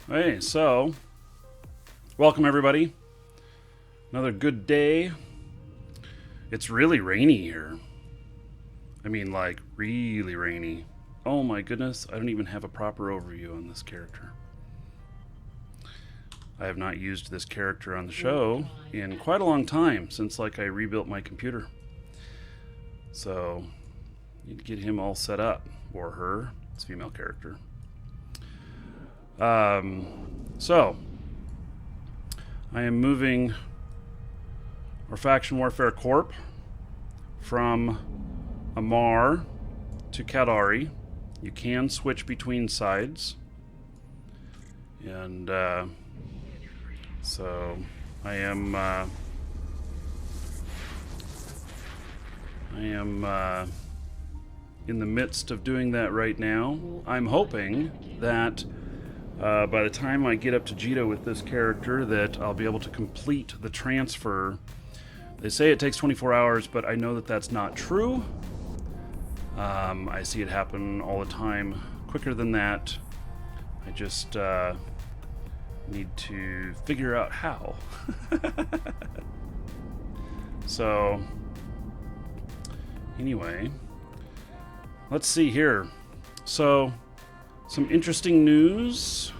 Hey, so welcome everybody. Another good day. It's really rainy here. I mean, like, really rainy. Oh my goodness, I don't even have a proper overview on this character. I have not used this character on the show in quite a long time, since like I rebuilt my computer. So, need to get him all set up, or her. It's a female character. So I am moving our Faction Warfare Corp from Amar to Caldari. You can switch between sides, and so I am in the midst of doing that right now. I'm hoping that by the time I get up to Jito with this character that I'll be able to complete the transfer. They say it takes 24 hours, but I know that that's not true. I see it happen all the time quicker than that. I just need to figure out how. So, anyway, let's see here. So, some interesting news.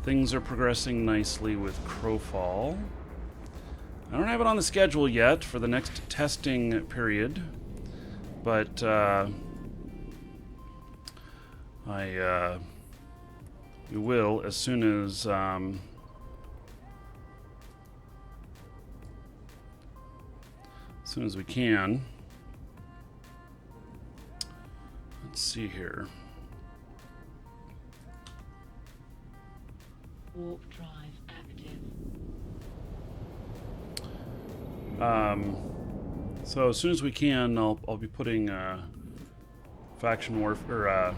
Things are progressing nicely with Crowfall. I don't have it on the schedule yet for the next testing period, but we will as soon as we can. Let's see here. Warp drive active. So as soon as we can, I'll be putting Faction Warfare,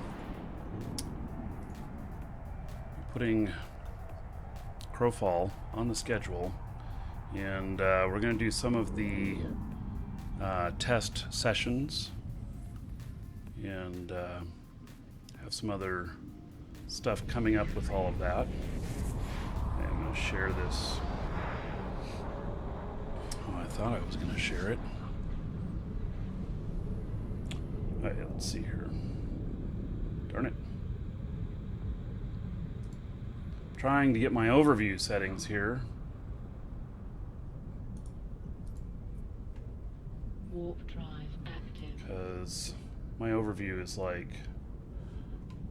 putting Crowfall on the schedule, and we're going to do some of the test sessions, and have some other stuff coming up with all of that. I'm going to share this. Oh, I thought I was going to share it. Alright, let's see here. Darn it. Trying to get my overview settings here. Warp drive active. Because my overview is like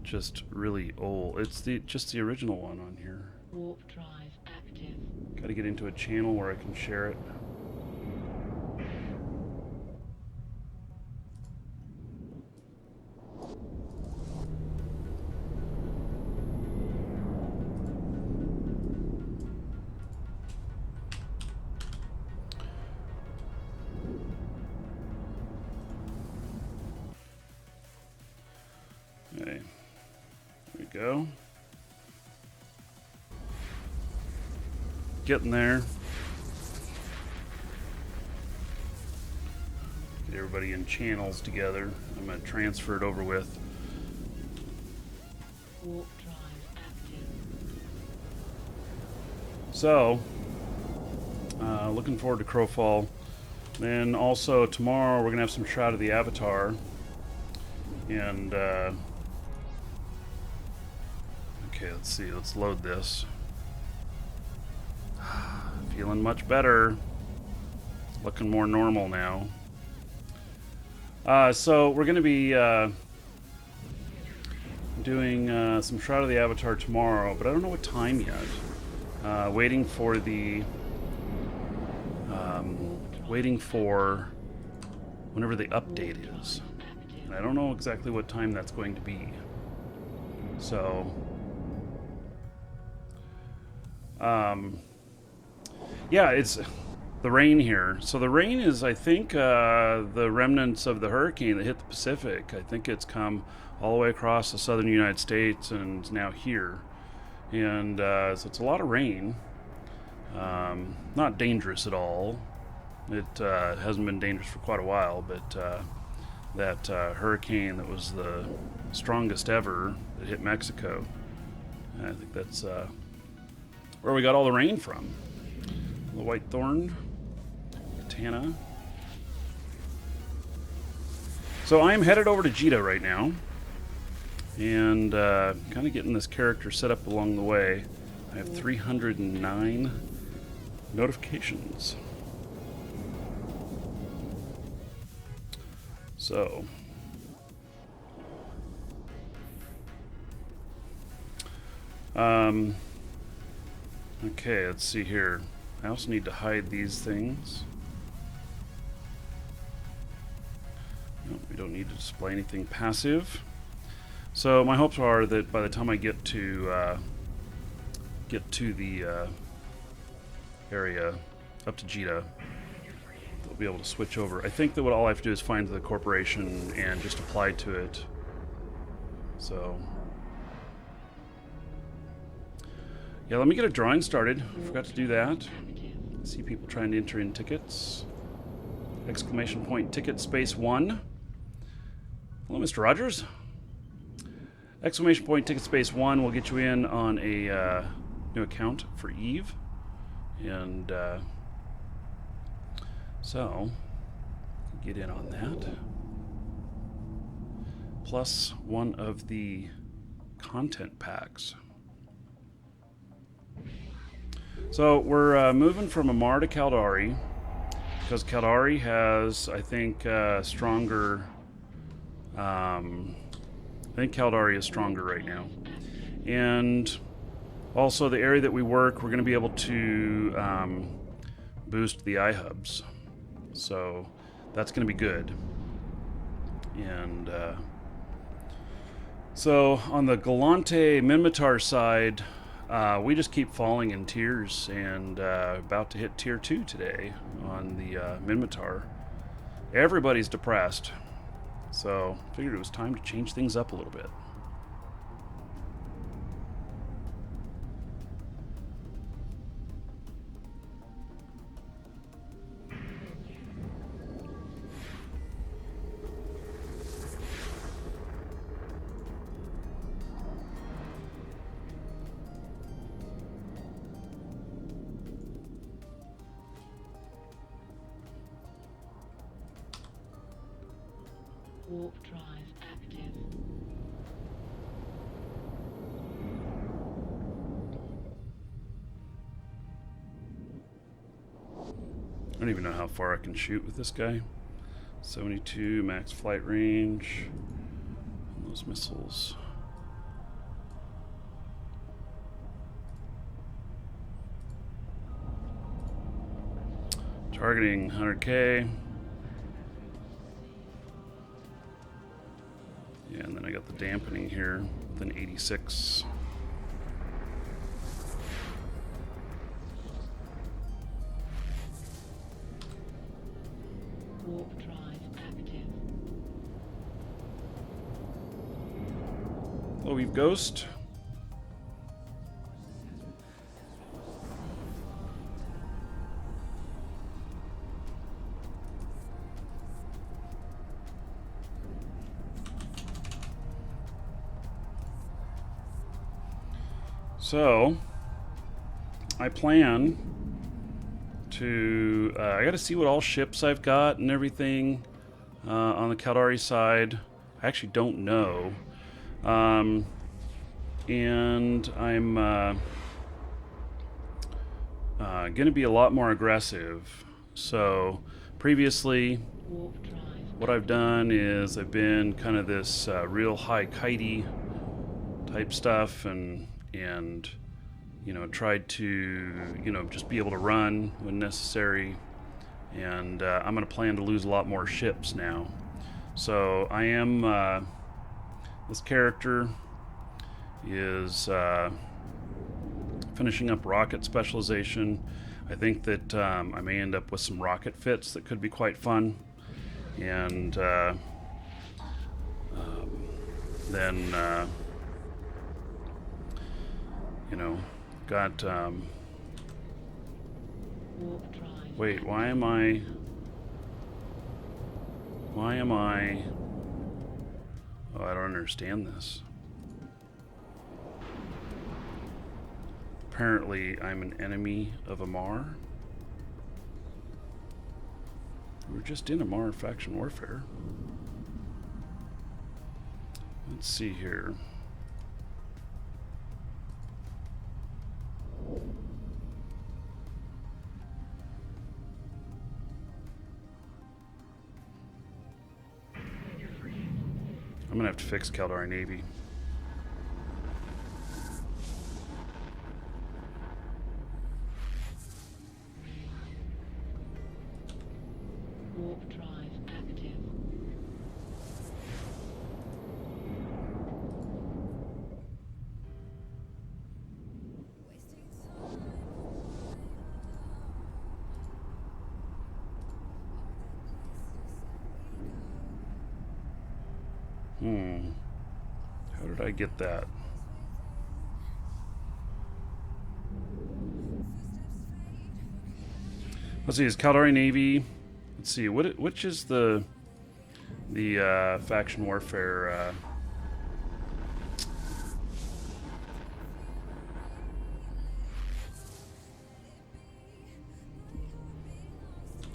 just really old. It's just the original one on here. Warp drive active. Got to get into a channel where I can share it. Okay, there we go. Getting there. Get everybody in channels together. I'm going to transfer it over with. Warp drive active. So, looking forward to Crowfall. Then also tomorrow we're going to have some Shroud of the Avatar. And, okay, let's see. Let's load this. Feeling much better. Looking more normal now. So we're going to be doing some Shroud of the Avatar tomorrow, but I don't know what time yet. Waiting for whenever the update is. And I don't know exactly what time that's going to be. So, yeah, it's the rain here. So the rain is, I think, the remnants of the hurricane that hit the Pacific. I think it's come all the way across the southern United States and is now here. And so it's a lot of rain. Not dangerous at all. It hasn't been dangerous for quite a while, but that hurricane that was the strongest ever that hit Mexico I think that's where we got all the rain from. The white thorn, katana. So I am headed over to Jita right now, and kind of getting this character set up along the way. I have 309 notifications. So, okay, let's see here. I also need to hide these things. No, we don't need to display anything passive. So my hopes are that by the time I get to the area up to Jita, they'll be able to switch over. I think that what all I have to do is find the corporation and just apply to it. So yeah, let me get a drawing started. I forgot to do that. I see people trying to enter in tickets. Exclamation point ticket space 1. Hello, Mr. Rogers. Exclamation point ticket space 1 will get you in on a new account for Eve. And so, get in on that. Plus one of the content packs. So we're moving from Amar to Caldari because Caldari has, I think, stronger. I think Caldari is stronger right now, and also the area that we work, we're going to be able to boost the iHubs, so that's going to be good. And so on the Galante Minmatar side, we just keep falling in tiers, and about to hit tier 2 today on the Minmatar. Everybody's depressed, so figured it was time to change things up a little bit. Warp drive active. I don't even know how far I can shoot with this guy. 72 max flight range. And those missiles. Targeting 100K. Yeah, and then I got the dampening here with an 86. Warp drive active. Hello, Eve Ghost. So, I plan to, I gotta see what all ships I've got and everything on the Caldari side. I actually don't know. And I'm gonna be a lot more aggressive. So, previously, Warp drive. what I've done is I've been kind of this real high kitey type stuff, and you know, tried to, you know, just be able to run when necessary. And I'm going to plan to lose a lot more ships now. So I am, this character is finishing up rocket specialization. I think that I may end up with some rocket fits that could be quite fun. And then, you know, got, Warp drive. wait, why am I, oh, I don't understand this. apparently I'm an enemy of Amar. We were just in Amar faction warfare. Let's see here. I'm gonna have to fix Caldari Navy. Warp drive active. How did I get that? Let's see, is Caldari Navy? Let's see, which is the faction warfare?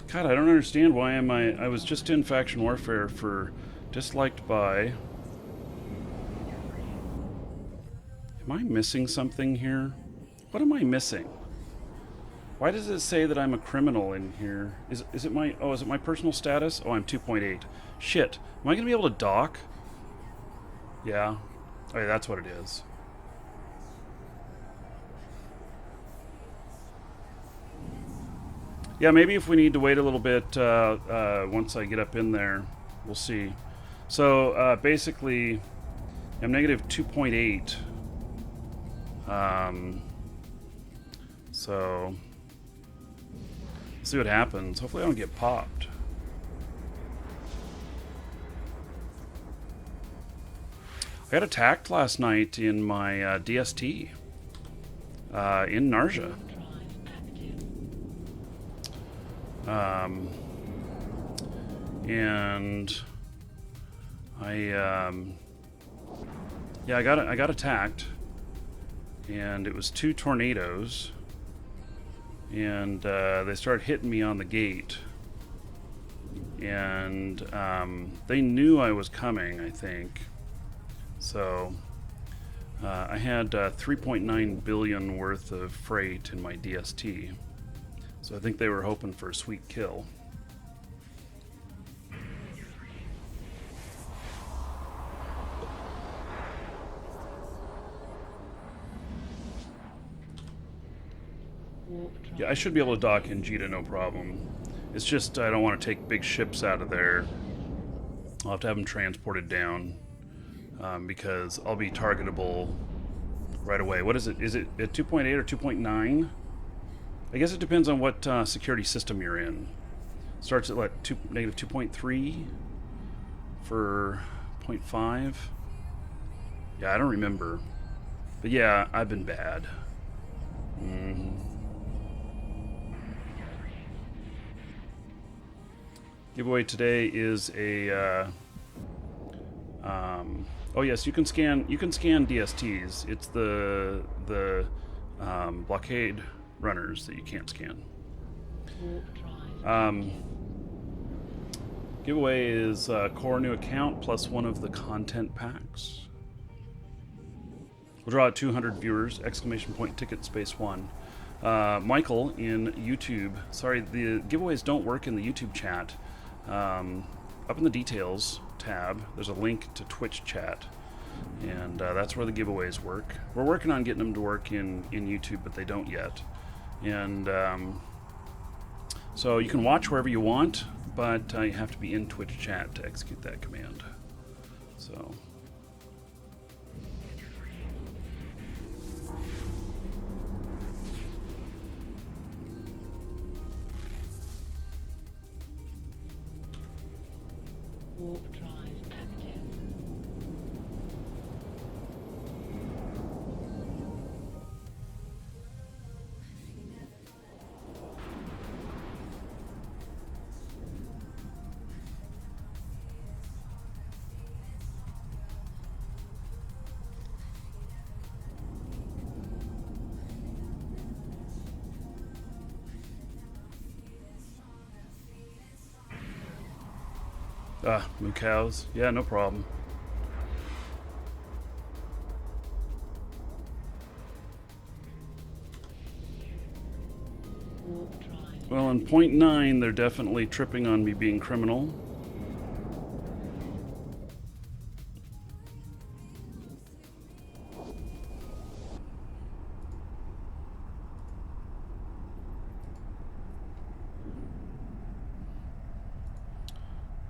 God, I don't understand why am I was just in faction warfare for disliked by. Am I missing something here? What am I missing? Why does it say that I'm a criminal in here? Is it my is it my personal status? Oh, I'm 2.8. Shit. Am I gonna be able to dock? Yeah. Oh yeah, that's what it is. Yeah, maybe if we need to wait a little bit once I get up in there, we'll see. So basically, I'm negative 2.8. So see what happens. Hopefully I don't get popped. I got attacked last night in my DST in Narja. And I got attacked, and it was 2 tornadoes, and they started hitting me on the gate, and they knew I was coming, I think. So I had 3.9 billion worth of freight in my DST, so I think they were hoping for a sweet kill. Yeah, I should be able to dock in Jita, no problem. It's just I don't want to take big ships out of there. I'll have to have them transported down because I'll be targetable right away. What is it? Is it at 2.8 or 2.9? I guess it depends on what security system you're in. Starts at what, negative 2.3 for 0.5? Yeah, I don't remember. But yeah, I've been bad. Giveaway today is a oh yes, you can scan DSTs. It's the blockade runners that you can't scan. Giveaway is core new account plus one of the content packs. We'll draw out 200 viewers, exclamation point ticket space 1. Michael in YouTube. Sorry, the giveaways don't work in the YouTube chat. Up in the details tab, there's a link to Twitch chat, and that's where the giveaways work. We're working on getting them to work in YouTube, but they don't yet. And so you can watch wherever you want, but you have to be in Twitch chat to execute that command. So. Warp drive active. Moo cows. Yeah, no problem. Warp drive. Well, in point 9, they're definitely tripping on me being criminal.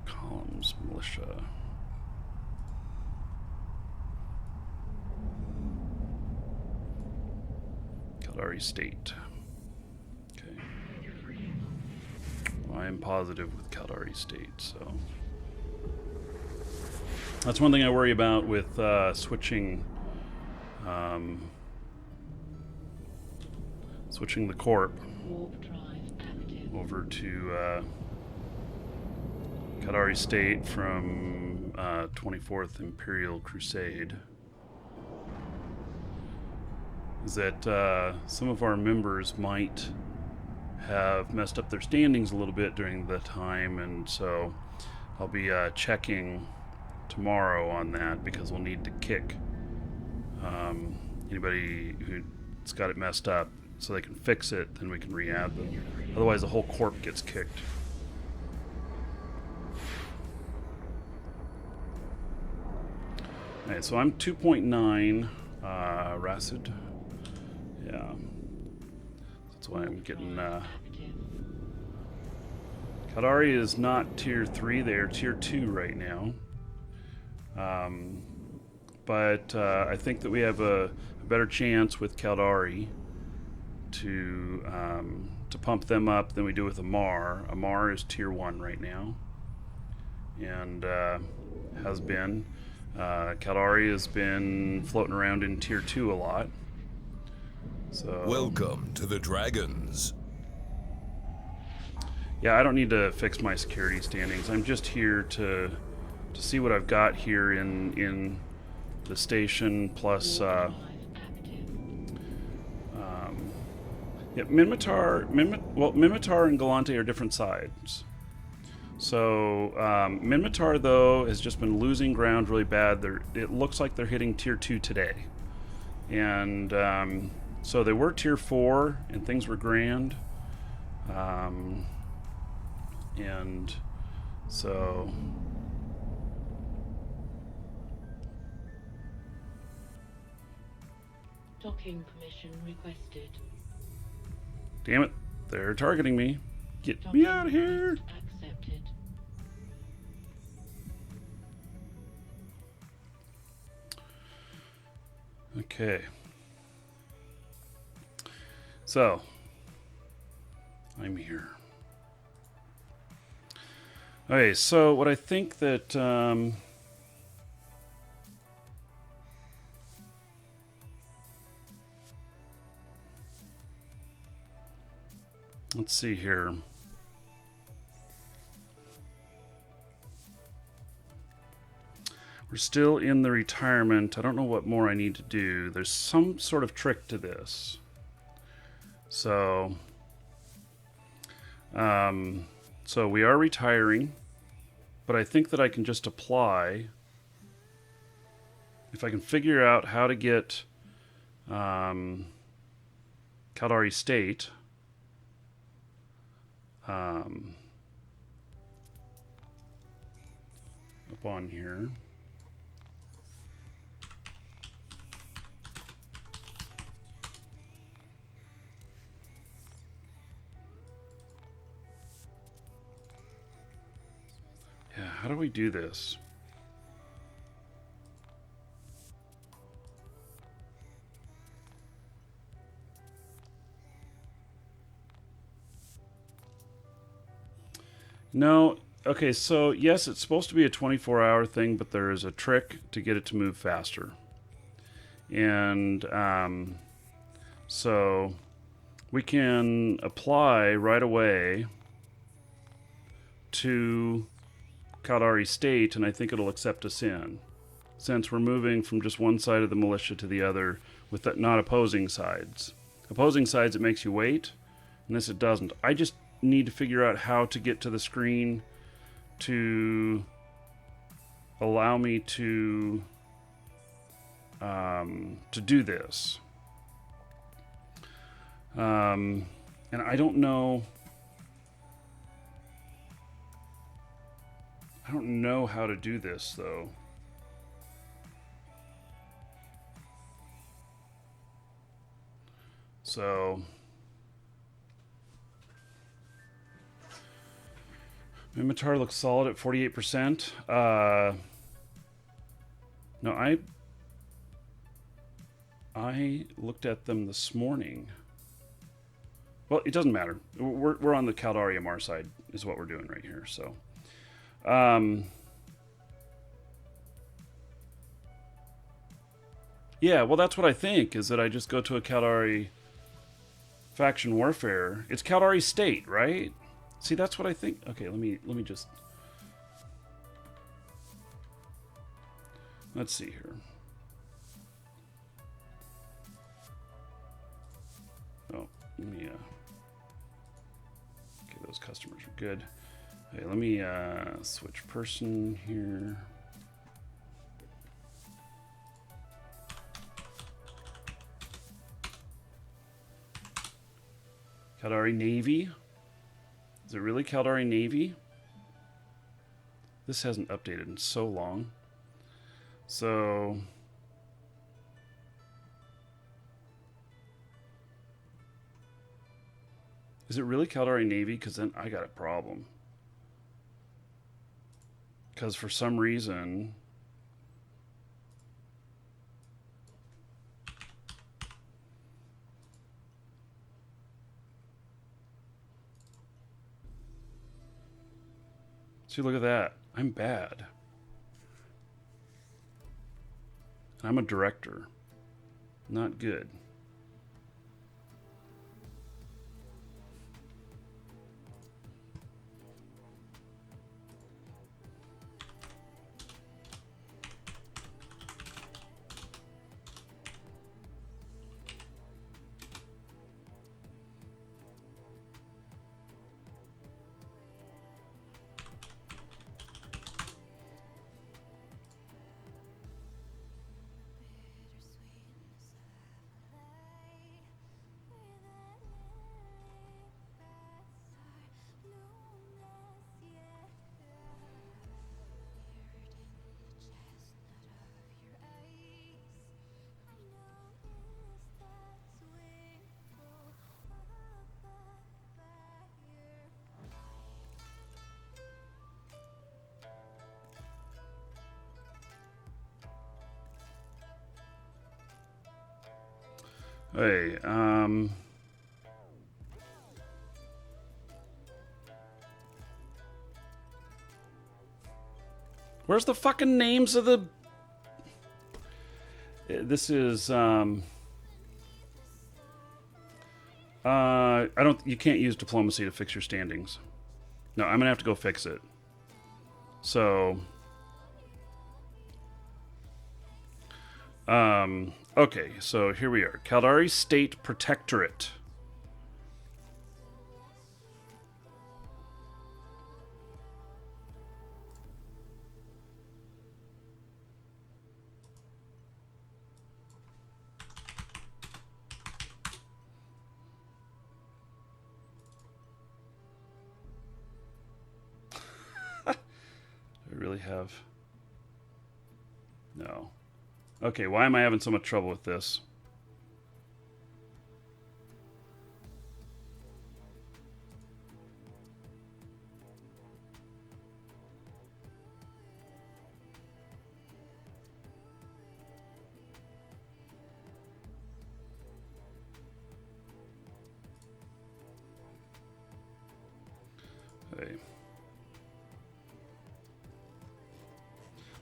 Columns, militia. Caldari State. Okay. Well, I am positive with Caldari State, so that's one thing I worry about with switching switching the corp Warp drive active. over to Caldari State from 24th Imperial Crusade is that some of our members might have messed up their standings a little bit during the time, and so I'll be checking tomorrow on that because we'll need to kick anybody who's got it messed up so they can fix it, then we can re-add them. Otherwise the whole corp gets kicked. Okay, so I'm 2.9 Racid. Yeah. That's why I'm getting Active. Caldari is not tier 3, they're tier 2 right now. But I think that we have a better chance with Caldari to pump them up than we do with Amar. Amar is tier 1 right now, and has been. Caldari has been floating around in tier 2 a lot. So Welcome to the Dragons. yeah, I don't need to fix my security standings. I'm just here to see what I've got here in the station, plus Warp drive active. yeah, Minmatar and Galante are different sides. So Minmatar though has just been losing ground really bad. It looks like they're hitting tier 2 today, and so they were tier 4 and things were grand, and so Docking permission requested. damn it, they're targeting me. Get me out of here. request Accepted. Okay. So, I'm here. Okay, so what I think that let's see here. We're still in the retirement. I don't know what more I need to do. There's some sort of trick to this. So, so we are retiring, but I think that I can just apply. If I can figure out how to get Caldari State up on here. Yeah, how do we do this? No, okay, so yes, it's supposed to be a 24-hour thing, but there is a trick to get it to move faster. And so we can apply right away to Caldari State, and I think it'll accept us in, since we're moving from just one side of the militia to the other with that, not opposing sides. Opposing sides, it makes you wait, and this it doesn't. I just need to figure out how to get to the screen to allow me to do this. And I don't know. I don't know how to do this though. So Mimitar looks solid at 48%. No, I looked at them this morning. Well, it doesn't matter. We're on the Caldari MR side is what we're doing right here. So, yeah, well, that's what I think, is that I just go to a Caldari faction warfare. It's Caldari state, right? See, that's what I think. Okay, let me just... Let's see here. Oh, let me... Okay, those customers are good. Okay, let me switch person here. Caldari Navy. Is it really Caldari Navy? This hasn't updated in so long. So... Is it really Caldari Navy? Because then I got a problem. Because for some reason... See, look at that. I'm bad. I'm a director. Not good. Hey, where's the fucking names of the... This is, I don't... You can't use diplomacy to fix your standings. No, I'm gonna have to go fix it. So... Okay, so here we are. Caldari State Protectorate. Do I really have... No. Okay, why am I having so much trouble with this? Okay.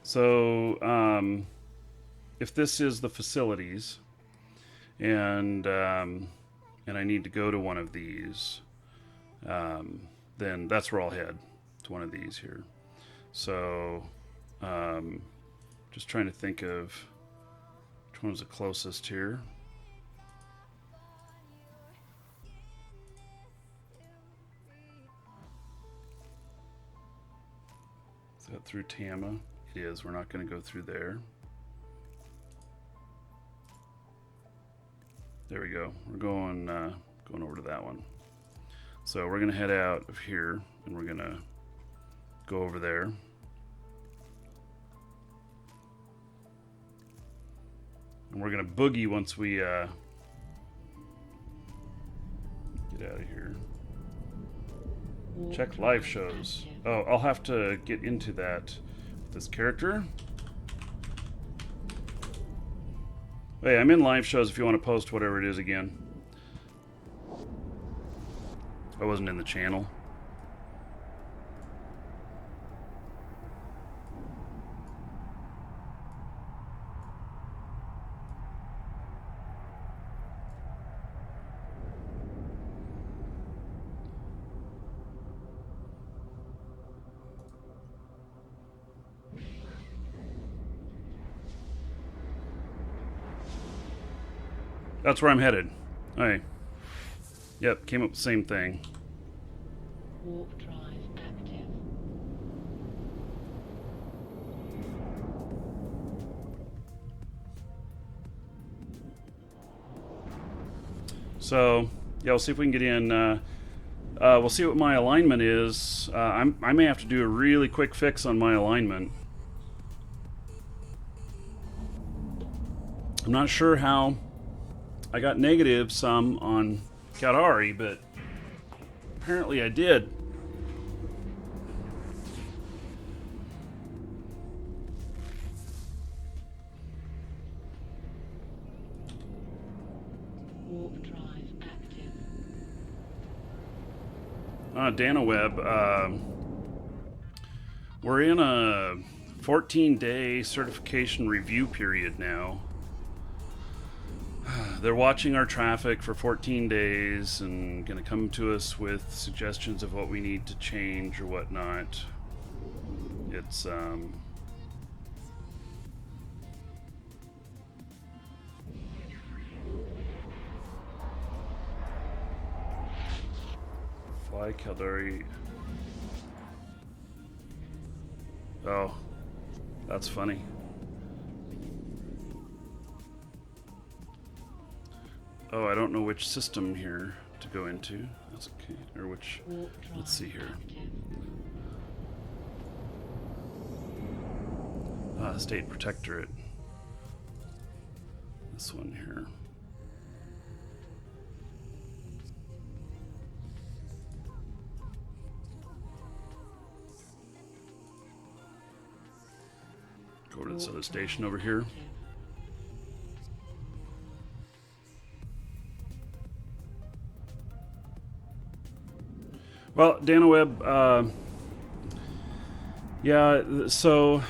So, if this is the facilities, and I need to go to one of these, then that's where I'll head, to one of these here. So, just trying to think of which one was the closest here. Is that through Tama? it is. We're not going to go through there. There we go. We're going going over to that one. So we're going to head out of here, and we're going to go over there. And we're going to boogie once we get out of here. Check live shows. Oh, I'll have to get into that with this character. Hey, I'm in live shows if you want to post whatever it is again. I wasn't in the channel. That's where I'm headed. Alright. Yep, came up with the same thing. Warp drive active. So, yeah, we'll see if we can get in. We'll see what my alignment is. I may have to do a really quick fix on my alignment. I'm not sure how I got negative some on Caldari, but apparently I did. Warp drive active. DanaWeb, we're in a 14-day certification review period now. They're watching our traffic for 14 days and going to come to us with suggestions of what we need to change or whatnot. It's fly Caldari. Oh, that's funny. Oh, I don't know which system here to go into. That's okay. Or which. Let's see here. State Protectorate. This one here. Go to this other station over here. Well, DanaWeb, yeah, so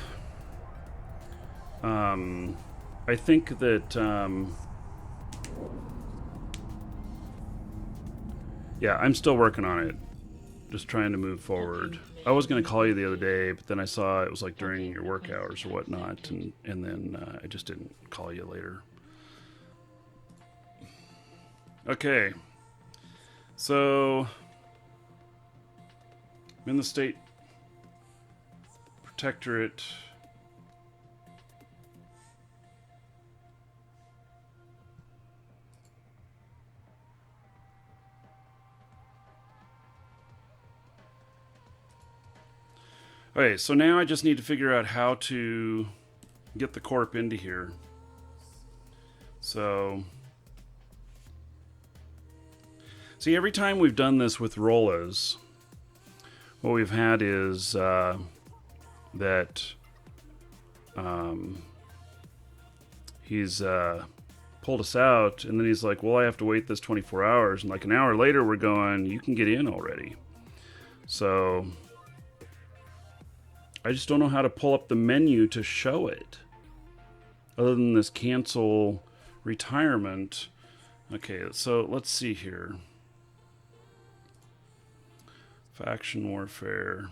I think that, yeah, I'm still working on it, just trying to move forward. I was going to call you the other day, but then I saw it was like during your work hours or whatnot, and then I just didn't call you later. Okay, so I'm in the State Protectorate. Okay, so now I just need to figure out how to get the corp into here. So, see, every time we've done this with Rolas, what we've had is that he's pulled us out, and then he's like, well, I have to wait this 24 hours. And like an hour later, we're going, you can get in already. So I just don't know how to pull up the menu to show it, other than this cancel retirement. Okay, so let's see here. Faction warfare.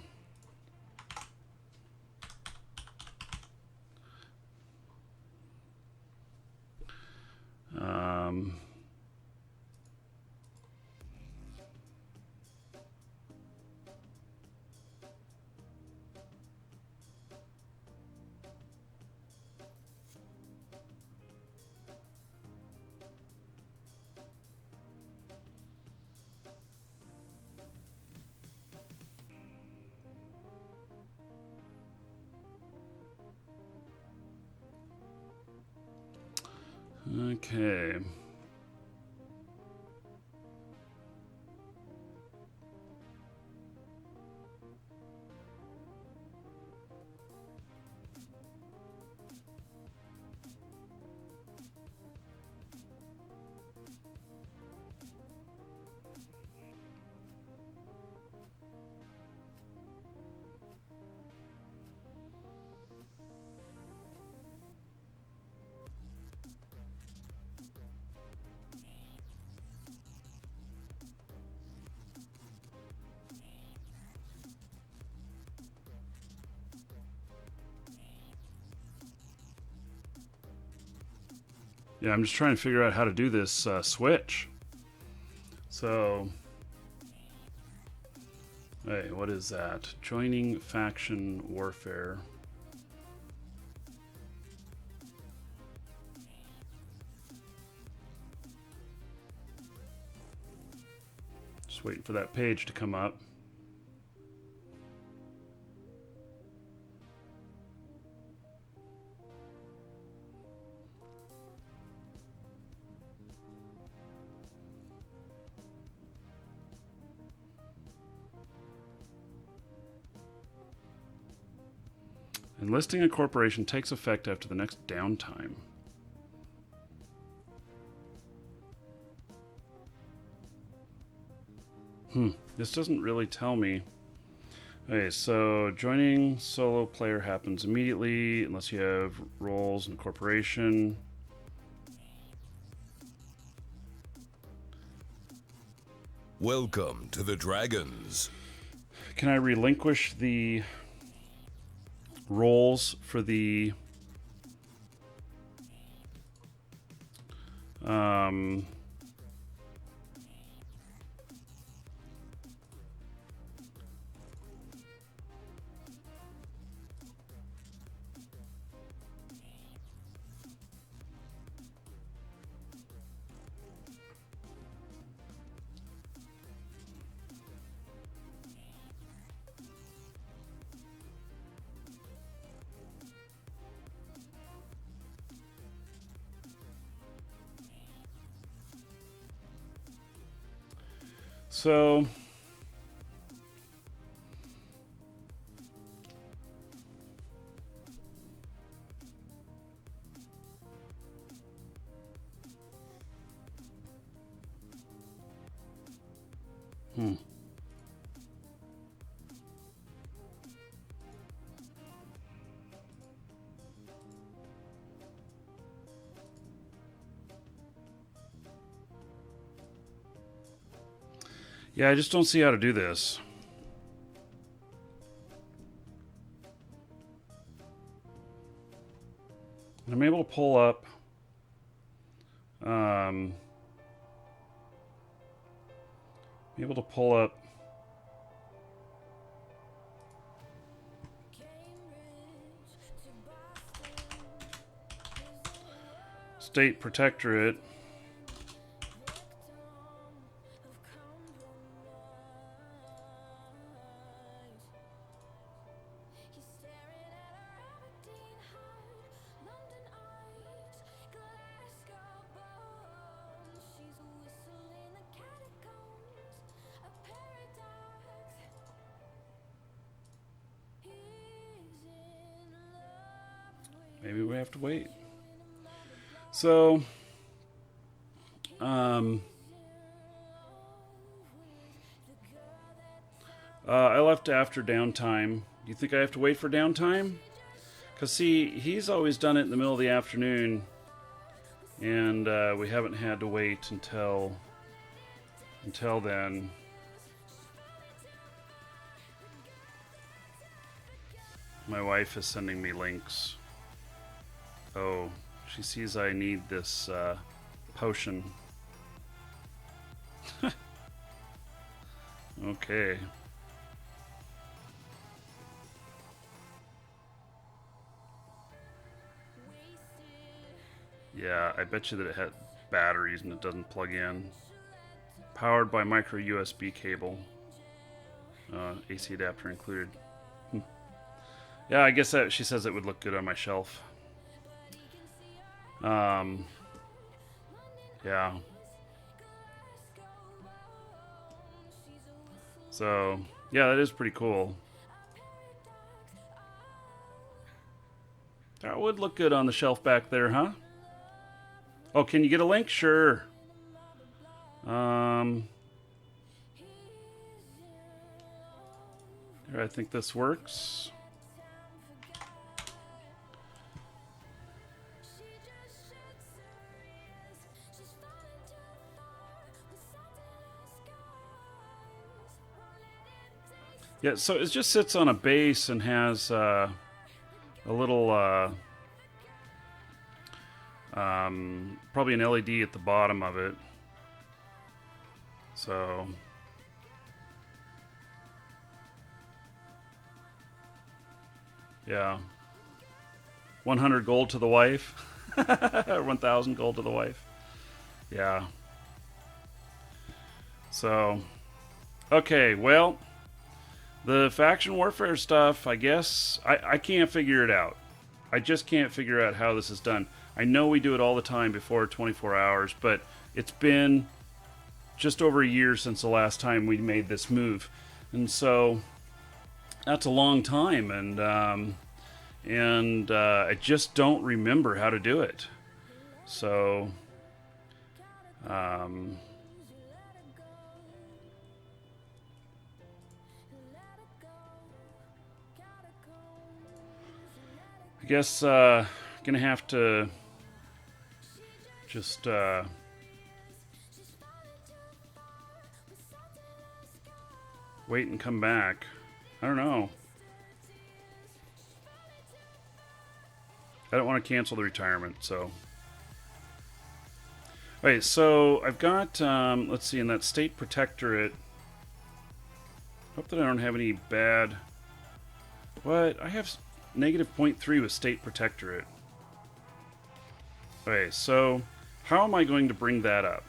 Okay. Yeah, I'm just trying to figure out how to do this switch. So, hey, what is that? Joining faction warfare. Just waiting for that page to come up. Enlisting a corporation takes effect after the next downtime. This doesn't really tell me. Okay, so joining solo player happens immediately unless you have roles in a corporation. Welcome to the Dragons. Can I relinquish the roles for the so yeah, I just don't see how to do this. And I'm able to pull up State Protectorate. Maybe we have to wait. So, I left after downtime. Do you think I have to wait for downtime? Because, see, he's always done it in the middle of the afternoon, and we haven't had to wait until then. My wife is sending me links. Oh, she sees I need this potion. Okay. Yeah, I bet you that it had batteries and it doesn't plug in. Powered by micro USB cable. AC adapter included. Yeah, I guess that she says it would look good on my shelf. Yeah. So, yeah, that is pretty cool. That would look good on the shelf back there, huh? Oh, can you get a link? Sure. Here, I think this works. Yeah, so it just sits on a base and has a little, probably an LED at the bottom of it. So, yeah. 100 gold to the wife. 1,000 gold to the wife. Yeah. So, okay, well, the faction warfare stuff, I guess, I can't figure it out. I just can't figure out how this is done. I know we do it all the time before 24 hours, but it's been just over a year since the last time we made this move. And so, that's a long time, and I just don't remember how to do it. So, I guess gonna have to just wait and come back. I don't know. I don't want to cancel the retirement, so. Okay, so I've got, let's see, in that state protectorate. Hope that I don't have any bad. What? I have negative 0.3 with state protectorate. Okay, so how am I going to bring that up?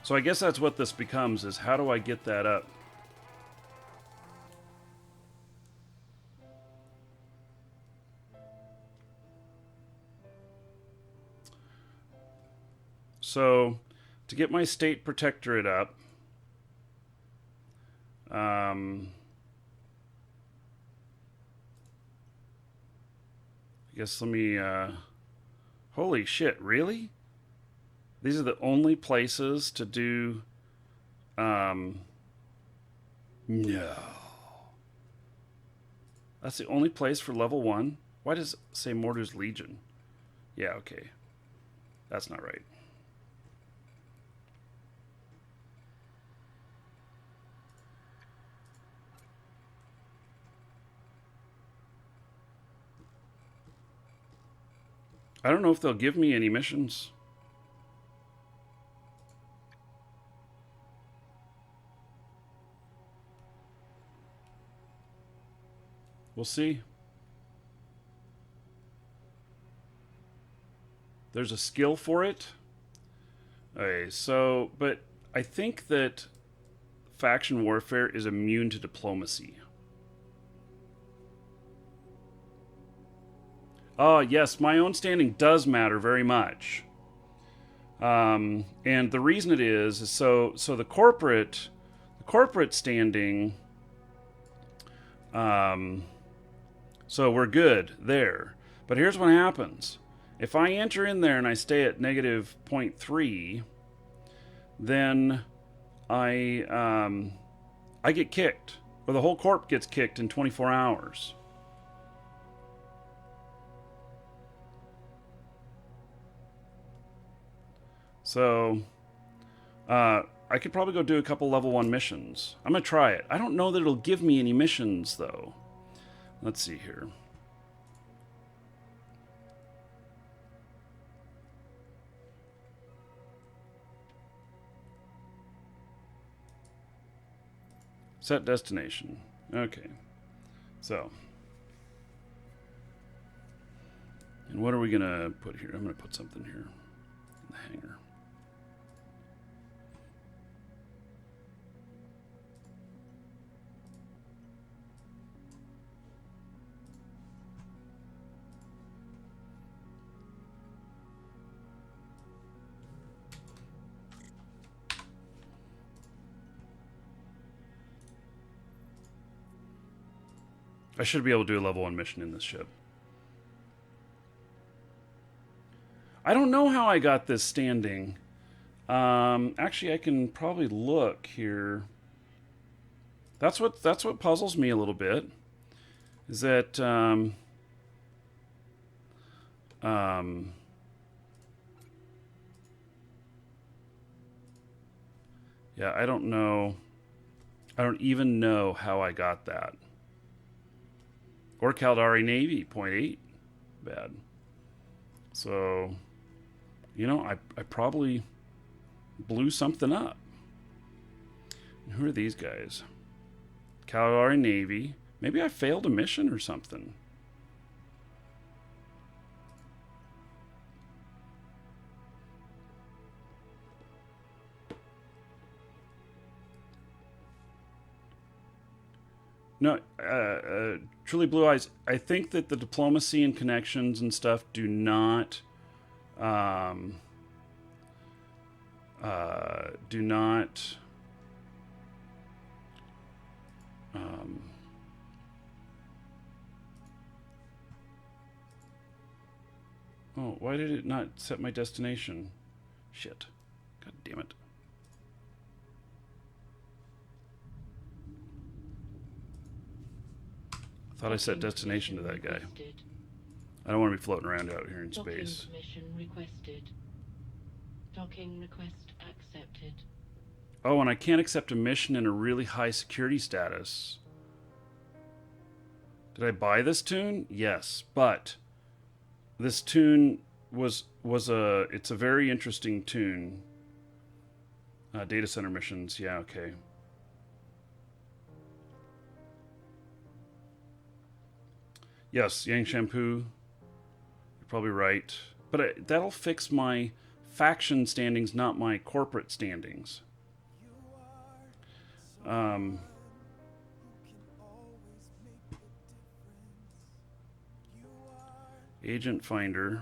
So I guess that's what this becomes, is how do I get that up? So to get my state protectorate up, I guess let me, holy shit, really? These are the only places to do, no. That's the only place for level 1? Why does it say Mortar's Legion? Yeah, okay. That's not right. I don't know if they'll give me any missions. We'll see. There's a skill for it. Okay, so, but I think that faction warfare is immune to diplomacy. Oh, yes, my own standing does matter very much. And the reason it is so the corporate standing, so we're good there. But here's what happens. If I enter in there and I stay at negative 0.3, then I get kicked. Or the whole corp gets kicked in 24 hours. So, I could probably go do a couple level 1 missions. I'm going to try it. I don't know that it'll give me any missions, though. Let's see here. Set destination. Okay. So. And what are we going to put here? I'm going to put something here in the hangar. I should be able to do a level 1 mission in this ship. I don't know how I got this standing. Actually, I can probably look here. That's what puzzles me a little bit. Is that yeah, I don't know. I don't even know how I got that. Or Caldari Navy, 0.8. Bad. So, you know, I probably blew something up. And who are these guys? Caldari Navy. Maybe I failed a mission or something. No, truly blue eyes. I think that the diplomacy and connections and stuff do not, do not. Oh, why did it not set my destination? Shit. God damn it. I thought I set destination to that guy. I don't want to be floating around out here in space. Docking permission requested. Docking request accepted. Oh, and I can't accept a mission in a really high security status. Did I buy this tune? Yes, but this tune was it's a very interesting tune. Data center missions, yeah, okay. Yes, Yang Shampoo. You're probably right. But that'll fix my faction standings, not my corporate standings. Agent Finder.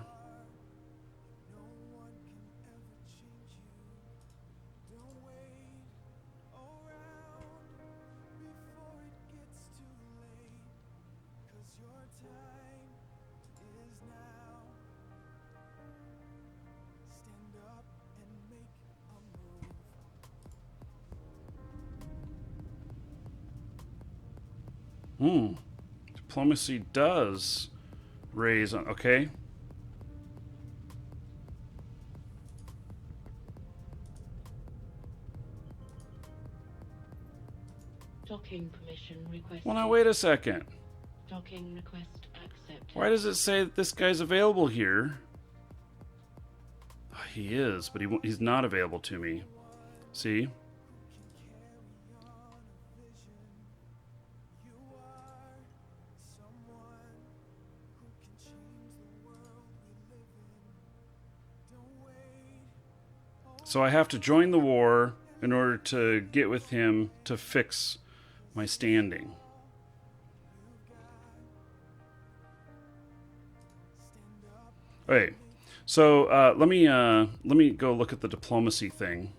Diplomacy does raise on. Okay. Docking permission requested. Well, now wait a second. Docking request accepted. Why does it say that this guy's available here? Oh, he is, but he's not available to me. See? So I have to join the war in order to get with him to fix my standing. Okay, so let me go look at the diplomacy thing.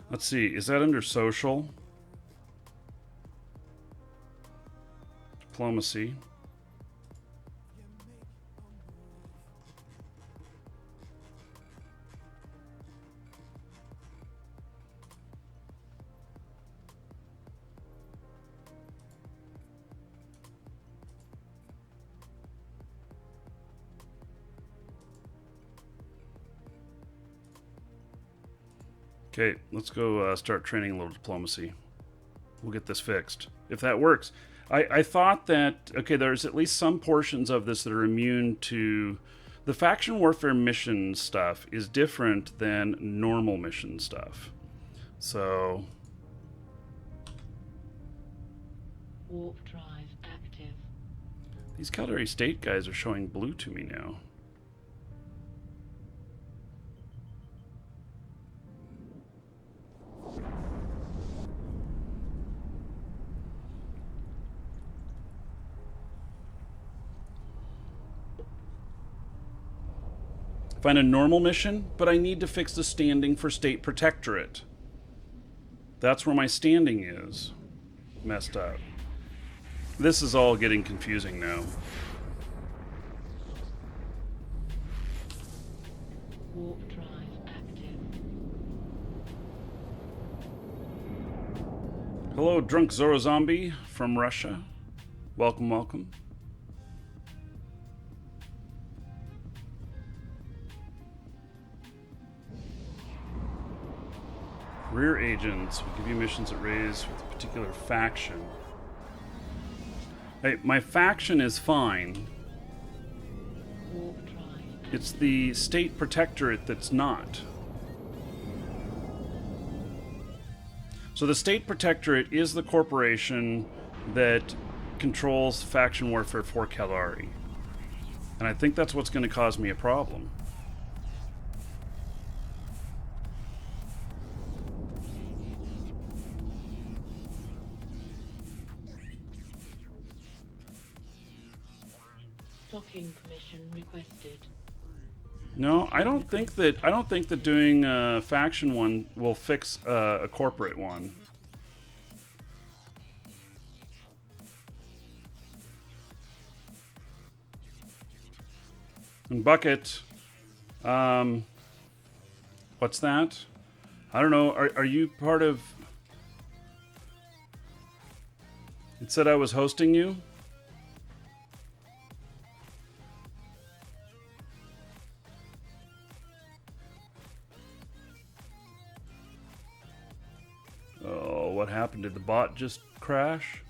Let's see, is that under social? Diplomacy. Okay, let's go start training a little diplomacy. We'll get this fixed. If that works. I thought that, okay, there's at least some portions of this that are immune to... The faction warfare mission stuff is different than normal mission stuff. So... Warp drive active. These Caldari State guys are showing blue to me now. Find a normal mission, but I need to fix the standing for State Protectorate. That's where my standing is. Messed up. This is all getting confusing now. Warp drive active. Hello, Drunk Zoro Zombie from Russia. Welcome, welcome. Rear agents will give you missions that raise with a particular faction. Hey, my faction is fine. Warp drive. It's the State Protectorate that's not. So the State Protectorate is the corporation that controls faction warfare for Caldari. And I think that's what's going to cause me a problem. Docking permission requested. No, I don't think that doing a faction one will fix a corporate one. And Bucket, what's that? I don't know. Are you part of? It said I was hosting you. Oh, what happened? Did the bot just crash?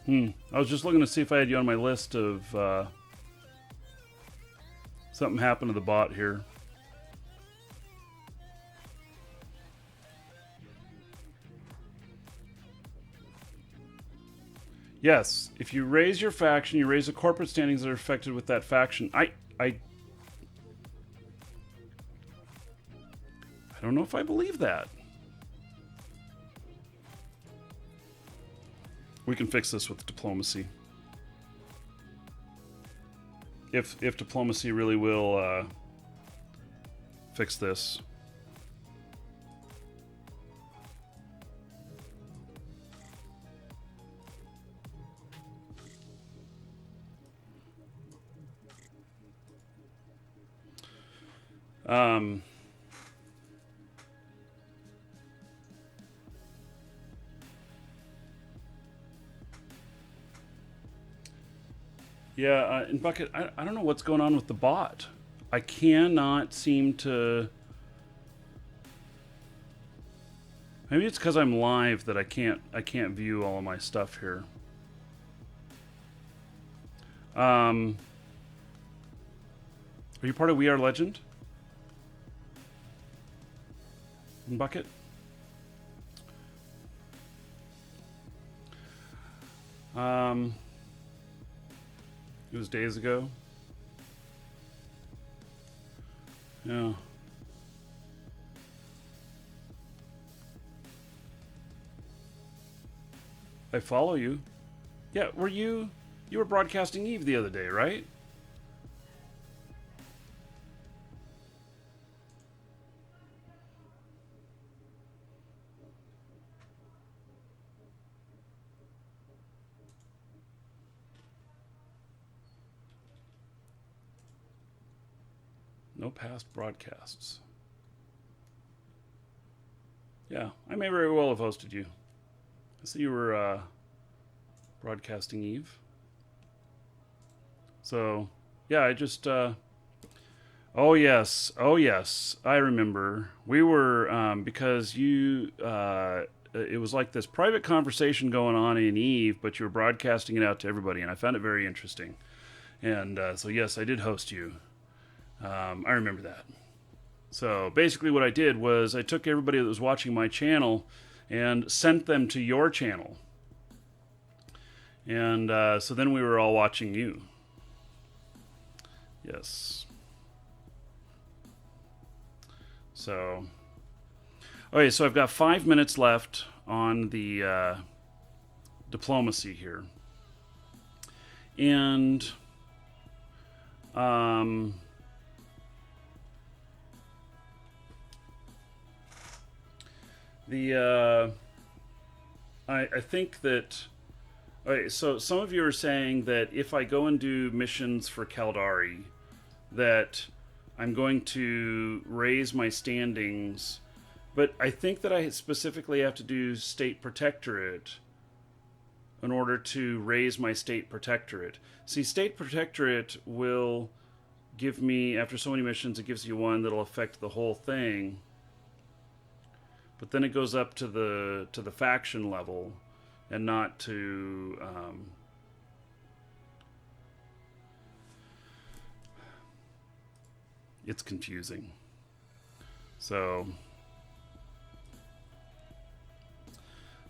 I was just looking to see if I had you on my list of something happened to the bot here. Yes, if you raise your faction, you raise the corporate standings that are affected with that faction. I don't know if I believe that. We can fix this with diplomacy. If diplomacy really will fix this. Yeah, and Bucket, I don't know what's going on with the bot. I cannot seem to... Maybe it's because I'm live that I can't view all of my stuff here. Are you part of We Are Legend? Bucket? It was days ago. Yeah. I follow you. Yeah, you were broadcasting Eve the other day, right? No past broadcasts. Yeah, I may very well have hosted you. I see you were broadcasting Eve. So, yeah, I just... Oh, yes. Oh, yes. I remember. We were... because you... it was like this private conversation going on in Eve, but you were broadcasting it out to everybody, and I found it very interesting. And so, yes, I did host you. I remember that. So basically what I did was I took everybody that was watching my channel and sent them to your channel. And so then we were all watching you. Yes. So, okay, so I've got 5 minutes left on the diplomacy here. And I think that... Okay, so some of you are saying that if I go and do missions for Caldari, that I'm going to raise my standings, but I think that I specifically have to do State Protectorate in order to raise my State Protectorate. See, State Protectorate will give me, after so many missions, it gives you one that'll affect the whole thing. But then it goes up to the faction level, and not to it's confusing. So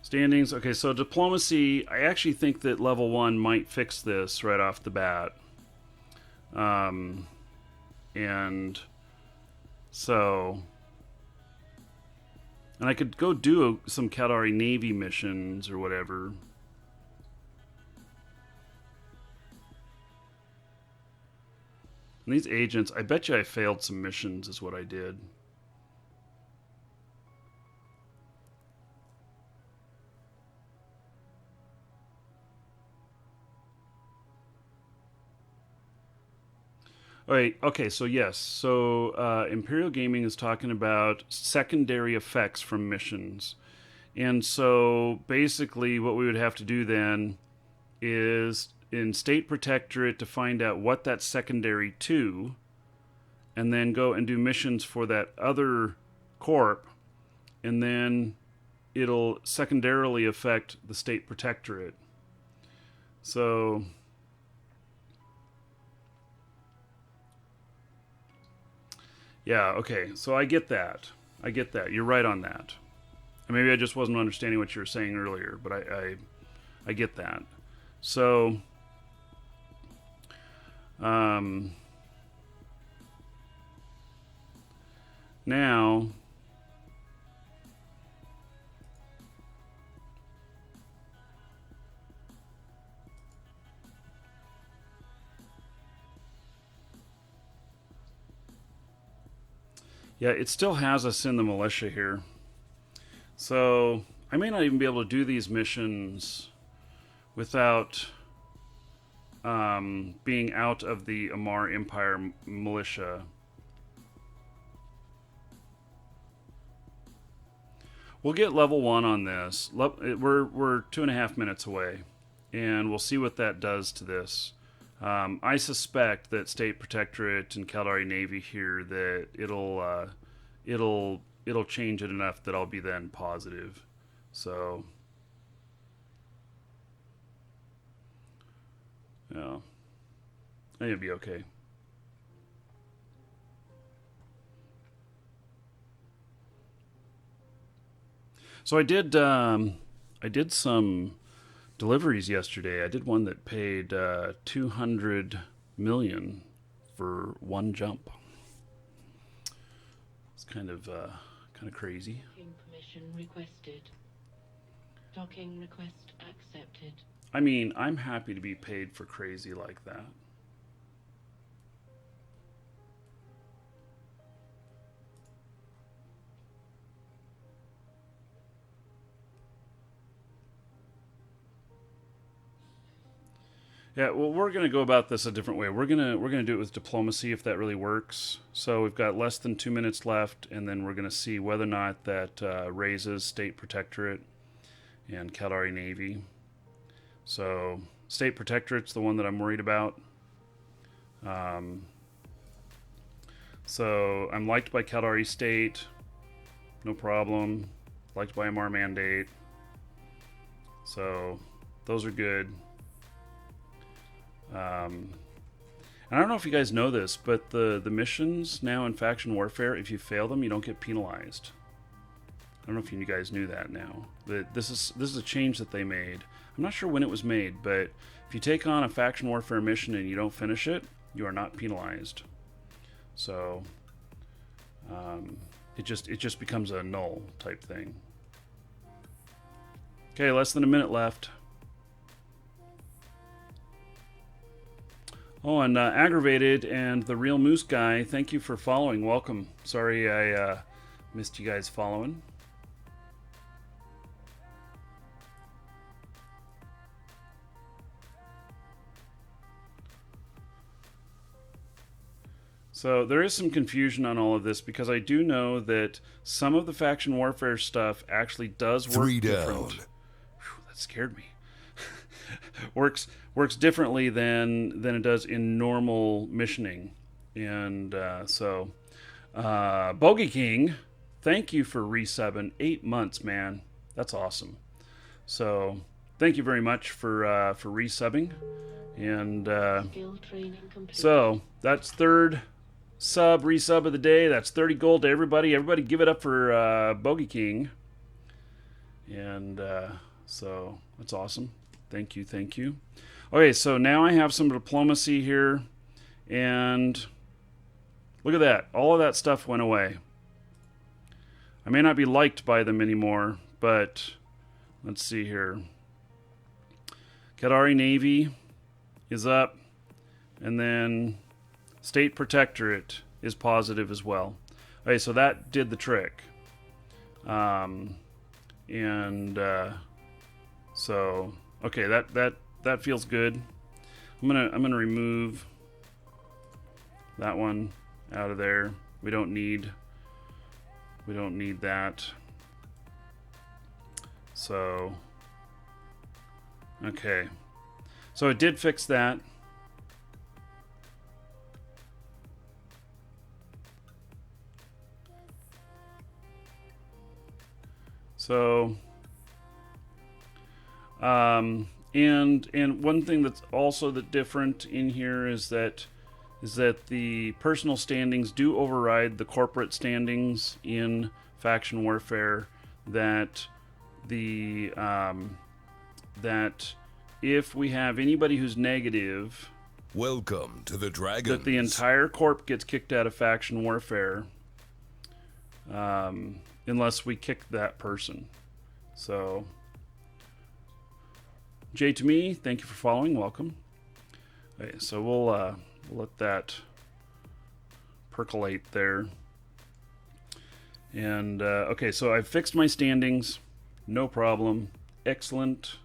standings. Okay, so diplomacy, I actually think that level 1 might fix this right off the bat. And so... And I could go do some Caldari Navy missions or whatever. And these agents, I bet you I failed some missions is what I did. All right, okay, so yes. So Imperial Gaming is talking about secondary effects from missions. And so basically what we would have to do then is in State Protectorate to find out what that's secondary to, and then go and do missions for that other corp, and then it'll secondarily affect the State Protectorate. So... yeah, okay, so I get that. I get that. You're right on that. And maybe I just wasn't understanding what you were saying earlier, but I get that. So, now, yeah, it still has us in the militia here. So I may not even be able to do these missions without being out of the Amar Empire militia. We'll get level 1 on this. We're 2.5 minutes away, and we'll see what that does to this. I suspect that State Protectorate and Caldari Navy here, that it'll change it enough that I'll be then positive. So yeah, I think it'll be okay. So I did some deliveries yesterday. I did one that paid 200 million for one jump. It's kind of crazy. Docking permission requested. Docking request accepted. I mean, I'm happy to be paid for crazy like that. Yeah, well, we're going to go about this a different way. We're gonna do it with diplomacy if that really works. So we've got less than 2 minutes left, and then we're going to see whether or not that raises State Protectorate and Caldari Navy. So State Protectorate's the one that I'm worried about. So I'm liked by Caldari State, no problem. Liked by Amar Mandate. So those are good. And I don't know if you guys know this, but the missions now in Faction Warfare, if you fail them, you don't get penalized. I don't know if you guys knew that now. But this is a change that they made. I'm not sure when it was made, but if you take on a Faction Warfare mission and you don't finish it, you are not penalized. So it just becomes a null type thing. Okay, less than a minute left. Oh, and Aggravated and the Real Moose Guy, thank you for following. Welcome. Sorry I missed you guys following. So there is some confusion on all of this because I do know that some of the faction warfare stuff actually does work 3 different. down. Whew, that scared me. works differently than it does in normal missioning, and Bogey King, thank you for resubbing 8 months, man. That's awesome. So thank you very much for resubbing, and Skill training complete. so that's third resub of the day. That's 30 gold to everybody. Everybody give it up for Bogey King. And so that's awesome. Thank you. Okay, so now I have some diplomacy here. And look at that. All of that stuff went away. I may not be liked by them anymore, but let's see here. Caldari Navy is up. And then State Protectorate is positive as well. Okay, so that did the trick. So okay, that feels good. I'm gonna remove that one out of there. We don't need that. So okay, so it did fix that. So, and one thing that's also different in here is that the personal standings do override the corporate standings in faction warfare. That if we have anybody who's negative, Welcome to the Dragons. that the entire corp gets kicked out of faction warfare. Unless we kick that person. So, Jay to me, thank you for following. Welcome. Okay, so we'll let that percolate there. And okay, so I've fixed my standings. No problem. Excellent.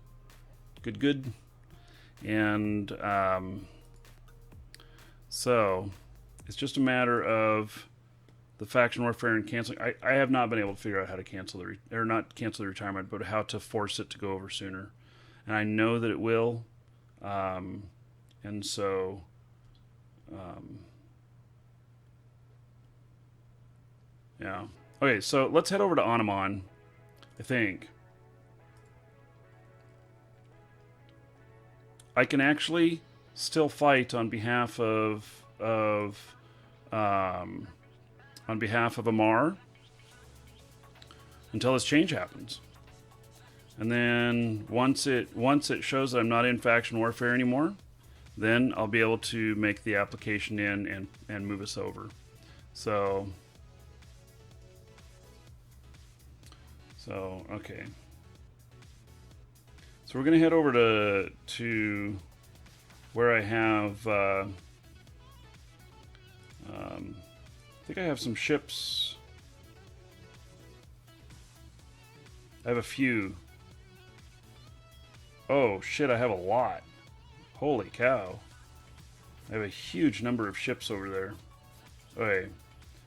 Good. And so it's just a matter of the faction warfare and canceling. I have not been able to figure out how to cancel not cancel the retirement, but how to force it to go over sooner. And I know that it will. And so yeah. Okay, so let's head over to Anamon, I think. I can actually still fight on behalf of Amar until this change happens. And then once it shows that I'm not in faction warfare anymore, then I'll be able to make the application in and move us over. So okay. So we're gonna head over to where I have I think I have some ships. I have a few. Oh shit, I have a lot. Holy cow. I have a huge number of ships over there. Okay.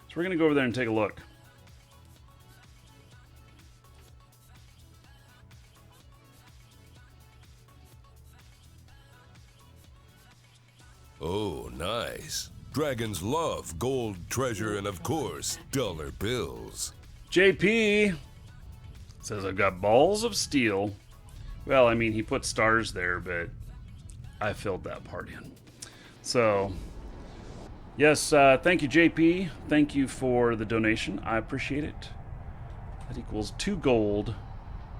So we're gonna go over there and take a look. Oh, nice. Dragons love gold, treasure, and of course, dollar bills. JP says I've got balls of steel. Well, I mean, he put stars there, but I filled that part in. So, yes, thank you, JP. Thank you for the donation. I appreciate it. That equals 2 gold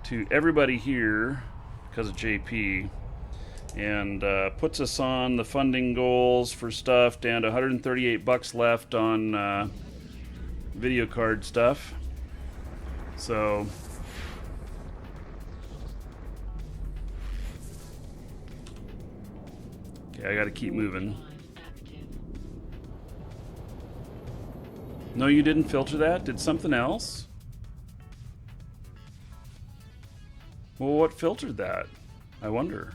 to everybody here because of JP. And puts us on the funding goals for stuff down to 138 bucks left on video card stuff. So okay, I got to keep moving. No, you didn't filter that? Did something else? Well, what filtered that? I wonder.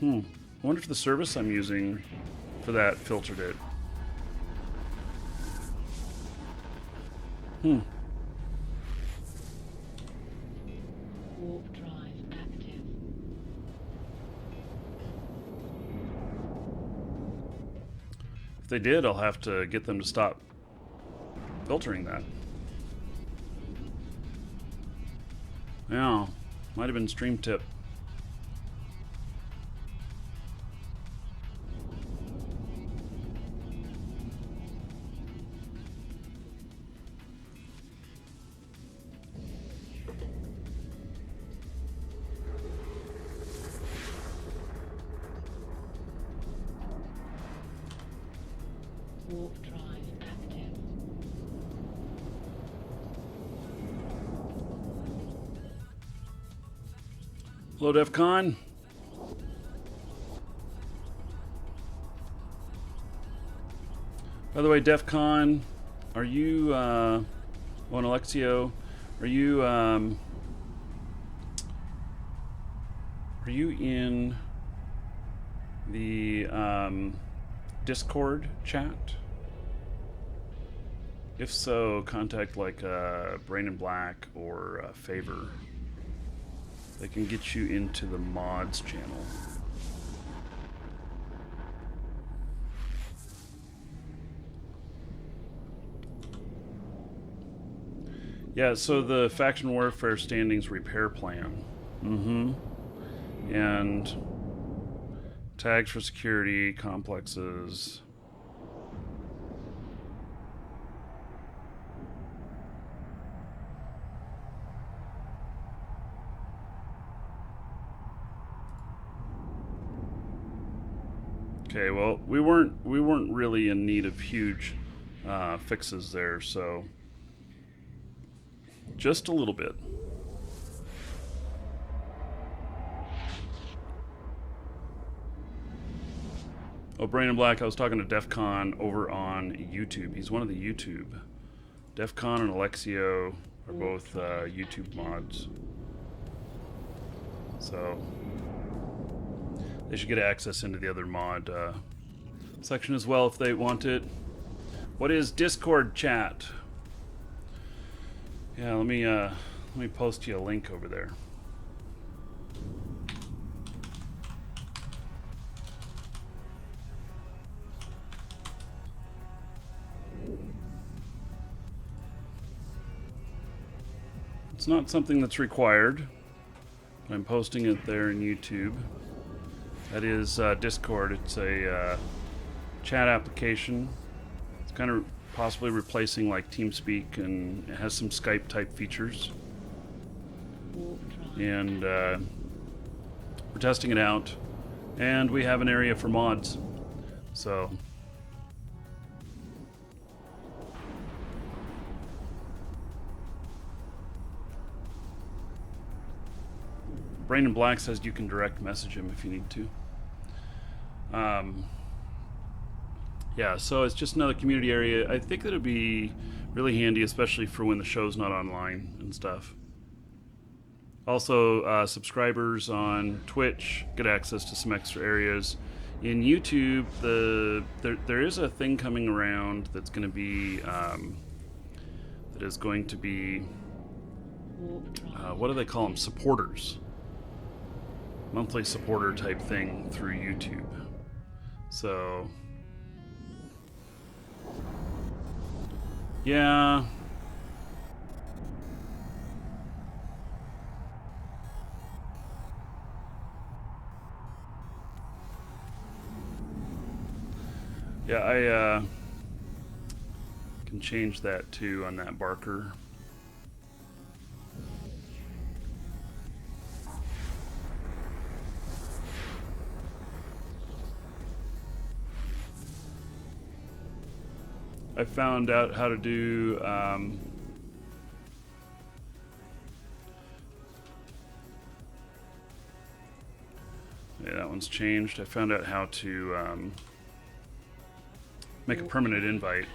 I wonder if the service I'm using for that filtered it. Warp drive active. If they did, I'll have to get them to stop filtering that. Yeah, might have been stream tip. Warp drive active. Hello, DEF CON. By the way, DEF CON, are you, and Alexio, are you in the Discord chat? If so, contact like Brain and Black or Favor. They can get you into the mods channel. Yeah, so the Faction Warfare Standings Repair Plan. And tags for security, complexes. Okay, well, we weren't really in need of huge fixes there, so just a little bit. Oh, Brandon Black, I was talking to DEF CON over on YouTube. He's one of the YouTube. DEF CON and Alexio are both YouTube mods. So they should get access into the other mod section as well if they want it. What is Discord chat? Yeah, let me post you a link over there. It's not something that's required. I'm posting it there in YouTube. That is Discord. It's a chat application. It's kind of possibly replacing like TeamSpeak, and it has some Skype type features. And we're testing it out, and we have an area for mods. So Brandon Black says you can direct message him if you need to. Yeah, so it's just another community area. I think that it'd be really handy, especially for when the show's not online and stuff. Also, subscribers on Twitch get access to some extra areas. In YouTube, there is a thing coming around that's going to be what do they call them? Supporters. Monthly supporter type thing through YouTube. So yeah. Yeah, I can change that too on that Barker. I found out how to do yeah, that one's changed. I found out how to make a permanent invite.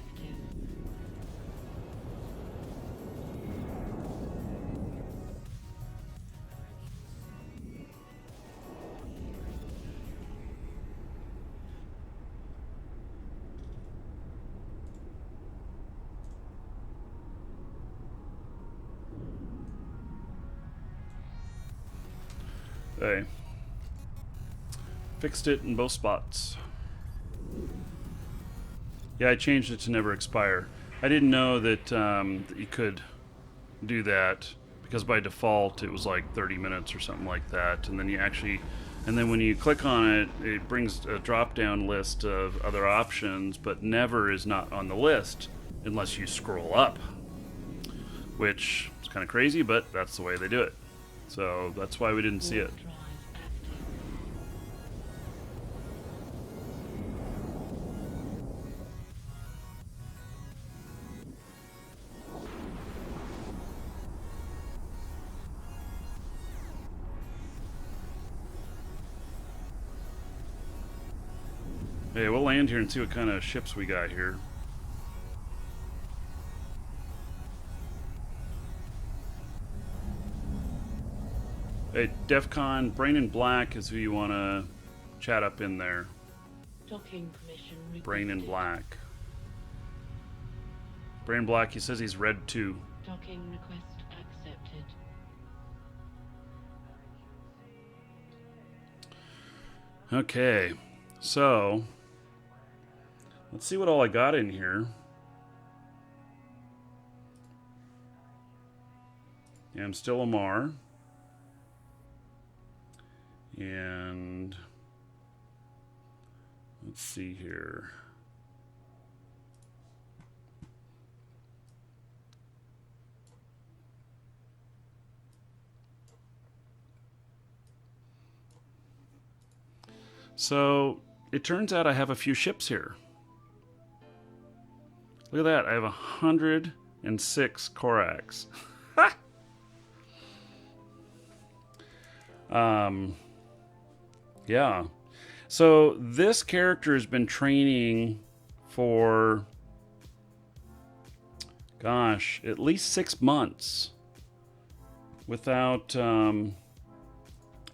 Okay. Fixed it in both spots. Yeah, I changed it to never expire. I didn't know that, that you could do that because by default it was like 30 minutes or something like that. And then you actually, and then when you click on it, it brings a drop-down list of other options, but never is not on the list unless you scroll up, which is kind of crazy, but that's the way they do it. So that's why we didn't see it. Drive active. Hey, we'll land here and see what kind of ships we got here. Hey, DEFCON, Brain in Black is who you want to chat up in there. Docking permission Brain in requested. Black. Brain in Black, he says he's red too. Docking request accepted. Okay, so let's see what all I got in here. Yeah, I'm still Amar. And let's see here. So it turns out I have a few ships here. Look at that. I have 106 Korax. Yeah. So this character has been training for, gosh, at least 6 months without, oh,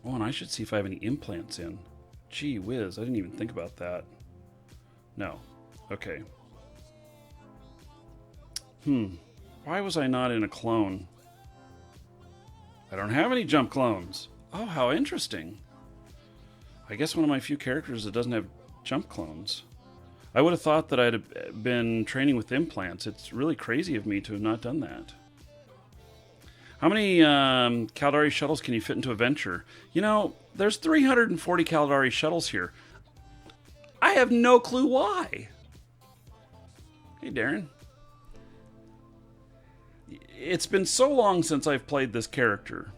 and I should see if I have any implants in. Gee whiz, I didn't even think about that. No. Okay. Why was I not in a clone? I don't have any jump clones. Oh, how interesting. I guess one of my few characters that doesn't have jump clones. I would have thought that I'd have been training with implants. It's really crazy of me to have not done that. How many Caldari shuttles can you fit into a venture? You know, there's 340 Caldari shuttles here. I have no clue why. Hey, Darren. It's been so long since I've played this character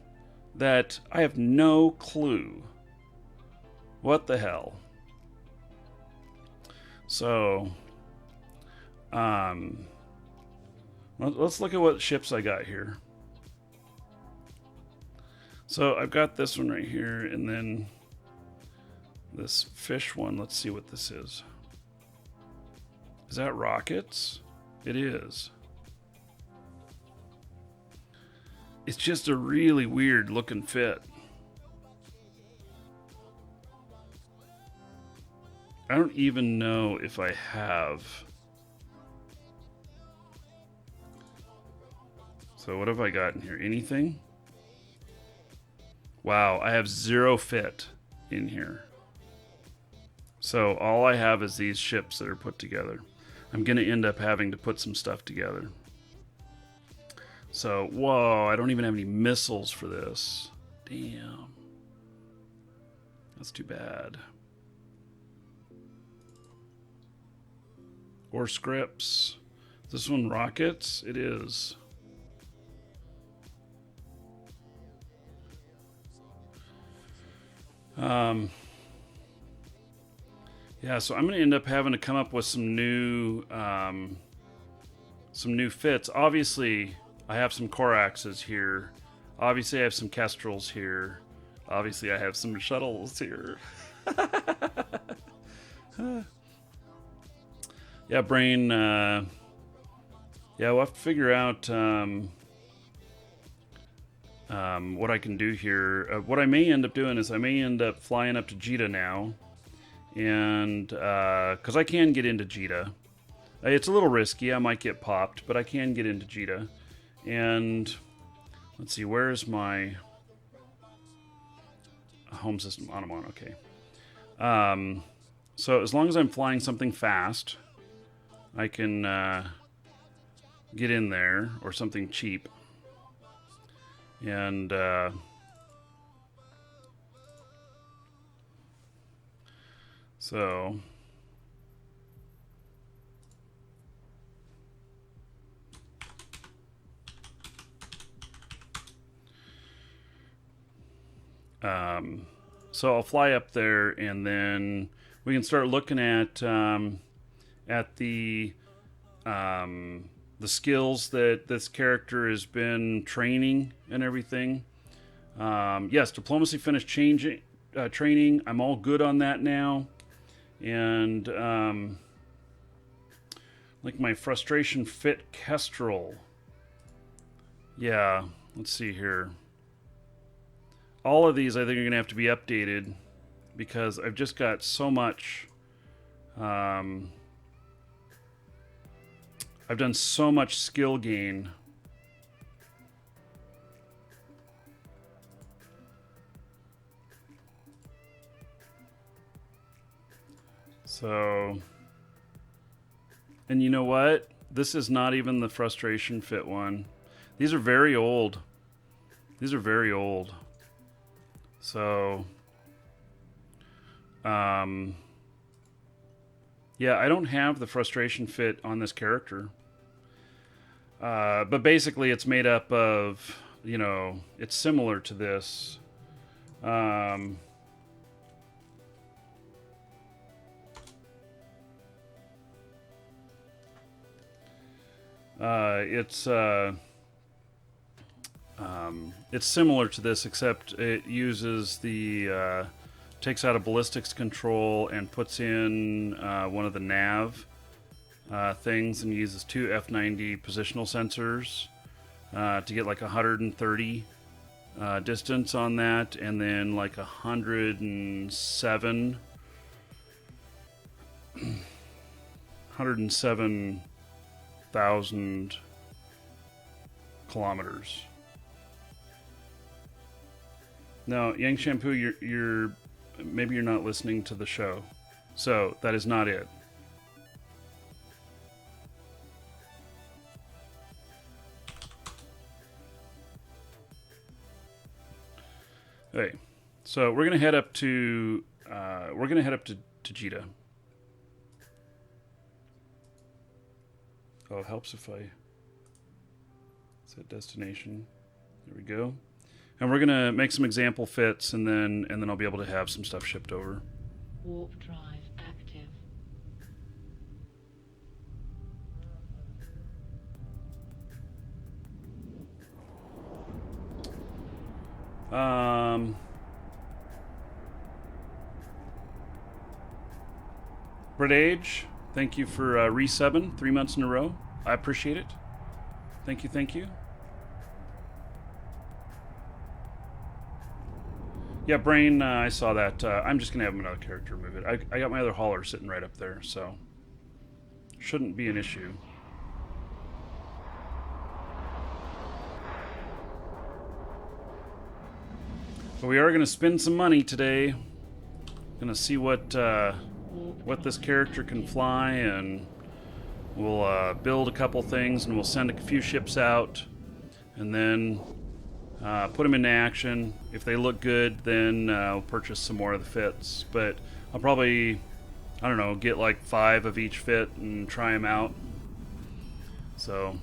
that I have no clue. What the hell? So, let's look at what ships I got here. So I've got this one right here, and then this fish one. Let's see what this is. Is that rockets? It is. It's just a really weird looking fit. I don't even know if I have. So what have I got in here? Anything? Wow, I have 0 fit in here. So all I have is these ships that are put together. I'm going to end up having to put some stuff together. So, whoa, I don't even have any missiles for this. Damn. That's too bad. Or scripts. Is this one rockets? It is. Yeah, so I'm going to end up having to come up with some new fits. Obviously, I have some Koraxes here. Obviously, I have some Kestrels here. Obviously, I have some shuttles here. Yeah, brain. Yeah, we'll have to figure out what I can do here. What I may end up doing is I may end up flying up to Jita now, and because I can get into Jita. It's a little risky. I might get popped, but I can get into Jita. And let's see, where's my home system? Anamon, okay. So as long as I'm flying something fast, I can get in there, or something cheap. And so so I'll fly up there, and then we can start looking at the skills that this character has been training and everything. Yes, diplomacy finished training. I'm all good on that now, and like my frustration fit Kestrel. Yeah, let's see here. All of these I think are going to have to be updated because I've just got so much. I've done so much skill gain. So, and you know what? This is not even the frustration fit one. These are very old. These are very old. So, yeah, I don't have the frustration fit on this character. But basically it's made up of, you know, it's similar to this. It's similar to this, except it uses the takes out a ballistics control and puts in one of the nav things, and uses 2 F90 positional sensors to get like 130 distance on that, and then like 107,000 kilometers. Now, Yang Shampoo, you're maybe you're not listening to the show, so that is not it. Okay, so we're gonna head up to Jita. Oh, it helps if I set destination. There we go. And we're gonna make some example fits, and then I'll be able to have some stuff shipped over. Warp drive active. Brett Age, thank you for resubbing 3 months in a row. I appreciate it. Thank you, thank you. Yeah, Brain, I saw that. I'm just going to have another character move it. I got my other hauler sitting right up there, so shouldn't be an issue. But we are going to spend some money today. Going to see what this character can fly, and we'll build a couple things, and we'll send a few ships out, and then put them into action. If they look good, then I'll purchase some more of the fits. But I'll probably, I don't know, get like 5 of each fit and try them out. So.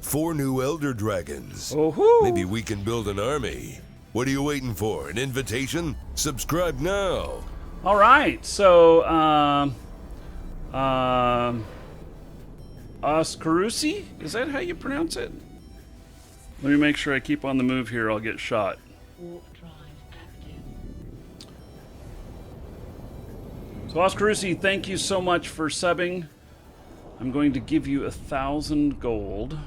4 new Elder Dragons. Oh-hoo. Maybe we can build an army. What are you waiting for? An invitation? Subscribe now. All right, so Oscarusi, is that how you pronounce it? Let me make sure I keep on the move here. I'll get shot. Warp drive active. So, Oscarusi, thank you so much for subbing. I'm going to give you 1,000 gold.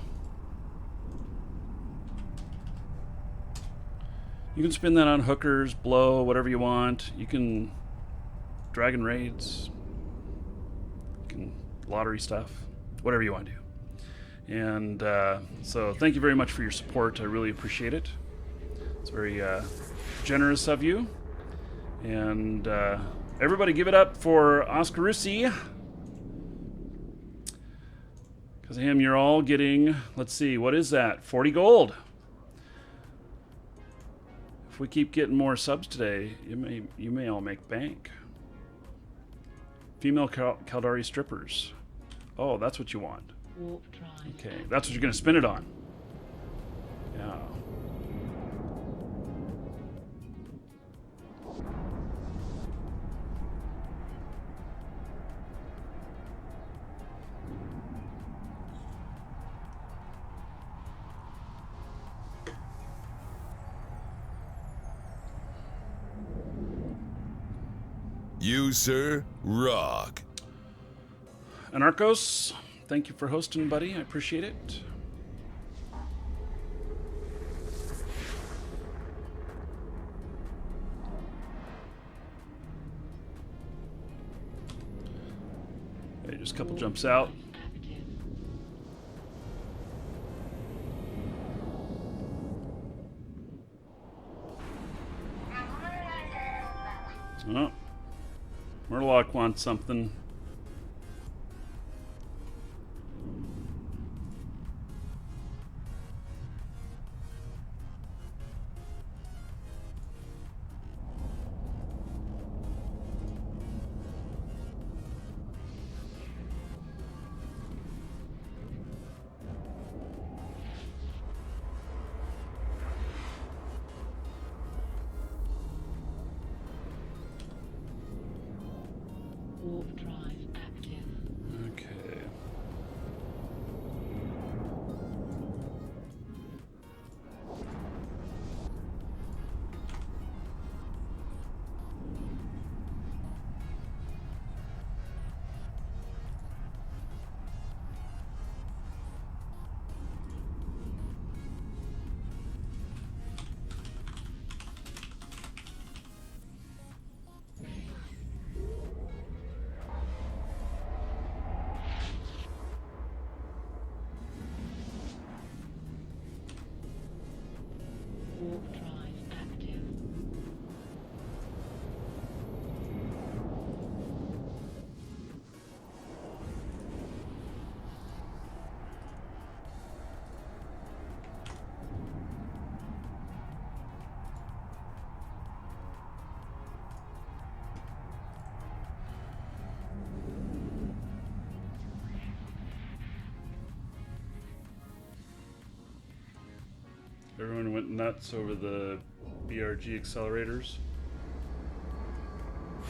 You can spend that on hookers, blow, whatever you want. You can dragon raids, you can lottery stuff, whatever you want to do. And so thank you very much for your support. I really appreciate it. It's very generous of you. And everybody give it up for Oscarusi. Because of him, you're all getting, let's see, what is that? 40 gold. If we keep getting more subs today, you may all make bank. Female Caldari strippers. Oh, that's what you want. Warp drive. Okay, that's what you're going to spin it on. Yeah. You, sir, rock. Anarchos, thank you for hosting, buddy. I appreciate it. Okay, just a couple jumps out. Active. Oh, Murloc wants something. Warp drive active. Okay. Warp drive active. Everyone went nuts over the BRG accelerators.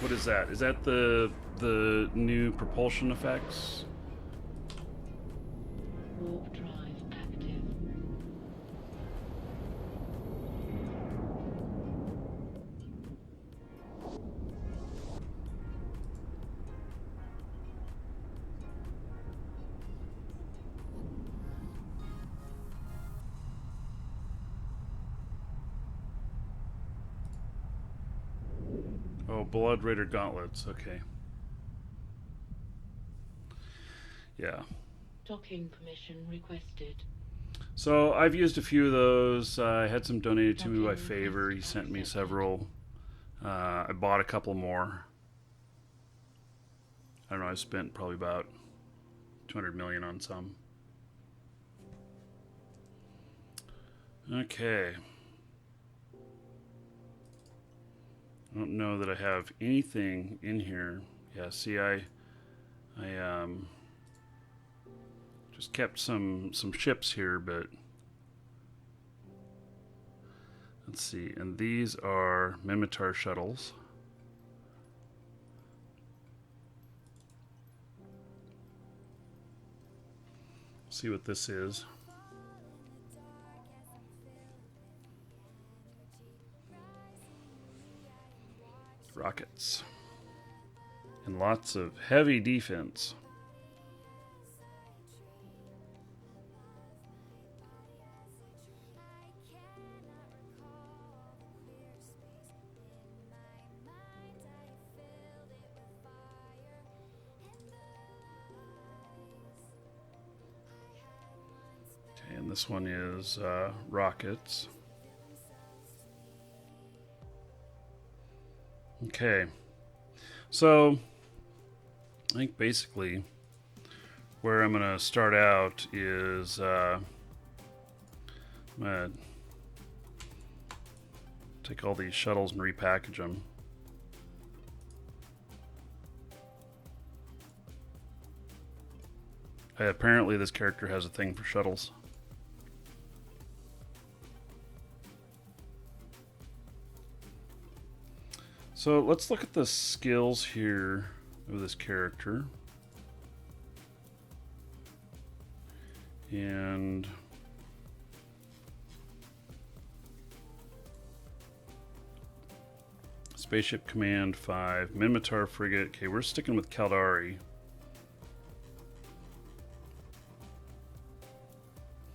What is that? Is that the new propulsion effects? Warp drive active. Oh, Blood Raider gauntlets. Okay. Yeah. Docking permission requested. So I've used a few of those. I had some donated to me by favor. He sent me several. I bought a couple more. I don't know. I spent probably about 200 million on some. Okay. I don't know that I have anything in here. Yeah, see, I just kept some ships here, but let's see. And these are Minmatar shuttles. See what this is. Rockets. And lots of heavy defense. Okay, and this one is rockets. Okay, so I think basically where I'm going to start out is I'm going to take all these shuttles and repackage them. Apparently this character has a thing for shuttles. So let's look at the skills here of this character. And Spaceship Command 5, Minmatar Frigate. Okay, we're sticking with Caldari.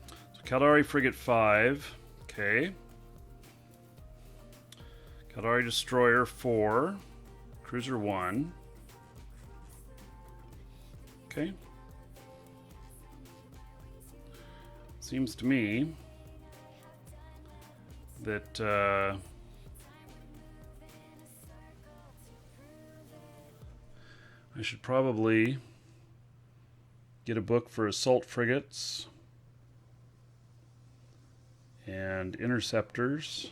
So Caldari Frigate 5, okay. Caldari Destroyer 4, Cruiser 1. Okay. Seems to me that I should probably get a book for assault frigates and interceptors.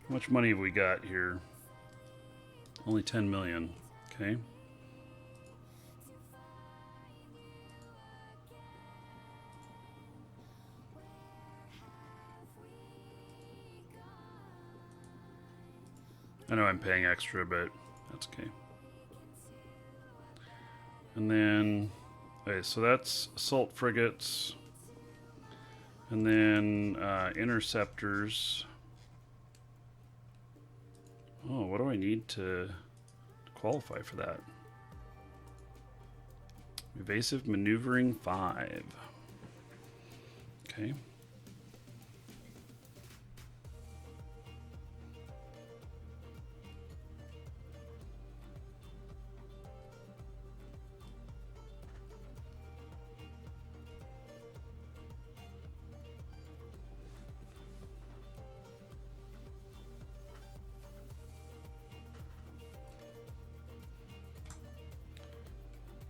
How much money have we got here? Only 10 million. Okay. I know I'm paying extra, but that's okay. And then, okay, so that's assault frigates. And then interceptors. Oh, what do I need to qualify for that? Evasive maneuvering 5. Okay.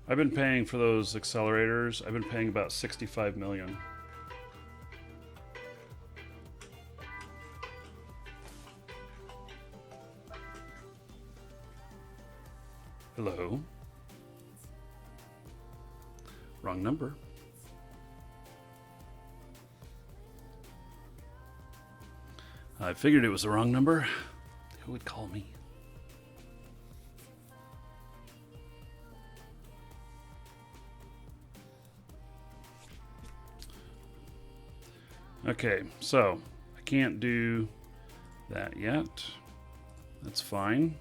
I've been paying for those accelerators. I've been paying about 65 million. Hello. Wrong number. I figured it was the wrong number. Who would call me? Okay, so I can't do that yet. That's fine.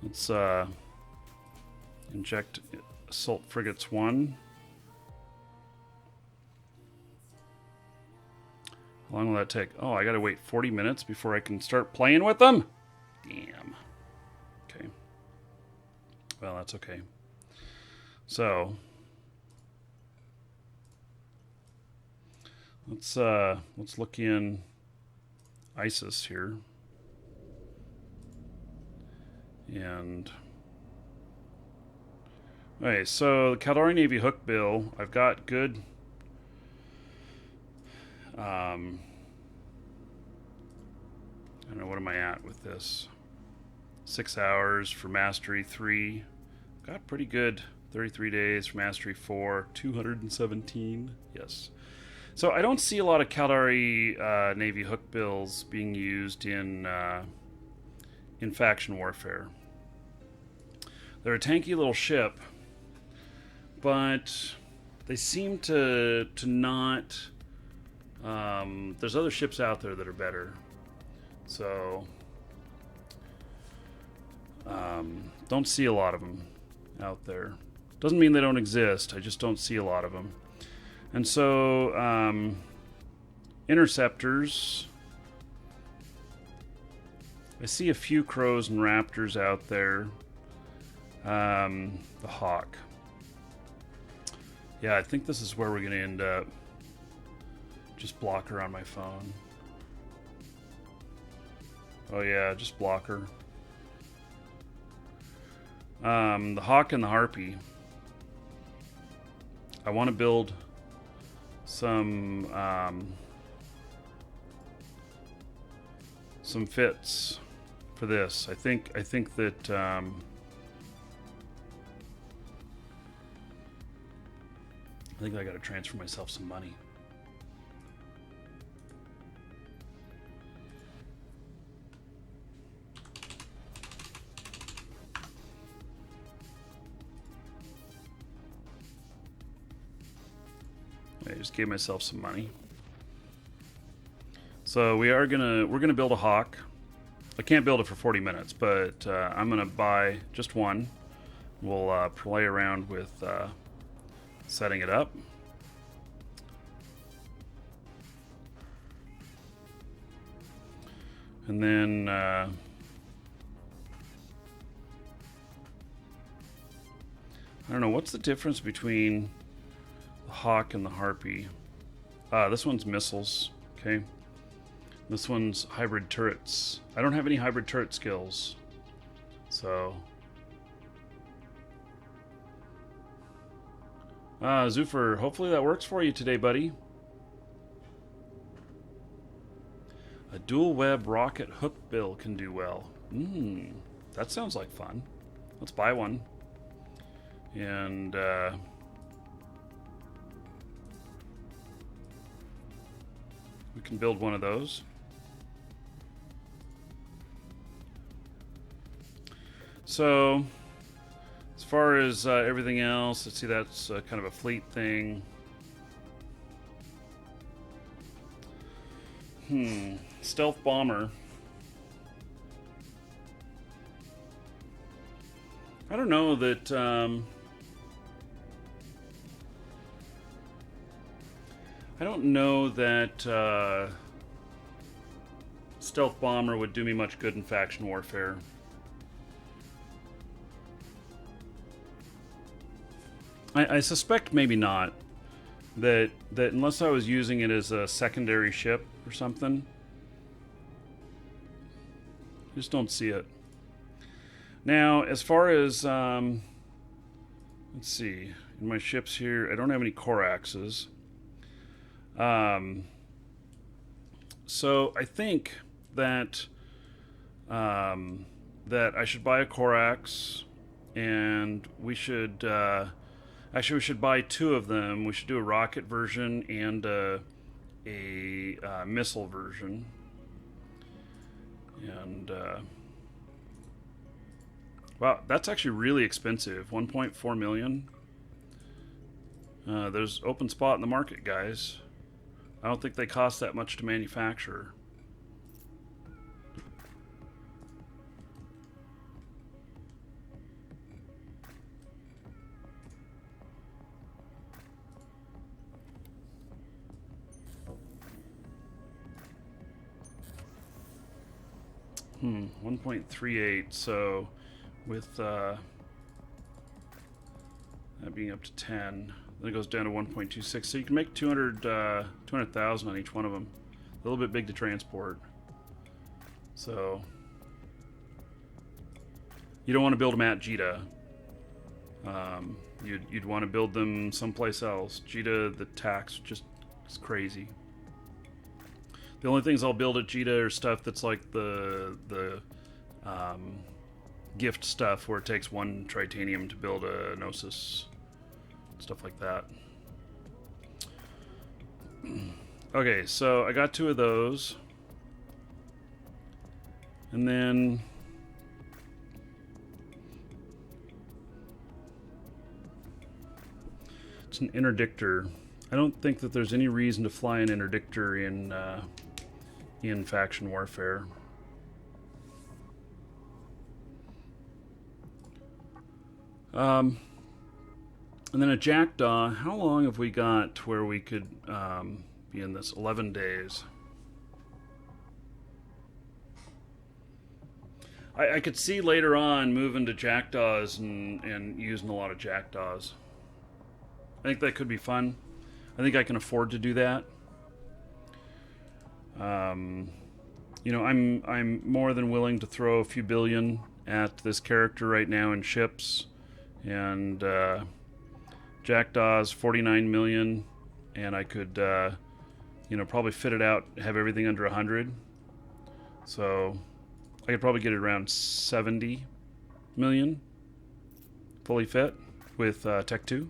Let's inject Assault Frigates 1. How long will that take? Oh, I gotta wait 40 minutes before I can start playing with them? Damn. Okay. Well, that's okay. So let's look in ISIS here. And okay, so the Caldari Navy hook bill, I've got good I don't know, what am I at with this? 6 hours for Mastery 3. Got pretty good. 33 days for Mastery 4. 217. Yes. So I don't see a lot of Caldari Navy hook bills being used in faction warfare. They're a tanky little ship, but they seem to not There's other ships out there that are better. So, don't see a lot of them out there. Doesn't mean they don't exist. I just don't see a lot of them. And so, interceptors. I see a few crows and raptors out there. The hawk. Yeah, I think this is where we're going to end up. Just block her on my phone. Oh yeah, just block her. The hawk and the harpy. I want to build some fits for this. I think that I think I got to transfer myself some money. I just gave myself some money. So we're gonna build a hawk. I can't build it for 40 minutes, but I'm gonna buy just one. We'll play around with setting it up. And then I don't know, what's the difference between the hawk and the harpy? This one's missiles, okay? This one's hybrid turrets. I don't have any hybrid turret skills, so Zoofer, hopefully that works for you today, buddy. A dual web rocket hook bill can do well. That sounds like fun. Let's buy one. And we can build one of those. So, as far as everything else, let's see, that's kind of a fleet thing. Stealth bomber. I don't know that stealth bomber would do me much good in faction warfare. I suspect maybe not. That unless I was using it as a secondary ship or something, I just don't see it. Now, as far as let's see, in my ships here, I don't have any Coraxes. So I think that that I should buy a Corax, and we should actually we should buy two of them. We should do a rocket version and a missile version. And wow, that's actually really expensive. 1.4 million. There's open spot in the market, guys. I don't think they cost that much to manufacture. Hmm, 1.38, so with that being up to 10, then it goes down to 1.26, so you can make 200,000 on each one of them. A little bit big to transport. So you don't want to build them at Jita. You'd want to build them someplace else. Jita, the tax just is crazy. The only things I'll build at Jita are stuff that's like the gift stuff where it takes one tritanium to build a Gnosis. Stuff like that. Okay, so I got two of those. And then it's an interdictor. I don't think that there's any reason to fly an interdictor in faction warfare. And then a jackdaw. How long have we got where we could be in this? 11 days. I could see later on moving to jackdaws and using a lot of jackdaws. I think that could be fun. I think I can afford to do that. You know, I'm more than willing to throw a few billion at this character right now in ships, and jackdaws 49 million, and I could you know, probably fit it out, have everything under 100. So I could probably get it around 70 million fully fit with Tech 2.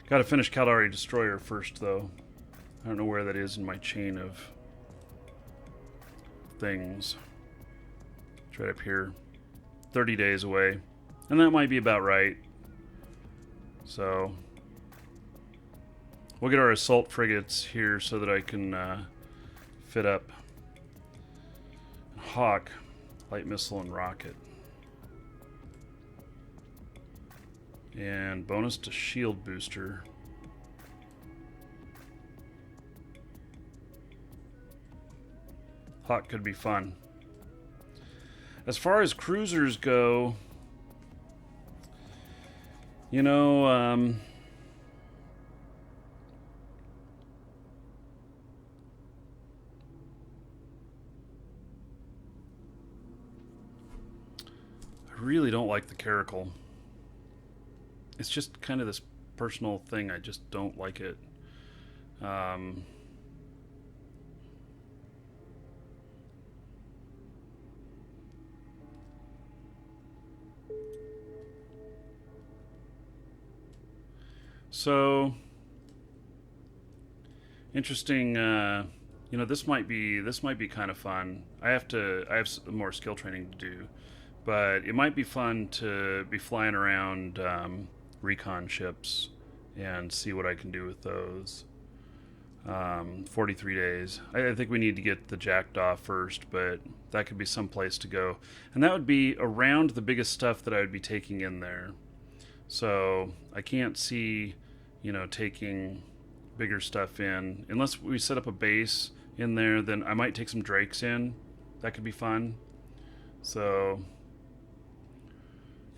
Got to finish Caldari Destroyer first, though. I don't know where that is in my chain of things. It's right up here. 30 days away. And that might be about right. So we'll get our assault frigates here so that I can fit up Hawk, light missile, and rocket. And bonus to shield booster. Hawk could be fun. As far as cruisers go, you know, I really don't like the Caracal. It's just kind of this personal thing. I just don't like it. So interesting. You know, this might be kind of fun. I have some more skill training to do, but it might be fun to be flying around recon ships and see what I can do with those. 43 days. I think we need to get the jackdaw first, but that could be some place to go, and that would be around the biggest stuff that I would be taking in there. So I can't see, you know, taking bigger stuff in unless we set up a base in there. Then I might take some drakes in. That could be fun. So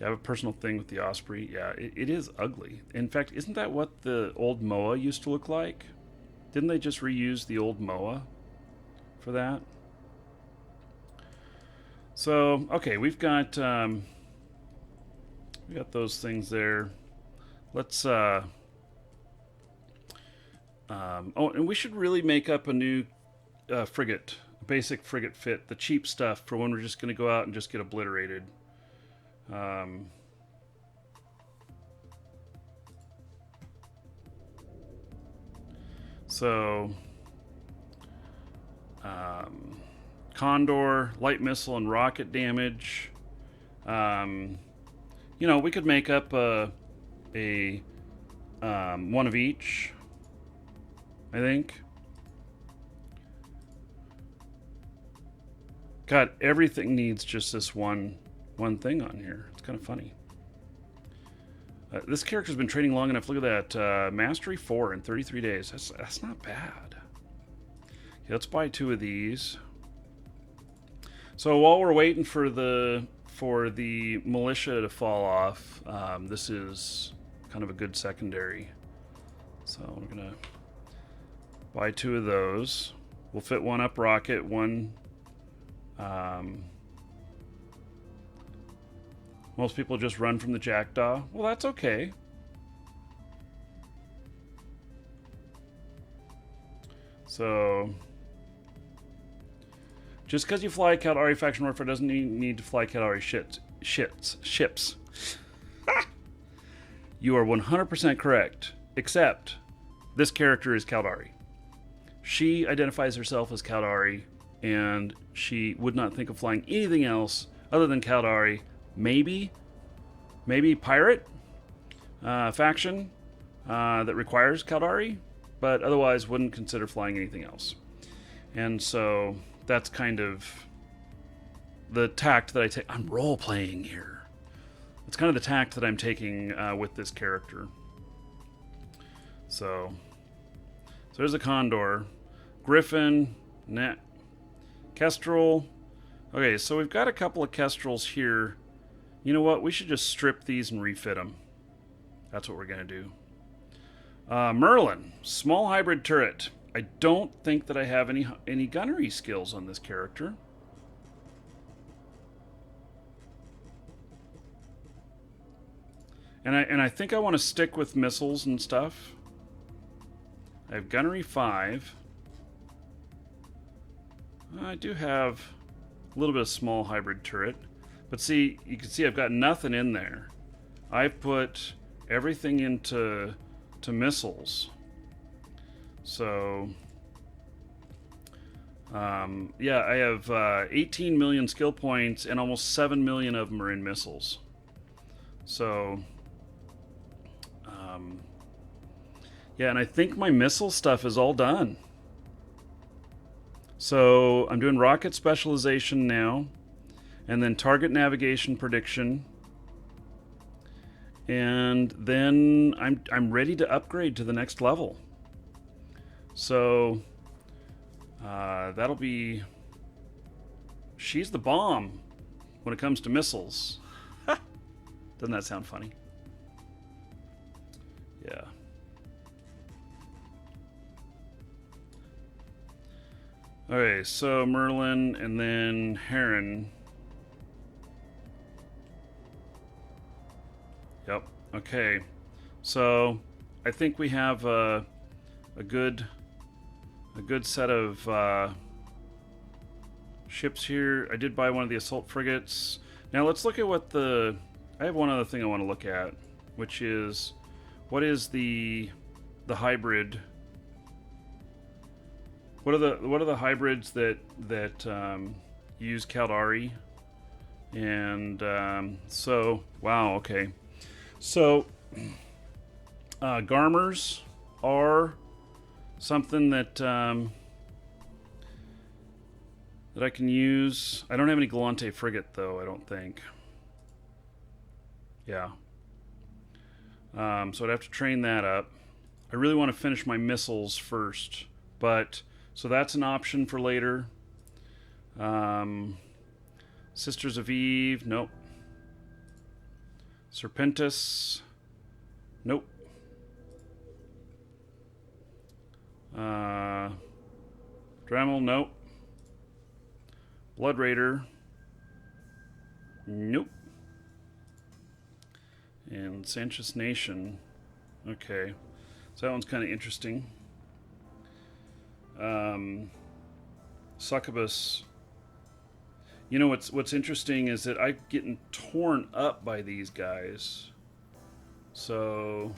yeah, I have a personal thing with the Osprey. Yeah, it is ugly. In fact, isn't that what the old MOA used to look like? Didn't they just reuse the old MOA for that? So okay, we got those things there. Let's oh, and we should really make up a new frigate, a basic frigate fit, the cheap stuff for when we're just going to go out and just get obliterated. So Condor, light missile, and rocket damage. You know, we could make up a one of each, I think. God, everything needs just this one thing on here. It's kind of funny. This character's been training long enough. Look at that. Mastery 4 in 33 days. That's not bad. Okay, let's buy 2 of these. So while we're waiting for the militia to fall off, this is kind of a good secondary. So we're gonna buy 2 of those. We'll fit one up rocket, one. Most people just run from the jackdaw. Well, that's okay. So just because you fly Caldari faction warfare doesn't need to fly Caldari ships. You are 100% correct, except this character is Caldari. She identifies herself as Caldari, and she would not think of flying anything else other than Caldari. Maybe pirate. faction that requires Caldari, but otherwise wouldn't consider flying anything else. And so that's kind of the tact that I take. I'm role playing here. It's kind of the tact that I'm taking with this character. So there's a Condor, Griffin, Kestrel. Okay, so we've got a couple of Kestrels here. You know what? We should just strip these and refit them. That's what we're going to do. Merlin, small hybrid turret. I don't think that I have any gunnery skills on this character. And I think I want to stick with missiles and stuff. I have gunnery 5. I do have a little bit of small hybrid turret. But see, you can see I've got nothing in there. I've put everything into missiles. So, yeah, I have 18 million skill points, and almost 7 million of them are in missiles. So, yeah, and I think my missile stuff is all done. So I'm doing rocket specialization now, and then target navigation prediction, and then I'm ready to upgrade to the next level. So that'll be. She's the bomb when it comes to missiles. Doesn't that sound funny? Yeah. Okay, so Merlin and then Heron. Yep. Okay. So I think we have a good set of ships here. I did buy one of the assault frigates. Now let's look at what I have one other thing I want to look at, which is what is the hybrid. What are the hybrids that use Caldari? And so wow, okay. So Garmers are something that that I can use. I don't have any Galante frigate though, I don't think. Yeah. So I'd have to train that up. I really want to finish my missiles first, but so that's an option for later. Sisters of Eve, nope. Serpentis, nope. Dremel, nope. Blood Raider, nope. And Sanchez Nation, okay. So that one's kind of interesting. Succubus. You know what's interesting is that I'm getting torn up by these guys. So,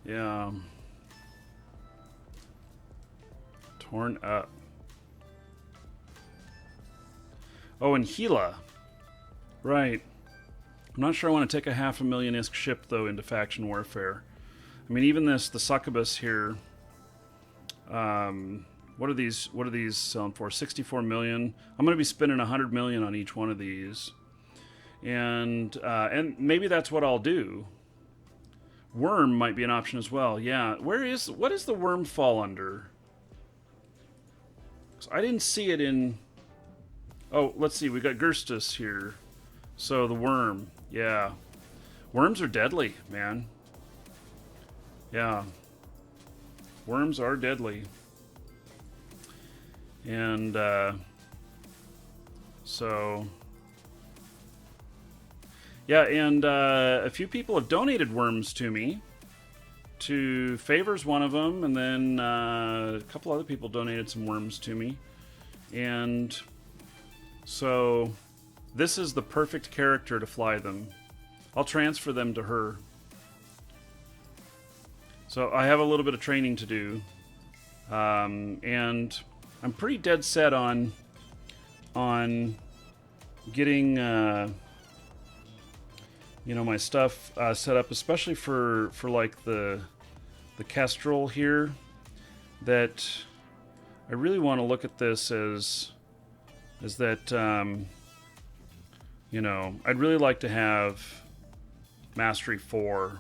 yeah, torn up. Oh, and Gila, right? I'm not sure I want to take a 500,000-isk ship though into faction warfare. I mean, even the succubus here. What are these selling for? 64 million. I'm going to be spending 100 million on each one of these, and maybe that's what I'll do. Worm might be an option as well. Yeah, what does the worm fall under? I didn't see it in. Oh, let's see. We got Gerstus here, so the worm. Yeah, worms are deadly, man. Yeah, worms are deadly. And so, yeah, and a few people have donated worms to me. To Favor's one of them, and then a couple other people donated some worms to me. And so, this is the perfect character to fly them. I'll transfer them to her. So I have a little bit of training to do, and I'm pretty dead set on getting my stuff set up, especially for like the Kestrel here, that I really want to look at this as that, I'd really like to have Mastery 4.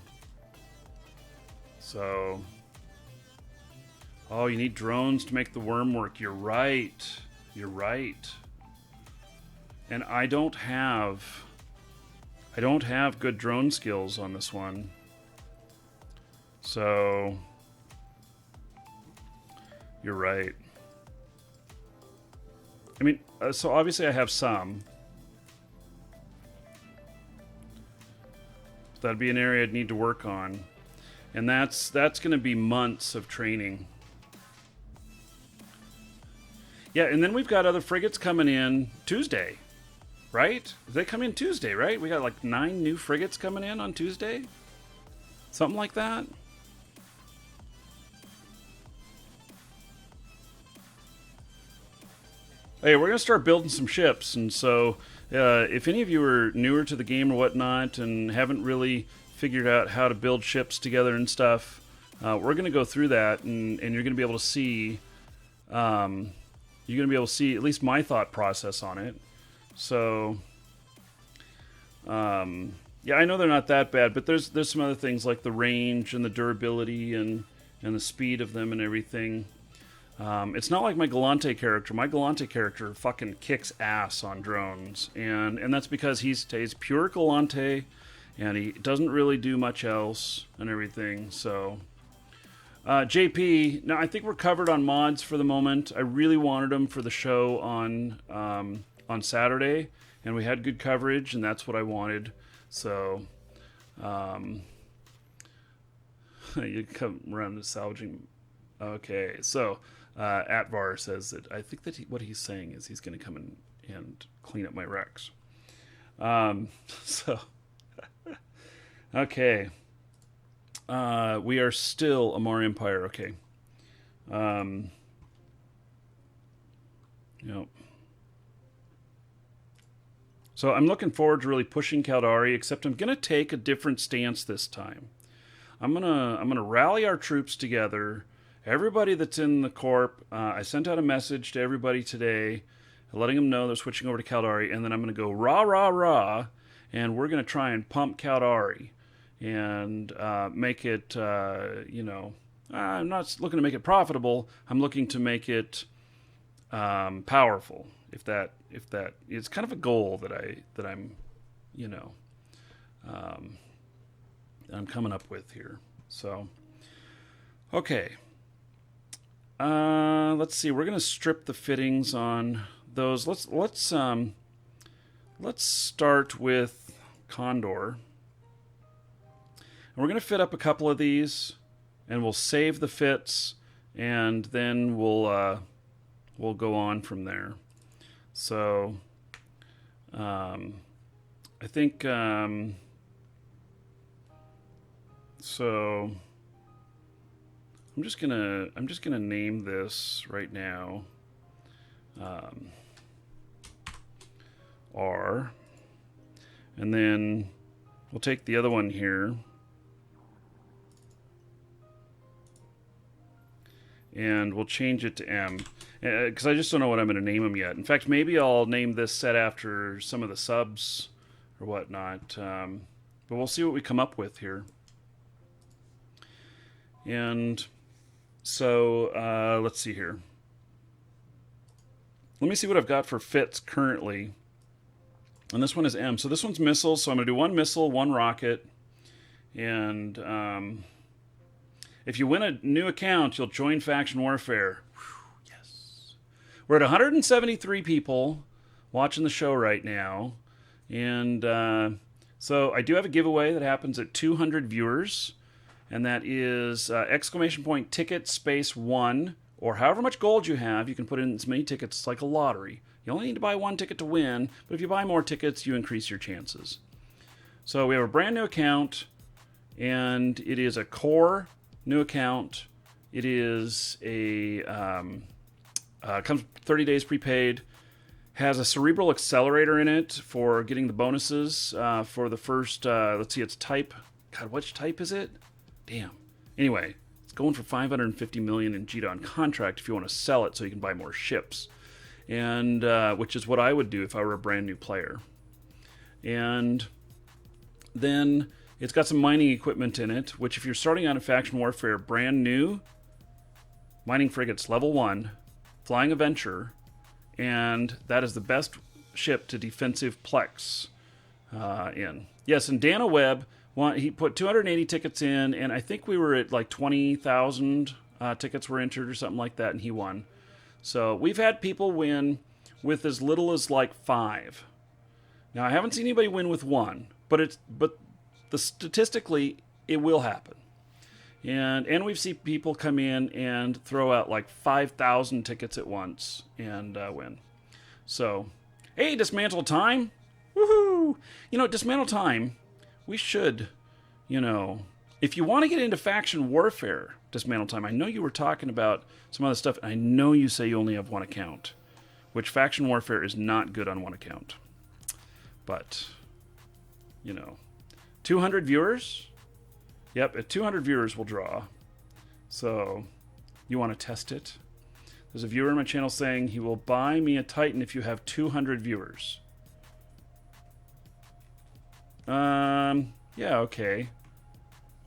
So, oh, you need drones to make the worm work. You're right. You're right. And I don't have good drone skills on this one. So, you're right. I mean, so obviously I have some. That'd be an area I'd need to work on. And that's going to be months of training. Yeah, and then we've got other frigates coming in Tuesday, right? They come in Tuesday, right? We got like 9 new frigates coming in on Tuesday? Something like that? Hey, we're going to start building some ships, and so if any of you are newer to the game or whatnot and haven't really figured out how to build ships together and stuff, we're going to go through that, and you're going to be able to see, at least my thought process on it. So, yeah, I know they're not that bad, but there's some other things like the range and the durability and the speed of them and everything. It's not like my Galante character. My Galante character fucking kicks ass on drones, and that's because he's pure Galante, and he doesn't really do much else and everything. So, JP, now I think we're covered on mods for the moment. I really wanted them for the show on Saturday, and we had good coverage, and that's what I wanted. So, you come around to salvaging. Okay, so. Atvar says that I think that what he's saying is he's going to come in and clean up my wrecks. So, okay. We are still a Mari Empire. Okay. Yep. So I'm looking forward to really pushing Caldari, except I'm going to take a different stance this time. I'm gonna rally our troops together. Everybody that's in the Corp, I sent out a message to everybody today letting them know they're switching over to Caldari, and then I'm going to go rah, rah, rah, and we're going to try and pump Caldari and make it, I'm not looking to make it profitable. I'm looking to make it powerful, if that it's kind of a goal that I'm I'm coming up with here. So, okay. Let's see. We're gonna strip the fittings on those. Let's start with Condor, and we're gonna fit up a couple of these, and we'll save the fits, and then we'll go on from there. So, I think so. I'm just gonna name this right now R, and then we'll take the other one here and we'll change it to M, because I just don't know what I'm going to name them yet. In fact, maybe I'll name this set after some of the subs or whatnot, but we'll see what we come up with here. And so, let's see here. Let me see what I've got for fits currently. And this one is M. So this one's missiles. So I'm going to do 1 missile, 1 rocket. And if you win a new account, you'll join Faction Warfare. Whew, yes. We're at 173 people watching the show right now. And so I do have a giveaway that happens at 200 viewers. And that is !ticket space 1, or however much gold you have, you can put in as many tickets. It's like a lottery. You only need to buy 1 ticket to win, but if you buy more tickets, you increase your chances. So we have a brand new account, and it is a core new account. It is a comes 30 days prepaid, has a cerebral accelerator in it for getting the bonuses for the first, let's see, it's type. God, which type is it? Damn. Anyway, it's going for 550 million in JITA on contract if you want to sell it so you can buy more ships. And which is what I would do if I were a brand new player. And then it's got some mining equipment in it, which if you're starting out in Faction Warfare brand new, mining frigates level 1, flying a Venture, and that is the best ship to defensive plex in. Yes, and Dana Webb, he put 280 tickets in, and I think we were at like 20,000 tickets were entered or something like that, and he won. So we've had people win with as little as like 5. Now I haven't seen anybody win with 1, but statistically it will happen. And we've seen people come in and throw out like 5,000 tickets at once and win. So, hey, Dismantle Time! Woohoo! Dismantle Time, we should, if you want to get into Faction Warfare, Dismantle Time, I know you were talking about some other stuff, and I know you say you only have 1 account, which Faction Warfare is not good on 1 account. But, 200 viewers? Yep, at 200 viewers we'll draw. So, you want to test it? There's a viewer on my channel saying he will buy me a Titan if you have 200 viewers. Yeah, okay.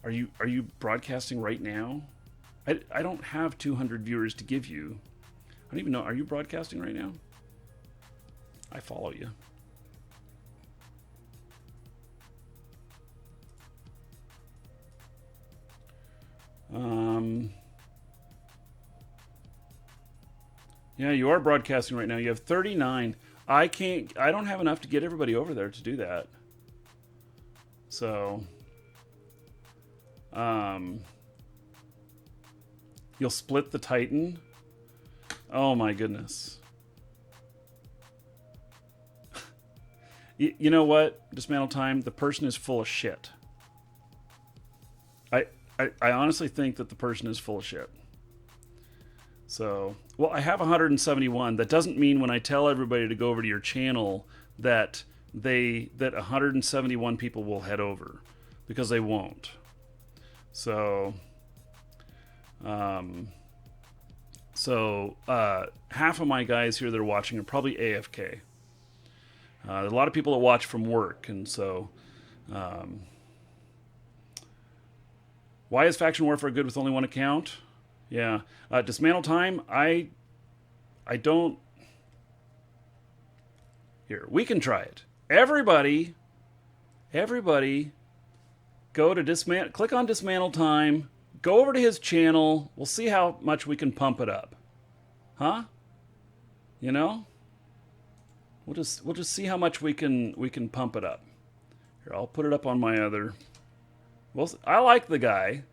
Are you broadcasting right now? I don't have 200 viewers to give you. I don't even know. Are you broadcasting right now? I follow you. Yeah, you are broadcasting right now. You have 39. I don't have enough to get everybody over there to do that. So, you'll split the Titan? Oh my goodness. You know what? Dismantle Time, the person is full of shit. I honestly think that the person is full of shit. So, well, I have 171. That doesn't mean when I tell everybody to go over to your channel that 171 people will head over, because they won't. So, half of my guys here that are watching are probably AFK. There are a lot of people that watch from work, and so, why is Faction Warfare good with only 1 account? Yeah. Dismantle Time, I don't... Here, we can try it. Everybody, go to click on Dismantle Time, go over to his channel, we'll see how much we can pump it up. Huh? We'll just see how much we can pump it up. Here, I'll put it up on my other... Well, I like the guy,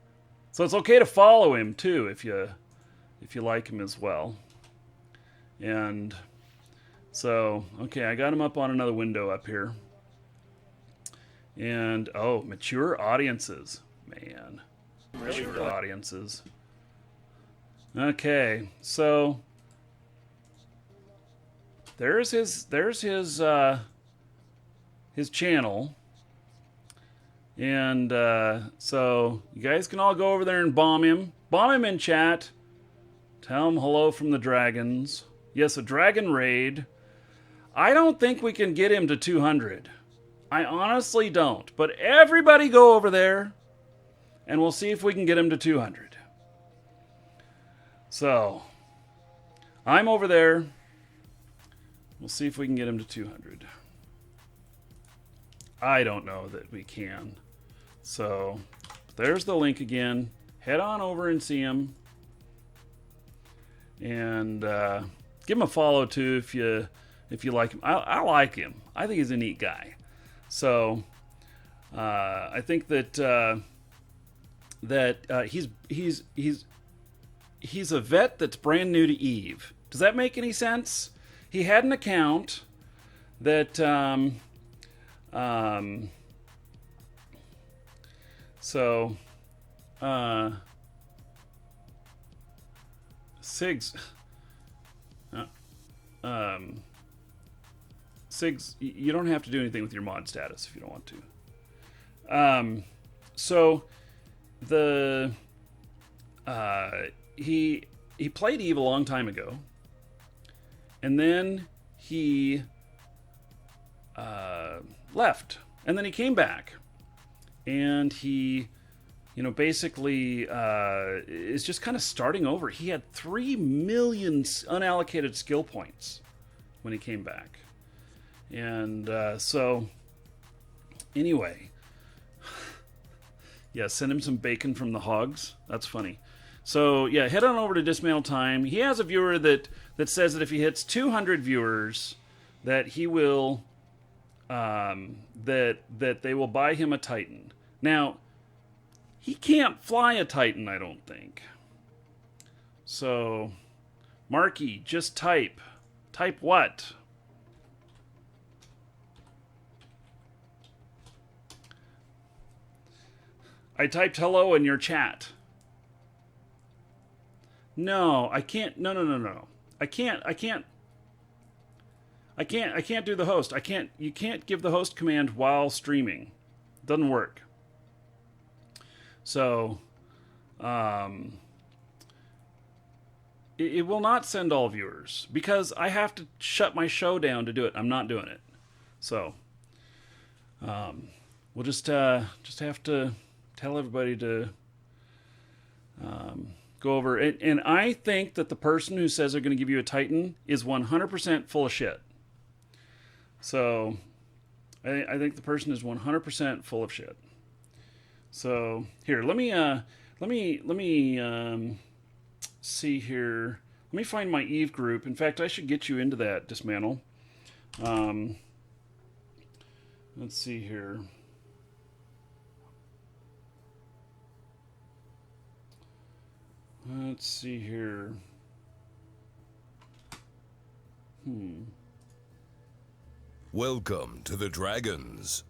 so it's okay to follow him too if you like him as well. And so, okay, I got him up on another window up here. And oh, mature audiences, man, mature audiences. Okay, so there's his channel. And so you guys can all go over there and bomb him. Bomb him in chat. Tell him hello from the dragons. Yes, a dragon raid. I don't think we can get him to 200. I honestly don't. But everybody go over there, and we'll see if we can get him to 200. So, I'm over there. We'll see if we can get him to 200. I don't know that we can. So, there's the link again. Head on over and see him. And give him a follow too if you like him. I like him. I think he's a neat guy. So, I think that he's a vet that's brand new to Eve. Does that make any sense? He had an account that Sigs Sigs, you don't have to do anything with your mod status if you don't want to. So the he played Eve a long time ago, and then he left, and then he came back, and he, basically is just kind of starting over. He had 3 million unallocated skill points when he came back, and so anyway, yeah, send him some bacon from the hogs. That's funny. So yeah, head on over to Dismantle Time. He has a viewer that says that if he hits 200 viewers, that he will that they will buy him a Titan. Now, he can't fly a Titan, I don't think. So, Marky, just type. Type what? I typed hello in your chat. No, I can't. No. I can't do the host. You can't give the host command while streaming. It doesn't work. So, it will not send all viewers because I have to shut my show down to do it. I'm not doing it. So, we'll just have to tell everybody to go over it. And I think that the person who says they're going to give you a Titan is 100% full of shit. So, I think the person is 100% full of shit. So here, let me see here. Let me find my Eve group. In fact, I should get you into that, Dismantle. Let's see here. Let's see here. Welcome to the Dragons.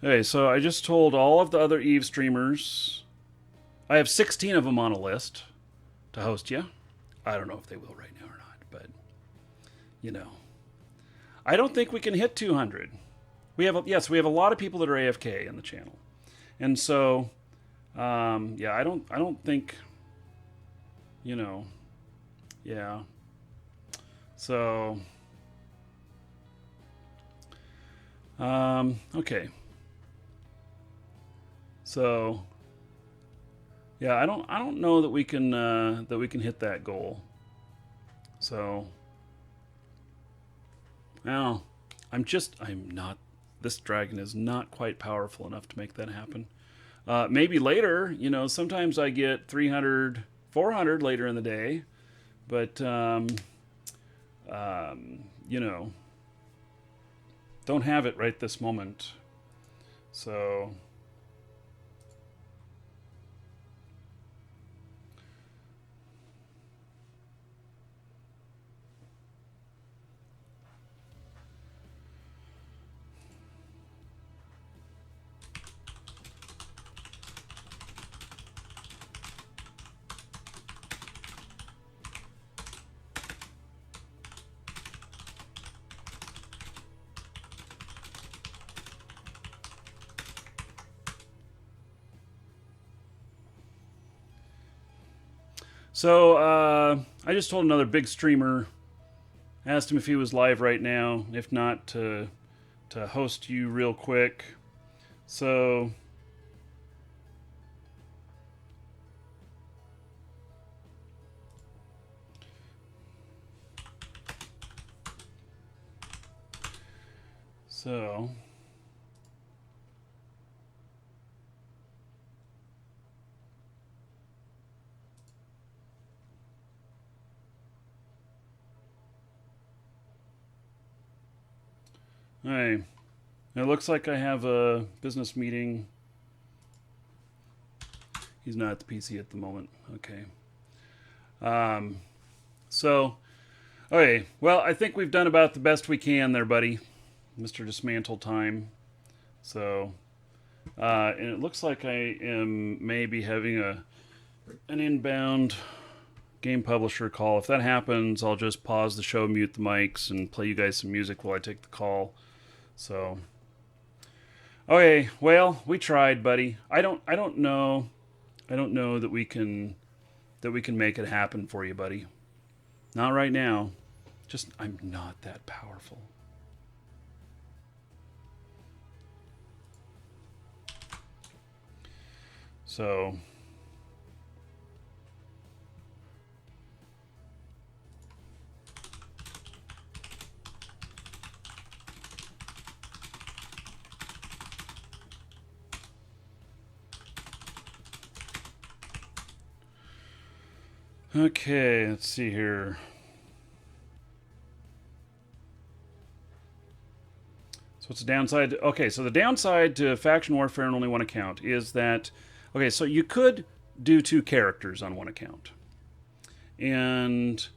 Okay, so I just told all of the other Eve streamers. I have 16 of them on a list to host you. I don't know if they will right now or not, but I don't think we can hit 200. We have a lot of people that are AFK in the channel, and so yeah, I don't think yeah. So okay. So yeah, I don't know that we can hit that goal. So now I'm not. This dragon is not quite powerful enough to make that happen. Maybe later, sometimes I get 300, 400 later in the day, but don't have it right this moment. So I just told another big streamer, asked him if he was live right now, if not to host you real quick. So hey, it looks like I have a business meeting. He's not at the PC at the moment. Okay. Okay. Well, I think we've done about the best we can there, buddy. Mr. Dismantle Time. So, and it looks like I am maybe having an inbound game publisher call. If that happens, I'll just pause the show, mute the mics, and play you guys some music while I take the call. So, okay, well, we tried, buddy. I don't know that we can make it happen for you, buddy. Not right now. Just I'm not that powerful. So, okay, let's see here. So what's the downside? Okay, so the downside to faction warfare on only one account is that, okay, so you could do 2 characters on one account. And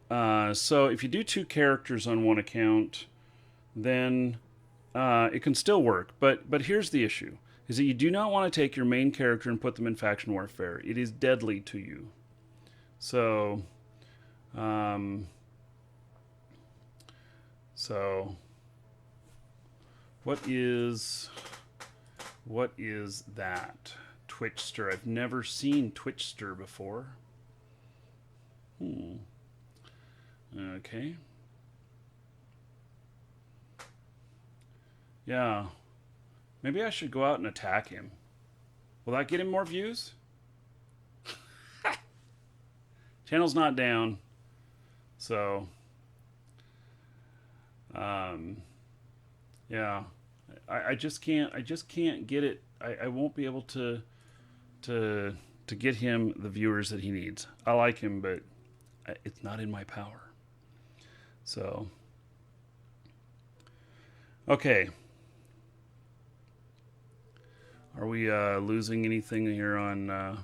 so if you do 2 characters on one account, then it can still work. But here's the issue, is that you do not want to take your main character and put them in faction warfare. It is deadly to you. So, what is that? Twitchster. I've never seen Twitchster before. Okay. Yeah. Maybe I should go out and attack him. Will that get him more views? Channel's not down. So, yeah. I just can't get it. I won't be able to get him the viewers that he needs. I like him, but it's not in my power. So, okay. Are we losing anything here on?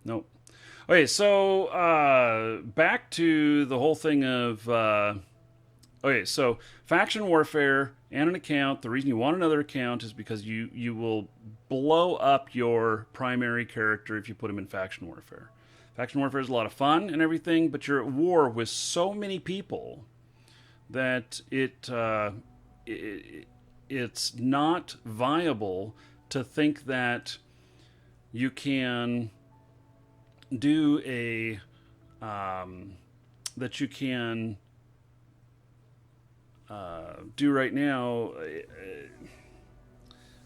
Nope. Okay, so back to the whole thing of. Okay, so faction warfare and an account. The reason you want another account is because you will blow up your primary character if you put him in faction warfare. Faction warfare is a lot of fun and everything, but you're at war with so many people that it's not viable to think that you can do a that you can do right now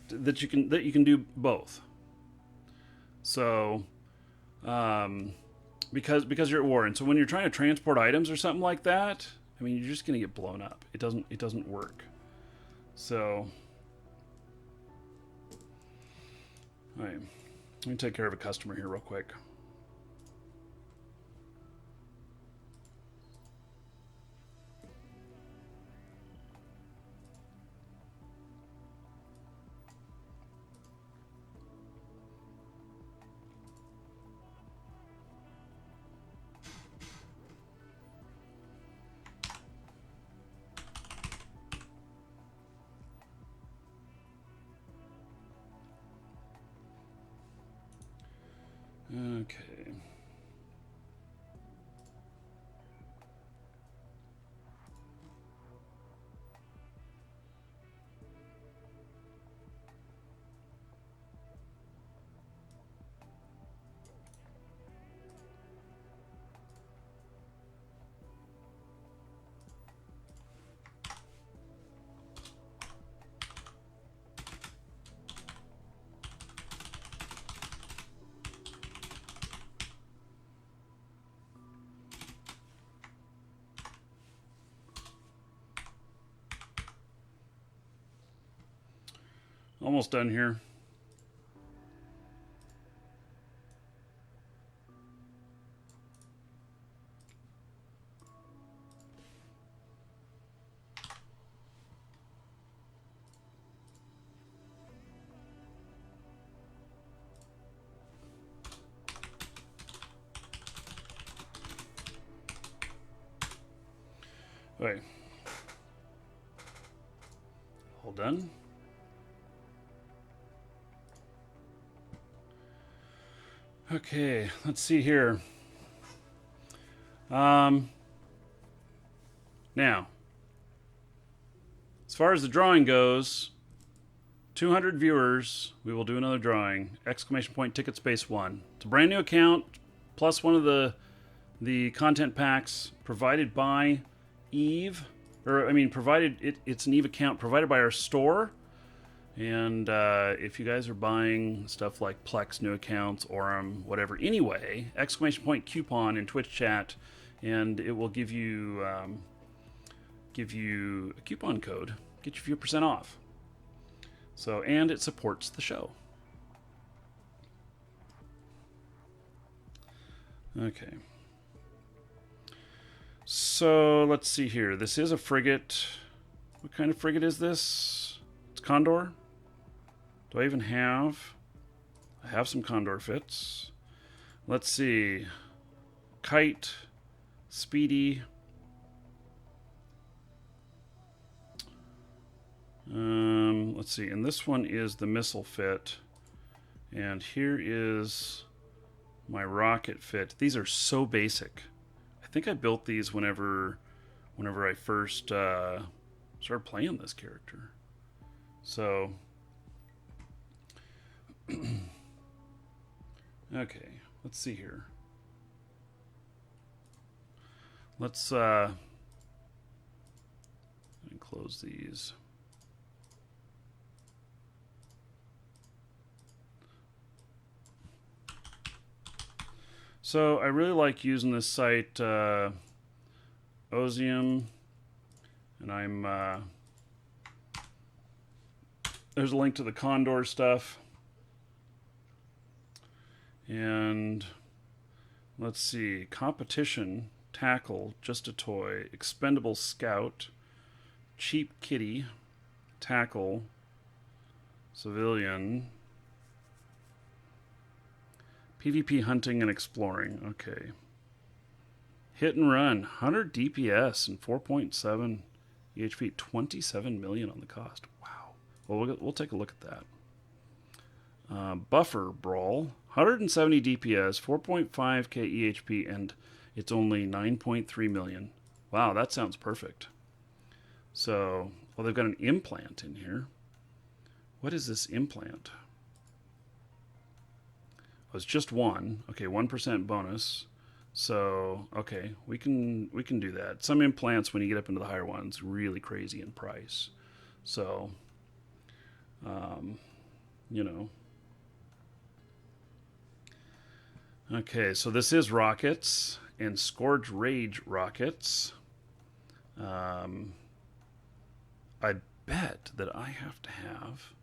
that you can do both. So because you're at war, and so when you're trying to transport items or something like that, I mean, you're just going to get blown up. It doesn't work. So, all right, let me take care of a customer here real quick. Okay. Almost done here. All right. All done. Okay, let's see here. Now, as far as the drawing goes, 200 viewers, we will do another drawing. Exclamation point ticket space 1. It's a brand new account, plus one of the content packs provided by Eve, or I mean, it's an Eve account provided by our store. And if you guys are buying stuff like Plex new accounts, Orem, whatever, anyway, exclamation point coupon in Twitch chat, and it will give you a coupon code, get you a few percent off. So, and it supports the show. Okay. So let's see here. This is a frigate. What kind of frigate is this? It's Condor. Do I even have? I have some Condor fits. Let's see. Kite. Speedy. Let's see. And this one is the missile fit. And here is my rocket fit. These are so basic. I think I built these whenever I first started playing this character. So, okay, let's see here. Let's close these. So I really like using this site, Ozium, and I'm there's a link to the Condor stuff. And let's see, competition, tackle, just a toy, expendable scout, cheap kitty, tackle, civilian, PvP hunting and exploring. Okay. Hit and run, 100 DPS and 4.7 EHP, 27 million on the cost. Wow. Well, we'll take a look at that. Buffer Brawl, 170 DPS, 4.5k EHP, and it's only 9.3 million. Wow, that sounds perfect. So, well, they've got an implant in here. What is this implant? Oh, it's just one. Okay, 1% bonus. So, okay, we can do that. Some implants, when you get up into the higher ones, really crazy in price. So, you know. Okay, so this is rockets and Scourge Rage rockets. I bet that I have to have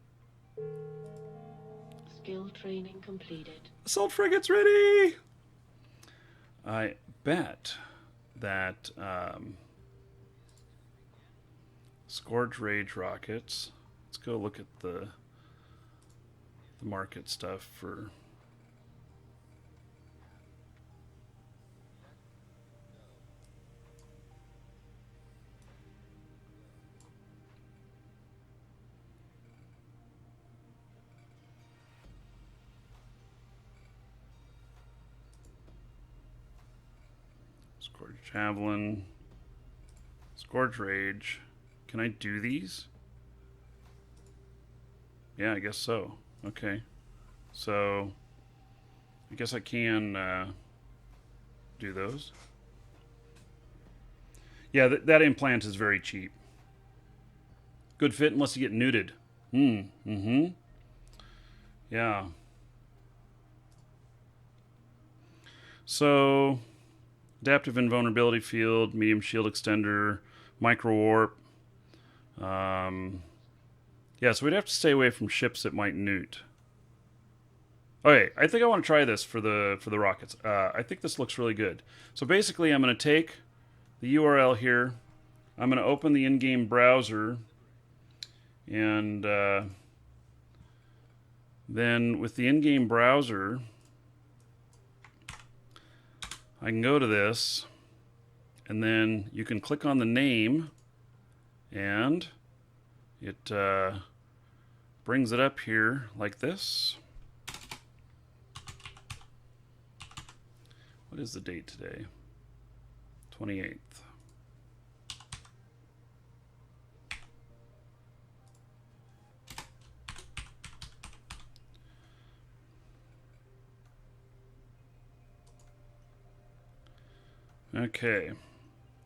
Skill training completed. assault frigates ready. I bet that Scourge Rage rockets. Let's go look at the market stuff for. Scourge Javelin, Scourge Rage. Can I do these? Yeah, I guess so. Okay. So, I guess I can do those. Yeah, that implant is very cheap. Good fit unless you get neuted. Yeah. So, adaptive invulnerability field, medium shield extender, micro warp. Yeah, so we'd have to stay away from ships that might newt. Okay, I think I want to try this for the rockets. I think this looks really good. So basically, I'm going to take the URL here. I'm going to open the in-game browser, and then with the in-game browser, I can go to this, and then you can click on the name, and it brings it up here like this. What is the date today? 28th. Okay.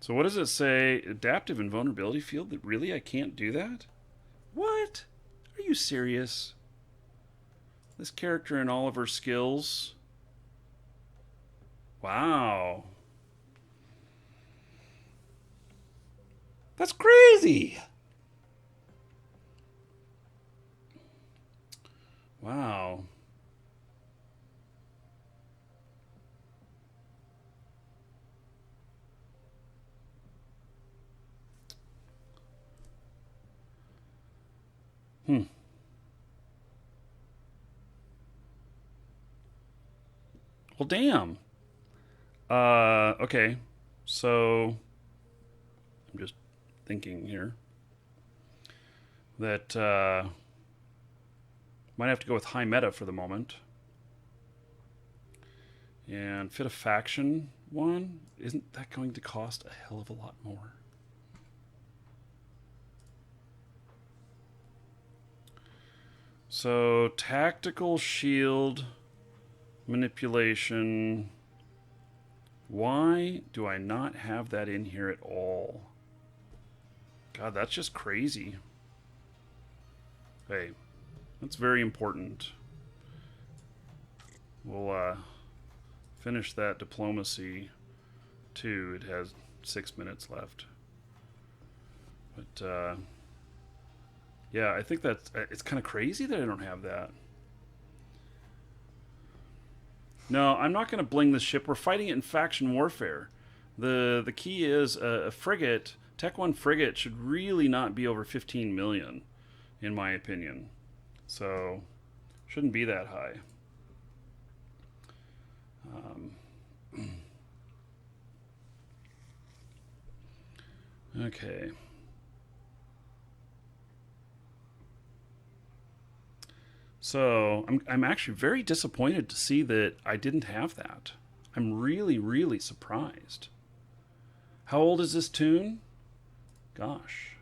So what does it say? Adaptive and vulnerability field? Really? I can't do that? What? Are you serious? This character and all of her skills? Wow. That's crazy. Wow. Well, damn. Okay. So, I'm just thinking here that might have to go with high meta for the moment. And fit a faction one, isn't that going to cost a hell of a lot more? So, tactical shield manipulation. Why do I not have that in here at all? God, that's just crazy. Hey, that's very important. We'll finish that diplomacy too. It has 6 minutes left. But yeah, I think that's it's kind of crazy that I don't have that. No, I'm not going to bling this ship. We're fighting it in faction warfare. The key is a frigate, Tech 1 frigate, should really not be over 15 million, in my opinion. So, shouldn't be that high. Okay. So I'm actually very disappointed to see that I didn't have that. I'm really, really surprised. How old is this tune? Gosh.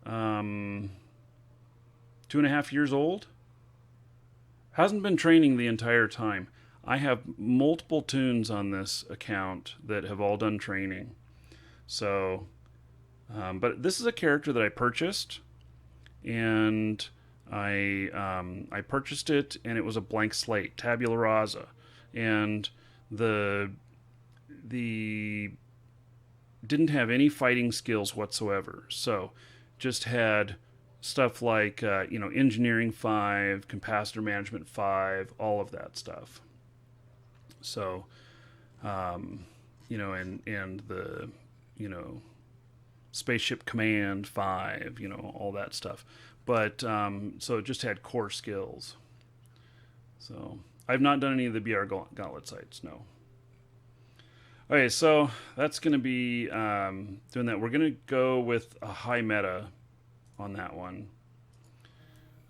2.5 years old? Hasn't been training the entire time. I have multiple tunes on this account that have all done training. So, but this is a character that I purchased. And I purchased it, and it was a blank slate, tabula rasa, and the didn't have any fighting skills whatsoever. So, just had stuff like engineering 5, capacitor management 5, all of that stuff. So, and the Spaceship Command 5, all that stuff. But, so it just had core skills. So, I've not done any of the BR Gauntlet sites, no. Okay, so that's going to be doing that. We're going to go with a high meta on that one.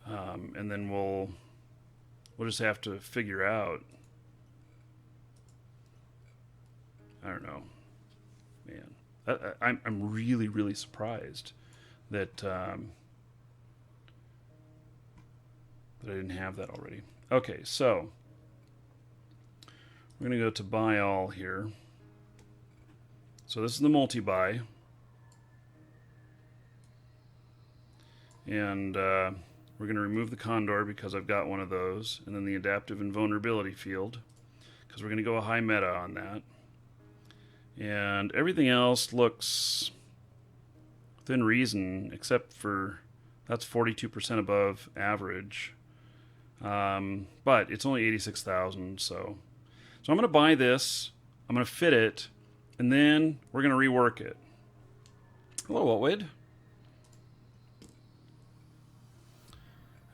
And then we'll just have to figure out. I don't know. Man. I'm really, really surprised that that I didn't have that already. Okay, so we're going to go to buy all here. So this is the multi-buy. And we're going to remove the Condor because I've got one of those. And then the adaptive and vulnerability field, because we're going to go a high meta on that. And everything else looks within reason, except for that's 42% above average. But it's only 86,000, so I'm going to buy this. I'm going to fit it, and then we're going to rework it. Hello, Whatwood.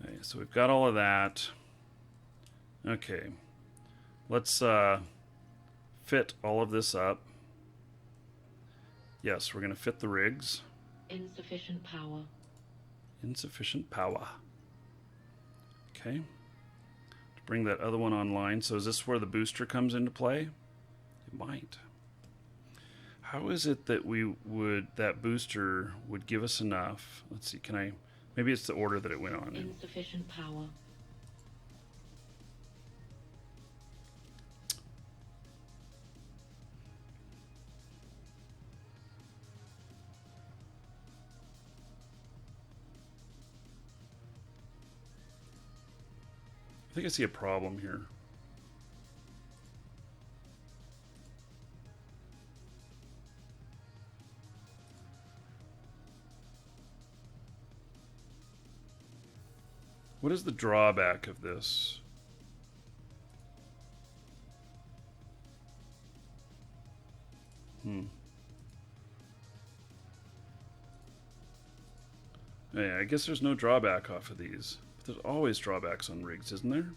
Okay, so we've got all of that. Okay, let's fit all of this up. Yes, we're going to fit the rigs. Insufficient power. Insufficient power. Okay. To bring that other one online. So is this where the booster comes into play? It might. How is it that that booster would give us enough? Let's see, can I, maybe it's the order that it went on in. Insufficient power. I think I see a problem here. What is the drawback of this? Yeah, I guess there's no drawback off of these. But there's always drawbacks on rigs, isn't there?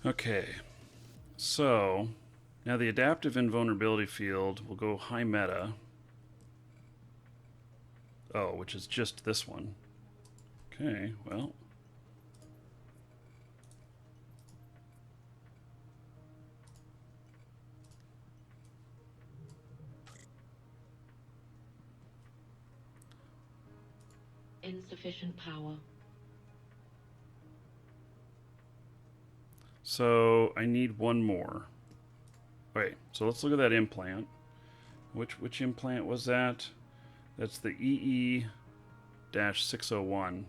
Okay. So, now the adaptive invulnerability field will go high meta. Oh, which is just this one. Okay, well. Insufficient power. So I need one more. Okay, so let's look at that implant. Which implant was that? That's the EE-601.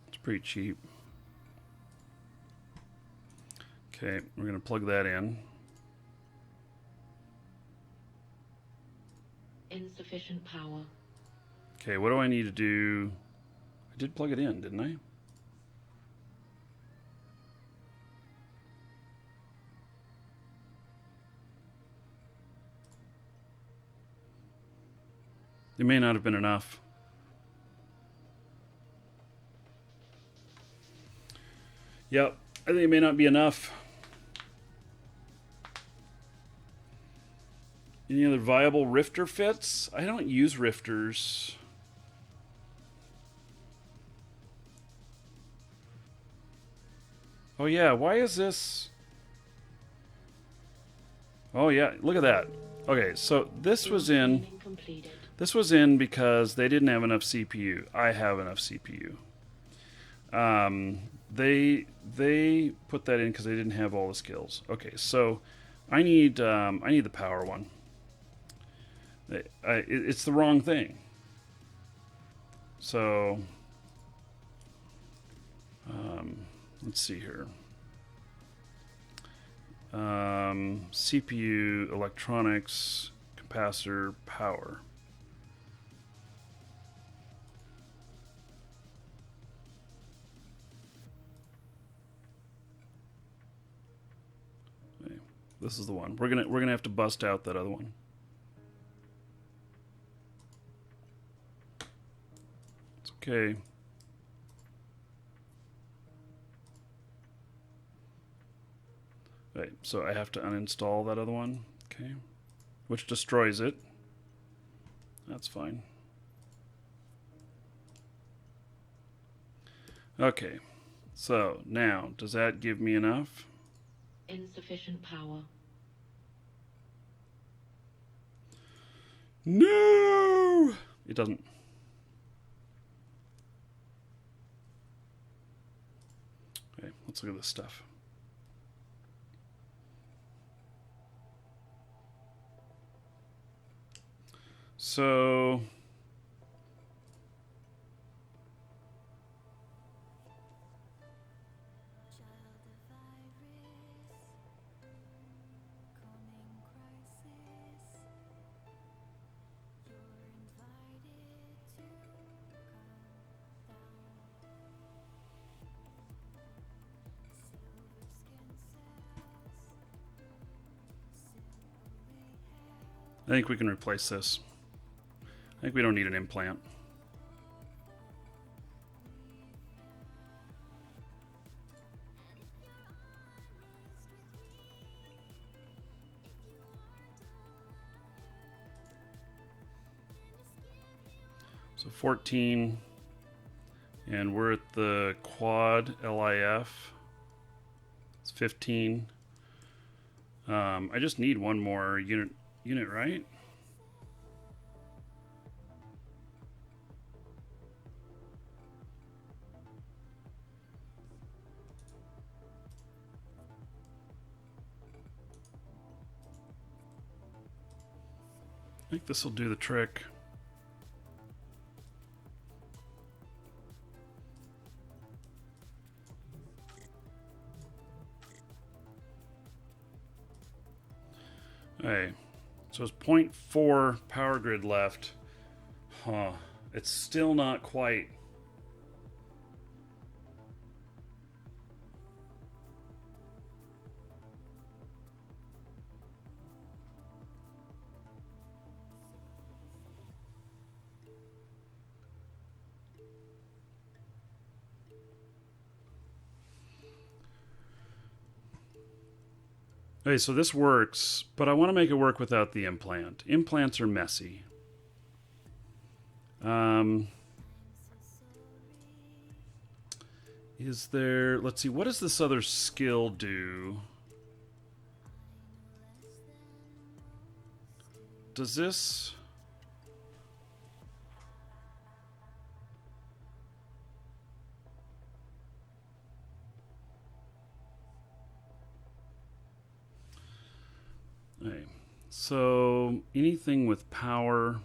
It's pretty cheap. Okay, we're going to plug that in. Insufficient power. Okay, what do I need to do? I did plug it in, didn't I? It may not have been enough. Yep, I think it may not be enough. Any other viable rifter fits? I don't use rifters. Oh yeah, why is this? Oh yeah, look at that. Okay, so this was in. Training completed. This was in because they didn't have enough CPU. I have enough CPU. They put that in because they didn't have all the skills. Okay, so I need the power one. It's the wrong thing. So let's see here. CPU, electronics, capacitor, power. Okay, this is the one. We're gonna have to bust out that other one. It's okay. Right, so I have to uninstall that other one. Okay, which destroys it. That's fine. Okay, so now, does that give me enough? Insufficient power. No! It doesn't. Okay, let's look at this stuff. So I think we can replace this. I think we don't need an implant. So 14, and we're at the quad LIF. It's 15. I just need one more unit, right? I think this will do the trick. Hey, so it's 0.4 power grid left. Huh. It's still not quite. Okay, so this works, but I want to make it work without the implant. Implants are messy. Is there... Let's see, what does this other skill do? Does this... Okay, so anything with power...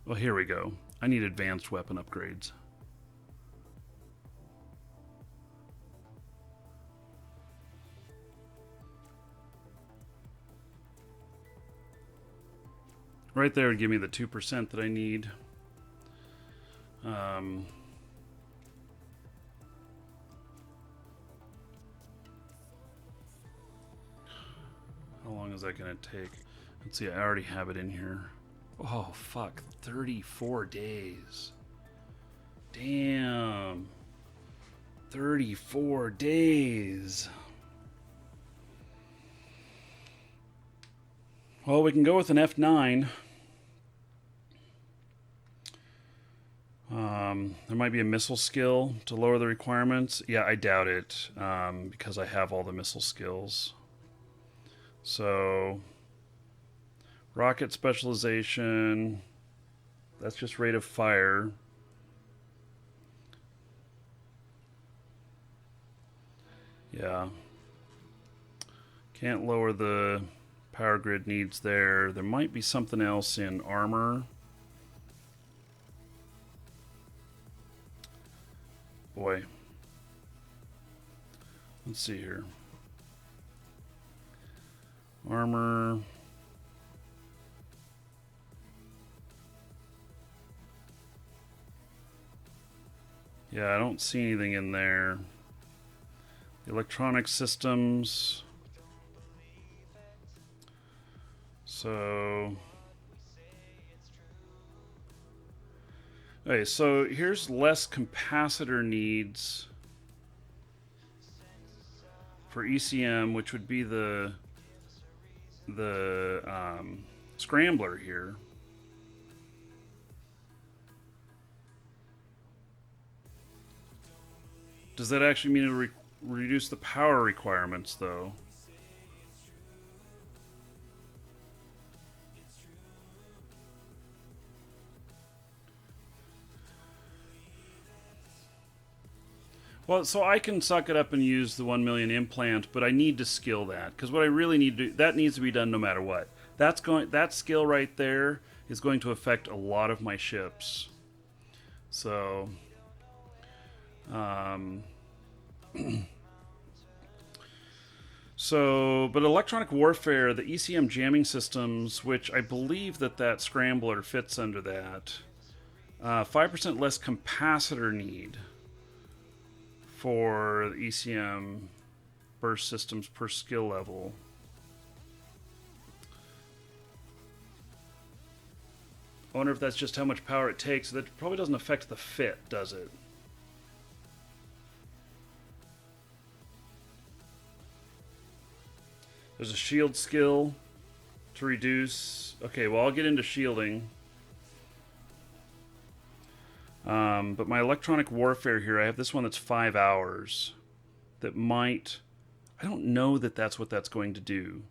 Well, here we go. I need advanced weapon upgrades. Right there would give me the 2% that I need. How long is that going to take? Let's see, I already have it in here. Oh, fuck. 34 days. Damn. 34 days. Well, we can go with an F9. There might be a missile skill to lower the requirements. Yeah, I doubt it, because I have all the missile skills. So... rocket specialization, that's just rate of fire. Yeah. Can't lower the power grid needs there. There might be something else in armor. Boy. Let's see here. Armor... yeah, I don't see anything in there. The electronic systems. So... okay, so here's less capacitor needs for ECM, which would be the scrambler here. Does that actually mean it'll reduce the power requirements, though? Well, so I can suck it up and use the 1 million implant, but I need to skill that, because what I really need to do, that needs to be done no matter what. That skill right there is going to affect a lot of my ships. So... so, but electronic warfare, the ECM jamming systems, which I believe that scrambler fits under that, 5% less capacitor need. for the ECM burst systems per skill level. I wonder if that's just how much power it takes. That probably doesn't affect the fit, does it? There's a shield skill to reduce. Okay, well, I'll get into shielding. But my electronic warfare here, I have this one that's 5 hours. That might... I don't know that that's what that's going to do.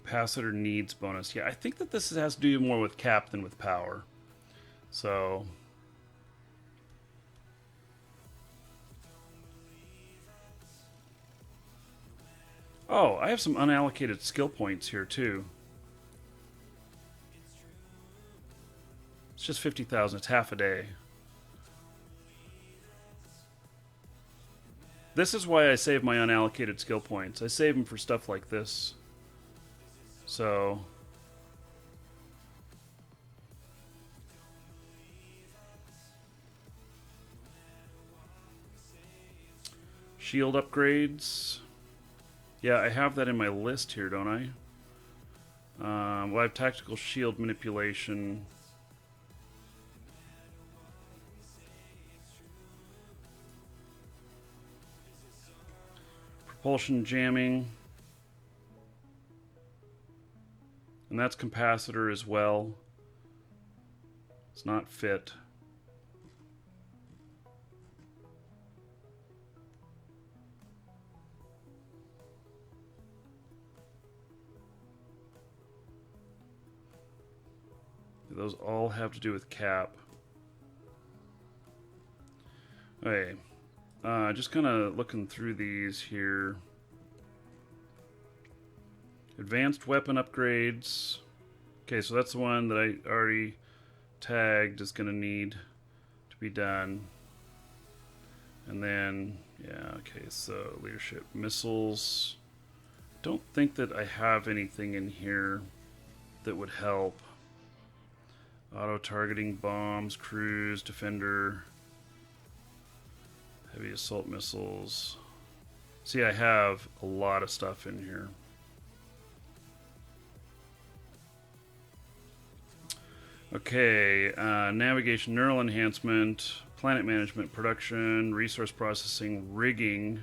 Capacitor needs bonus. Yeah, I think that this has to do more with cap than with power. So... Oh, I have some unallocated skill points here, too. It's just 50,000. It's half a day. This is why I save my unallocated skill points. I save them for stuff like this. So... Shield upgrades... Yeah, I have that in my list here, don't I? Well, I have tactical shield manipulation. Propulsion jamming. And that's capacitor as well. It's not fit. Those all have to do with cap. Okay. Just kind of looking through these here. Advanced weapon upgrades. Okay, so that's the one that I already tagged is going to need to be done. And then, yeah, okay, so leadership missiles. Don't think that I have anything in here that would help. Auto-targeting bombs, cruise, defender, heavy assault missiles. See, I have a lot of stuff in here. Okay, navigation, neural enhancement, planet management, production, resource processing, rigging.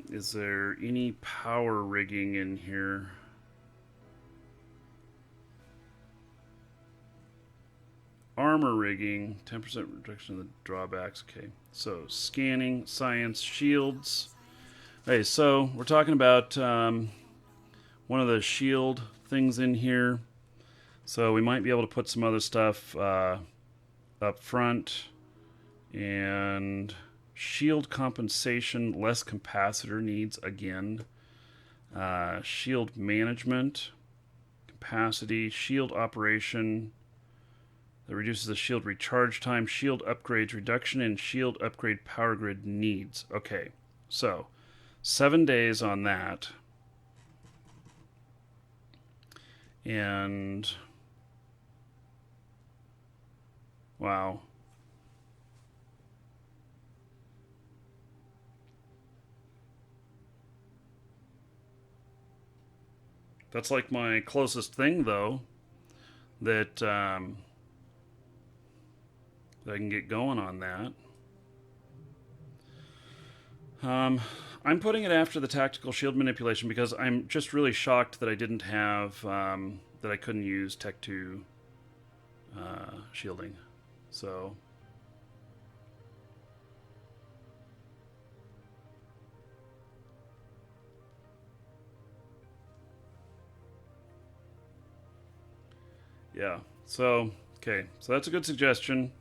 Is there any power rigging in here? Armor rigging, 10% reduction of the drawbacks. Okay, so scanning, science, shields. Okay, so we're talking about one of the shield things in here. So we might be able to put some other stuff up front. And shield compensation, less capacitor needs again. Shield management, capacity, shield operation. That reduces the shield recharge time, shield upgrades, reduction in shield upgrade power grid needs. Okay, so 7 days on that. And wow. That's like my closest thing, though, that I can get going on that. I'm putting it after the tactical shield manipulation because I'm just really shocked that I didn't have, that I couldn't use Tech 2 shielding. So... yeah, so, okay, so that's a good suggestion.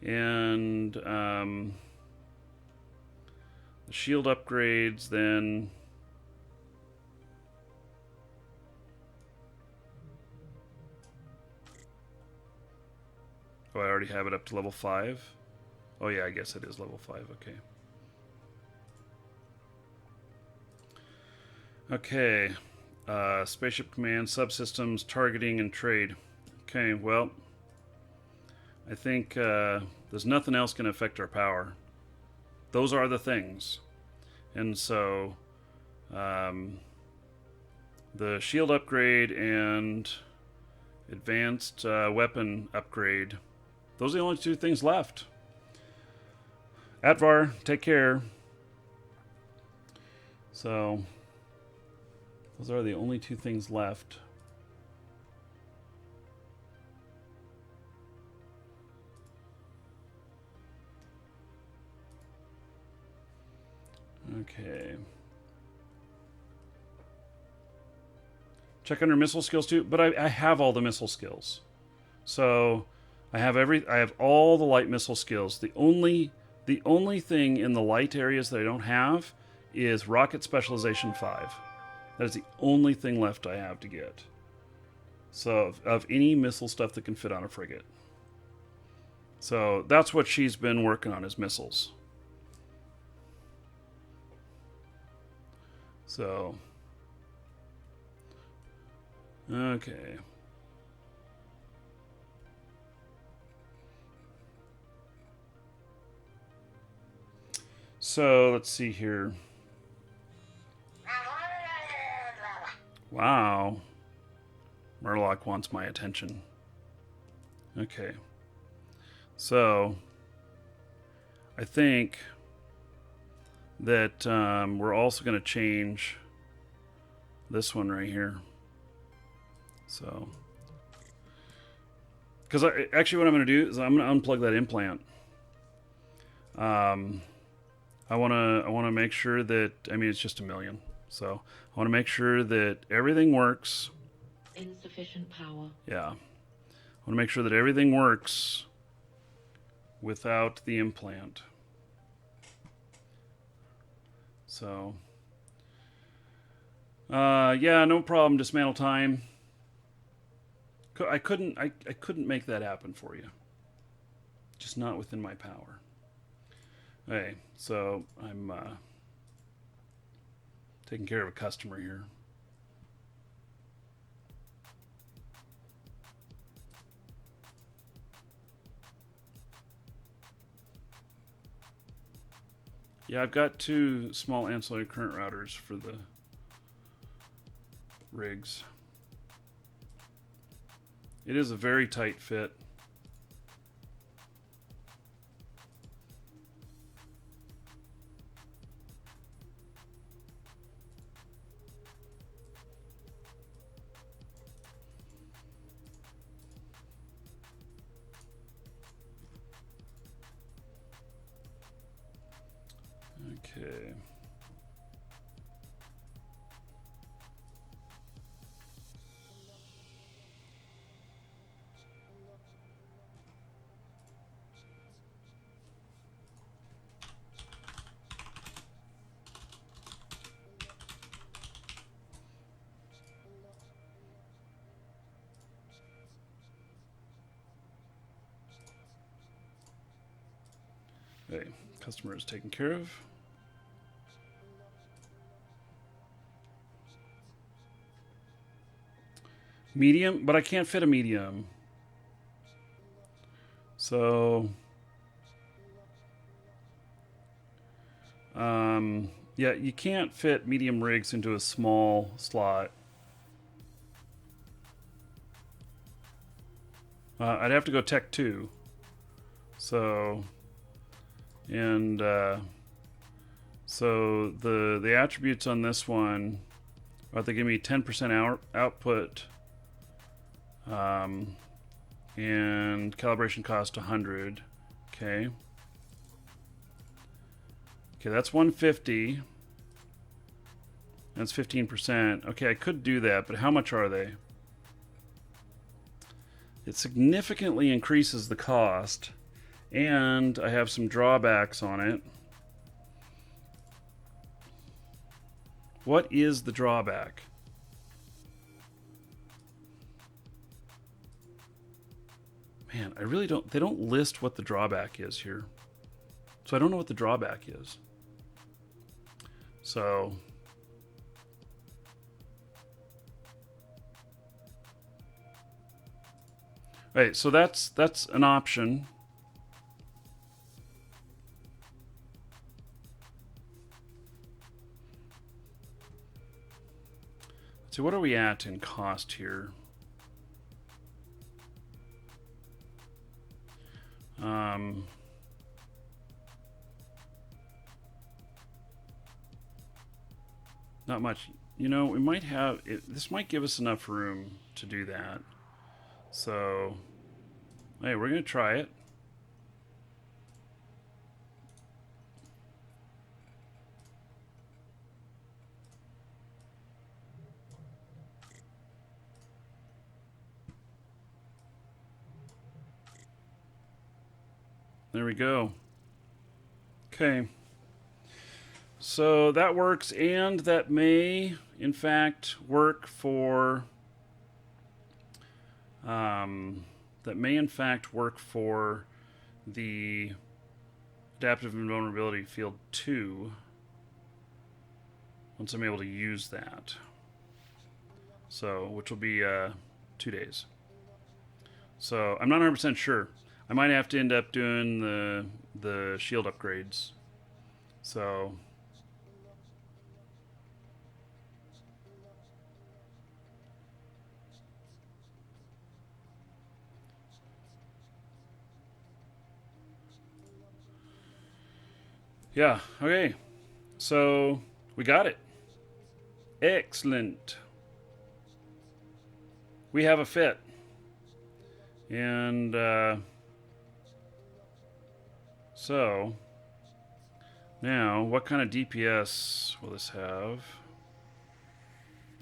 And the shield upgrades, then oh, I already have it up to level 5. Oh yeah, I guess it is level 5. Okay. Okay. Spaceship command, subsystems, targeting, and trade. Okay, well, I think there's nothing else going to affect our power. Those are the things. And so, the shield upgrade and advanced weapon upgrade, those are the only two things left. Atvar, take care. So, those are the only two things left. Okay. Check under missile skills too, but I have all the missile skills. So I have all the light missile skills. The only thing in the light areas that I don't have is rocket specialization 5. That is the only thing left I have to get. So of any missile stuff that can fit on a frigate. So that's what she's been working on, is missiles. So, okay. So, let's see here. Wow. Murloc wants my attention. Okay. So, I think that we're also going to change this one right here. So, because actually what I'm going to do is I'm going to unplug that implant. I want to make sure that, I mean, it's just $1 million. So I want to make sure that everything works. Insufficient power. Yeah. I want to make sure that everything works without the implant. So, yeah, no problem. Dismantle time. I couldn't make that happen for you. Just not within my power. Okay, so I'm taking care of a customer here. Yeah, I've got 2 small ancillary current routers for the rigs. It is a very tight fit. Okay. Okay, customer is taken care of. Medium, but I can't fit a medium. So, yeah, you can't fit medium rigs into a small slot. I'd have to go Tech 2. So, and so the attributes on this one are they give me 10% output, and calibration cost 100. Okay. Okay, that's 150. That's 15%. Okay, I could do that, but how much are they? It significantly increases the cost, and I have some drawbacks on it. What is the drawback? Man, I really don't, they don't list what the drawback is here. So I don't know what the drawback is. So, Right, so that's an option. So what are we at in cost here? Not much. You know, we might have this might give us enough room to do that. So, hey, we're gonna try it. There we go. Okay. So that works, and that may, in fact, work for. That may, in fact, work for the adaptive invulnerability field 2. Once I'm able to use that. So, which will be 2 days. So I'm not 100% sure. I might have to end up doing the shield upgrades. So. Yeah, okay. So we got it. Excellent. We have a fit. And so now what kind of DPS will this have?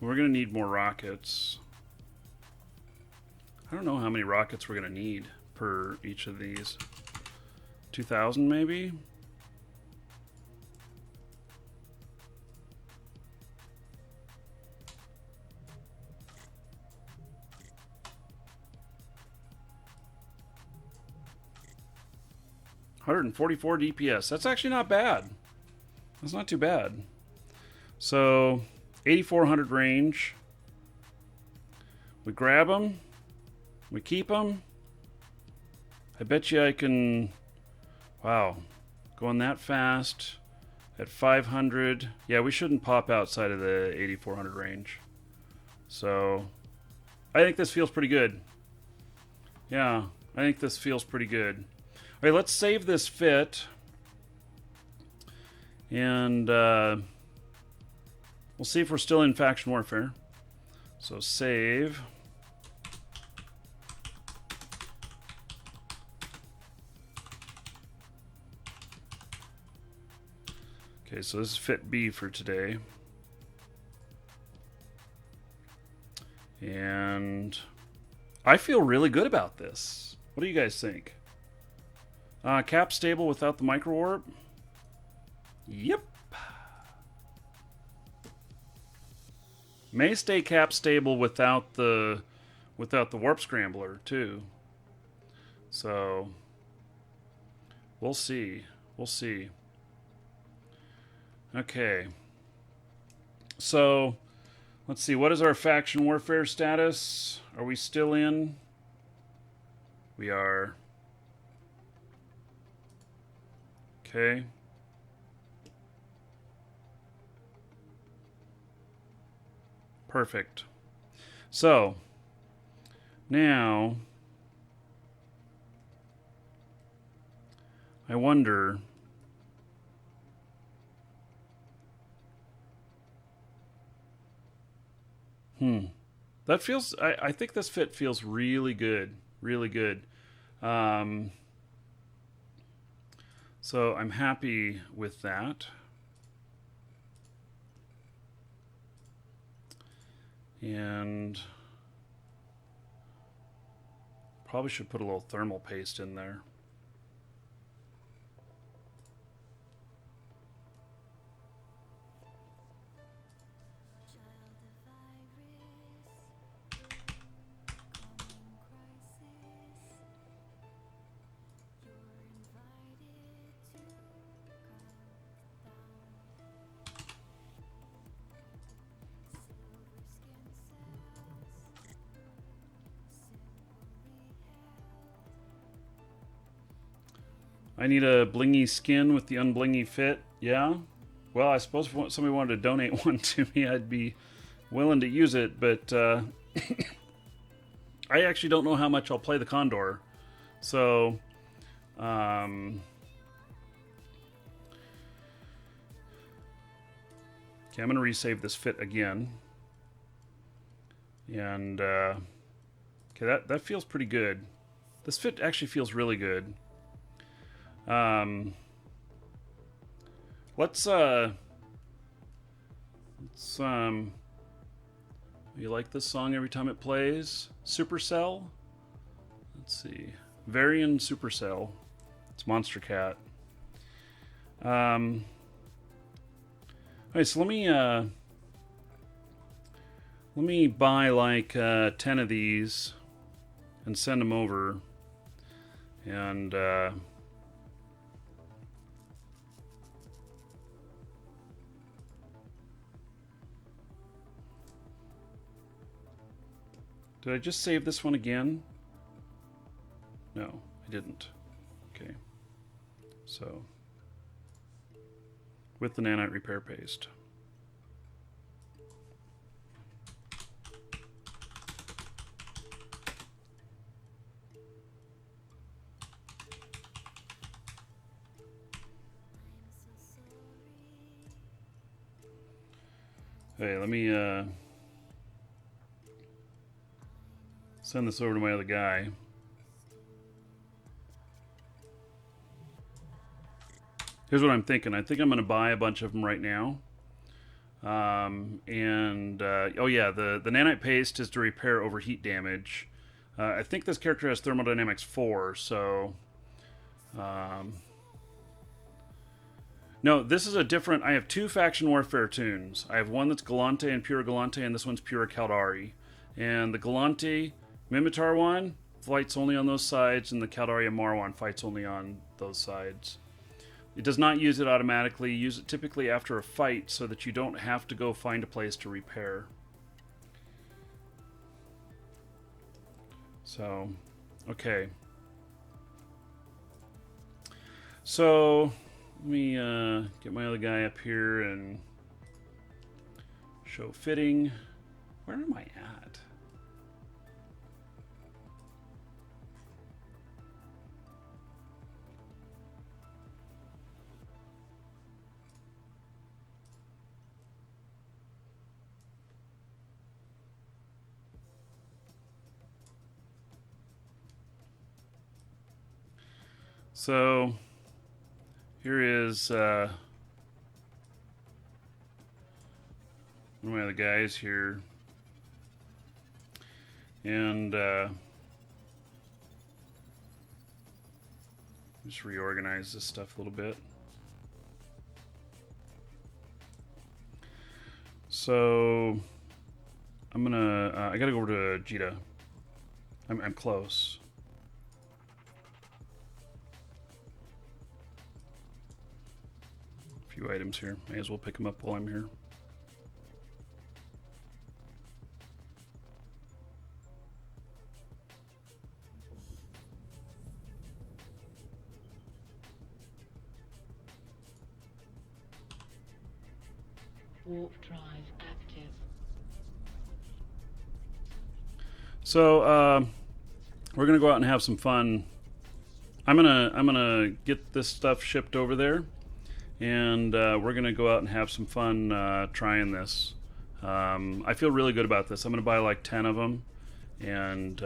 We're going to need more rockets. I don't know how many rockets we're going to need per each of these. 2,000 maybe? $144 DPS. That's actually not bad. That's not too bad. So, 8,400 range. We grab them. We keep them. I bet you I can... Wow. Going that fast. At 500. Yeah, we shouldn't pop outside of the 8,400 range. So, I think this feels pretty good. Yeah, I think this feels pretty good. All right, let's save this fit. And we'll see if we're still in faction warfare. So save. Okay, so this is fit B for today. And I feel really good about this. What do you guys think? Cap stable without the micro warp? Yep. May stay cap stable without the warp scrambler too. So we'll see. We'll see. Okay. So let's see. What is our faction warfare status? Are we still in? We are. Okay. Perfect. So, now, I wonder... That feels... I think this fit feels really good. Really good. So, I'm happy with that. And probably should put a little thermal paste in there. I need a blingy skin with the unblingy fit. Yeah? Well, I suppose if somebody wanted to donate one to me, I'd be willing to use it, but I actually don't know how much I'll play the Condor. So, okay, I'm going to resave this fit again. And, okay, that feels pretty good. This fit actually feels really good. Let's you like this song every time it plays? Supercell? Let's see. Varian Supercell. It's Monster Cat. Okay, so let me buy like 10 of these and send them over. And did I just save this one again? No, I didn't. Okay. So, with the nanite repair paste. Hey, let me send this over to my other guy. Here's what I'm thinking. I think I'm going to buy a bunch of them right now. Oh yeah, the nanite paste is to repair overheat damage. I think this character has thermodynamics 4, so... no, this is a different... I have 2 faction warfare tunes. I have one that's Galante and pure Galante, and this one's pure Caldari. And the Galante Mimitar one fights only on those sides, and the Caldari Amar one fights only on those sides. It does not use it automatically. You use it typically after a fight so that you don't have to go find a place to repair. So, okay. So, let me get my other guy up here and show fitting. Where am I at? So, here is one of my other guys here. And just reorganize this stuff a little bit. So, I'm gonna, I gotta go over to Jita. I'm close. Few items here. May as well pick them up while I'm here. Warp drive active. So we're gonna go out and have some fun. I'm gonna get this stuff shipped over there. And we're going to go out and have some fun trying this. I feel really good about this. I'm going to buy like 10 of them. And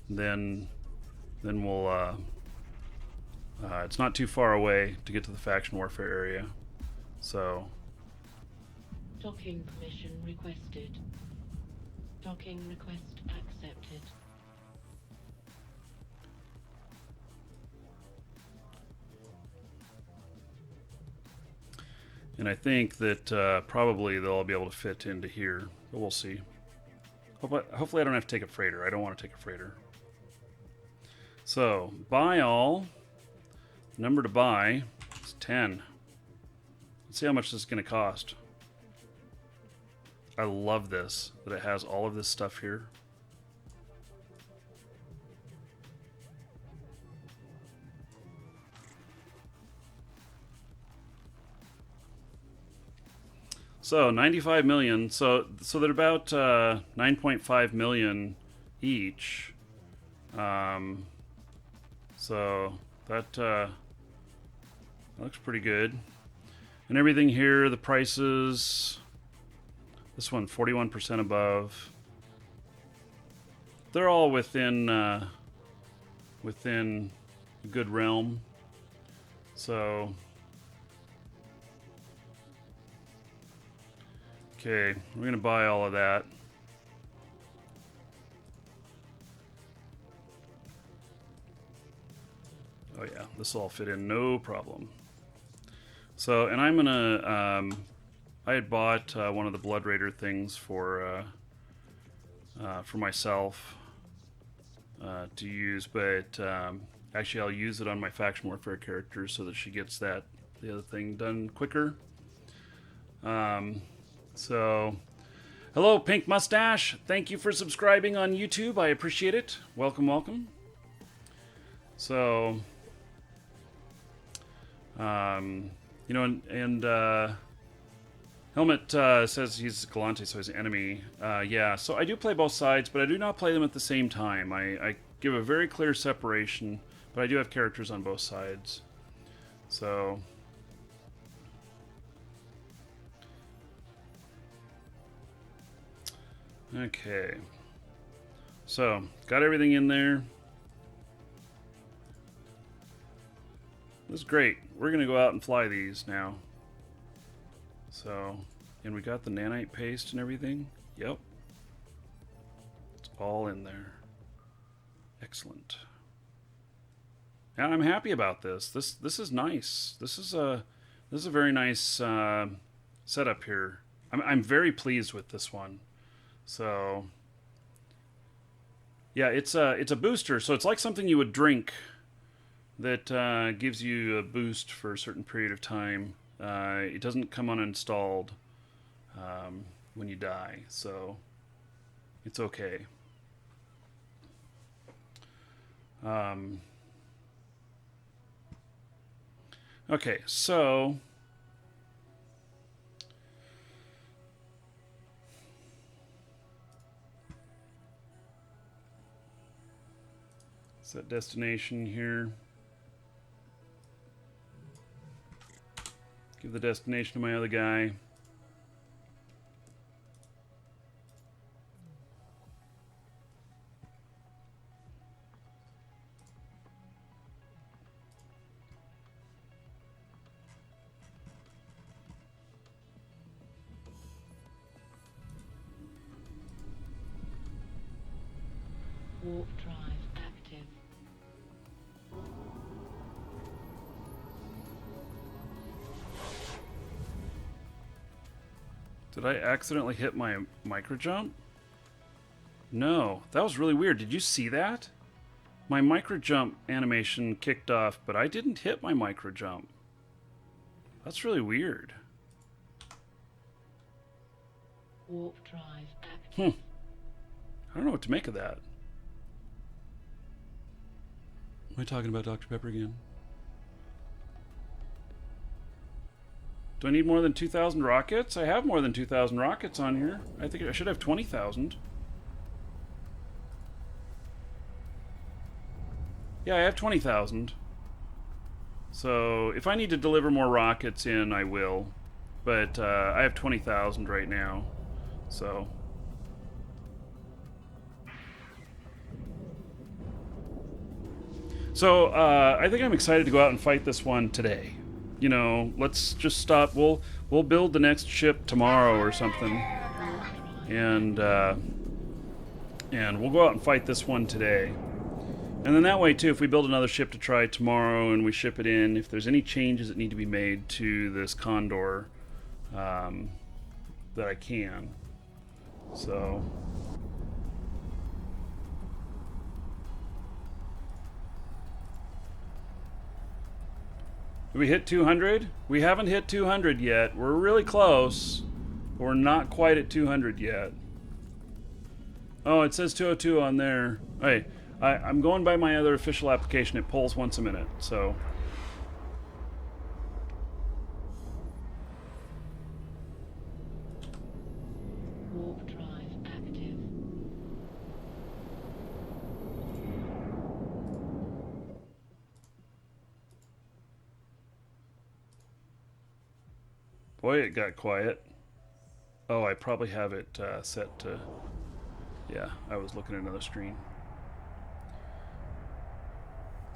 then we'll... it's not too far away to get to the faction warfare area. So... Docking permission requested. Docking request accepted. And I think that probably they'll all be able to fit into here, but we'll see. Hopefully I don't have to take a freighter. I don't want to take a freighter. So, buy all. Number to buy is 10. Let's see how much this is going to cost. I love this, that it has all of this stuff here. So 95 million. So they're about 9.5 million each. So that looks pretty good. And everything here, the prices. This one 41% above. They're all within a good realm. So okay, we're gonna buy all of that. Oh yeah, this will all fit in, no problem. So, and I'm gonna, I had bought one of the Blood Raider things for myself to use, but actually I'll use it on my Faction Warfare character so that she gets the other thing done quicker. So, hello Pink Mustache, thank you for subscribing on YouTube, I appreciate it. Welcome, welcome. So, you know, and Helmet says he's Galante, so he's an enemy. Yeah, so I do play both sides, but I do not play them at the same time. I give a very clear separation, but I do have characters on both sides. So, okay. So, got everything in there. This is great. We're going to go out and fly these now. So, and we got the nanite paste and everything. Yep. It's all in there. Excellent. And I'm happy about this. This is nice. This is a very nice setup here. I'm very pleased with this one. So, yeah, it's a booster. So it's like something you would drink that gives you a boost for a certain period of time. It doesn't come uninstalled when you die, so it's okay. Okay, so set destination here. Give the destination to my other guy. Warp drive active. Did I accidentally hit my micro jump? No, that was really weird. Did you see that? My micro jump animation kicked off, but I didn't hit my micro jump. That's really weird. Warp drive active. I don't know what to make of that. Am I talking about Dr. Pepper again? Do I need more than 2,000 rockets? I have more than 2,000 rockets on here. I think I should have 20,000. Yeah, I have 20,000. So if I need to deliver more rockets in, I will. But I have 20,000 right now. So I think I'm excited to go out and fight this one today. You know, let's just stop. We'll build the next ship tomorrow or something, and we'll go out and fight this one today. And then that way too, if we build another ship to try tomorrow and we ship it in, if there's any changes that need to be made to this Condor, that I can. So. Did we hit 200? We haven't hit 200 yet. We're really close. But we're not quite at 200 yet. Oh, it says 202 on there. Hey, I'm going by my other official application. It polls once a minute, so. Boy, it got quiet. Oh, I probably have it set to... Yeah, I was looking at another screen.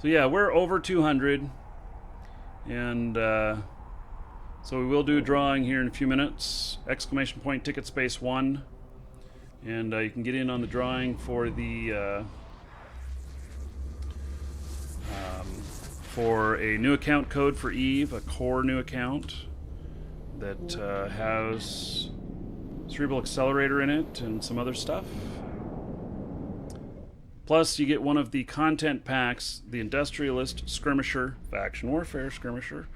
So yeah, we're over 200. And so we will do a drawing here in a few minutes. Exclamation point ticket space 1. And you can get in on the drawing for the... for a new account code for Eve, a core new account that has Cerebral Accelerator in it and some other stuff. Plus, you get one of the content packs, the Industrialist, Skirmisher, Faction Warfare, Skirmisher,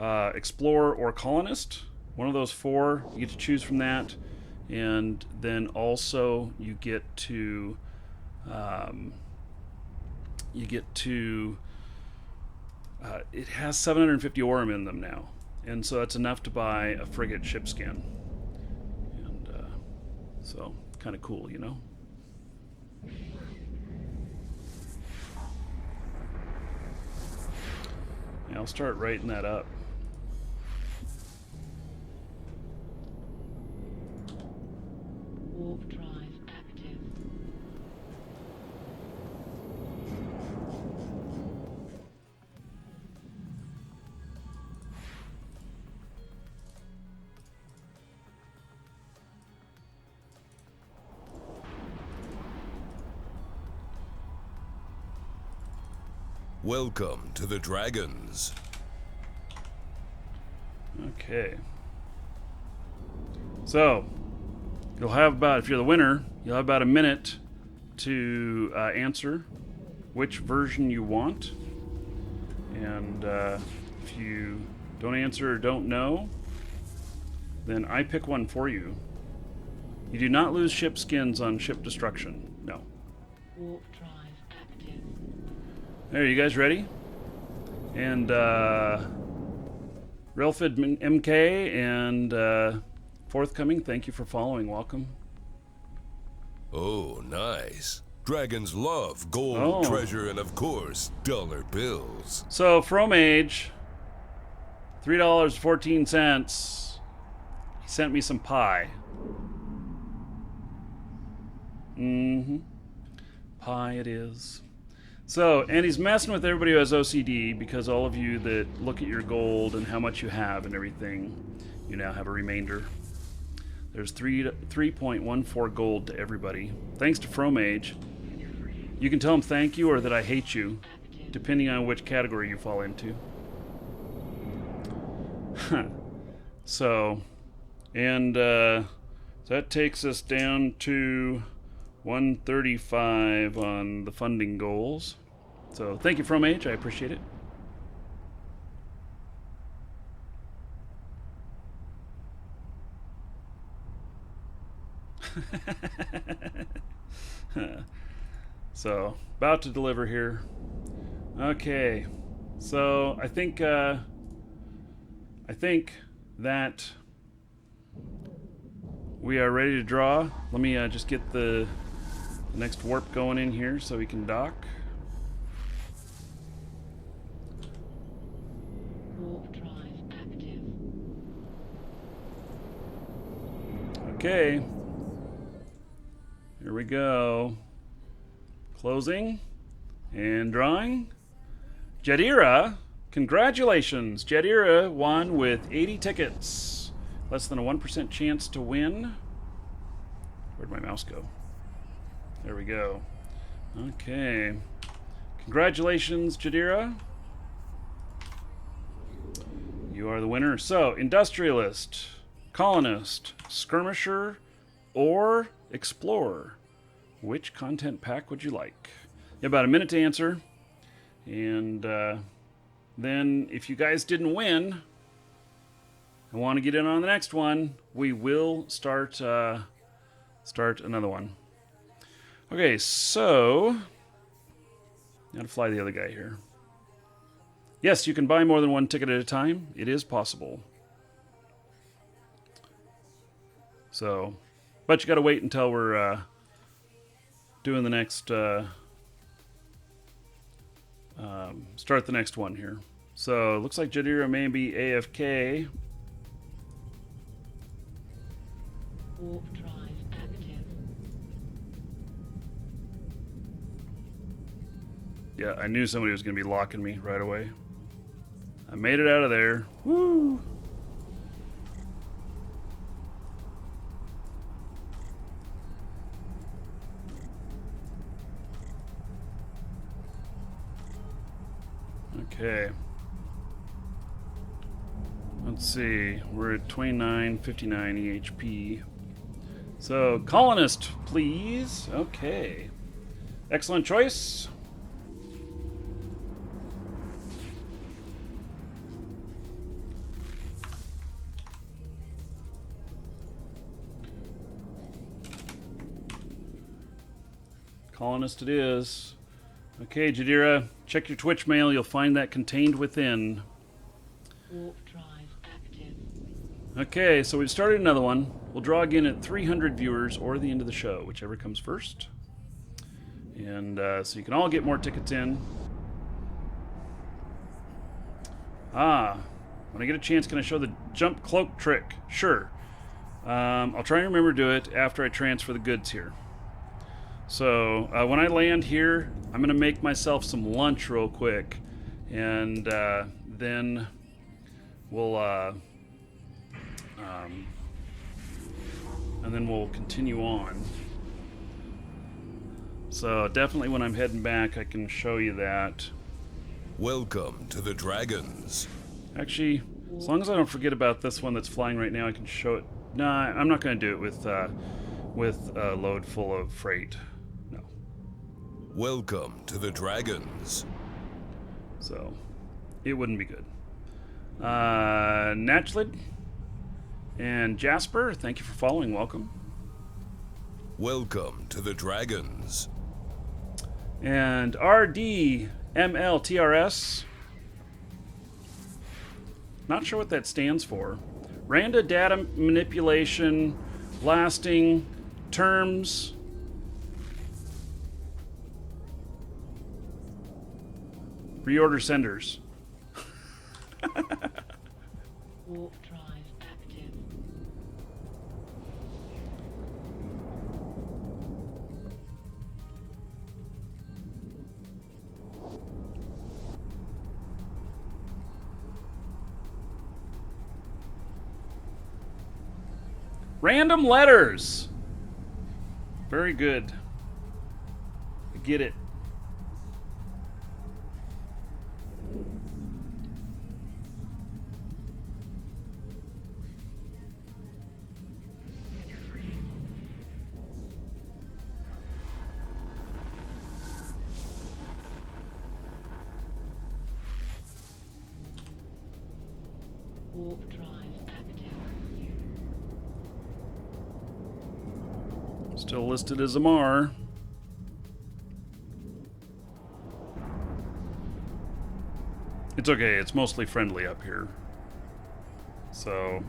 Explorer, or Colonist. One of those 4, you get to choose from that. And then also you get to... it has 750 Aurum in them now, and so that's enough to buy a frigate ship skin. And so, kind of cool, you know? Yeah, I'll start writing that up. Warp drive active. Welcome to the Dragons. Okay. So, you'll have about, if you're the winner, you'll have about a minute to answer which version you want. And if you don't answer or don't know, then I pick one for you. You do not lose ship skins on ship destruction. No. Warp drive active. There, you guys ready? And Relfid MK and Forthcoming, thank you for following. Welcome. Oh, nice. Dragons love gold, treasure, and of course, dollar bills. So, Fromage, $3.14. He sent me some pie. Pie it is. So, and he's messing with everybody who has OCD, because all of you that look at your gold and how much you have and everything, you now have a remainder. There's 3.14 gold to everybody. Thanks to Fromage. You can tell him thank you or that I hate you, depending on which category you fall into. So, and so that takes us down to 135 on the funding goals. So thank you, Fromage. I appreciate it. So, about to deliver here. Okay. So, I think that we are ready to draw. Let me just get the next warp going in here so we can dock. Warp drive active. Okay. Here we go. Closing and drawing. Jadira, congratulations. Jadira won with 80 tickets. Less than a 1% chance to win. Where'd my mouse go? There we go. Okay. Congratulations, Jadira. You are the winner. So, Industrialist, Colonist, Skirmisher, or Explorer. Which content pack would you like? You have about a minute to answer. And then if you guys didn't win and want to get in on the next one, we will start another one. Okay, so now to fly the other guy here. Yes, you can buy more than one ticket at a time. It is possible. So, but you got to wait until we're doing the next start the next one here. So it looks like Jadira may be AFK. Warp drive active. Yeah, I knew somebody was going to be locking me right away. I made it out of there. Woo! Okay. Let's see. We're at 2959 EHP. So, colonist, please. Okay. Excellent choice. Colonist it is. Okay, Jadira, check your Twitch mail. You'll find that contained within. Warp drive active. Okay, so we've started another one. We'll draw again at 300 viewers or the end of the show, whichever comes first. And so you can all get more tickets in. When I get a chance, can I show the jump cloak trick? Sure. I'll try and remember to do it after I transfer the goods here. So when I land here, I'm going to make myself some lunch real quick. And then we'll continue on. So definitely when I'm heading back, I can show you that. Welcome to the Dragons. Actually, as long as I don't forget about this one that's flying right now, I can show it. Nah, I'm not going to do it with a load full of freight. No. Welcome to the Dragons. So it wouldn't be good. Natchlid and Jasper, thank you for following. Welcome. Welcome to the Dragons. And RDMLTRS. Not sure what that stands for. Randa data manipulation, lasting, terms. Reorder senders. Warp drive active. Random letters. Very good. I get it. Warp drive active. Still listed as Amar. It's okay, it's mostly friendly up here. So...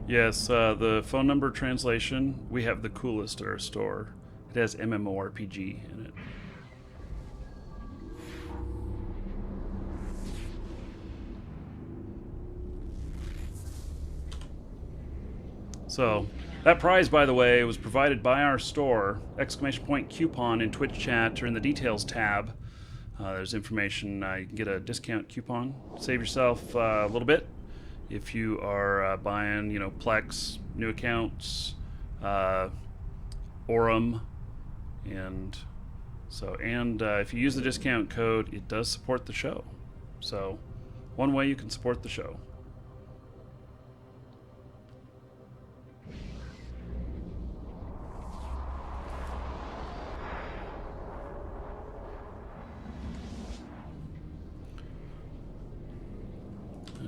Yes, the phone number translation, we have the coolest at our store. It has MMORPG in it. So, that prize, by the way, was provided by our store. Exclamation point coupon in Twitch chat or in the details tab. There's information. You can get a discount coupon. Save yourself a little bit if you are buying, you know, Plex, new accounts, Aurum, and so. And if you use the discount code, it does support the show. So, one way you can support the show.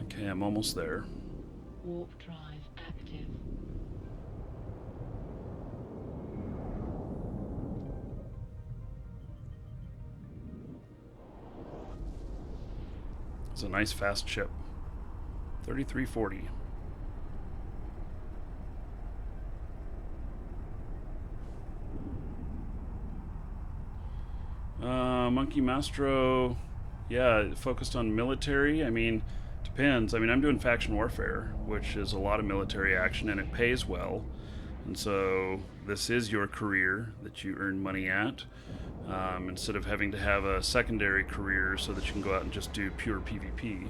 Okay, I'm almost there. Warp drive active. It's a nice fast ship. 3340. Monkey Mastro, yeah, focused on military. I mean, depends. I mean, I'm doing faction warfare, which is a lot of military action, and it pays well. And so this is your career that you earn money at, instead of having to have a secondary career so that you can go out and just do pure PvP.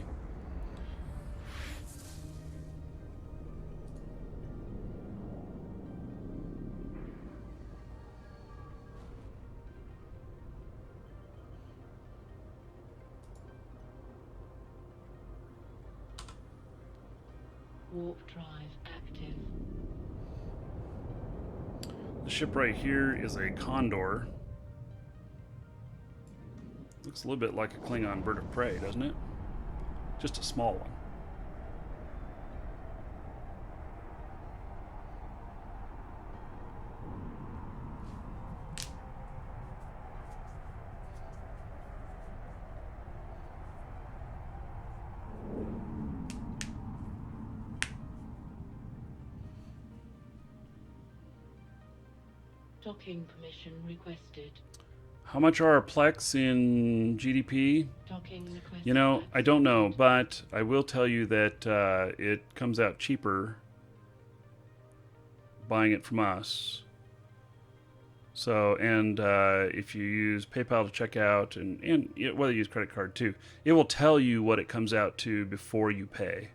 Warp drive active. The ship right here is a Condor. Looks a little bit like a Klingon bird of prey, doesn't it? Just a small one. Docking permission requested. How much are our plex in GDP? Docking requested. You know, I don't know, but I will tell you that it comes out cheaper buying it from us. So, and if you use PayPal to check out, and whether you use credit card too, it will tell you what it comes out to before you pay.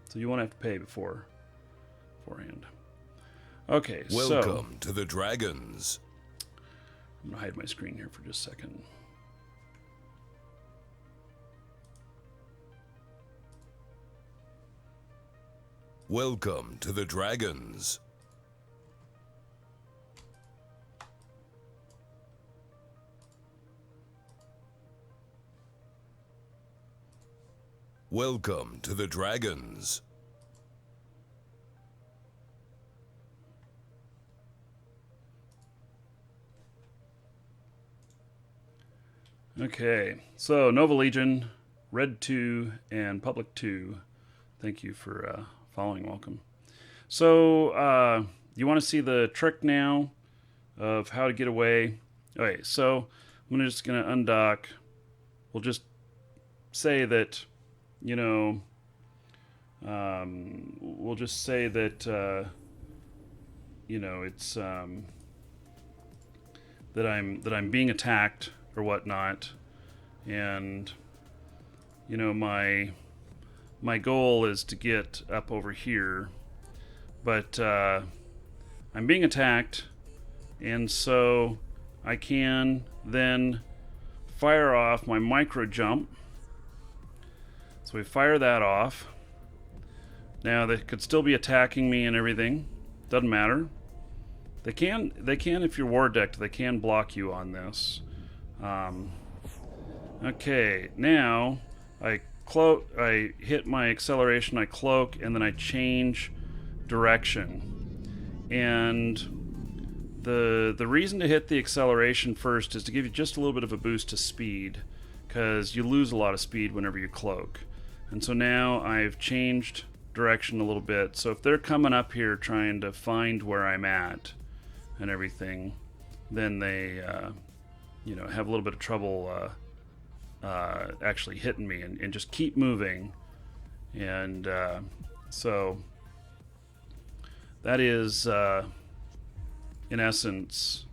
So you won't have to pay beforehand. Okay, Welcome to the Dragons. I'm going to hide my screen here for just a second. Welcome to the Dragons. Welcome to the Dragons. Okay, so Nova Legion, Red 2, and Public 2. Thank you for following. Welcome. So, you want to see the trick now of how to get away? Okay, so I'm just going to undock. We'll just say that, you know, we'll just say that, you know, it's that I'm being attacked or whatnot, and you know, my goal is to get up over here, but I'm being attacked, and so I can then fire off my micro jump. So we fire that off. Now they could still be attacking me and everything, doesn't matter. They can if you're war decked, they can block you on this. Okay, now I hit my acceleration, I cloak, and then I change direction. And the reason to hit the acceleration first is to give you just a little bit of a boost to speed, because you lose a lot of speed whenever you cloak. And so now I've changed direction a little bit. So if they're coming up here trying to find where I'm at and everything, then they you know, have a little bit of trouble actually hitting me, and just keep moving. And so that is in essence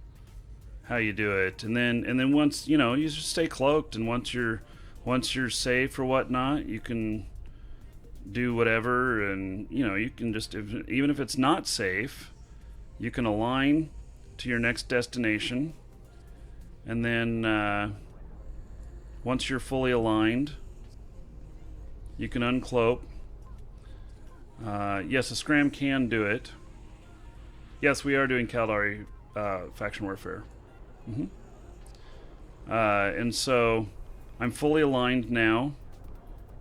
how you do it. And then once, you know, you just stay cloaked, and once you're safe or whatnot, you can do whatever. And you know, you can just, even if it's not safe, you can align to your next destination. And then once you're fully aligned, you can uncloak. Yes, a scram can do it. Yes, we are doing Caldari faction warfare. And so I'm fully aligned now,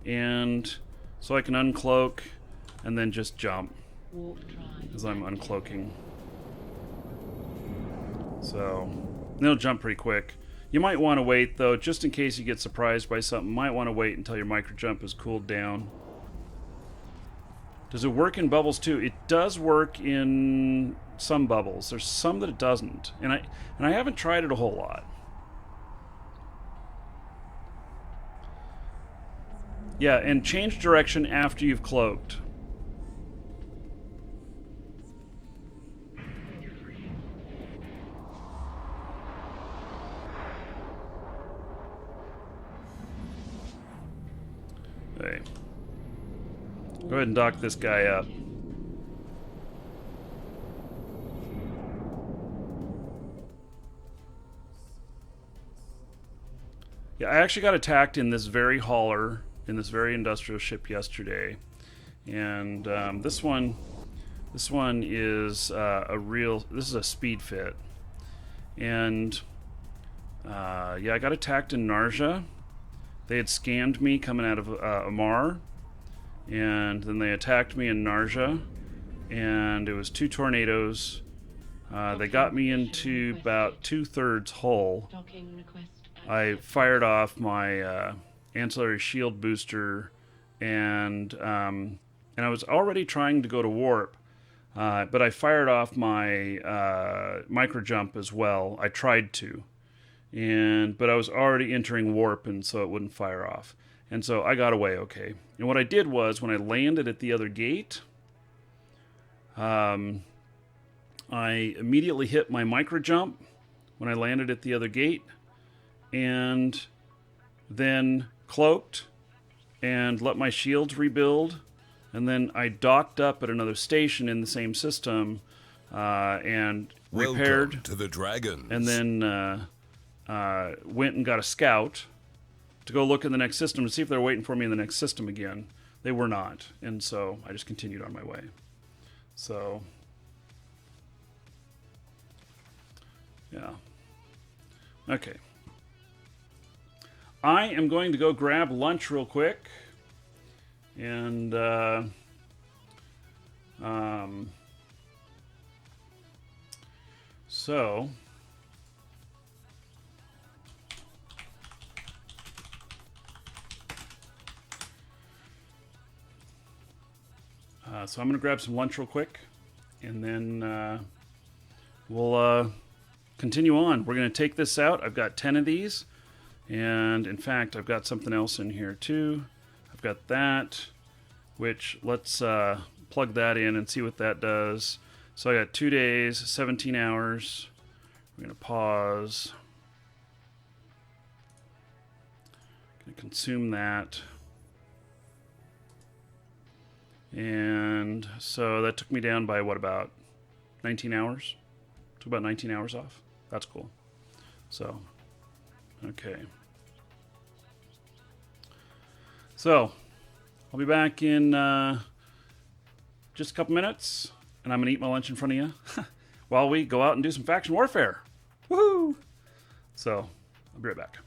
and so I can uncloak and then just jump Warp drive. as I'm uncloaking. So it'll jump pretty quick. You might want to wait though, just in case you get surprised by something. Might want to wait until your micro jump is cooled down. Does it work in bubbles too? It does work in some bubbles. There's some that it doesn't, and I haven't tried it a whole lot. Yeah, and change direction after you've cloaked. Okay. Go ahead and dock this guy up. Yeah, I actually got attacked in this very hauler, in this very industrial ship yesterday, and this one is a real. This is a speed fit, and yeah, I got attacked in Narja. They had scanned me coming out of Amar, and then they attacked me in Narja, and it was 2 tornadoes. They got me into about 2/3 hull. Docking request I fired off my ancillary shield booster, and I was already trying to go to warp, but I fired off my micro jump as well. I tried to, but I was already entering warp, and so it wouldn't fire off. And so I got away okay. And what I did was, when I landed at the other gate, I immediately hit my micro jump when I landed at the other gate, and then cloaked and let my shields rebuild, and then I docked up at another station in the same system and repaired. Welcome to the Dragons. And then went and got a scout to go look in the next system to see if they're waiting for me in the next system again. They were not, and so I just continued on my way. So yeah, okay. I am going to go grab lunch real quick, and so I'm going to grab some lunch real quick, and then we'll continue on. We're going to take this out. I've got 10 of these. And in fact, I've got something else in here too. I've got that, which let's plug that in and see what that does. So I got 2 days, 17 hours. We're going to pause. Going to consume that. And so that took me down by what, about 19 hours? Took about 19 hours off. That's cool. So, okay. So, I'll be back in just a couple minutes, and I'm going to eat my lunch in front of you while we go out and do some faction warfare. Woohoo! So, I'll be right back.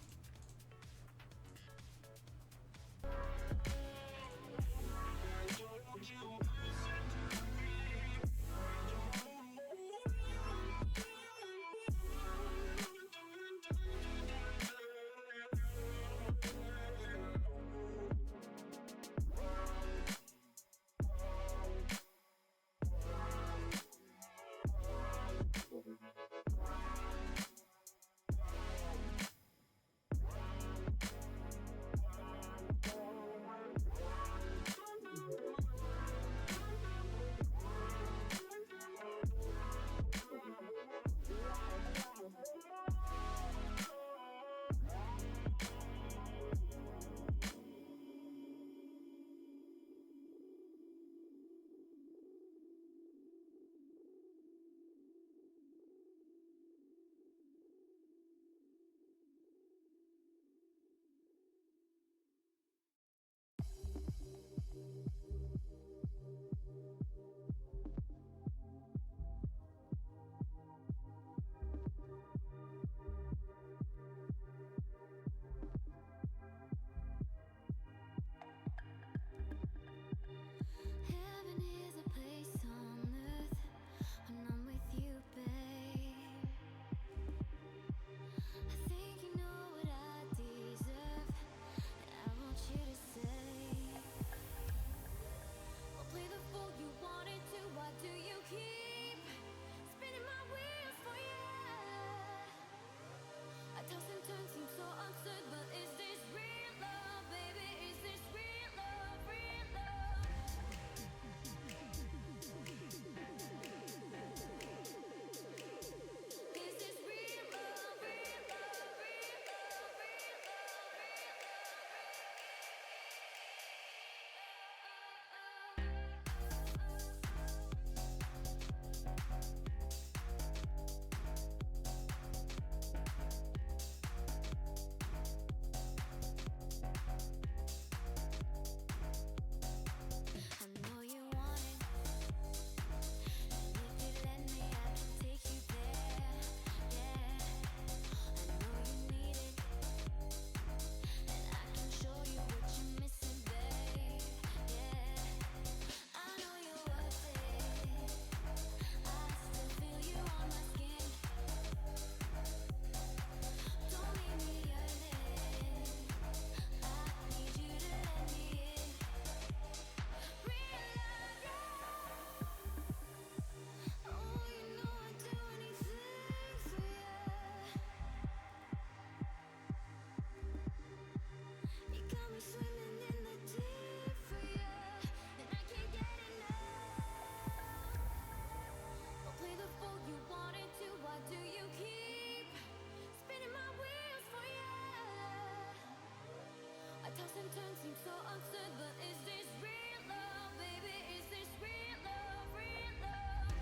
Sometimes seems so absurd, but is this real love, baby? Is this real love, real love?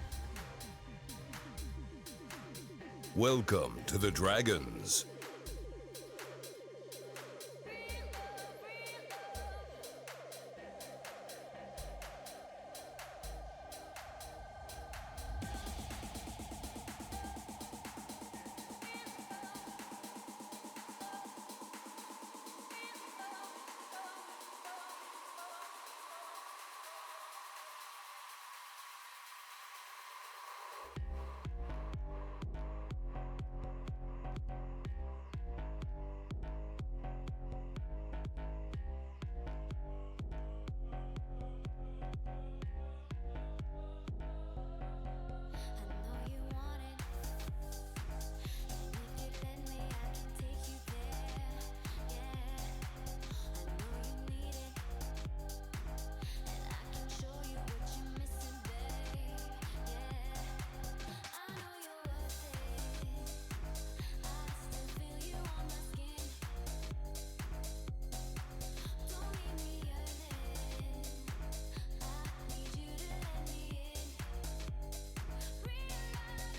Welcome to the Dragons. Real love, real love. I know you want it, and if you let me, I can take you there. Yeah, I know you need it, and I can show you what you're missing, babe. Yeah, I know you're worth it. I still feel you on my skin. Don't leave me yearning. I need you to let me in. Real love,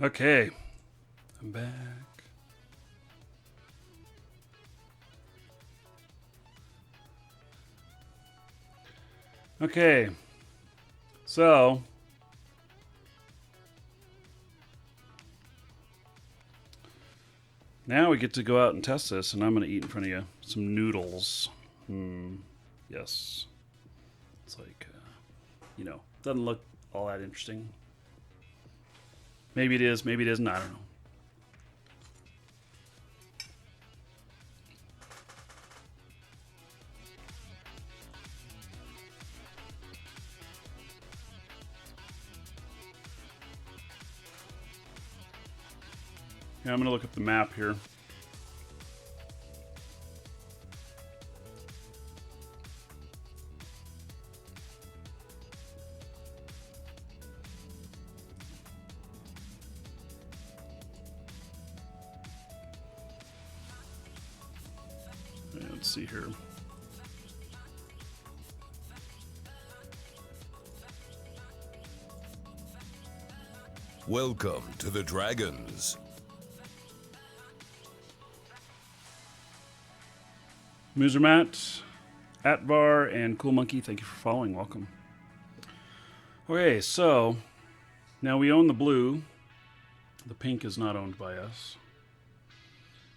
Okay, I'm back. Okay, so now we get to go out and test this, and I'm going to eat in front of you some noodles. Yes. It's like, doesn't look all that interesting. Maybe it is, maybe it isn't, I don't know. Yeah, I'm going to look up the map here. Let's see here. Welcome to the Dragons. Muzermat, Atvar, and Cool Monkey, thank you for following. Welcome. Okay, so now we own the blue. The pink is not owned by us.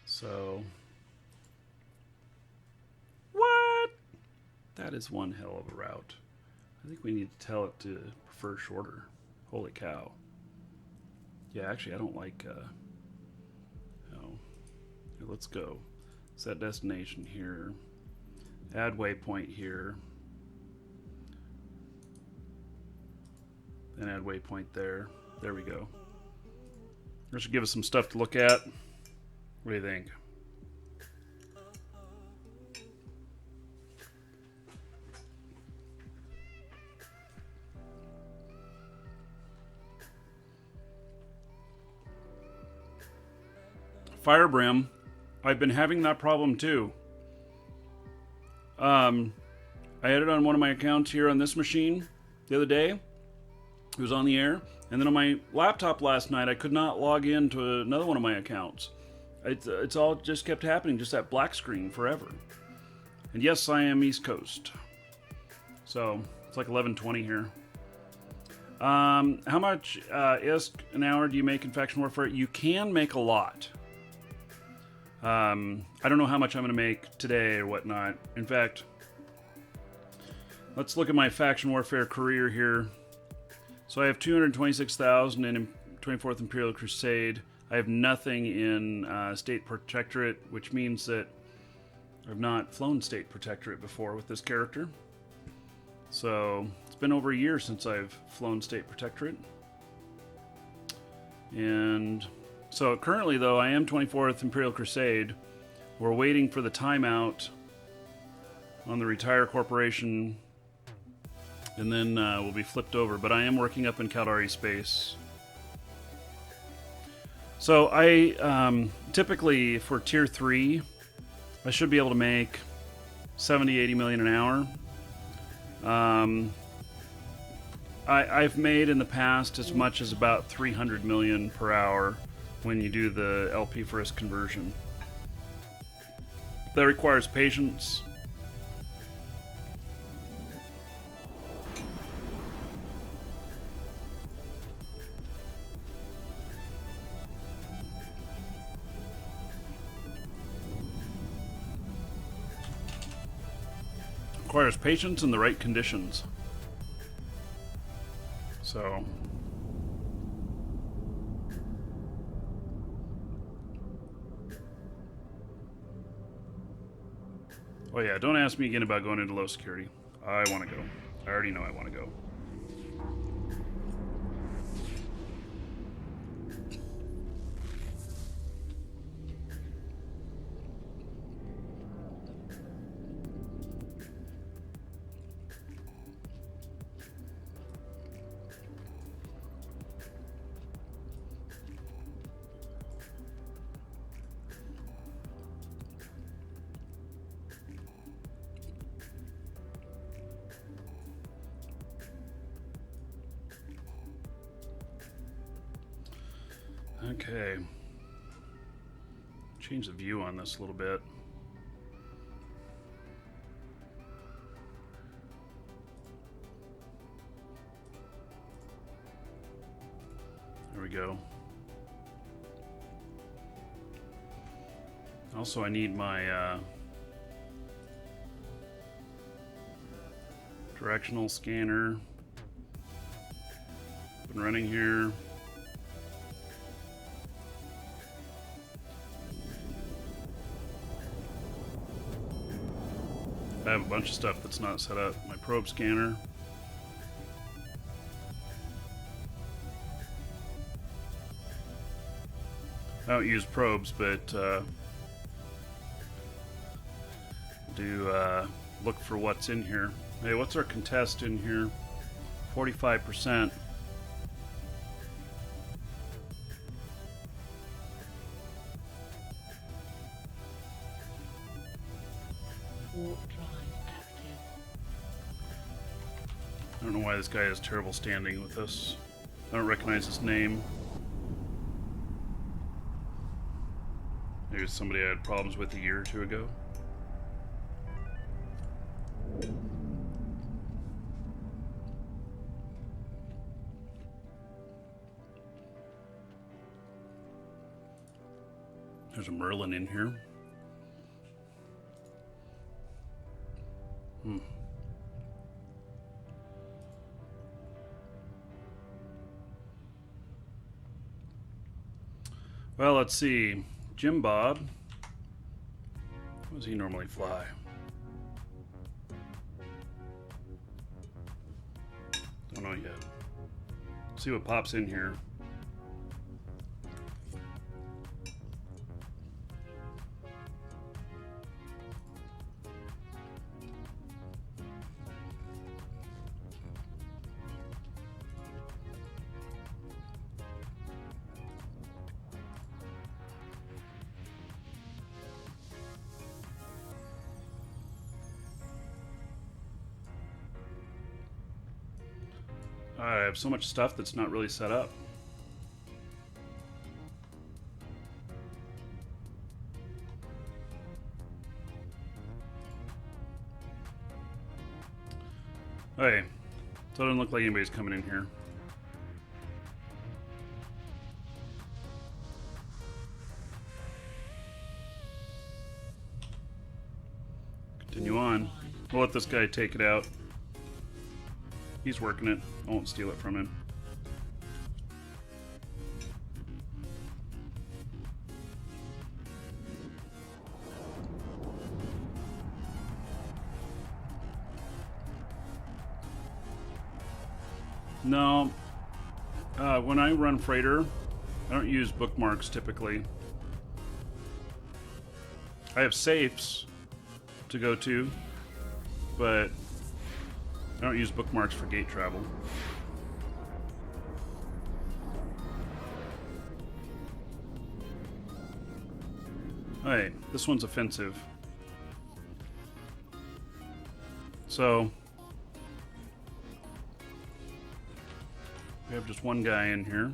So, what? That is one hell of a route. I think we need to tell it to prefer shorter. Holy cow. Yeah, actually, I don't like, no. Here, let's go. Set destination here. Add waypoint here. Then add waypoint there. There we go. This should give us some stuff to look at. What do you think? Firebrim, I've been having that problem too. I had it on one of my accounts here on this machine the other day. It was on the air. And then on my laptop last night, I could not log into another one of my accounts. It's all just kept happening, just that black screen forever. And yes, I am East Coast. So, it's like 11:20 here. How much ISK an hour do you make in Faction Warfare? You can make a lot. I don't know how much I'm going to make today or whatnot. In fact, let's look at my Faction Warfare career here. So I have 226,000 in 24th Imperial Crusade. I have nothing in State Protectorate, which means that I've not flown State Protectorate before with this character. So it's been over a year since I've flown State Protectorate. And so currently, though, I am 24th Imperial Crusade. We're waiting for the timeout on the Retire Corporation, and then we'll be flipped over. But I am working up in Caldari space. So I typically, for Tier 3, I should be able to make 70, 80 million an hour. I've made in the past as much as about 300 million per hour when you do the LP for ISK conversion. That requires patience. Requires patience and the right conditions. So oh yeah, don't ask me again about going into low security. I want to go. I already know I want to go. Okay. Change the view on this a little bit. There we go. Also, I need my directional scanner up and running here. I have a bunch of stuff that's not set up. My probe scanner. I don't use probes, but do look for what's in here. Hey, what's our contest in here? 45%. Warp drive active. I don't know why this guy has terrible standing with us. I don't recognize his name. Maybe it's somebody I had problems with a year or two ago. There's a Merlin in here. Well, let's see. Jim Bob. What does he normally fly? Don't know yet. See what pops in here. I have so much stuff that's not really set up. Okay, so it doesn't look like anybody's coming in here. Continue on. We'll let this guy take it out. He's working it. I won't steal it from him. No. When I run freighter, I don't use bookmarks typically. I have safes to go to, but I don't use bookmarks for gate travel. Alright, this one's offensive. So, we have just one guy in here.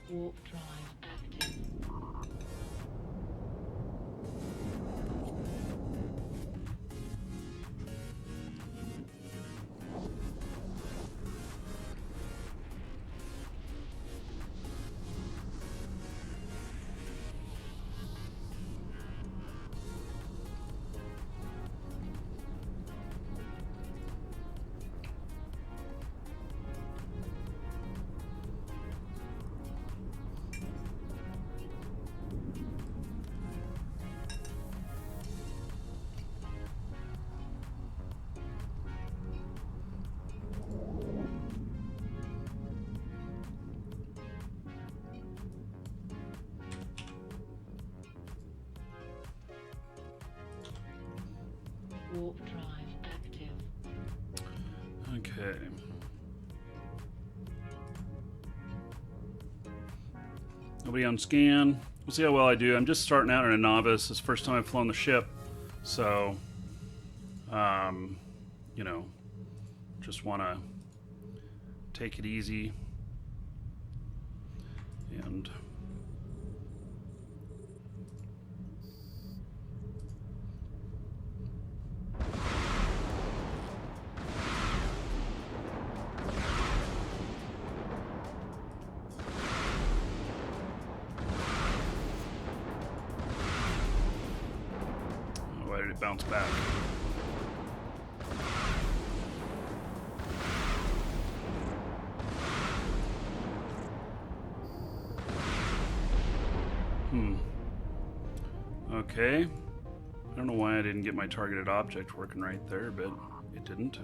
Warp drive active. Warp drive active. Okay. Nobody on scan. We'll see how well I do. I'm just starting out in a novice. It's the first time I've flown the ship. So, you know, just want to take it easy. And why did it bounce back? Okay. I don't know why I didn't get my targeted object working right there, but it didn't.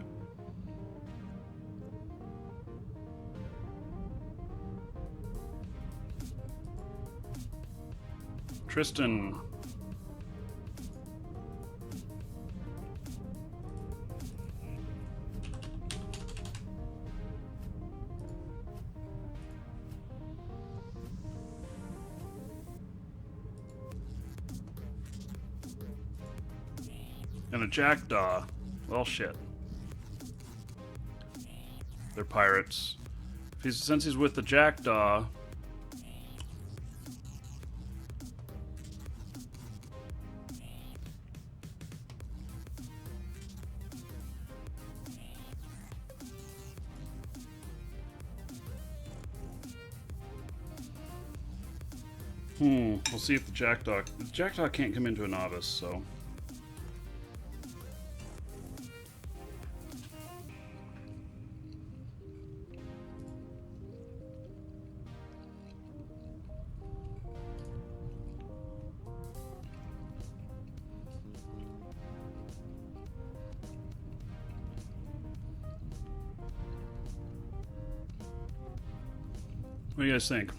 Tristan. And a jackdaw. Well, shit. They're pirates. Since he's with the jackdaw... We'll see if the jackdaw can't come into a novice, so... What do you guys think?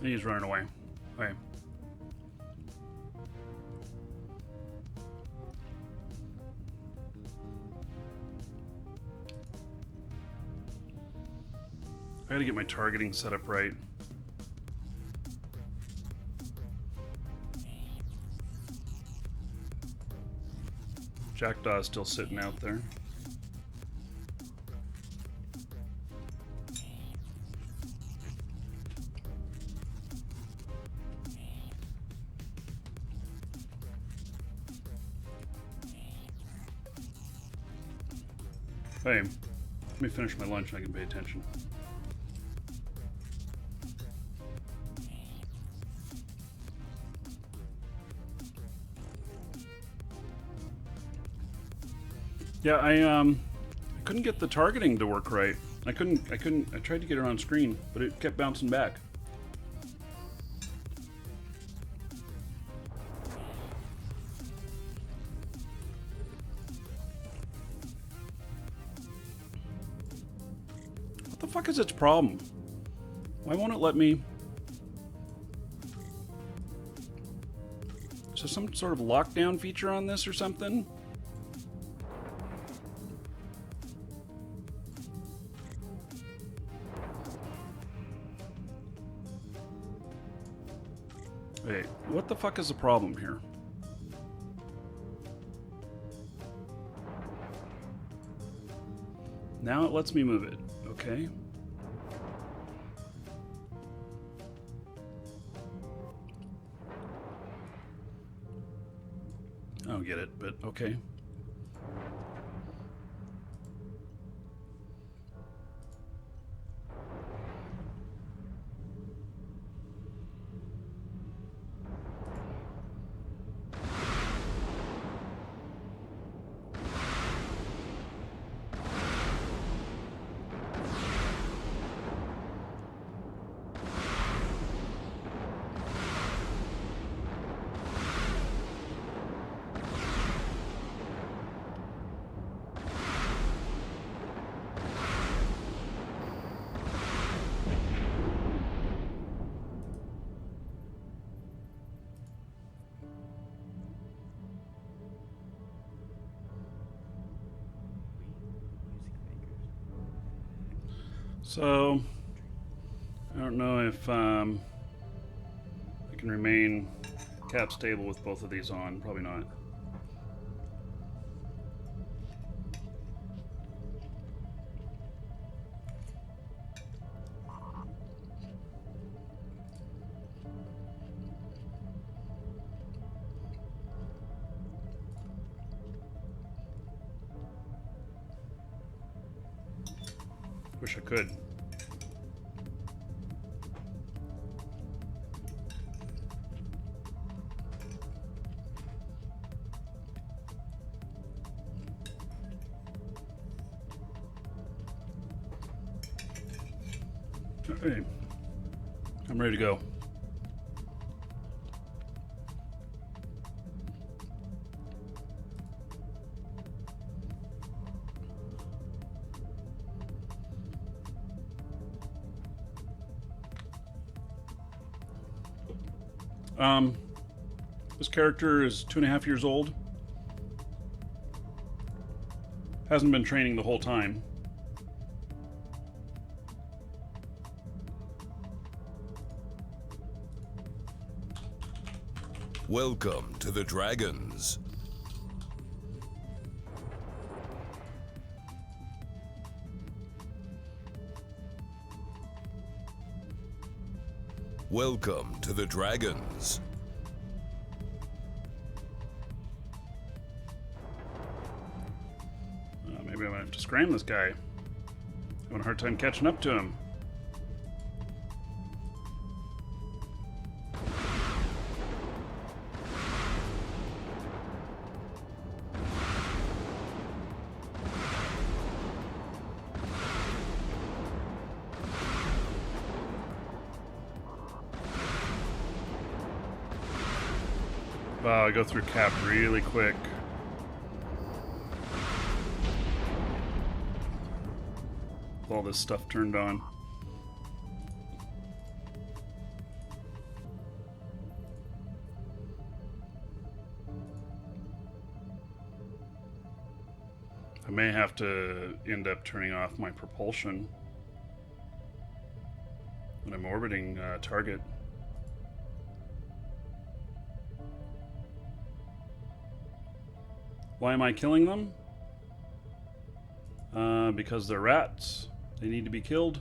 He's running away. Okay. I gotta get my targeting set up right. Jackdaw is still sitting out there. Hey, let me finish my lunch and I can pay attention. Yeah, I couldn't get the targeting to work right. I tried to get it on screen, but it kept bouncing back. What the fuck is its problem? Why won't it let me... Is there some sort of lockdown feature on this or something? Wait, what the fuck is the problem here? Now it lets me move it. Okay. I don't get it, but okay. So, I don't know if I can remain cap stable with both of these on. Probably not. Wish I could. Okay. I'm ready to go. This character is 2.5 years old. Hasn't been training the whole time. Welcome to the Dragons. Welcome to the Dragons. Maybe I'm gonna have to scram this guy. Having a hard time catching up to him. Wow, I go through cap really quick. With all this stuff turned on. I may have to end up turning off my propulsion when I'm orbiting target. Why am I killing them? Because they're rats. They need to be killed.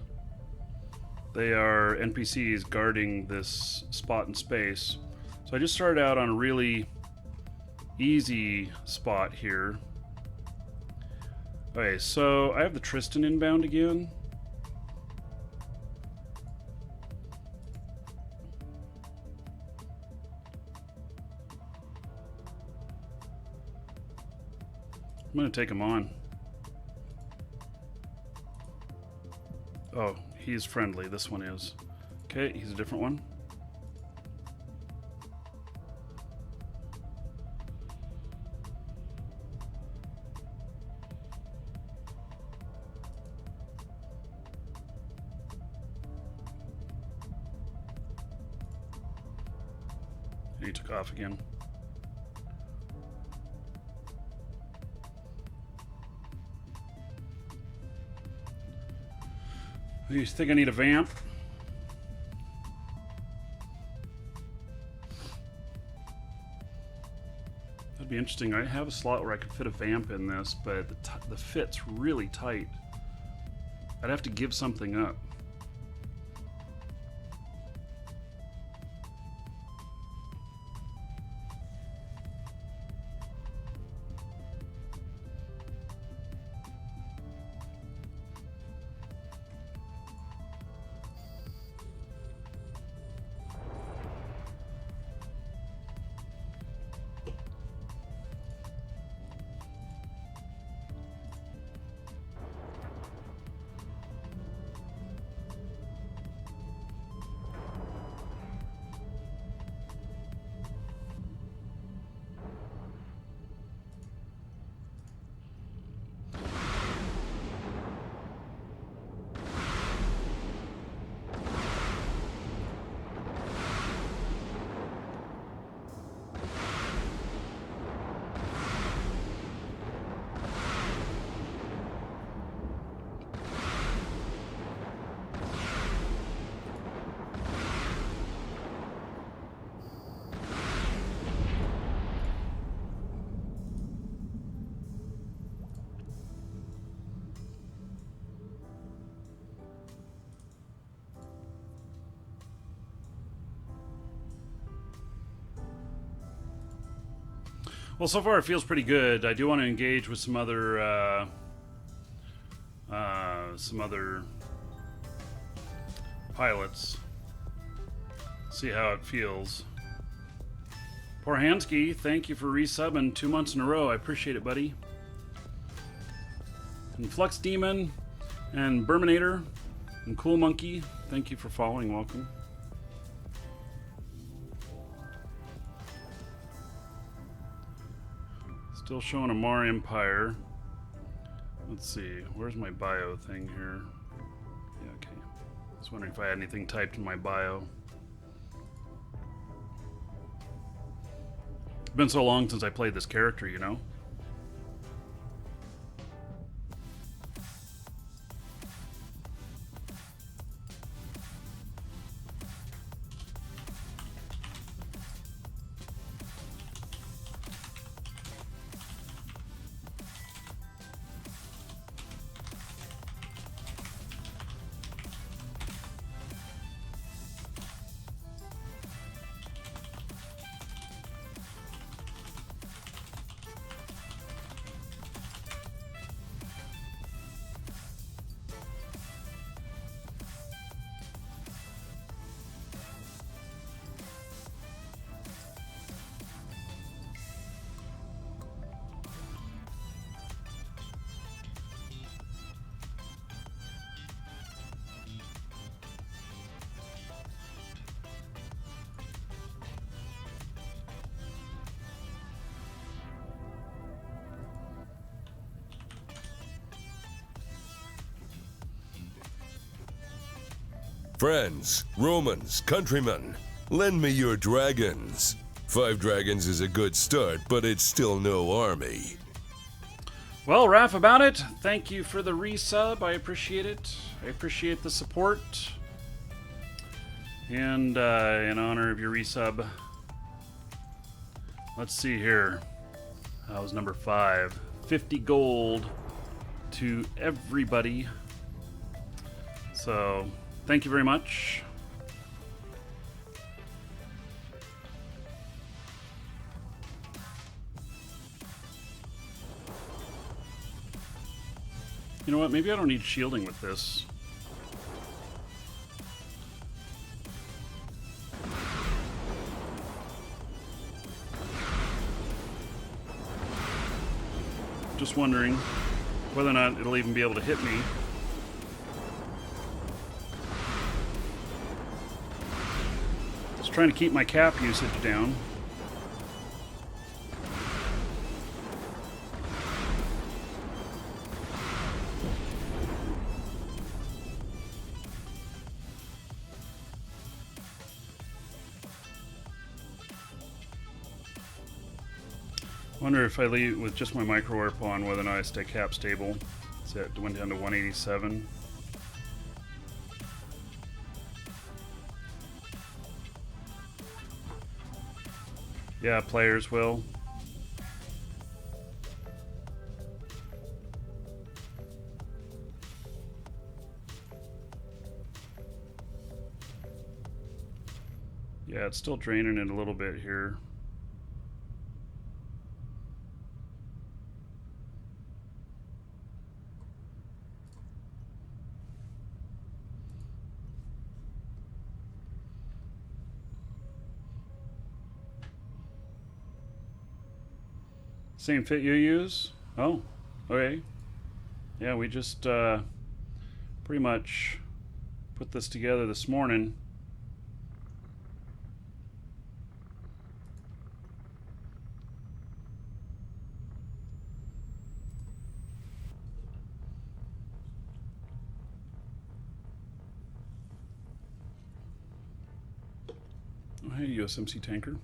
They are NPCs guarding this spot in space. So I just started out on a really easy spot here. Okay, so I have the Tristan inbound again. I'm gonna take him on. Oh, he's friendly. This one is. Okay, he's a different one. He took off again. You think I need a vamp? That'd be interesting. I have a slot where I could fit a vamp in this, but the fit's really tight. I'd have to give something up. Well, so far it feels pretty good. I do want to engage with some other pilots. See how it feels. Poor Hansky, thank you for resubbing 2 months in a row. I appreciate it, buddy. And Flux Demon and Burminator and Cool Monkey, thank you for following. Welcome. Still showing a Mar Empire. Let's see, where's my bio thing here? Yeah, okay. I was wondering if I had anything typed in my bio. It's been so long since I played this character, you know? Friends, Romans, countrymen, lend me your dragons. 5 dragons is a good start, but it's still no army. Well, Raph, about it. Thank you for the resub. I appreciate it. I appreciate the support. And in honor of your resub, let's see here. That was number 5. 50 gold to everybody. So, thank you very much. You know what? Maybe I don't need shielding with this. Just wondering whether or not it'll even be able to hit me. Just trying to keep my cap usage down. Wonder if I leave with just my micro warp on, whether or not I stay cap stable. So it went down to 187. Yeah, players will. Yeah, it's still draining it a little bit here. Same fit you use? Oh, okay. Yeah, we just pretty much put this together this morning. Oh, hey, USMC tanker.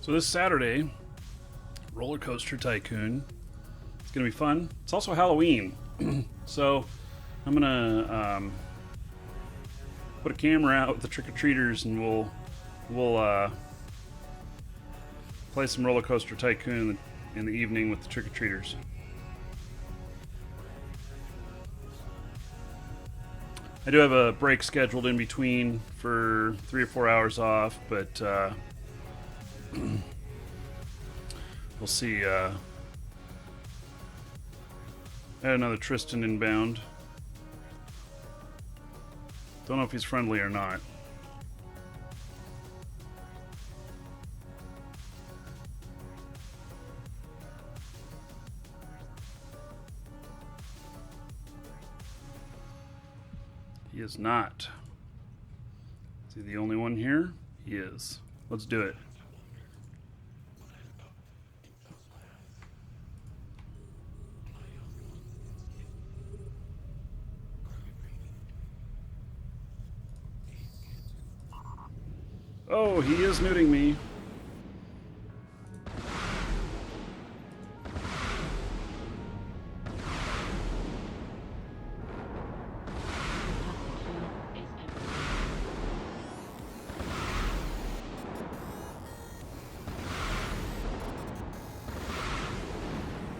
So this Saturday, Roller Coaster Tycoon. It's gonna be fun. It's also Halloween, so I'm gonna put a camera out with the trick-or-treaters, and we'll play some Roller Coaster Tycoon in the evening with the trick-or-treaters. I do have a break scheduled in between for 3 or 4 hours off, but we'll see. I had another Tristan inbound. Don't know if he's friendly or not. He is not. Is he the only one here? He is. Let's do it. Oh, he is nuding me.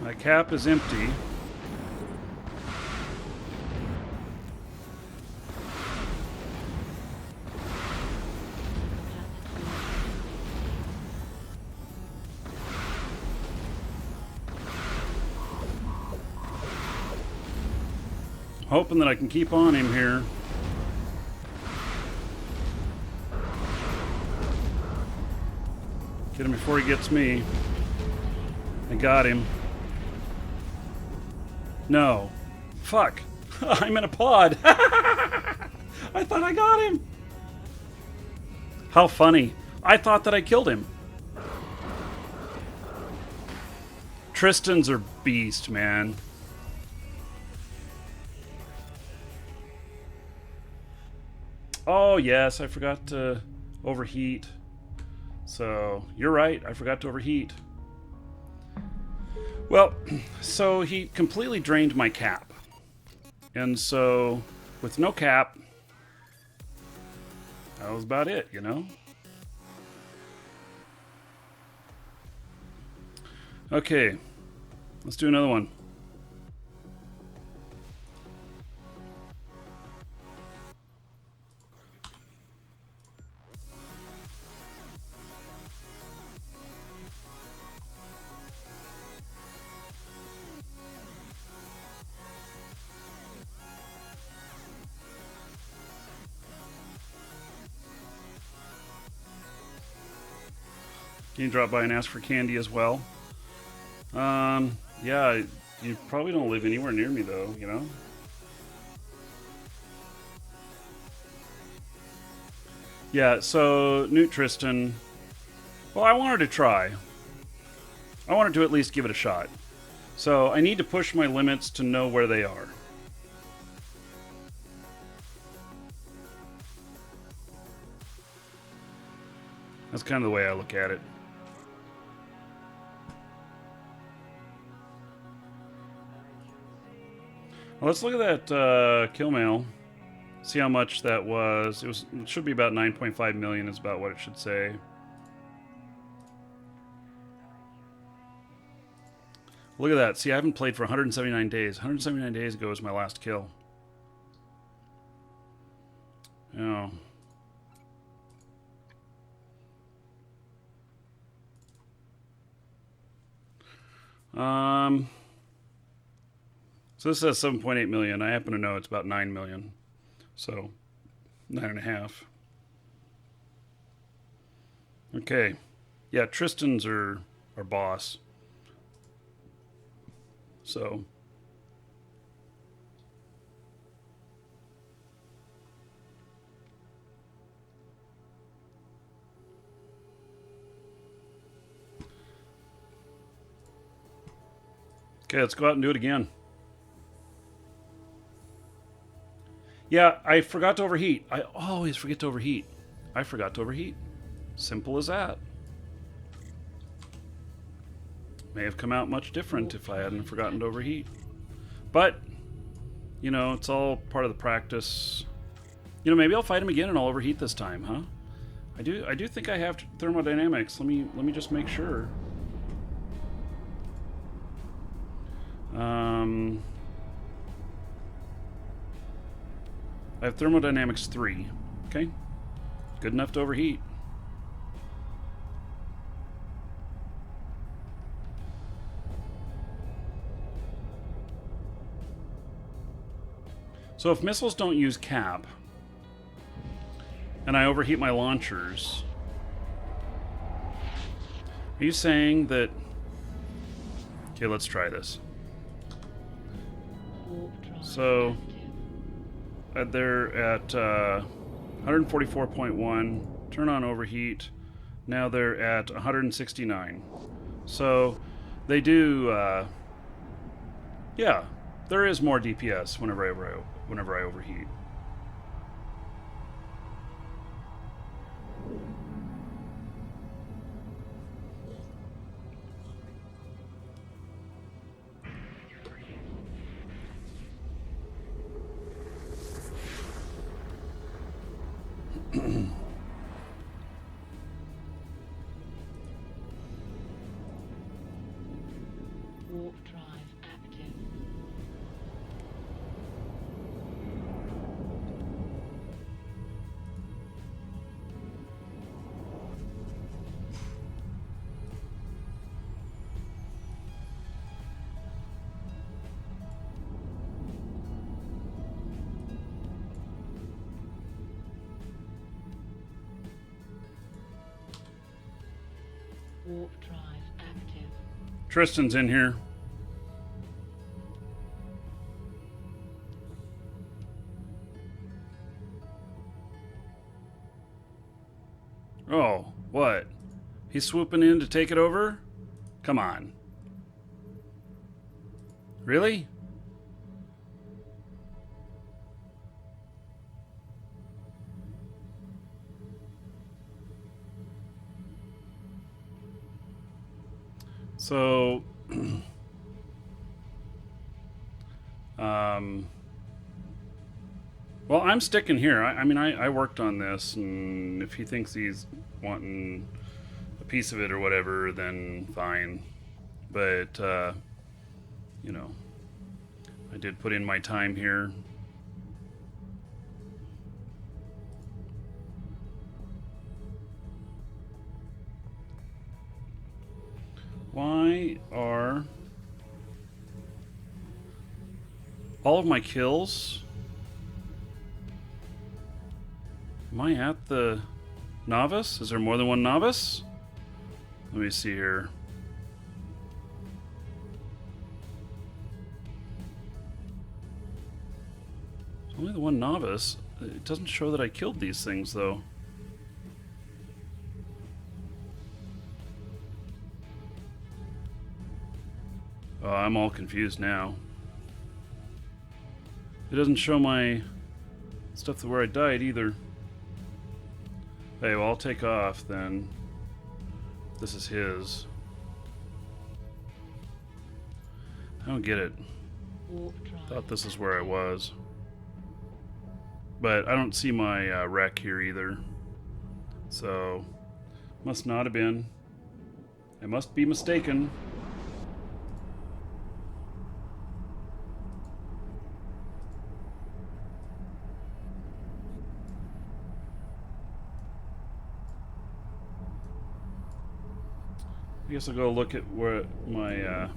My cap is empty. Hoping that I can keep on him here. Get him before he gets me. I got him. No. Fuck. I'm in a pod. I thought I got him. How funny. I thought that I killed him. Tristans are beast, man. Oh, yes, I forgot to overheat. So, you're right, I forgot to overheat. Well, so he completely drained my cap. And so, with no cap, that was about it, you know? Okay, let's do another one. Can you drop by and ask for candy as well? Yeah, you probably don't live anywhere near me though, you know? Yeah, so Newt Tristan, well, I wanted to try. I wanted to at least give it a shot. So I need to push my limits to know where they are. That's kind of the way I look at it. Well, let's look at that kill mail. See how much that was. It should be about 9.5 million is about what it should say. Look at that. See, I haven't played for 179 days. 179 days ago was my last kill. Oh. So this says 7.8 million. I happen to know it's about 9 million. So, 9.5. Okay. Yeah, Tristan's are our boss. So. Okay, let's go out and do it again. Yeah, I forgot to overheat. I always forget to overheat. I forgot to overheat. Simple as that. May have come out much different if I hadn't forgotten to overheat. But, you know, it's all part of the practice. You know, maybe I'll fight him again and I'll overheat this time, huh? I do think I have thermodynamics. Let me just make sure. I have thermodynamics 3. Okay. Good enough to overheat. So if missiles don't use cap, and I overheat my launchers, are you saying that... Okay, let's try this. So... they're at 144.1. Turn on overheat. Now they're at 169. So they do. Yeah, there is more DPS whenever I overheat. Warp drive active. Warp drive active. Tristan's in here. He's swooping in to take it over? Come on. Really? So, well, I'm sticking here. I mean, I worked on this, and if he thinks he's wanting a piece of it or whatever, then fine. But, you know, I did put in my time here. Why are all of my kills? Am I at the novice? Is there more than one novice? Let me see here. There's only the one novice. It doesn't show that I killed these things, though. Oh, I'm all confused now. It doesn't show my stuff where I died either. Hey, well, I'll take off then. This is his. I don't get it. Warp drive. Thought this is where I was. But I don't see my wreck here either. So, must not have been. I must be mistaken. I guess I'll go look at where my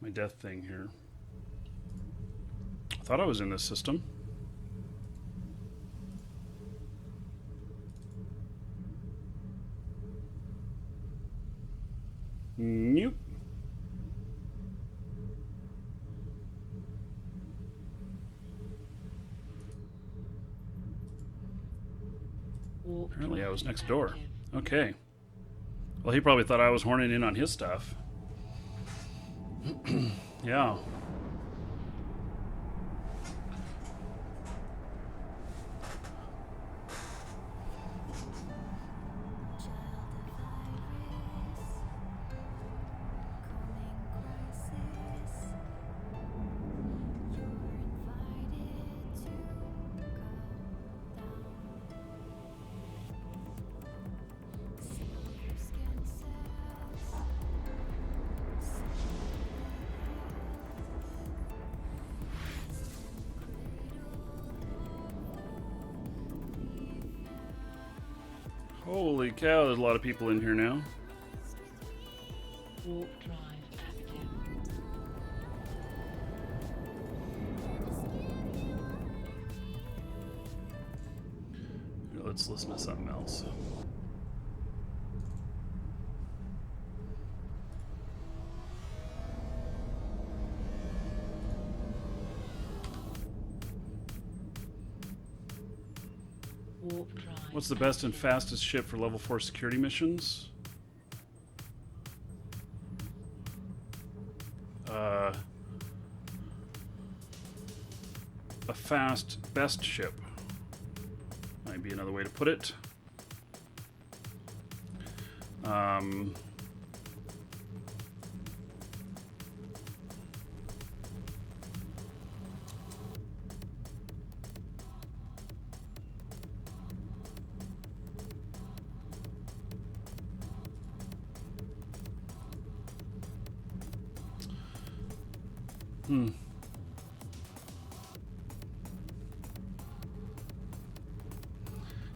my death thing here. I thought I was in this system. Nope. Warp Apparently I was drive next door. active. Okay. Well, he probably thought I was horning in on his stuff. Yeah. Holy cow, there's a lot of people in here now. Warp drive active. Here, let's listen to something else. Warp drive. What's the best and fastest ship for level 4 security missions? A fast best ship might be another way to put it.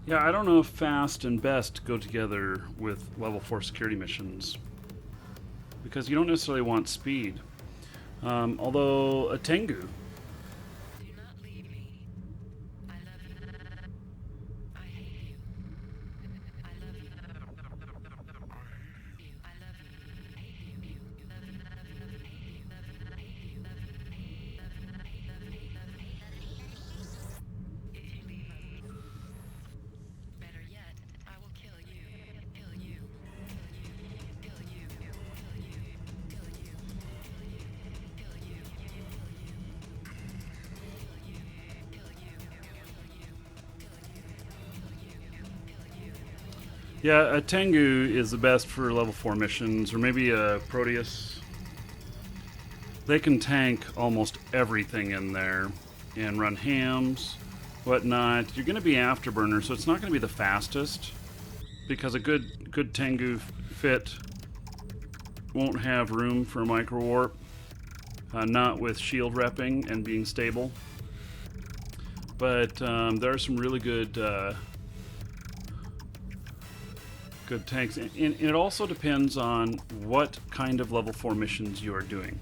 Yeah, I don't know if fast and best go together with level 4 security missions. Because you don't necessarily want speed. Although a Tengu. Do not leave me. I love you. I hate you. I love you. I love you. I love you. I hate you. If you leave, Yeah, a Tengu is the best for level 4 missions, or maybe a Proteus. They can tank almost everything in there and run hams, whatnot. You're going to be afterburner, so it's not going to be the fastest because a good Tengu fit won't have room for micro warp, not with shield repping and being stable. But there are some really good good tanks, and it also depends on what kind of level 4 missions you are doing.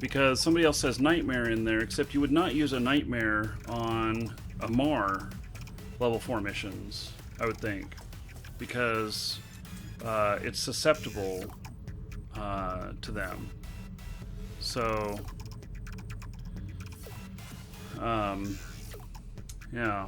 Because somebody else says Nightmare in there, except you would not use a Nightmare on a Mar level 4 missions, I would think. Because it's susceptible to them. So, yeah.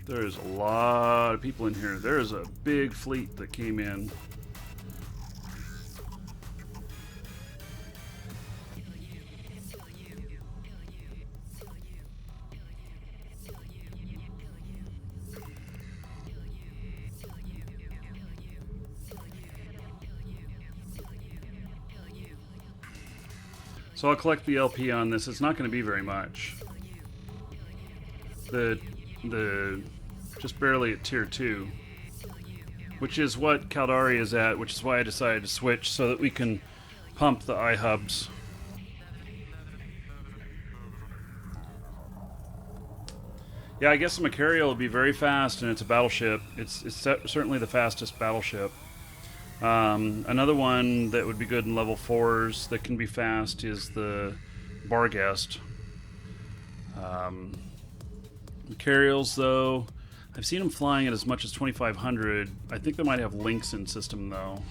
There's a lot of people in here. There's a big fleet that came in. So I'll collect the LP on this. It's not going to be very much. The just barely at tier 2, which is what Caldari is at, which is why I decided to switch so that we can pump the iHubs. Yeah, I guess the Macario will be very fast, and it's a battleship. It's certainly the fastest battleship. Another one that would be good in level 4s that can be fast is the Barghest. Macarials, though, I've seen them flying at as much as 2,500. I think they might have links in system, though.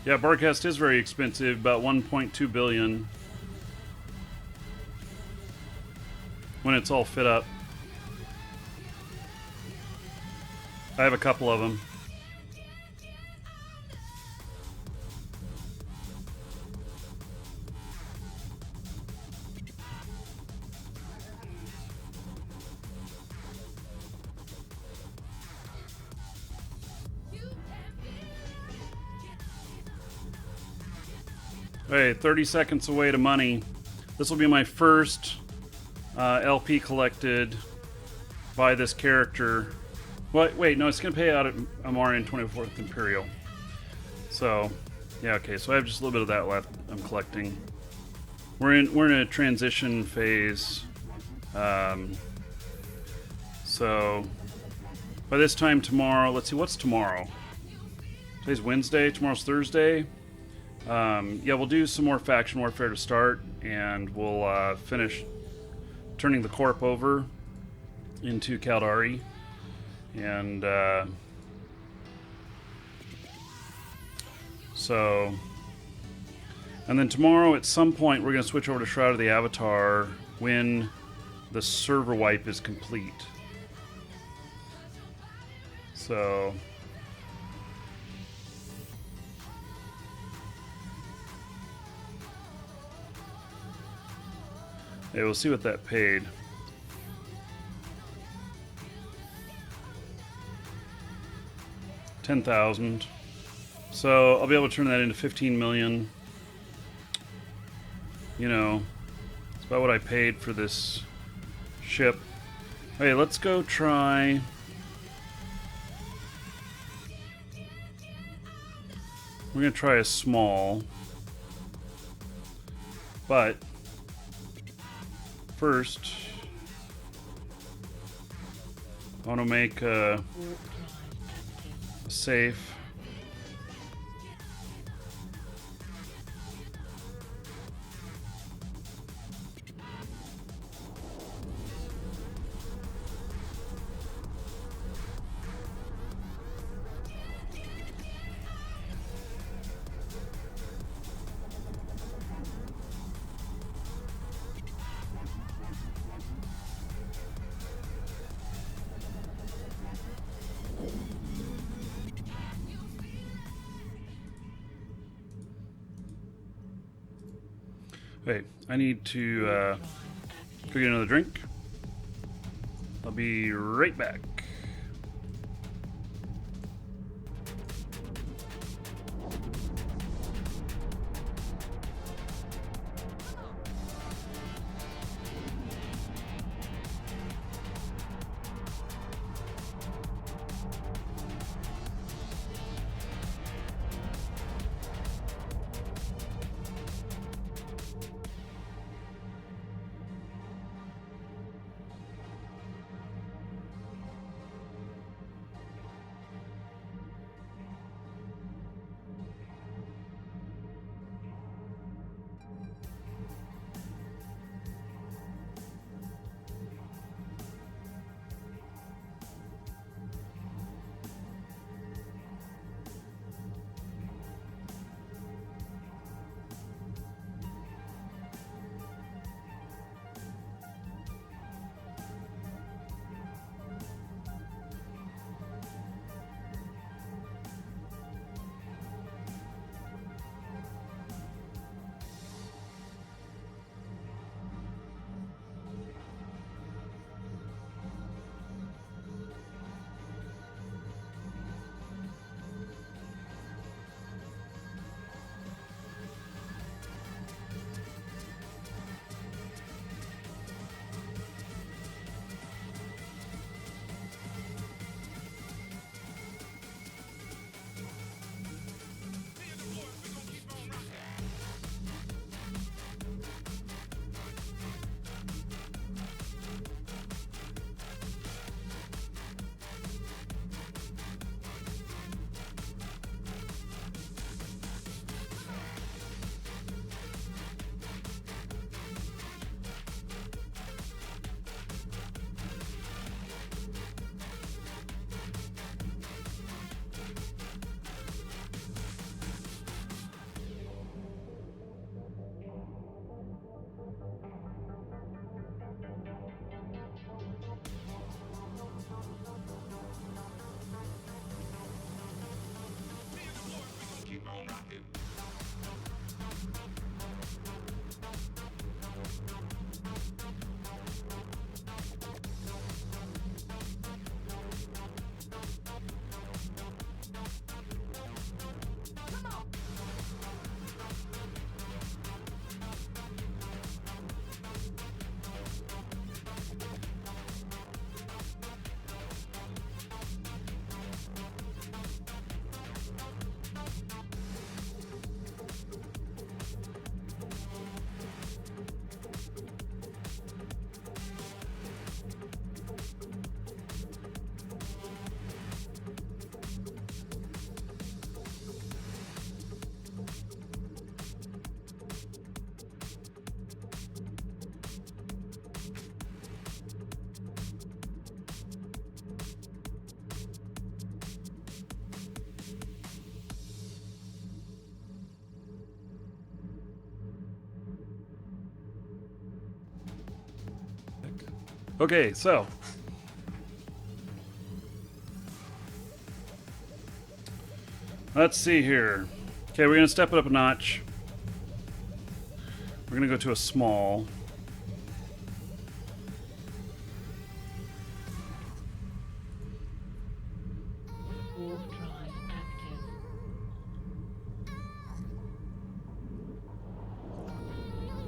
Yeah, Barghest is very expensive, about 1.2 billion when it's all fit up. I have a couple of them. Hey, 30 seconds away to money. This will be my first LP collected by this character. Wait, no, it's going to pay out at Amarian 24th Imperial. So, yeah, okay, so I have just a little bit of that left I'm collecting. We're in a transition phase. So, by this time tomorrow, let's see, what's tomorrow? Today's Wednesday, tomorrow's Thursday. Yeah, we'll do some more faction warfare to start, and we'll finish turning the corp over into Caldari, and so, and then tomorrow at some point we're going to switch over to Shroud of the Avatar when the server wipe is complete. So. Yeah, we'll see what that paid. $10,000. So I'll be able to turn that into 15 million. You know, it's about what I paid for this ship. Okay, let's go try. We're gonna try a small, but first I want to make a Warp drive active. safe. Wait, I need to Drive go active. get another drink. I'll be right back. Okay, so let's see here. Okay, we're gonna step it up a notch. We're gonna go to a small. Warp drive active.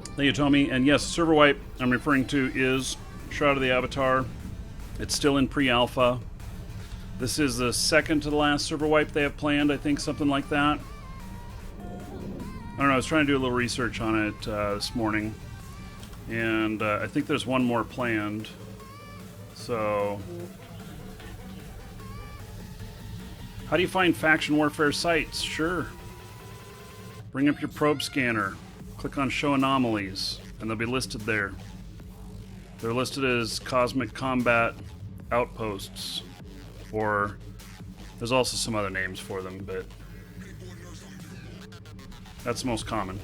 Thank you, Tommy. And yes, server wipe I'm referring to is Shroud of the Avatar. It's still in pre-alpha. This is the second to the last server wipe they have planned, I think, something like that. I don't know, I was trying to do a little research on it this morning, and I think there's one more planned. So, how do you find faction warfare sites? Sure. Bring up your probe scanner, click on show anomalies, and they'll be listed there. They're listed as cosmic combat outposts, or there's also some other names for them, but that's the most common.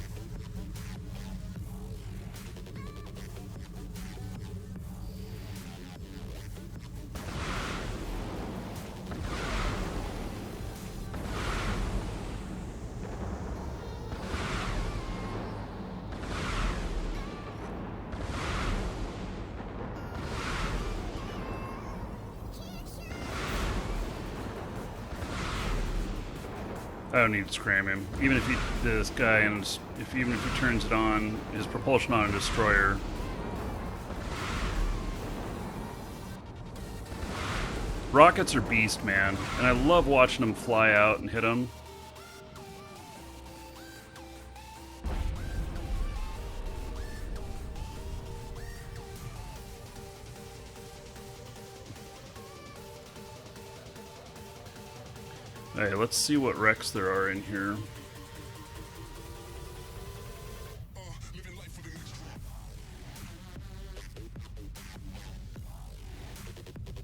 I don't need to scram him. Even if he, this guy, and even if he turns it on, his propulsion on a destroyer. Rockets are beast, man, and I love watching them fly out and hit them. Hey, let's see what wrecks there are in here.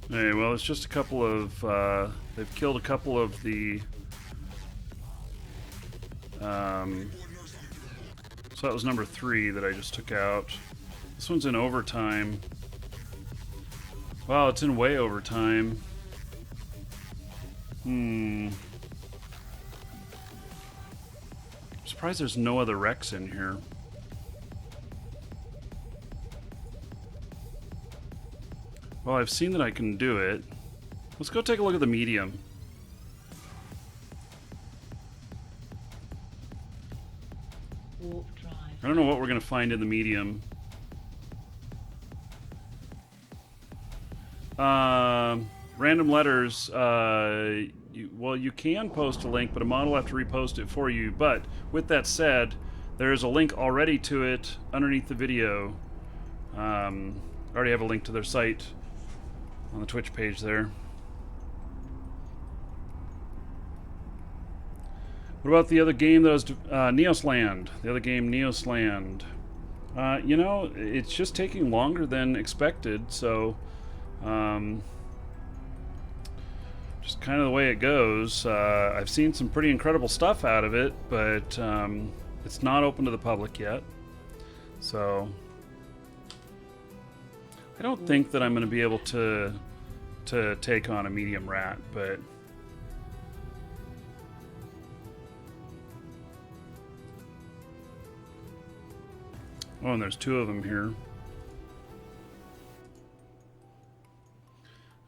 Hey, well, it's just a couple of, they've killed a couple of the, so that was number 3 that I just took out. This one's in overtime. Wow, it's in way overtime. I'm surprised there's no other wrecks in here. Well, I've seen that I can do it. Let's go take a look at the medium. Warp drive. I don't know what we're going to find in the medium. Random letters. Well, you can post a link, but a mod will have to repost it for you. But with that said, there's a link already to it underneath the video. I already have a link to their site on the Twitch page there. What about the other game that was Neosland? The other game, Neosland. You know, it's just taking longer than expected, so just kind of the way it goes. I've seen some pretty incredible stuff out of it, but it's not open to the public yet. So I don't think that I'm going to be able to take on a medium rat, but oh, and there's 2 of them here.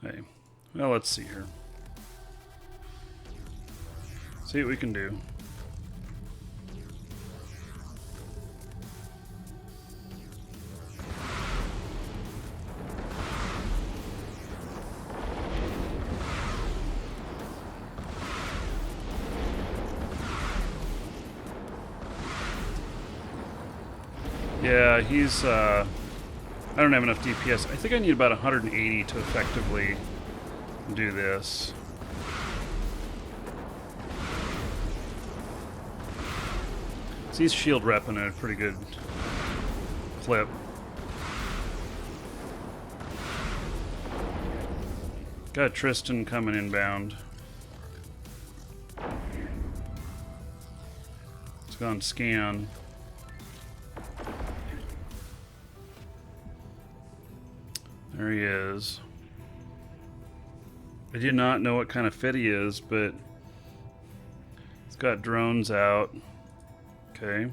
Hey, well, let's see here. See what we can do. Yeah, he's, I don't have enough DPS. I think I need about 180 to effectively do this. So he's shield repping at a pretty good clip. Got Tristan coming inbound. Let's go and scan. There he is. I did not know what kind of fit he is, but he's got drones out. Okay.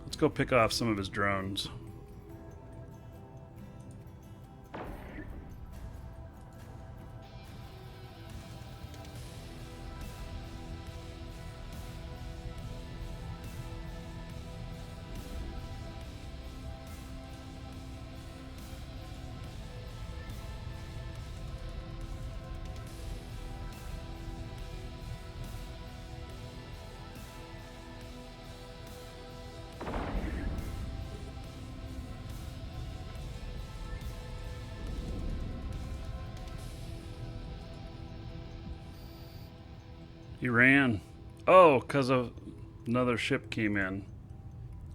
Let's go pick off some of his drones. He ran. Oh, because of another ship came in.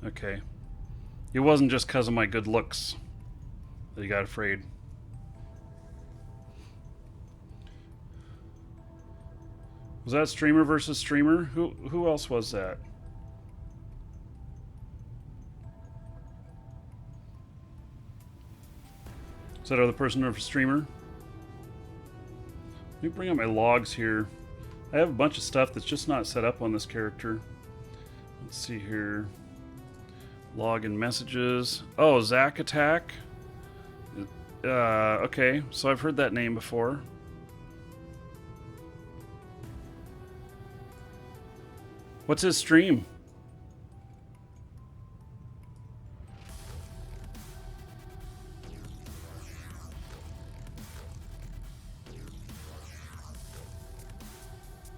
Okay. It wasn't just because of my good looks that he got afraid. Was that streamer versus streamer? Who else was that? Is that other person or streamer? Let me bring up my logs here. I have a bunch of stuff that's just not set up on this character. Let's see here. Log and messages. Oh, Zack Attack. Okay, so I've heard that name before. What's his stream?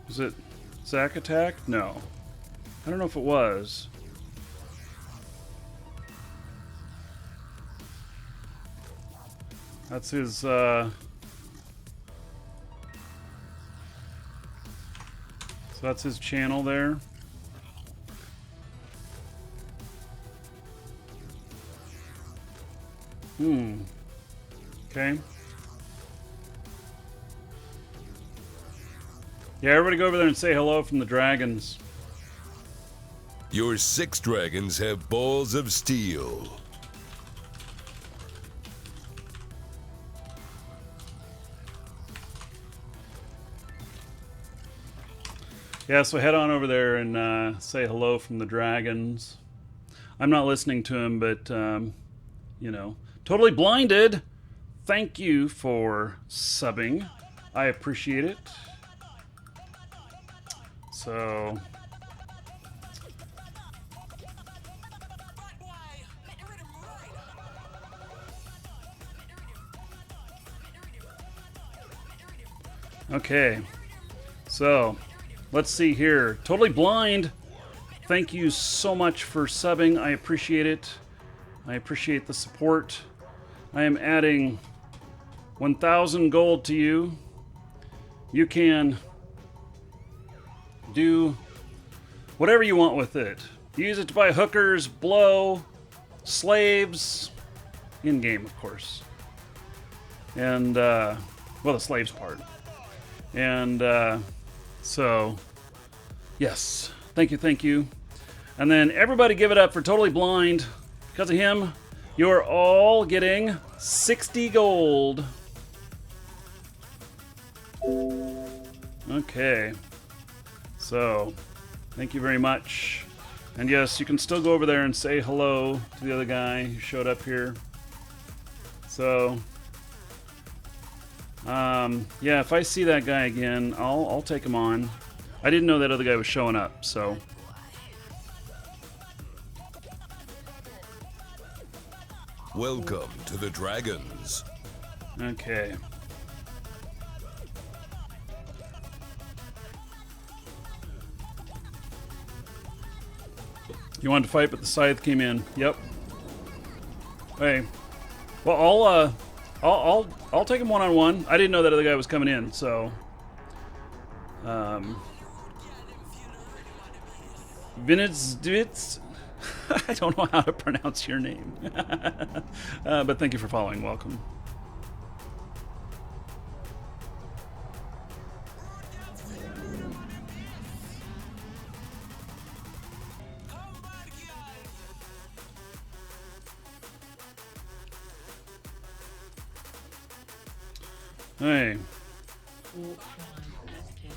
Was it Zack Attack? No. I don't know if it was. That's his, so that's his channel there. Okay. Yeah, everybody go over there and say hello from the dragons. Your 6 dragons have balls of steel. Yeah, so head on over there and say hello from the dragons. I'm not listening to him, but, you know, Totally Blinded, thank you for subbing. I appreciate it. So... Okay, so let's see here. Totally Blind, thank you so much for subbing. I appreciate it. I appreciate the support. I am adding 1,000 gold to you. You can do whatever you want with it. Use it to buy hookers, blow, slaves, in-game, of course. And, well, the slaves part. And so, yes, thank you. And then everybody give it up for Totally Blind. Because of him, you're all getting 60 gold. Okay, so thank you very much. And yes, you can still go over there and say hello to the other guy who showed up here. So... yeah, if I see that guy again, I'll take him on. I didn't know that other guy was showing up, so... Welcome to the dragons. Okay. You wanted to fight, but the scythe came in. Yep. Hey. Well, I'll take him one-on-one. I didn't know that other guy was coming in, so... Vinitz... I don't know how to pronounce your name. But thank you for following. Welcome. Hey. Warp drive active.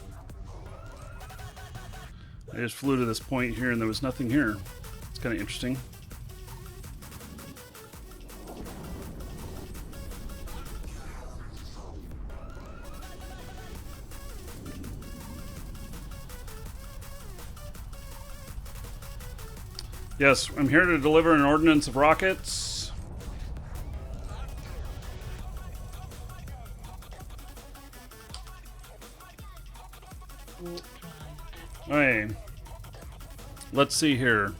I just flew to this point here and there was nothing here. It's kind of interesting. Yes, I'm here to deliver an ordnance of rockets. Warp drive active. Hey, let's see here.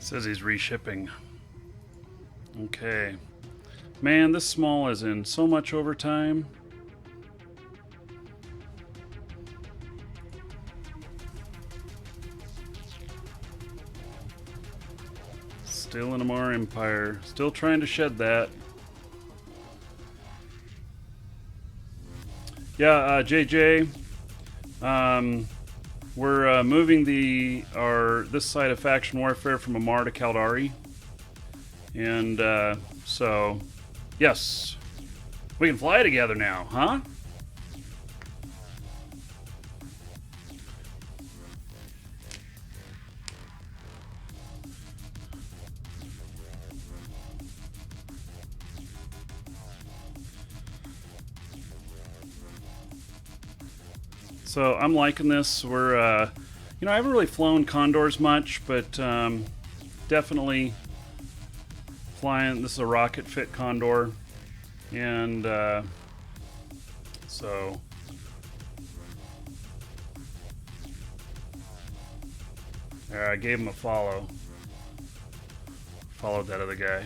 Says he's reshipping. Okay. Man, this small is in so much overtime. Still in Amar Empire. Still trying to shed that. Yeah, JJ. We're moving this side of faction warfare from Amar to Caldari. And so, yes. We can fly together now, huh? So I'm liking this. We're, you know, I haven't really flown Condors much, but definitely flying. This is a rocket fit Condor, and so there, I gave him a follow. Followed that other guy.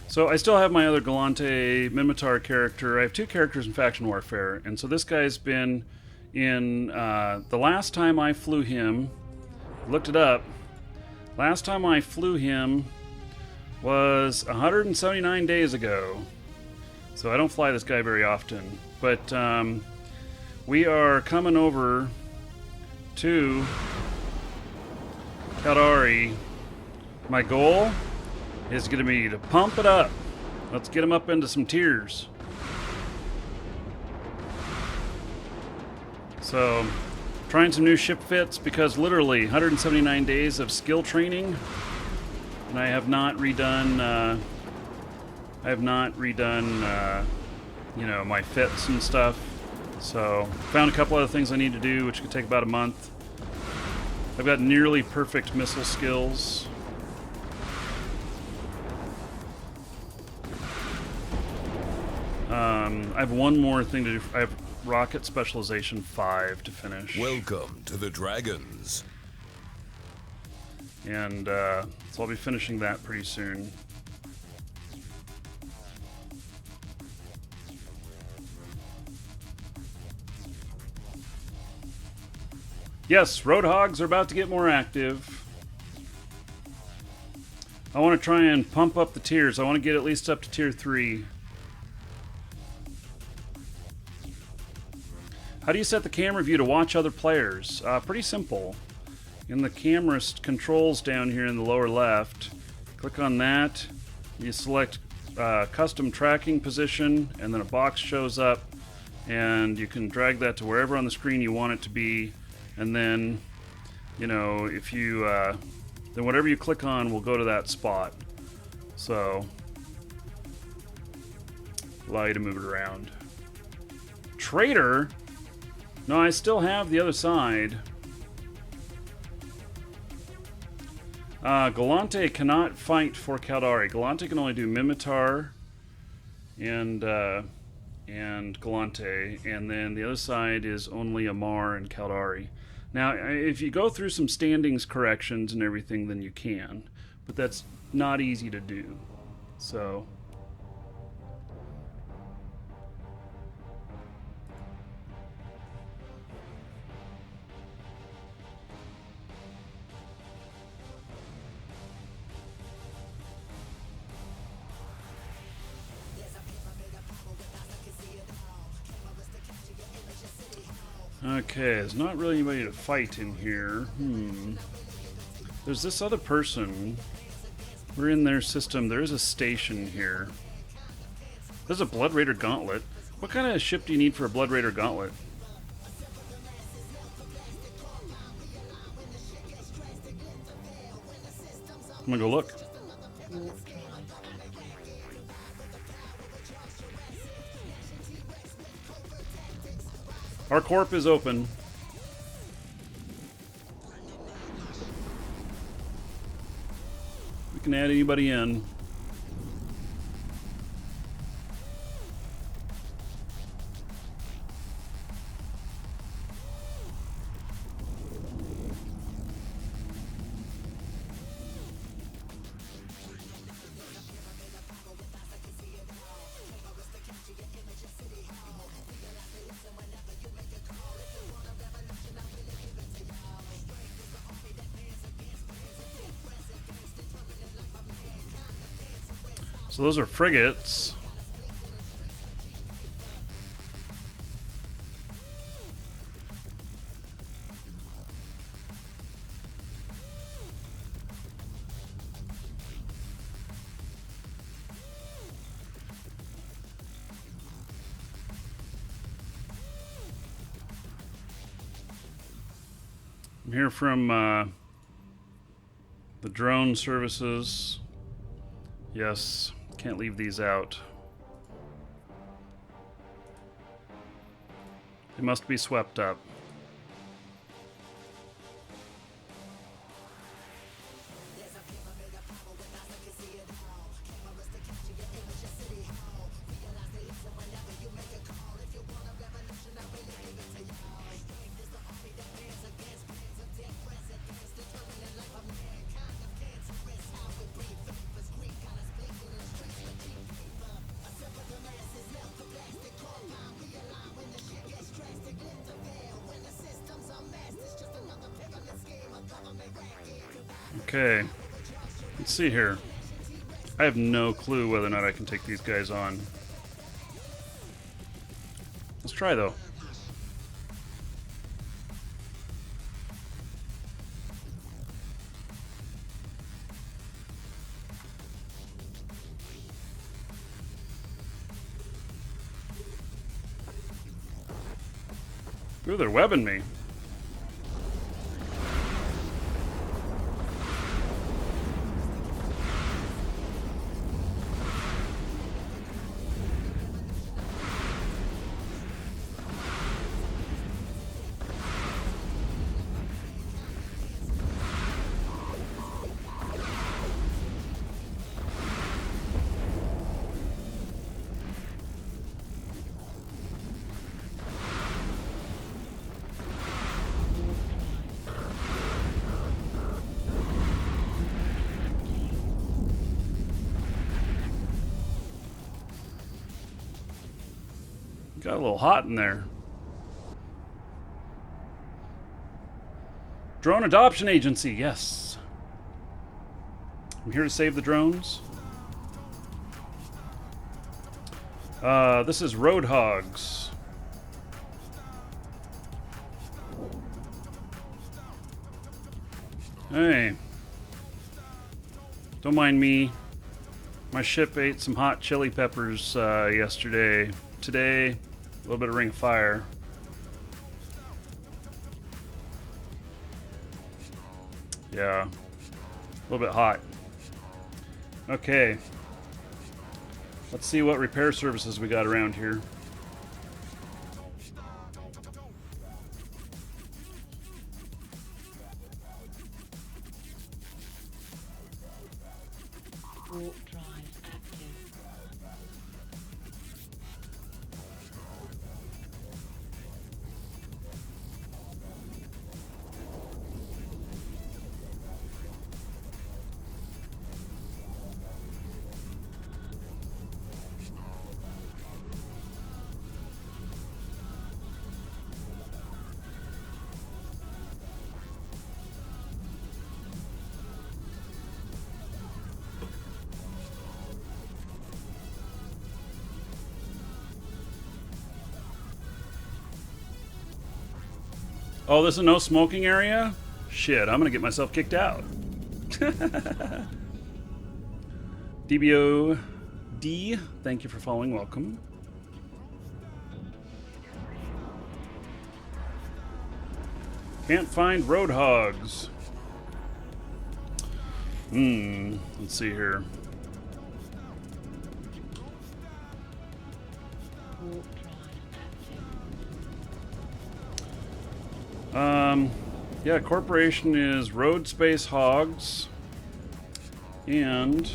So I still have my other Galante Minmatar character. I have two characters in Faction Warfare, and so this guy's been in the last time I flew him. Looked it up. Last time I flew him was 179 days ago. So I don't fly this guy very often, but we are coming over to Caldari. My goal is going to be to pump it up. Let's get him up into some tiers. So, trying some new ship fits because literally 179 days of skill training, and I have not redone. You know, my fits and stuff. So, found a couple other things I need to do, which could take about a month. I've got nearly perfect missile skills. I have one more thing to do. I have Rocket Specialization 5 to finish. Welcome to the Dragons. And so I'll be finishing that pretty soon. Yes, Roadhogs are about to get more active. I want to try and pump up the tiers. I want to get at least up to tier 3. How do you set the camera view to watch other players? Pretty simple. In the camera controls down here in the lower left, click on that. You select custom tracking position, and then a box shows up, and you can drag that to wherever on the screen you want it to be. And then, you know, if you then whatever you click on will go to that spot. So allow you to move it around. Traitor. No, I still have the other side. Galante cannot fight for Caldari. Galante can only do Minmatar and Galante, and then the other side is only Amar and Caldari. Now, if you go through some standings corrections and everything, then you can, but that's not easy to do. So. Okay, there's not really anybody to fight in here. There's this other person. We're in their system. There is a station here. There's a Blood Raider Gauntlet. What kind of ship do you need for a Blood Raider Gauntlet? I'm gonna go look. Our corp is open. We can add anybody in. So those are frigates. I'm here from the drone services. Yes, can't leave these out. They must be swept up. Okay, let's see here. I have no clue whether or not I can take these guys on. Let's try though. Ooh, they're webbing me. Got a little hot in there. Drone Adoption Agency, yes. I'm here to save the drones. This is Roadhogs. Hey. Don't mind me. My ship ate some hot chili peppers yesterday. Today, a little bit of Ring of Fire. Yeah, a little bit hot. Okay. Let's see what repair services we got around here. Warp drive active. Oh, there's a no smoking area? Shit, I'm gonna get myself kicked out. DBO D, thank you for following. Welcome. Can't find Roadhogs. Let's see here. Warp drive active. Yeah, corporation is Road Space Hogs. And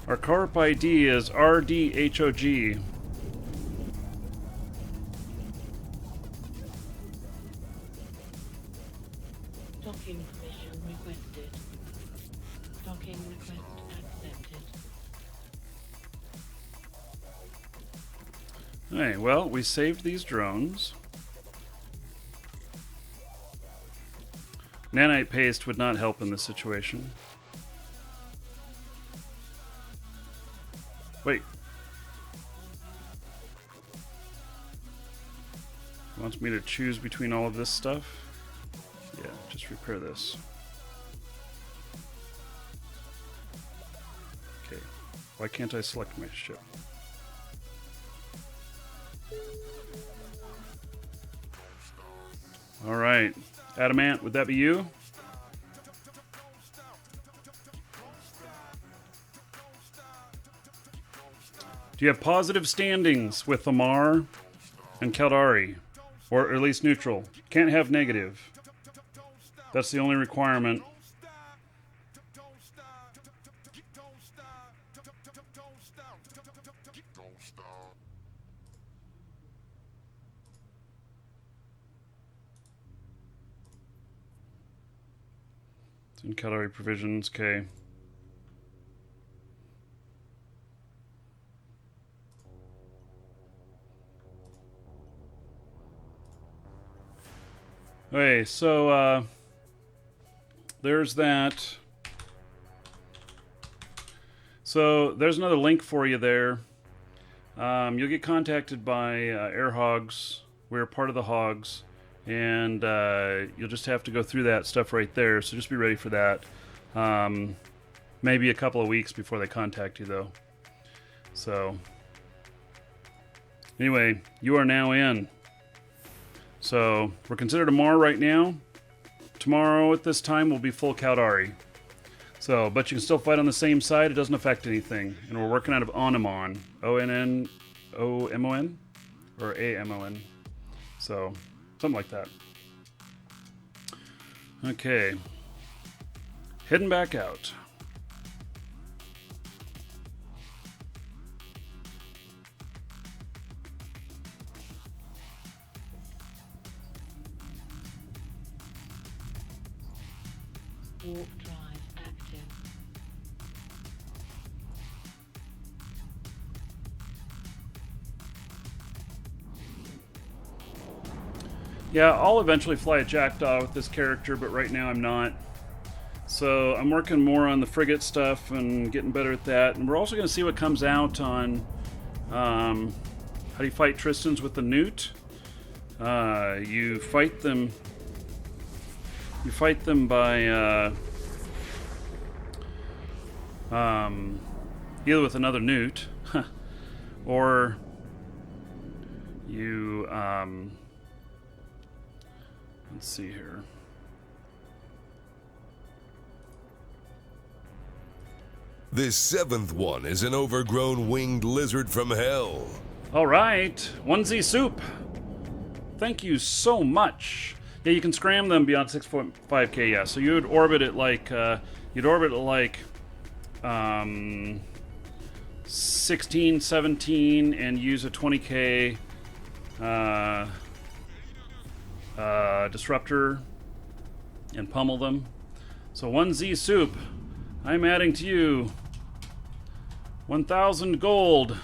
our corp ID is RDHOG. Docking permission requested. Docking request accepted. Hey, well, we saved these drones. Nanite paste would not help in this situation. Wait. Wants me to choose between all of this stuff? Yeah, just repair this. Okay. Why can't I select my ship? Alright. Adamant, would that be you? Do you have positive standings with Lamar and Caldari? Or at least neutral. Can't have negative. That's the only requirement. It's in Caldari provisions, okay. Okay, so there's that. So there's another link for you there. You'll get contacted by Air Hogs. We're part of the Hogs, and you'll just have to go through that stuff right there. So just be ready for that. Maybe a couple of weeks before they contact you, though. So anyway, you are now in. So we're considered a Mar right now. Tomorrow at this time will be full Caldari. So, but you can still fight on the same side. It doesn't affect anything. And we're working out of Onamon. O-N-N-O-M-O-N? Or A-M-O-N. So, something like that. Okay. Heading back out. Warp drive active. Yeah, I'll eventually fly a Jackdaw with this character, but right now I'm not. So I'm working more on the frigate stuff and getting better at that. And we're also going to see what comes out on how do you fight Tristans with the Newt. You fight them by either with another Newt or you let's see here. This seventh one is an overgrown winged lizard from hell. All right, 1Z Soup. Thank you so much. Yeah, you can scram them beyond 6.5k. Yeah, so you would orbit it like 16, 17, and use a 20k disruptor and pummel them. So 1Z Soup, I'm adding to you 1,000 gold.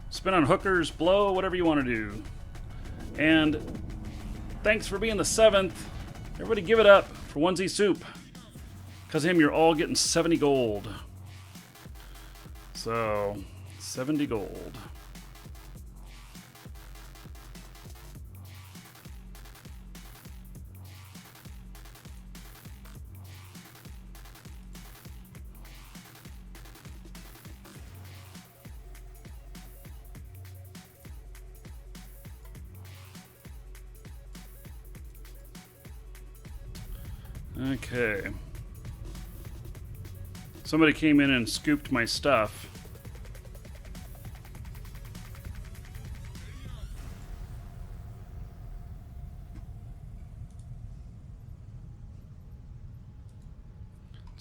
Spin on hookers, blow, whatever you want to do. And thanks for being the 7th. Everybody give it up for 1Z Soup. Because of him, you're all getting 70 gold. So, 70 gold. Okay. Somebody came in and scooped my stuff.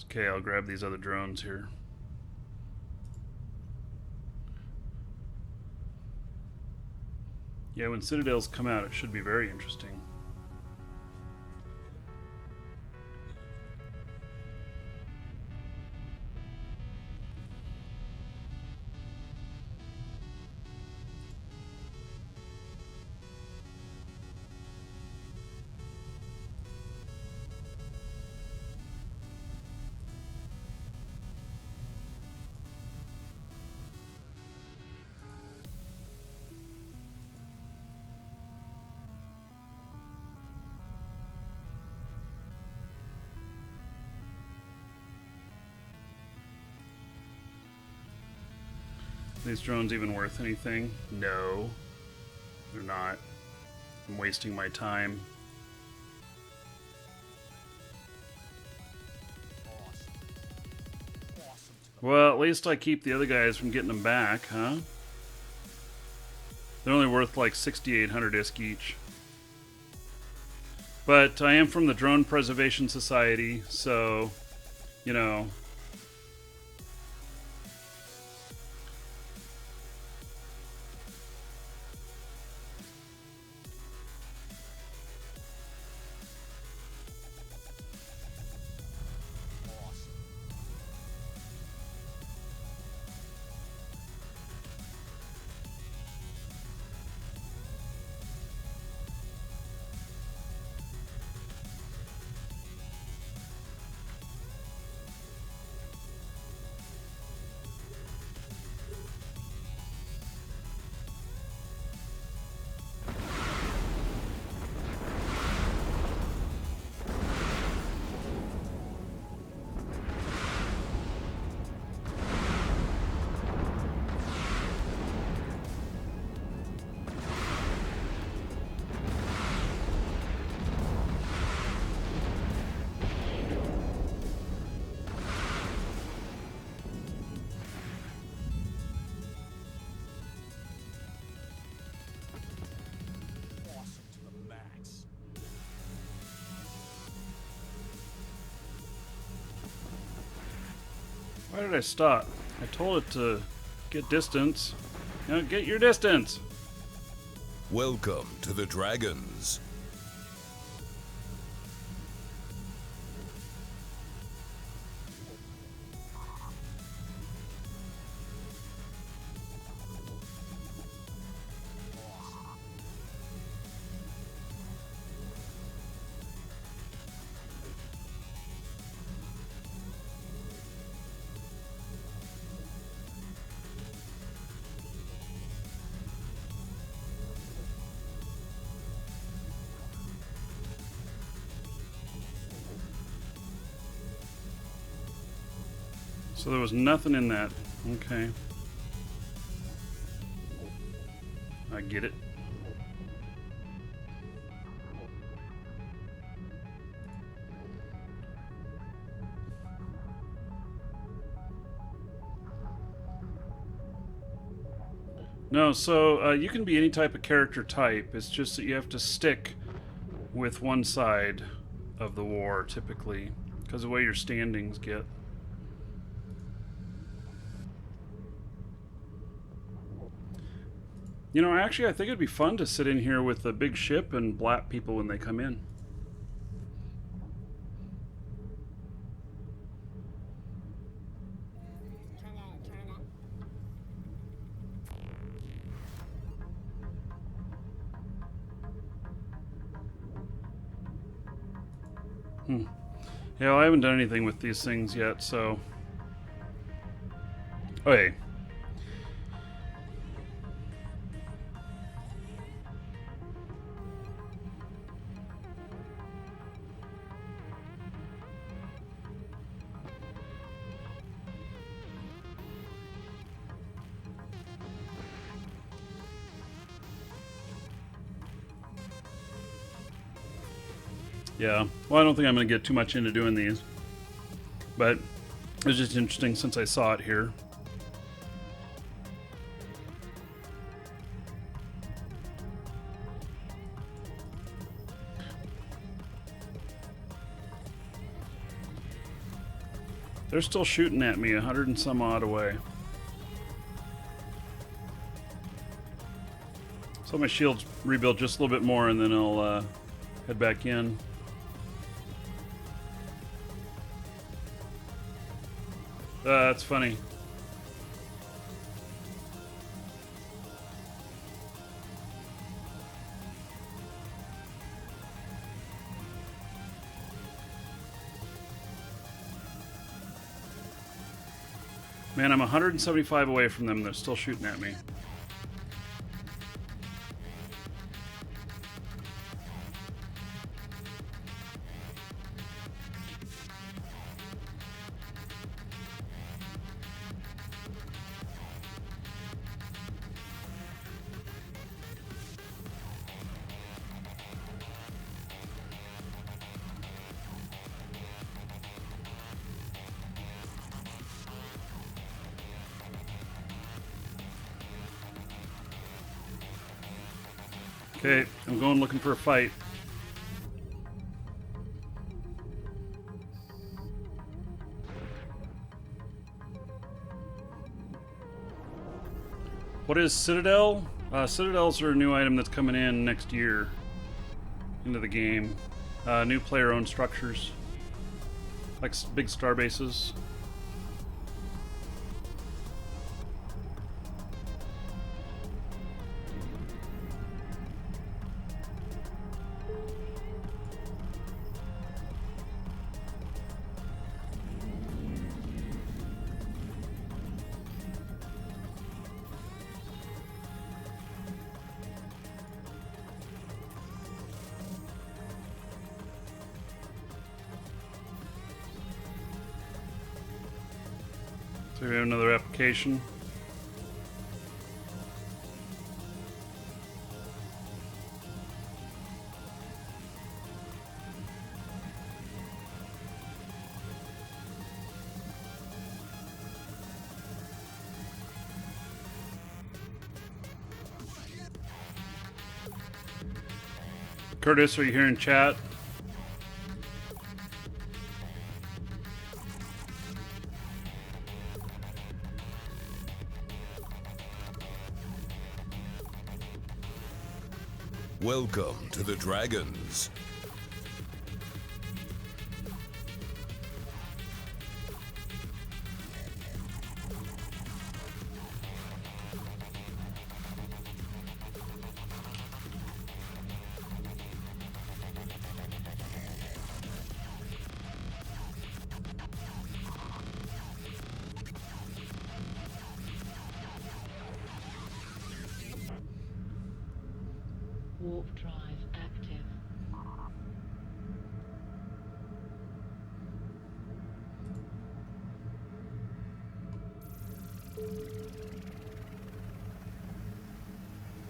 Okay, I'll grab these other drones here. Yeah, when Citadels come out, it should be very interesting. these drones even worth anything? No, they're not. I'm wasting my time. Well, at least I keep the other guys from getting them back, huh? They're only worth like 6,800 ISK each. But I am from the Drone Preservation Society, so, you know. Why did I stop? I told it to get distance. Now get your distance. Welcome to the Dragons. So there was nothing in that. Okay. I get it. No, so you can be any type of character type. It's just that you have to stick with one side of the war, typically, because of the way your standings get. You know, actually, I think it'd be fun to sit in here with a big ship and blap people when they come in. Yeah, well, I haven't done anything with these things yet, so... Oh, hey. Yeah, well, I don't think I'm going to get too much into doing these. But it was just interesting since I saw it here. They're still shooting at me 100 and some odd away. So my shield's rebuild just a little bit more and then I'll head back in. That's funny. Man, I'm 175 away from them. They're still shooting at me. Okay, I'm going looking for a fight. What is Citadel? Citadels are a new item that's coming in next year into the game. New player-owned structures, like big star bases. So we have another application. Curtis, are you here in chat? Welcome to the Dragons. Warp drive active.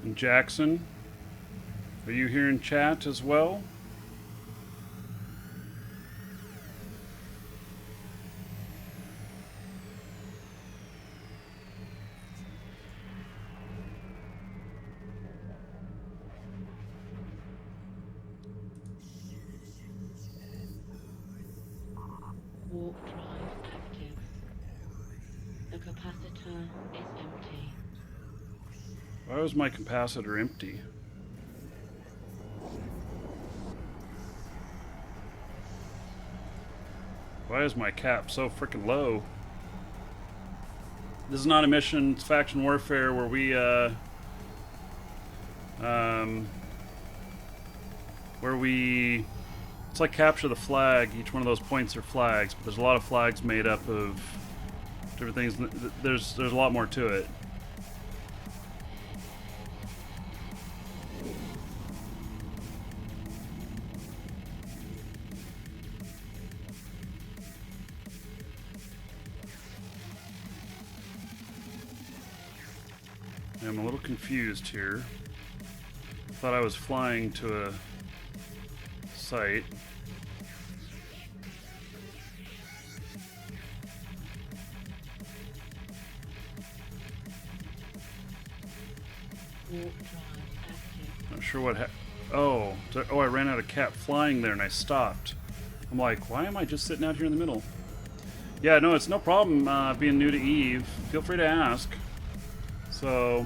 And Jackson, are you here in chat as well? Warp drive active. The capacitor is empty. Why was my capacitor empty? Why is my cap so freaking low? This is not a mission, it's faction warfare where we, it's like capture the flag. Each one of those points are flags, but there's a lot of flags made up of different things. There's a lot more to it. I'm a little confused here. Thought I was flying to a site. Warp drive active. Not sure what oh, I ran out of cap flying there and I stopped. I'm like, why am I just sitting out here in the middle? Yeah, no, it's no problem being new to Eve. Feel free to ask. So...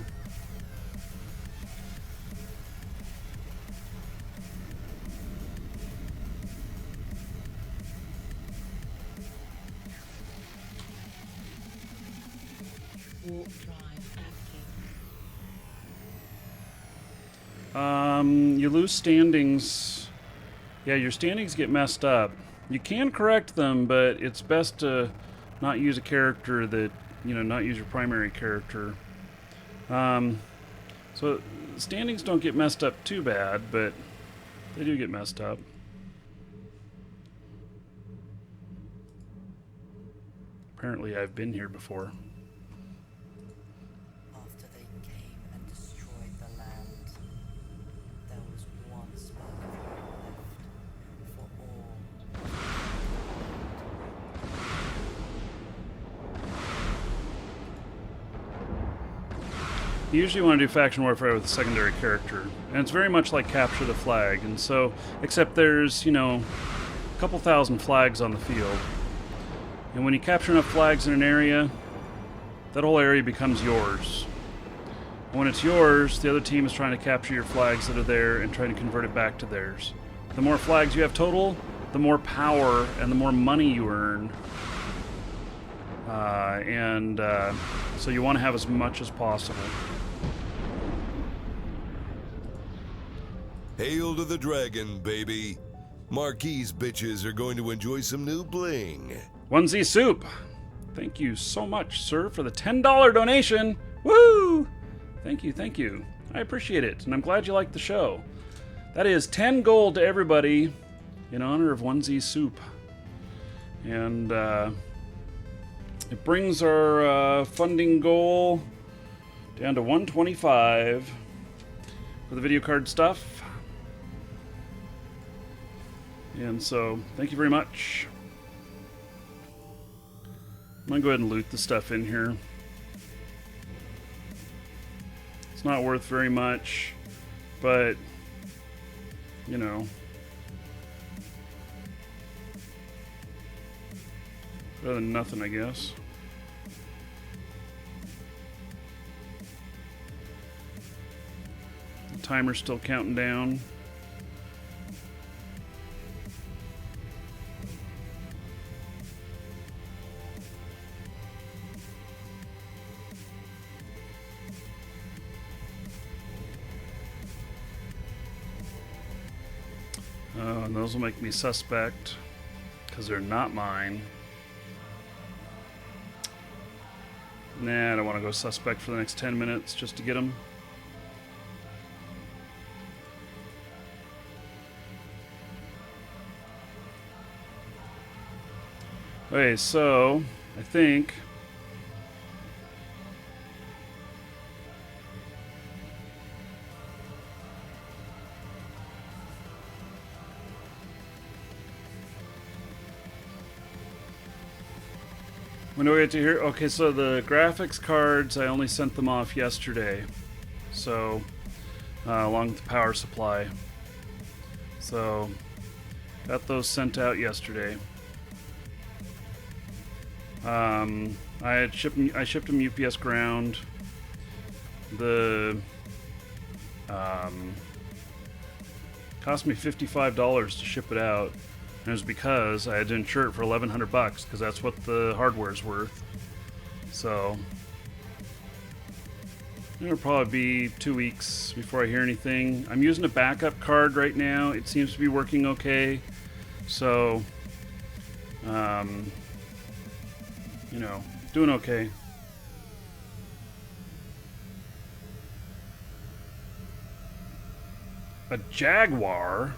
Warp drive active. You lose standings. Yeah, your standings get messed up. You can correct them, but it's best to not use a character that, not use your primary character. So standings don't get messed up too bad, but they do get messed up. Apparently I've been here before. After they came and destroyed the land, there was one spark of hope left for all. you usually want to do faction warfare with a secondary character. And it's very much like capture the flag. And so, except there's, you know, a couple thousand flags on the field. And when you capture enough flags in an area, that whole area becomes yours. And when it's yours, the other team is trying to capture your flags that are there and trying to convert it back to theirs. The more flags you have total, the more power and the more money you earn. So you want to have as much as possible. Hail to the dragon, baby. Marquise bitches are going to enjoy some new bling. Onesie Soup, thank you so much, sir, for the $10 donation. Woo! Thank you, thank you. I appreciate it, and I'm glad you liked the show. That is 10 gold to everybody in honor of Onesie Soup. And it brings our funding goal down to 125 for the video card stuff. And so, thank you very much. I'm going to go ahead and loot the stuff in here. It's not worth very much, but, you know. Better than nothing, I guess. The timer's still counting down. And those will make me suspect because they're not mine. Nah, I don't want to go suspect for the next 10 minutes just to get them. Okay, so I think when do we get to here? Okay, so the graphics cards, I only sent them off yesterday. So, along with the power supply. So, got those sent out yesterday. I shipped them UPS ground. The cost me $55 to ship it out. And it was because I had to insure it for $1,100 because that's what the hardware's worth. So it'll probably be 2 weeks before I hear anything. I'm using a backup card right now. It seems to be working okay. So, you know, doing okay. A Jaguar?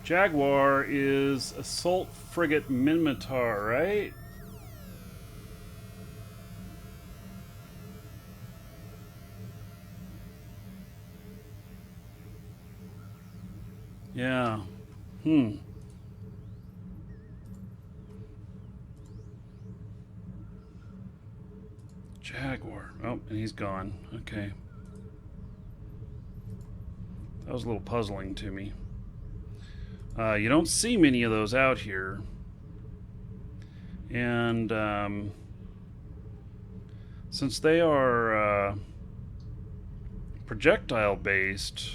Jaguar is Assault Frigate Minmatar, right? Yeah. Jaguar. Oh, and he's gone. Okay. That was a little puzzling to me. You don't see many of those out here. And since they are projectile based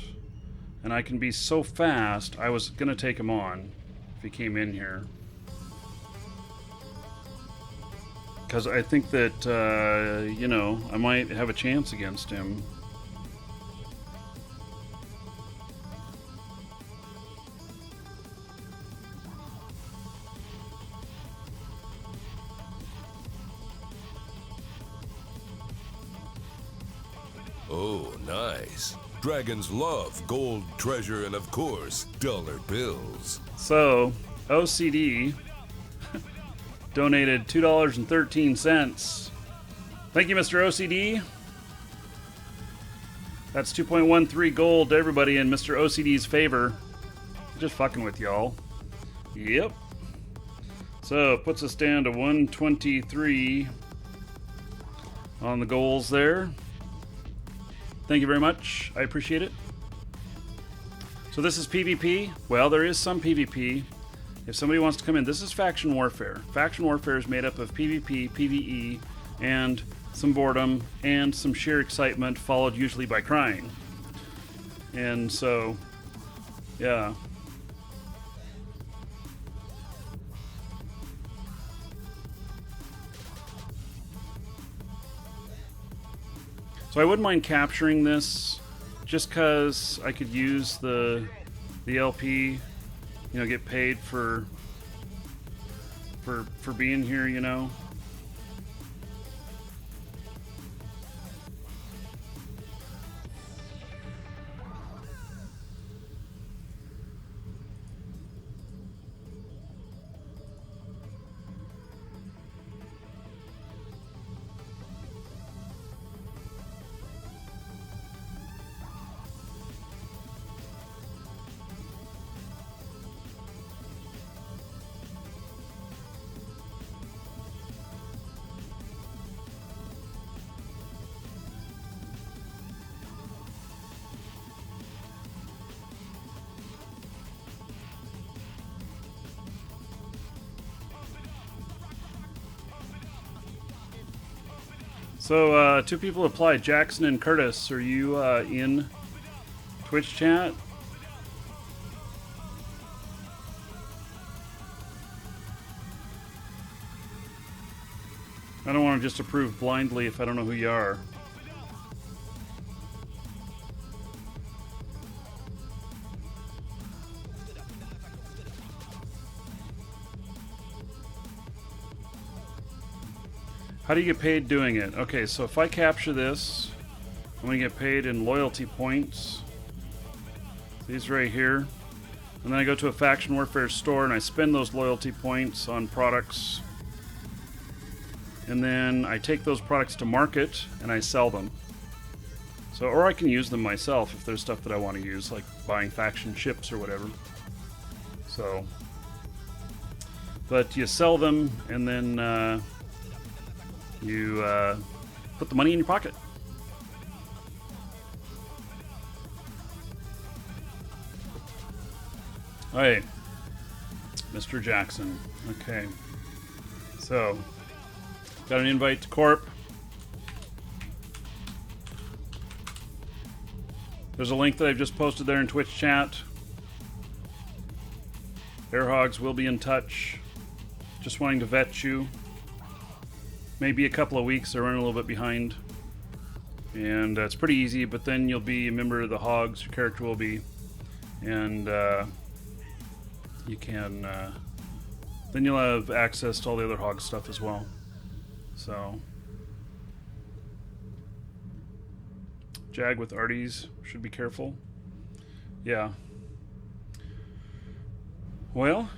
and I can be so fast, I was gonna take him on if he came in here. Because I think that, you know, I might have a chance against him. Oh, nice. Dragons love gold, treasure, and of course, dollar bills. So, OCD donated $2.13. Thank you, Mr. OCD. That's 2.13 gold to everybody in Mr. OCD's favor. Just fucking with y'all. Yep. So it puts us down to 123 on the goals there. Thank you very much. I appreciate it. So this is PvP. Well, there is some PvP. If somebody wants to come in, this is Faction Warfare. Faction Warfare is made up of PvP, PvE, and some boredom, and some sheer excitement, followed usually by crying. And so, yeah. So I wouldn't mind capturing this, just because I could use the LP, you know, get paid for being here, you know. So, two people applied, Jackson and Curtis. Are you in Twitch chat? I don't want to just approve blindly if I don't know who you are. How do you get paid doing it? Okay, so if I capture this, I'm going to get paid in loyalty points. These right here. And then I go to a Faction Warfare store and I spend those loyalty points on products. And then I take those products to market and I sell them. So, or I can use them myself if there's stuff that I want to use, like buying faction ships or whatever. So, but you sell them and then you put the money in your pocket. All right, Mr. Jackson. Okay, so got an invite to Corp. There's a link that I've just posted there in Twitch chat. Airhogs will be in touch. Just wanting to vet you. Maybe a couple of weeks. They're running a little bit behind. And it's pretty easy, but then you'll be a member of the Hogs. Your character will be. And you can... then you'll have access to all the other Hog stuff as well. So... Jag with Arties. Should be careful. Yeah. Well...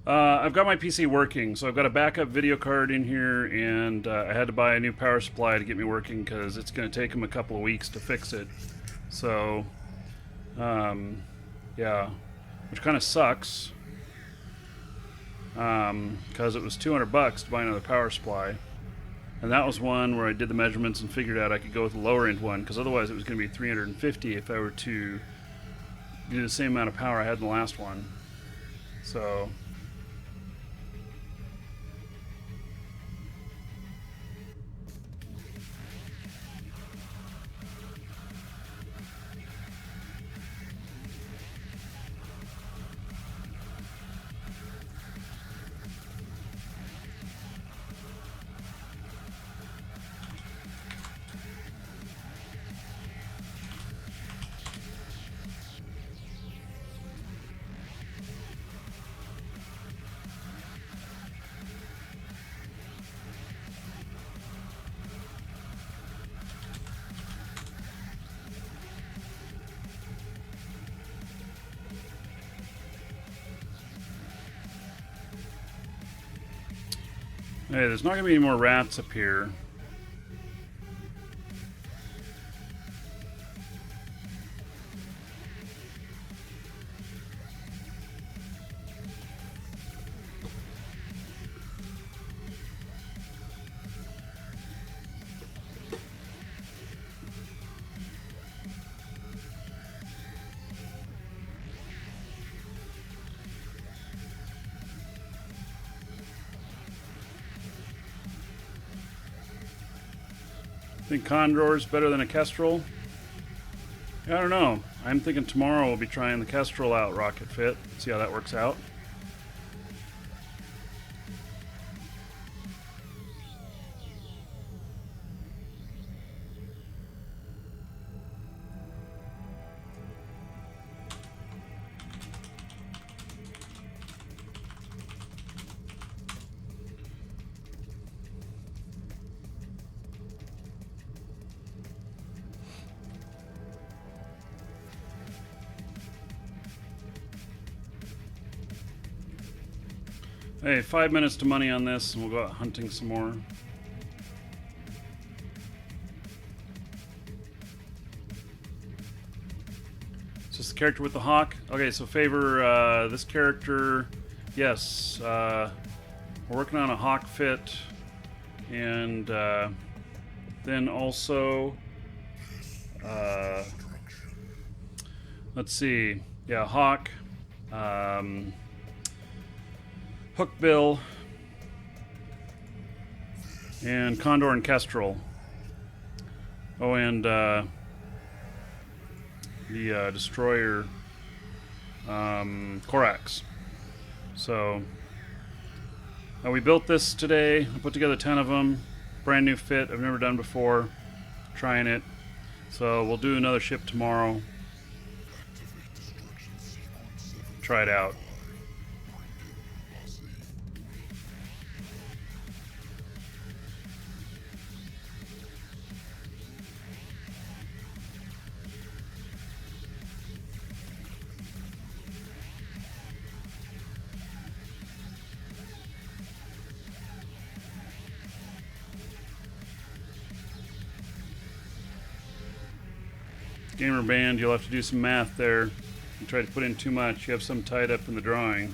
I've got my PC working, so I've got a backup video card in here, and I had to buy a new power supply to get me working because it's going to take them a couple of weeks to fix it. So, yeah, which kind of sucks because it was $200 to buy another power supply, and that was one where I did the measurements and figured out I could go with the lower end one because otherwise it was going to be $350 if I were to do the same amount of power I had in the last one. So. Hey, there's not going to be any more rats up here. Think Condor's better than a Kestrel? I don't know. I'm thinking tomorrow we'll be trying the Kestrel out rocket fit. See how that works out. Hey, 5 minutes to money on this, and we'll go out hunting some more. Is this the character with the hawk? Okay, so favor this character. Yes, we're working on a hawk fit, and then also, let's see. Yeah, hawk. Hookbill, and Condor and Kestrel. Oh, and the destroyer, Korax. So we built this today. I put together 10 of them. Brand new fit. I've never done before. Trying it. So we'll do another ship tomorrow. Try it out. Gamer band, you'll have to do some math there. You try to put in too much, you have some tied up in the drawing.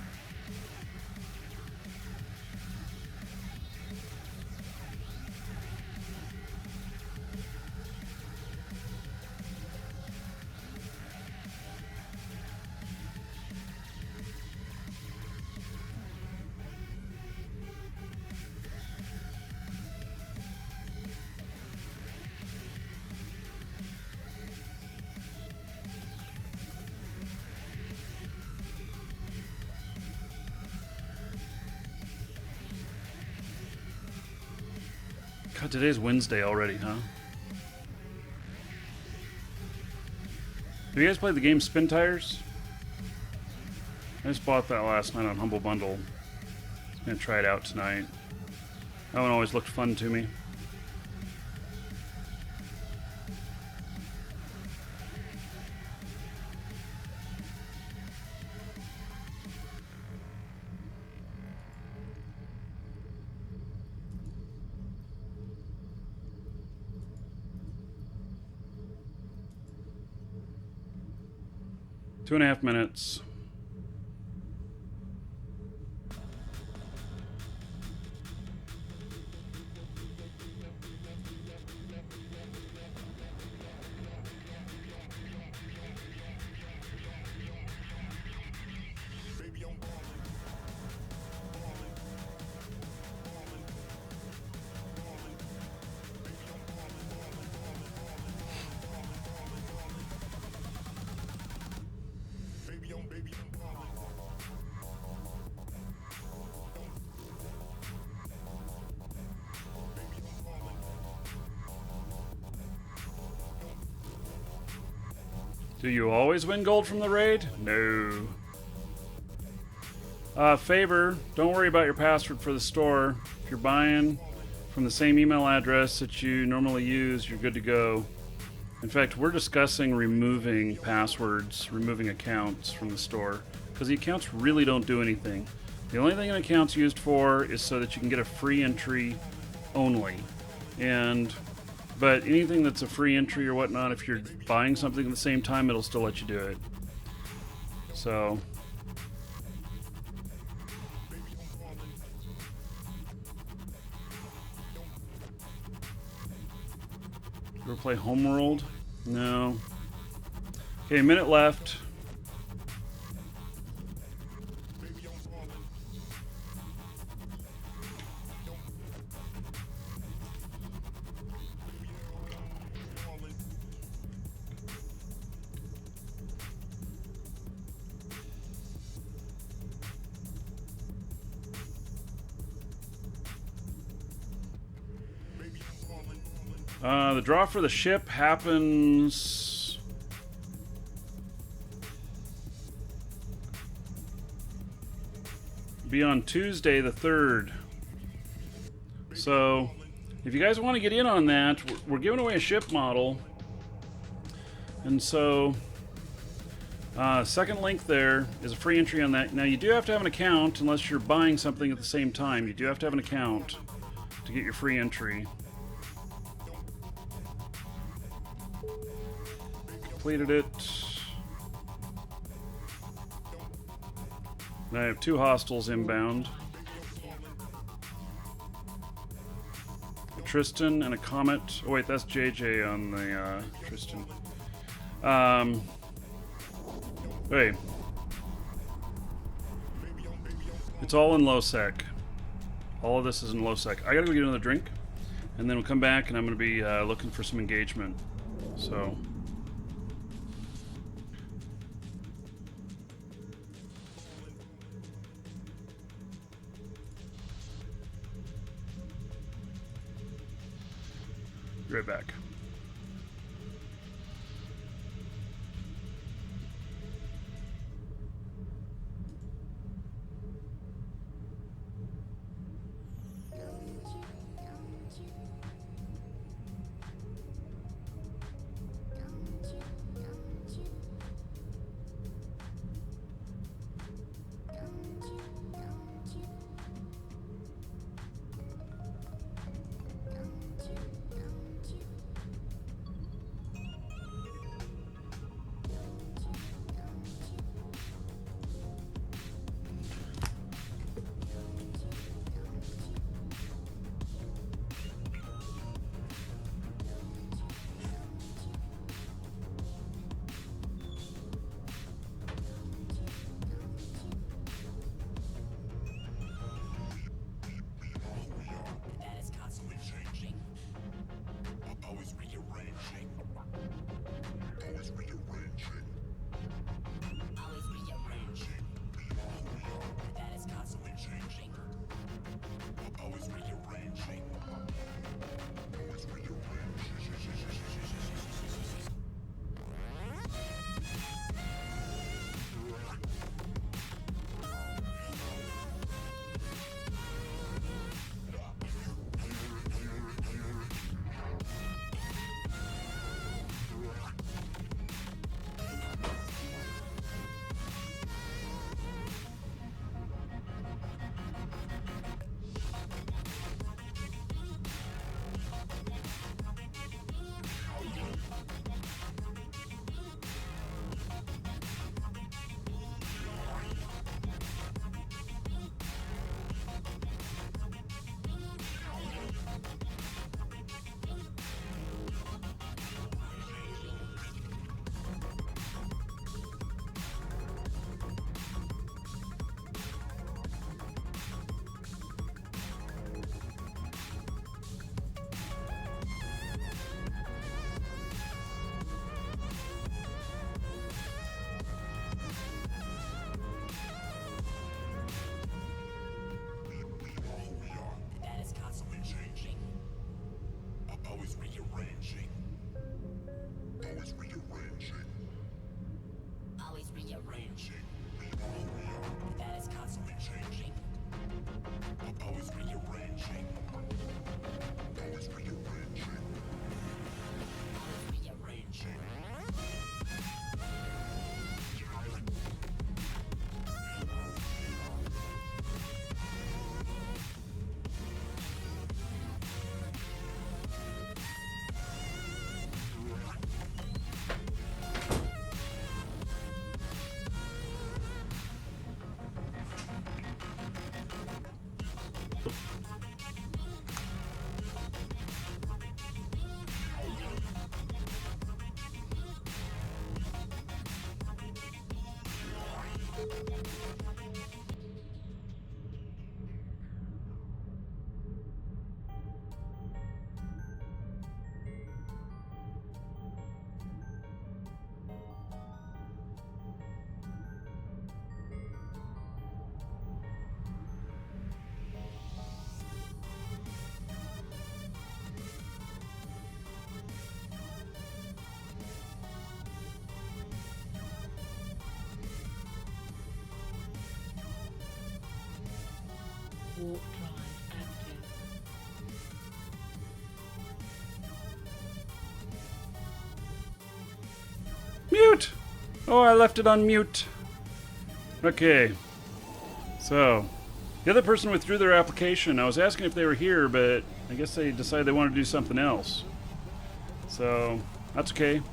God, today's Wednesday already, huh? Have you guys played the game Spin Tires? I just bought that last night on Humble Bundle. I'm gonna try it out tonight. That one always looked fun to me. Two and a half minutes. Do you always win gold from the raid? No. Favor, don't worry about your password for the store. If you're buying from the same email address that you normally use, you're good to go. In fact, we're discussing removing passwords, removing accounts from the store, because the accounts really don't do anything. The only thing an account's used for is so that you can get a free entry only. But anything that's a free entry or whatnot, if you're buying something at the same time, it'll still let you do it. So ever play Homeworld? No. Okay, a minute left. The draw for the ship happens be on Tuesday the 3rd. So if you guys want to get in on that, we're giving away a ship model. And so second link there is a free entry on that. Now you do have to have an account unless you're buying something at the same time. You do have to have an account to get your free entry. Completed it. And I have 2 hostiles inbound. A Tristan and a Comet. Oh wait, that's JJ on the Tristan. Wait. It's all in low sec. All of this is in low sec. I gotta go get another drink, and then we'll come back and I'm gonna be looking for some engagement. So. Be right back. Warp drive active. Mute! Oh, I left it on mute. Okay. So, the other person withdrew their application. I was asking if they were here, but I guess they decided they wanted to do something else. So, that's okay.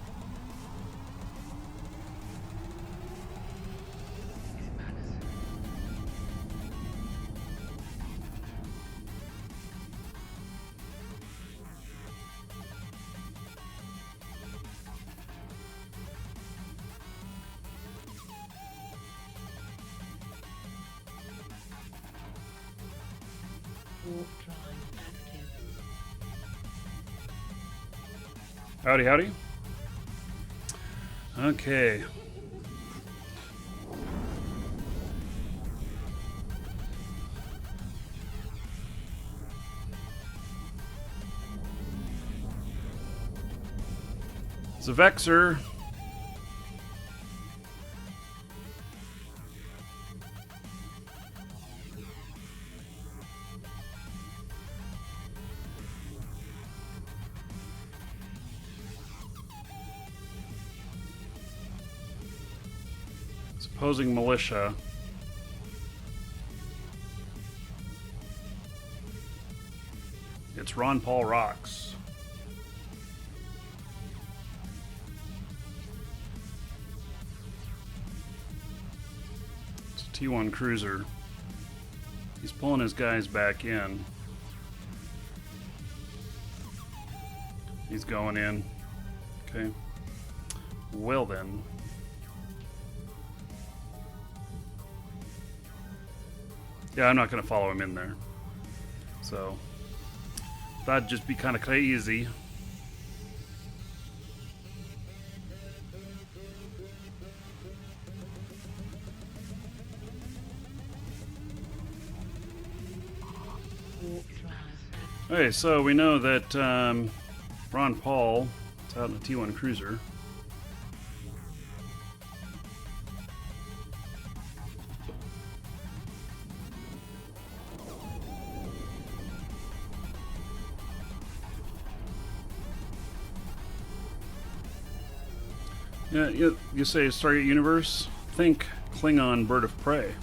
Warp drive active. Howdy, howdy. Okay. It's a Vexer. Opposing militia. It's Ron Paul Rocks. It's a T1 cruiser. He's pulling his guys back in. He's going in. Okay. Well then. Yeah, I'm not going to follow him in there. So, that'd just be kind of crazy. Warp drive active. Okay, so we know that Ron Paul is out in a T1 cruiser. Yeah, you say Stargate Universe? Think Klingon Bird of Prey.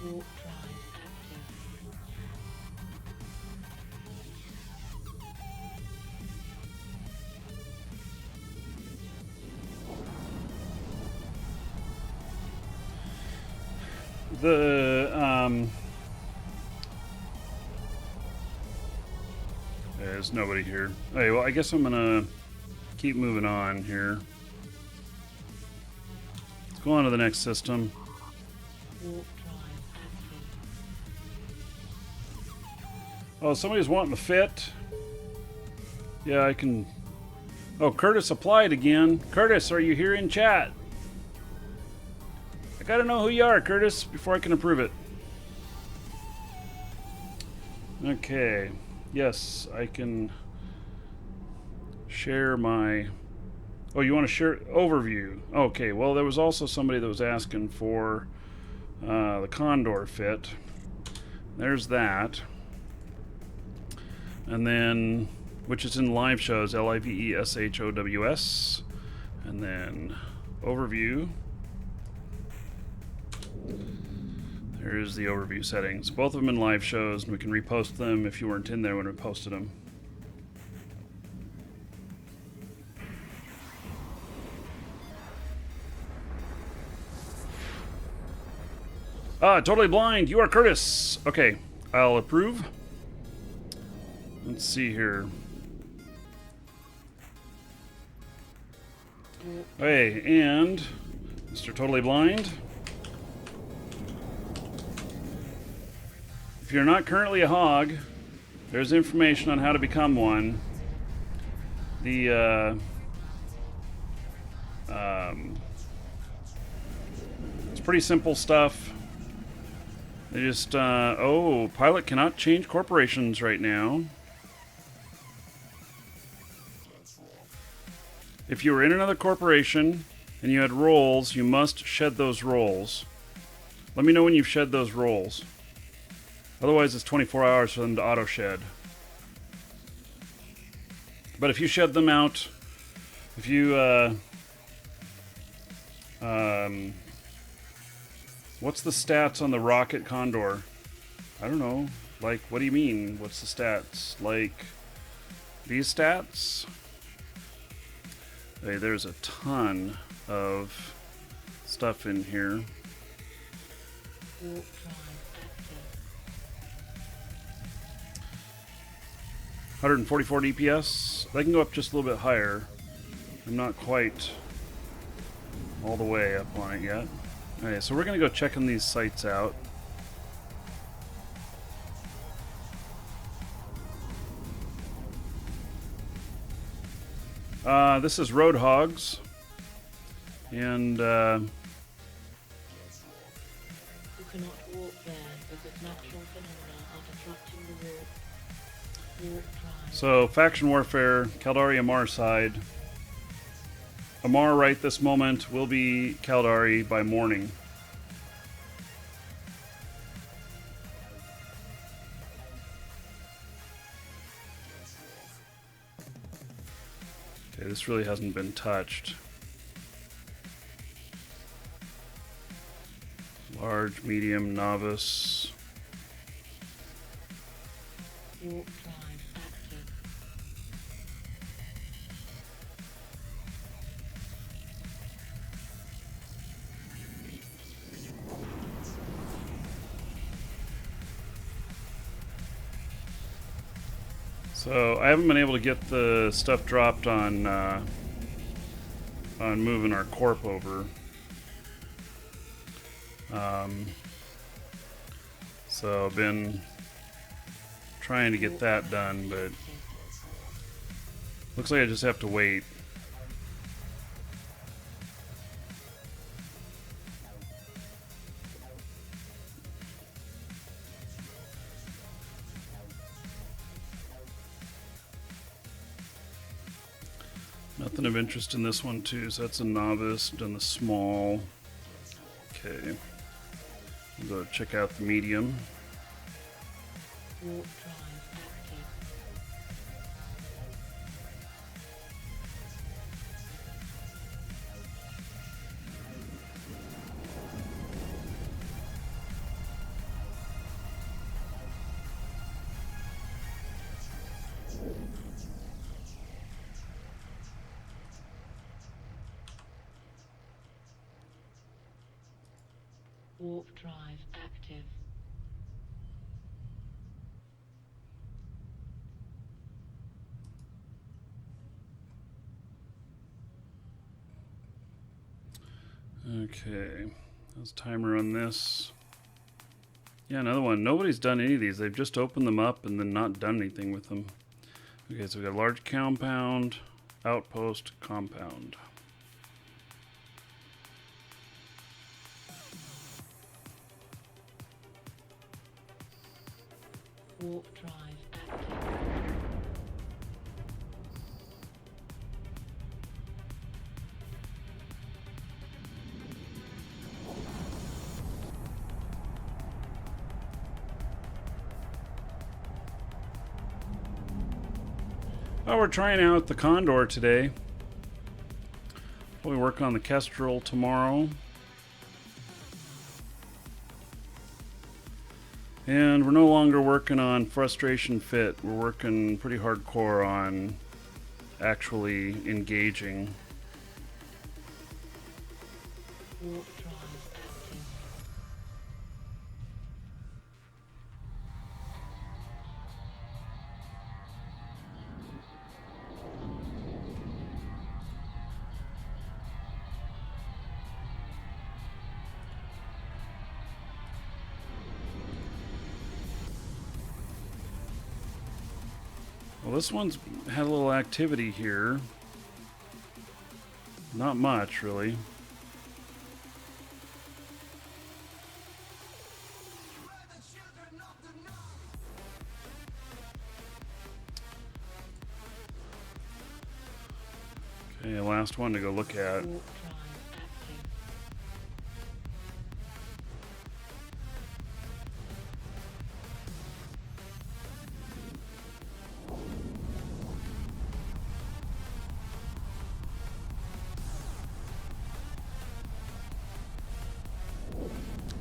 Warp drive active. There's nobody here. Okay, well, I guess I'm gonna keep moving on here. Let's go on to the next system. Warp drive active. Oh, somebody's wanting to fit. Yeah, I can. Oh, Curtis applied again. Curtis, are you here in chat? I gotta know who you are, Curtis, before I can approve it. Okay. Yes, I can share my... Oh, you want to share overview? Okay, well, there was also somebody that was asking for the Condor fit. There's that. And then, which is in live shows, LIVESHOWS. And then overview. Here's the overview settings. Both of them in live shows, and we can repost them if you weren't in there when we posted them. Ah, totally blind. You are Curtis. Okay, I'll approve. Let's see here. Hey, and Mr. Totally Blind. If you're not currently a hog, there's information on how to become one. It's pretty simple stuff. They just, oh, pilot cannot change corporations right now. If you were in another corporation and you had roles, you must shed those roles. Let me know when you've shed those roles. Otherwise, it's 24 hours for them to auto-shed. But if you shed them out, if you, what's the stats on the Rocket Condor? I don't know. Like, what do you mean? What's the stats? Like, these stats? Hey, there's a ton of stuff in here. Warp drive active. 144 DPS. They can go up just a little bit higher. I'm not quite all the way up on it yet. Okay, so we're going to go checking these sites out. This is Roadhogs. And, You cannot walk there because natural phenomena are disrupting the walk. Warp drive. so, faction warfare, Caldari Amar side. Amar right this moment will be Caldari by morning. Okay, this really hasn't been touched. Large, medium, novice. Warp drive active. So I haven't been able to get the stuff dropped on moving our corp over. So I've been trying to get that done, but looks like I just have to wait. Nothing of interest in this one too, so that's a novice, done the small. Okay. We'll go check out the medium. Warp drive active. Warp drive active. Okay. How's timer on this? Yeah, another one. Nobody's done any of these. They've just opened them up and then not done anything with them. Okay, so we got large compound, outpost, compound. Warp drive active. Oh, we're trying out the Condor today. Probably work on the Kestrel tomorrow. And we're no longer working on Frustration Fit. We're working pretty hardcore on actually engaging. Warp drive active. Well, this one's had a little activity here. Not much, really. Okay, last one to go look at. Warp drive active.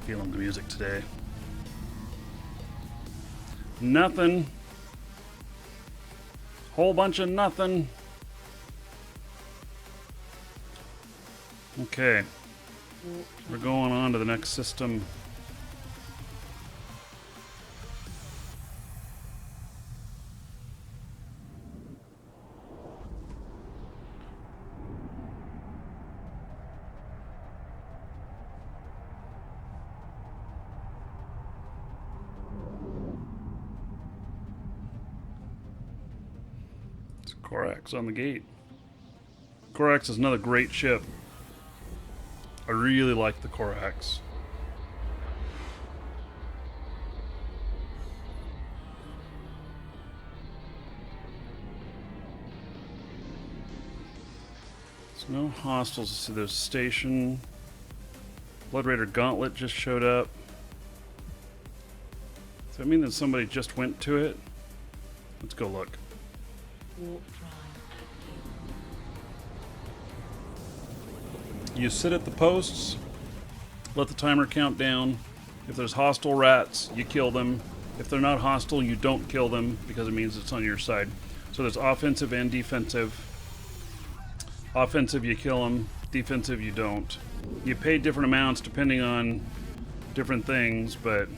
Feeling the music today. Nothing. Whole bunch of nothing. Okay, Warp we're going on to the next system. It's Korax on the gate. Korax is another great ship. I really like the Korax. There's no hostiles. See, there's station. Blood Raider Gauntlet just showed up. Does that mean that somebody just went to it? Let's go look. warp drive active. You sit at the posts, let the timer count down. If there's hostile rats, you kill them. If they're not hostile, you don't kill them because it means it's on your side. So there's offensive and defensive. Offensive, you kill them. Defensive, you don't. You pay different amounts depending on different things, but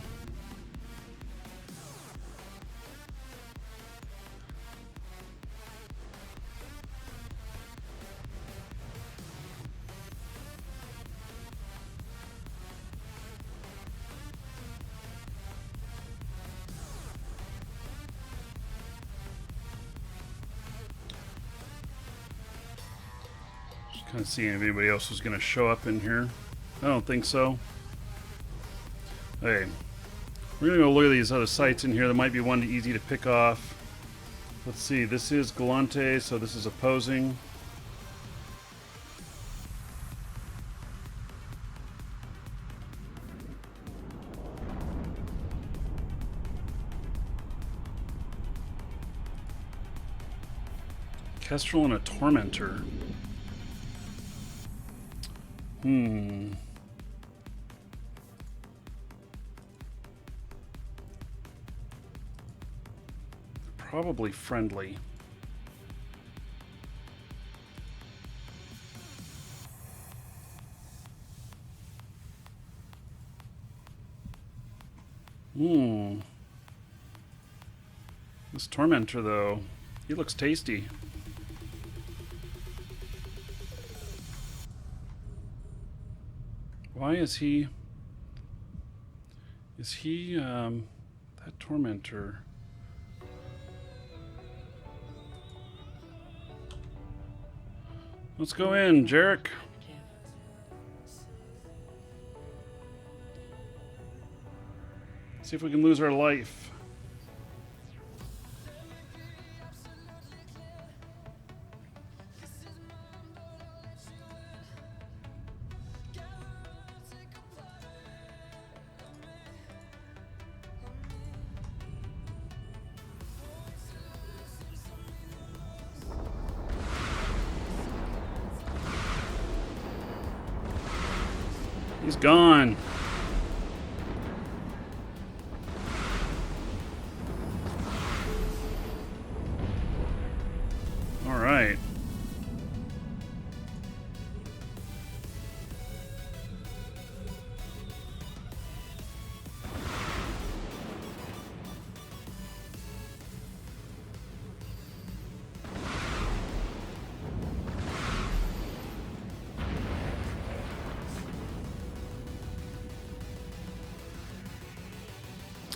just kind of seeing if anybody else was going to show up in here. I don't think so. Hey, we're going to go look at these other sites in here. There might be one easy to pick off. Let's see, this is Galante, so this is opposing. Kestrel and a Tormentor. Probably friendly. This Tormentor, though, he looks tasty. Why is he... Is he, that Tormentor... Let's go in, Jarek. Active. See if we can lose our life. He's gone. All right.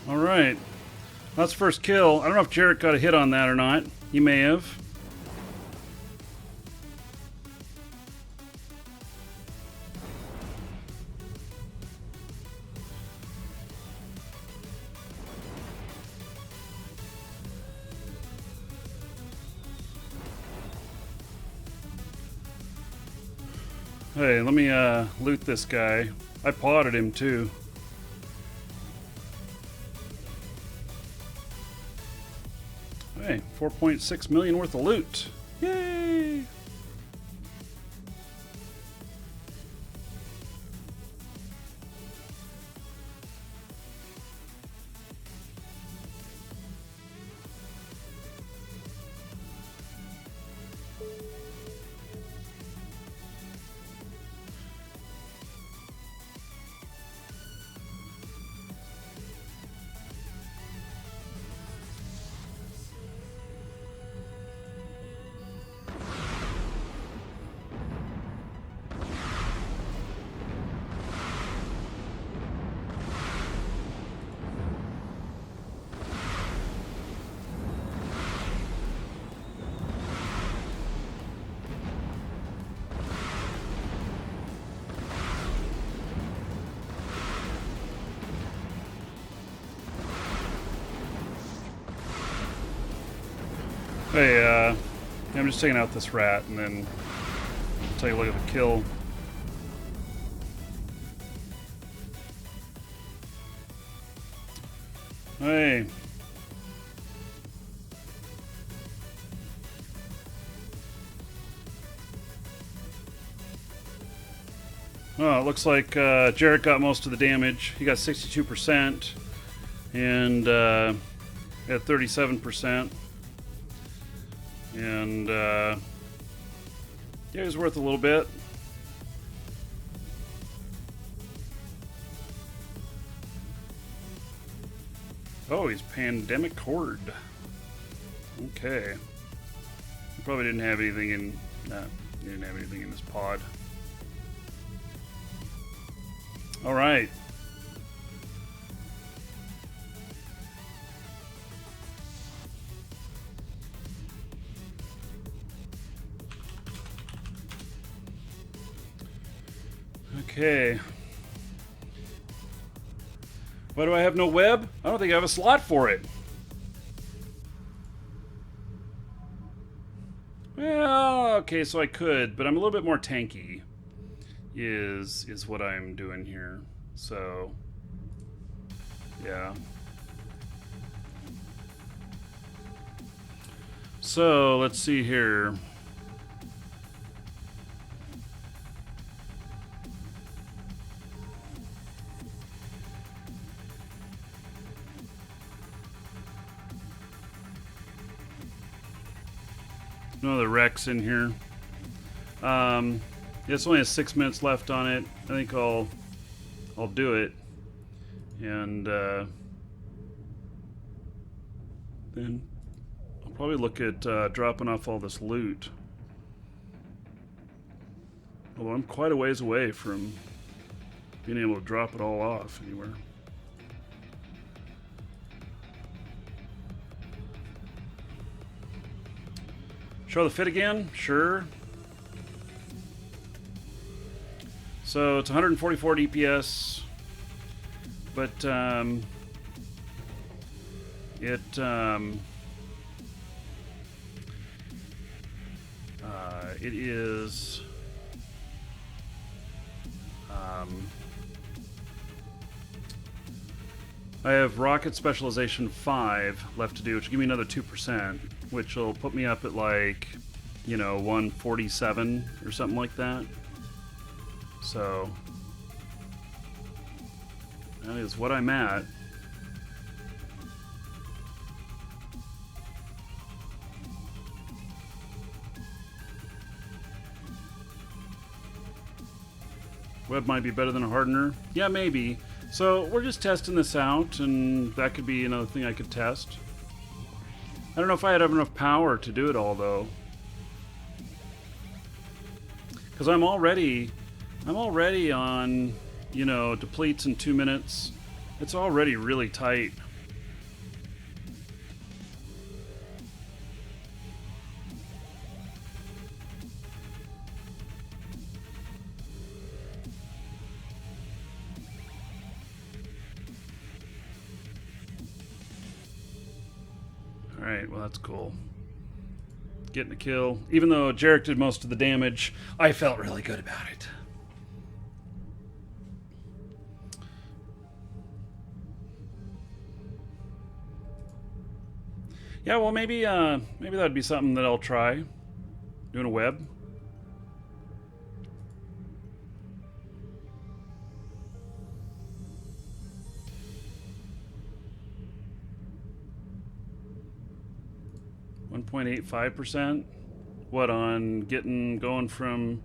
All right. That's first kill. I don't know if Jarek got a hit on that or not. He may have. Hey, let me loot this guy. I potted him too. Hey, 4.6 million worth of loot. Yay! Hey, I'm just taking out this rat and then take a look at the kill. Hey. Oh, it looks like Jarrett got most of the damage. He got 62% and at 37%. And yeah, it was worth a little bit. Oh, he's Pandemic Horde. Okay. He probably didn't have anything in. Nah, he didn't have anything in this pod. All right. Okay. Why do I have no web? I don't think I have a slot for it. Well, okay, so I could, but I'm a little bit more tanky. Is what I'm doing here. So, yeah. So, let's see here. No other wrecks in here. It's only has 6 minutes left on it. I think I'll do it, and then I'll probably look at dropping off all this loot. Although I'm quite a ways away from being able to drop it all off anywhere. Show the fit again? Sure. So it's 144 DPS, but it is I have rocket specialization 5 left to do, which will give me another 2%, which will put me up at like, 147 or something like that. So that is what I'm at. Web might be better than a hardener. Yeah, maybe. So we're just testing this out, and that could be another thing I could test. I don't know if I had enough power to do it all, though. Because I'm already on, depletes in 2 minutes. It's already really tight. Alright, well that's cool. Getting a kill. Even though Jarek did most of the damage, I felt really good about it. Yeah, well maybe that'd be something that I'll try. Doing a web. .85%. What, on going from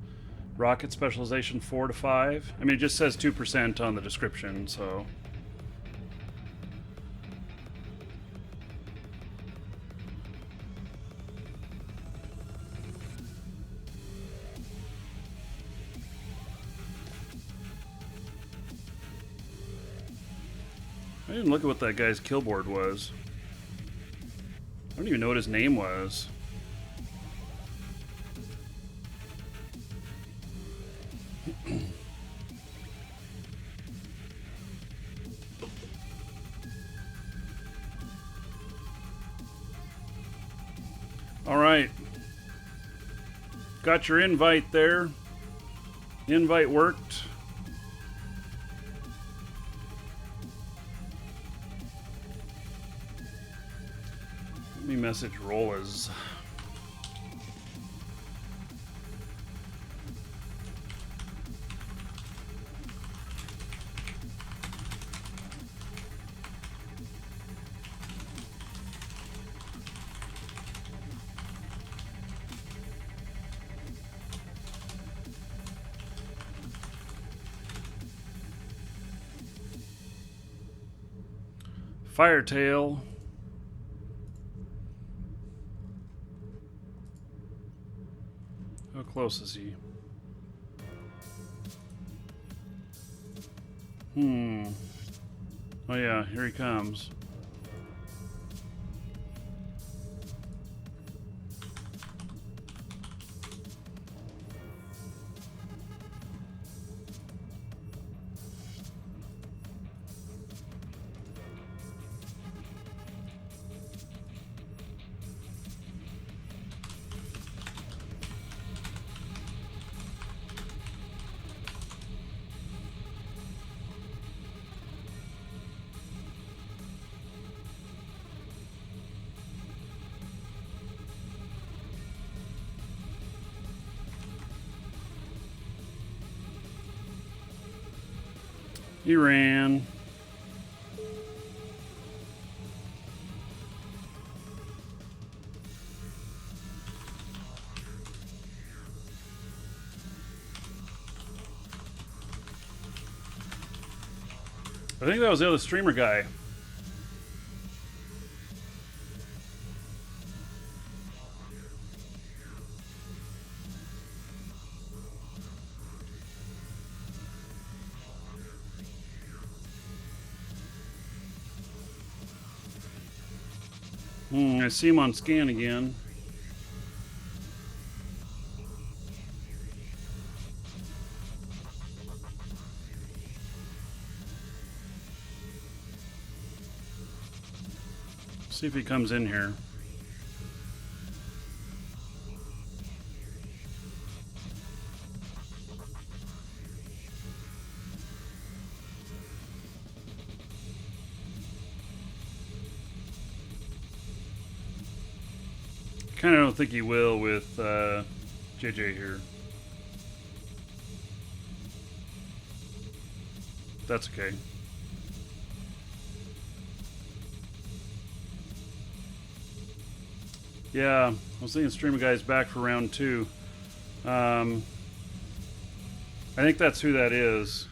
rocket specialization 4 to 5? I mean, it just says 2% on the description, so. I didn't look at what that guy's kill board was. I don't even know what his name was. All right. Got your invite there. Invite worked. Let me message Rollas. Firetail. How close is he? Oh yeah, here he comes. He ran. I think that was the other streamer guy. I see him on scan again. See if he comes in here. Kind of don't think he will with JJ here. That's okay. Yeah, I was thinking streamer guy's back for round 2. I think that's who that is.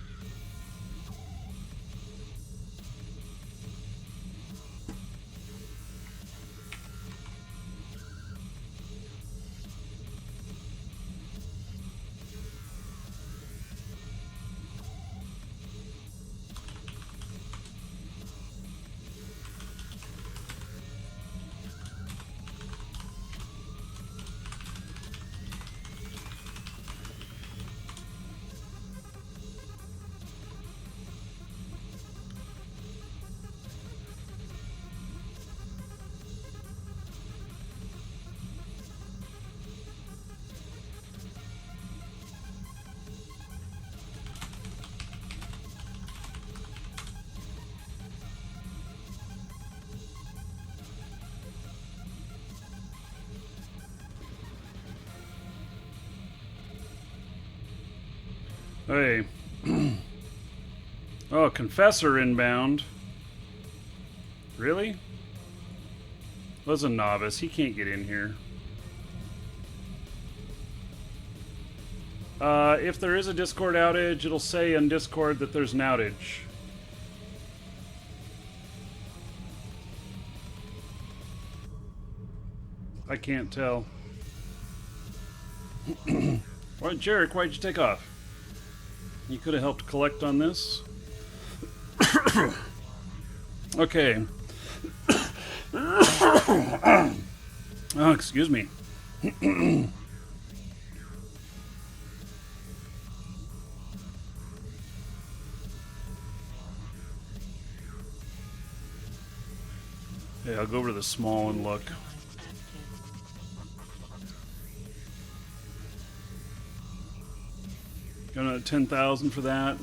Hey. Oh, Confessor inbound. Really? Was a novice. He can't get in here. If there is a Discord outage, it'll say on Discord that there's an outage. I can't tell. What, Jarek, why'd you take off? You could have helped collect on this. Okay. Oh, excuse me. Yeah, I'll go over to the small and look. Going at 10,000 for that.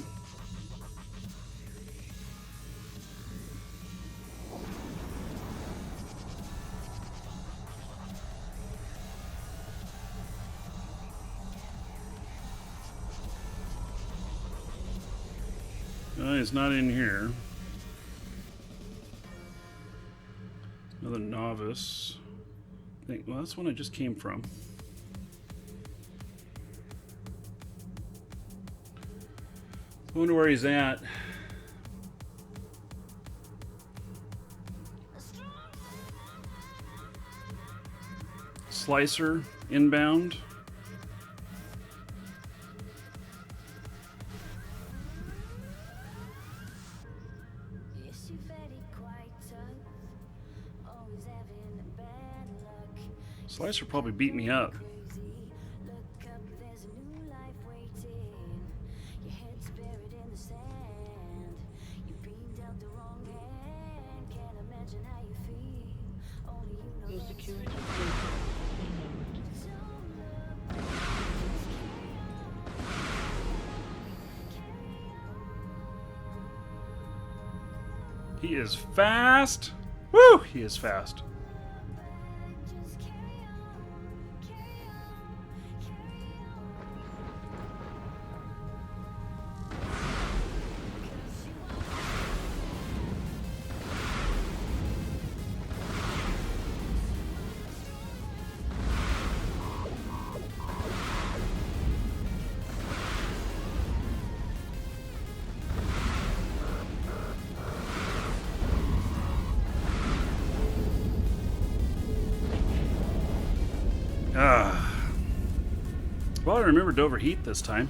It's not in here. Another novice. Well, that's one I just came from. I wonder where he's at. Slicer inbound. Yes, you're very quite tough. Always having bad luck. Slicer probably beat me up. Crazy. Look up, there's a new life waiting. Your head's buried in the sand. You've been dealt the wrong hand. Can't imagine how you feel. Only you know Your that security data He is fast. Woo! He is fast. just carry on, carry on, carry on. Well, I remembered to overheat this time.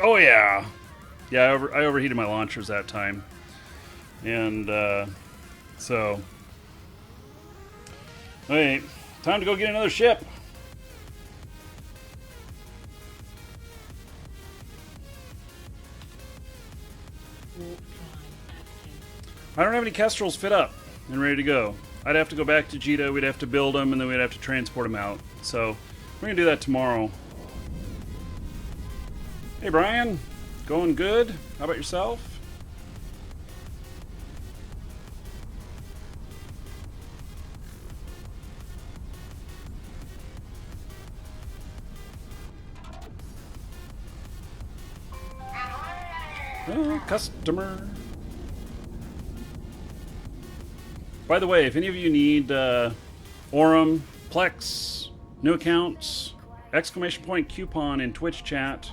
Oh yeah. Yeah, I overheated my launchers that time. And so hey, time to go get another ship. warp drive active. I don't have any Kestrels fit up and ready to go. I'd have to go back to Jita, we'd have to build them, and then we'd have to transport them out. So we're gonna do that tomorrow. Hey Brian, going good? How about yourself? Oh, customer. By the way, if any of you need Aurum, Plex, new accounts, exclamation point coupon in Twitch chat,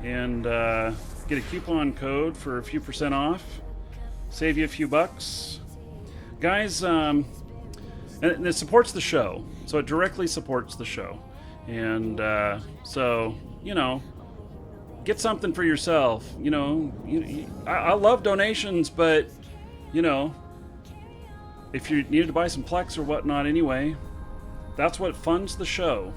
and get a coupon code for a few % off, save you a few bucks. Guys, and it supports the show, so it directly supports the show. And so, you know, get something for yourself. You know, I love donations, but, you know, if you needed to buy some Plex or whatnot anyway, that's what funds the show.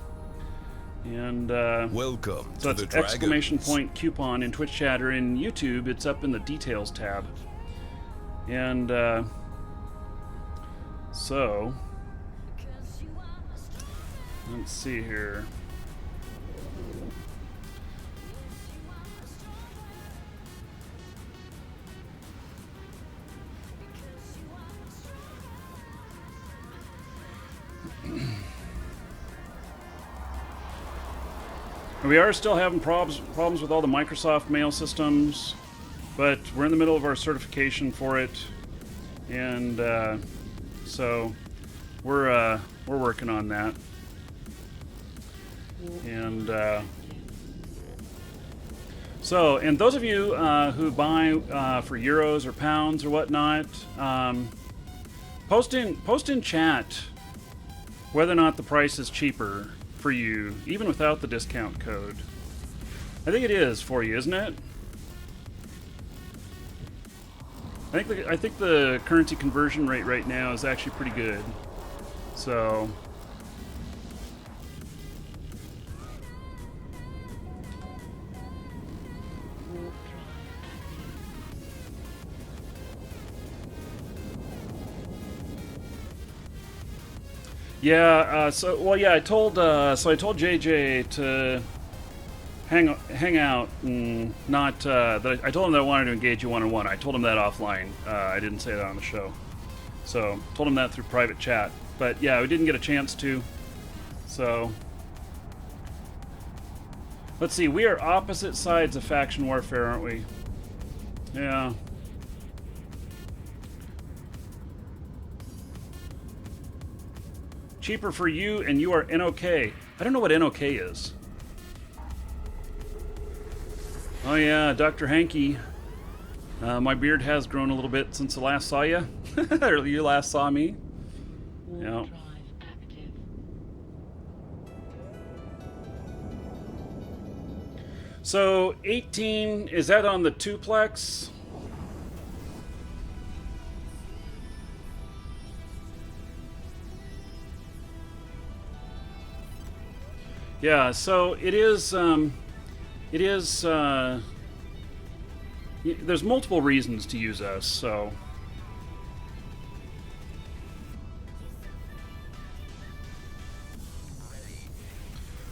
And Welcome so to it's the exclamation Dragons. point coupon in Twitch chat or in YouTube. It's up in the details tab. And so let's see here. We are still having problems with all the Microsoft mail systems, but we're in the middle of our certification for it, and so we're working on that. And so, and those of you who buy for euros or pounds or whatnot, post in chat whether or not the price is cheaper for you, even without the discount code. I think it is for you, isn't it? I think the currency conversion rate right now is actually pretty good. So. Yeah. I told JJ to hang out and not that I told him that I wanted to engage you one-on-one. I told him that offline. I didn't say that on the show. So told him that through private chat. But yeah, we didn't get a chance to. So let's see. We are opposite sides of faction warfare, aren't we? Yeah. Cheaper for you, and you are NOK. I don't know what NOK is. Oh yeah, Dr. Hanky. My beard has grown a little bit since the last saw you. Or you last saw me. Yeah. So 18, is that on the 2-plex? Yeah, so it is, there's multiple reasons to use us, so.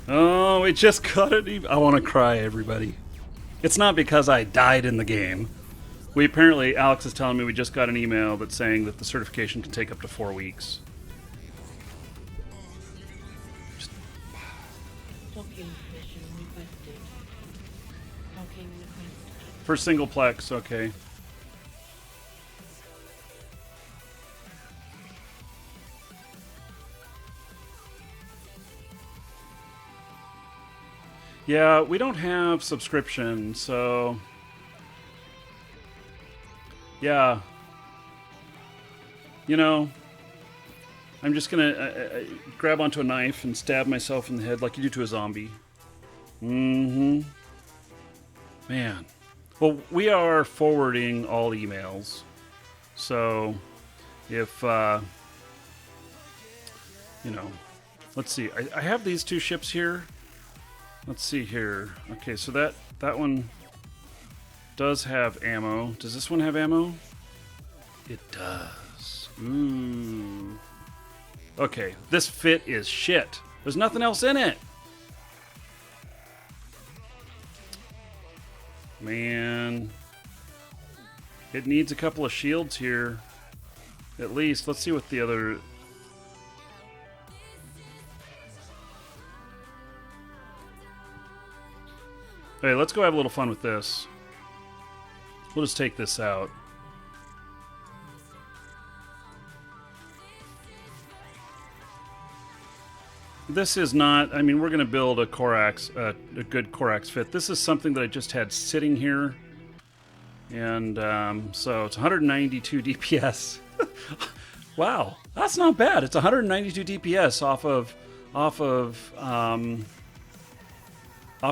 Oh, we just got it. I want to cry, everybody. It's not because I died in the game. Alex is telling me we just got an email that's saying that the certification can take up to 4 weeks. Docking permission requested. Docking requested. For singleplex, okay. Yeah, we don't have subscription, so yeah. You know, I'm just gonna grab onto a knife and stab myself in the head like you do to a zombie. Mm-hmm. Man. Well, we are forwarding all emails. So, if, let's see. I have these 2 ships here. Let's see here. Okay, so that one does have ammo. Does this one have ammo? It does. Ooh. Okay, this fit is shit. There's nothing else in it. Man. It needs a couple of shields here. At least. Let's see what the other... Okay, let's go have a little fun with this. We'll just take this out. This is not, I mean, we're going to build a Corax, a good Corax fit. This is something that I just had sitting here. And so it's 192 DPS. Wow, that's not bad. It's 192 DPS off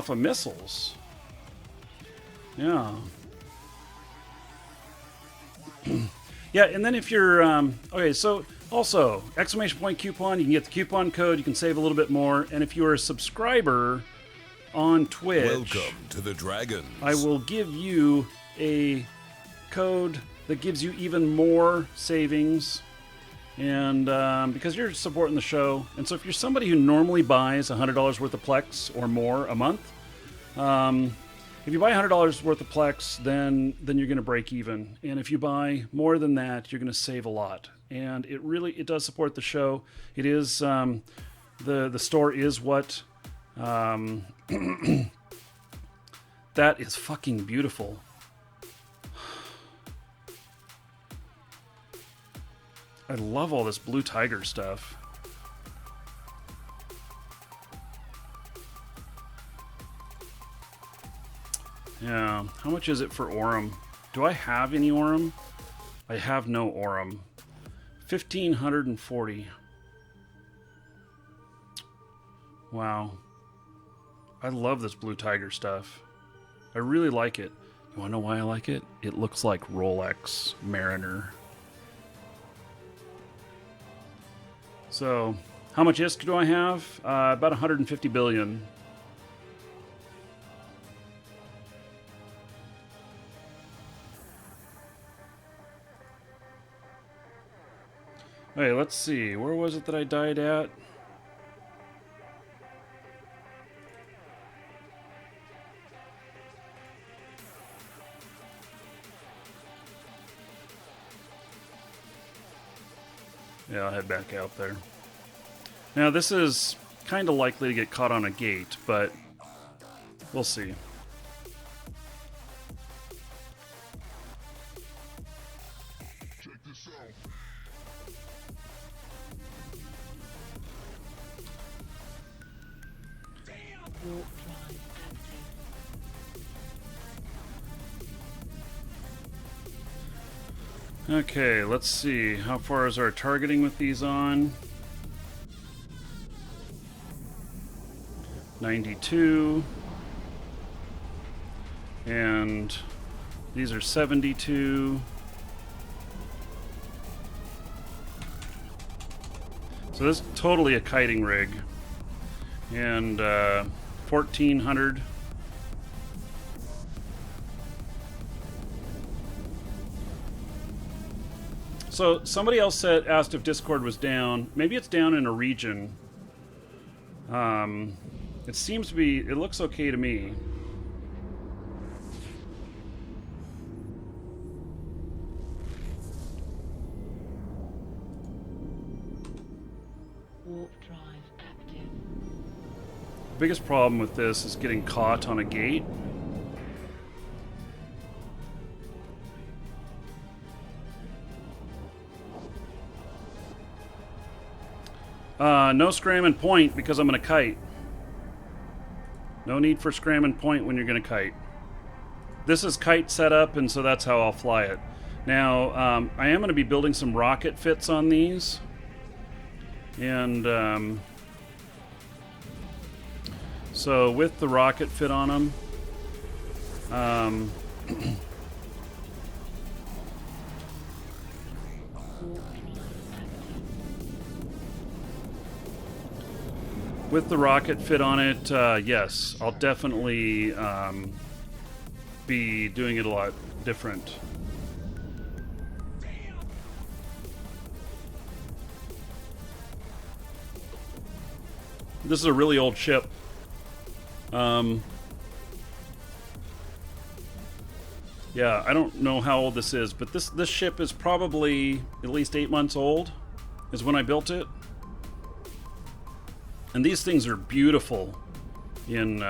of missiles. Yeah. Yeah, and then if you're okay, so also exclamation point coupon, you can get the coupon code, you can save a little bit more, and if you're a subscriber on Twitch, Welcome to the Dragons. I will give you a code that gives you even more savings, and because you're supporting the show, and so if you're somebody who normally buys $100 worth of Plex or more a month, if you buy $100 worth of Plex, then you're going to break even. And if you buy more than that, you're going to save a lot. And it does support the show. It is the store is what That is fucking beautiful. I love all this blue tiger stuff. Yeah, how much is it for Aurum? Do I have any Aurum? I have no Aurum. 1,540. Wow. I love this blue tiger stuff. I really like it. You wanna know why I like it? It looks like Rolex Mariner. So, how much ISK do I have? About 150 billion. Okay, let's see. Where was it that I died at? Yeah, I'll head back out there. Now, this is kind of likely to get caught on a gate, but we'll see. Warp drive active. Okay, let's see. How far is our targeting with these on? 92. And these are 72. So this is totally a kiting rig. And 1,400. So somebody else asked if Discord was down. Maybe it's down in a region. It seems to be. It looks okay to me. Warp drive active. The biggest problem with this is getting caught on a gate. No scram and point because I'm going to kite. No need for scram and point when you're going to kite. This is kite setup, and so that's how I'll fly it. Now, I am going to be building some rocket fits on these. And so with the rocket fit on them, with the rocket fit on it, yes, I'll definitely be doing it a lot different. This is a really old ship. Yeah, I don't know how old this is, but this ship is probably at least 8 months old, is when I built it. And these things are beautiful in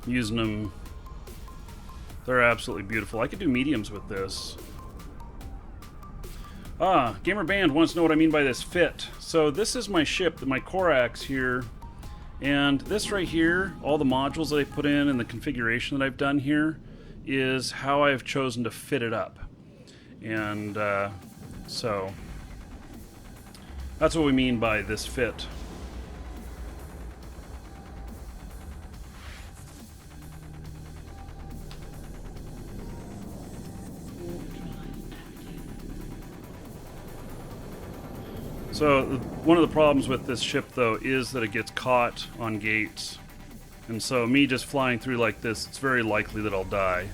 using them. They're absolutely beautiful. I could do mediums with this. Gamer Band wants to know what I mean by this fit. So this is my ship, my Corax here. And this right here, all the modules that I put in and the configuration that I've done here is how I've chosen to fit it up. And so that's what we mean by this fit. So one of the problems with this ship, though, is that it gets caught on gates. And so me just flying through like this, it's very likely that I'll die.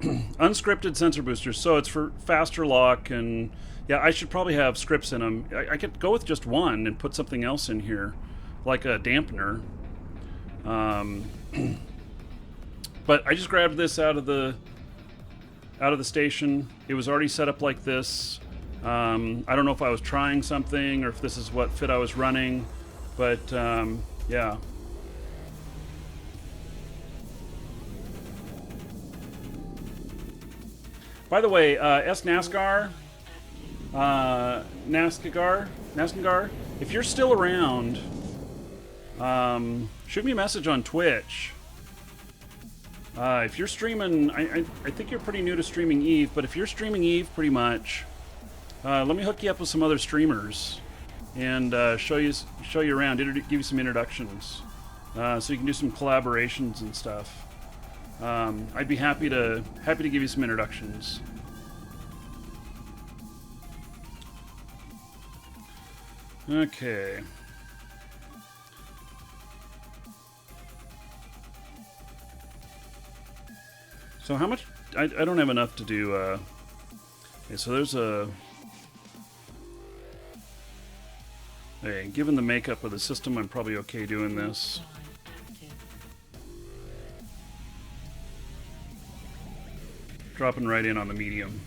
Unscripted sensor boosters. So it's for faster lock, and yeah, I should probably have scripts in them. I could go with just one and put something else in here, like a dampener. But I just grabbed this out of the station. It was already set up like this. I don't know if I was trying something or if this is what fit I was running, but yeah. By the way, NASCAR, if you're still around, shoot me a message on Twitch. If you're streaming, I think you're pretty new to streaming Eve, but if you're streaming Eve pretty much, let me hook you up with some other streamers and show you around, give you some introductions, so you can do some collaborations and stuff. I'd be happy to give you some introductions. Okay. So how much? I don't have enough to do. Okay, so there's a. Okay, given the makeup of the system, I'm probably okay doing this. Dropping right in on the medium.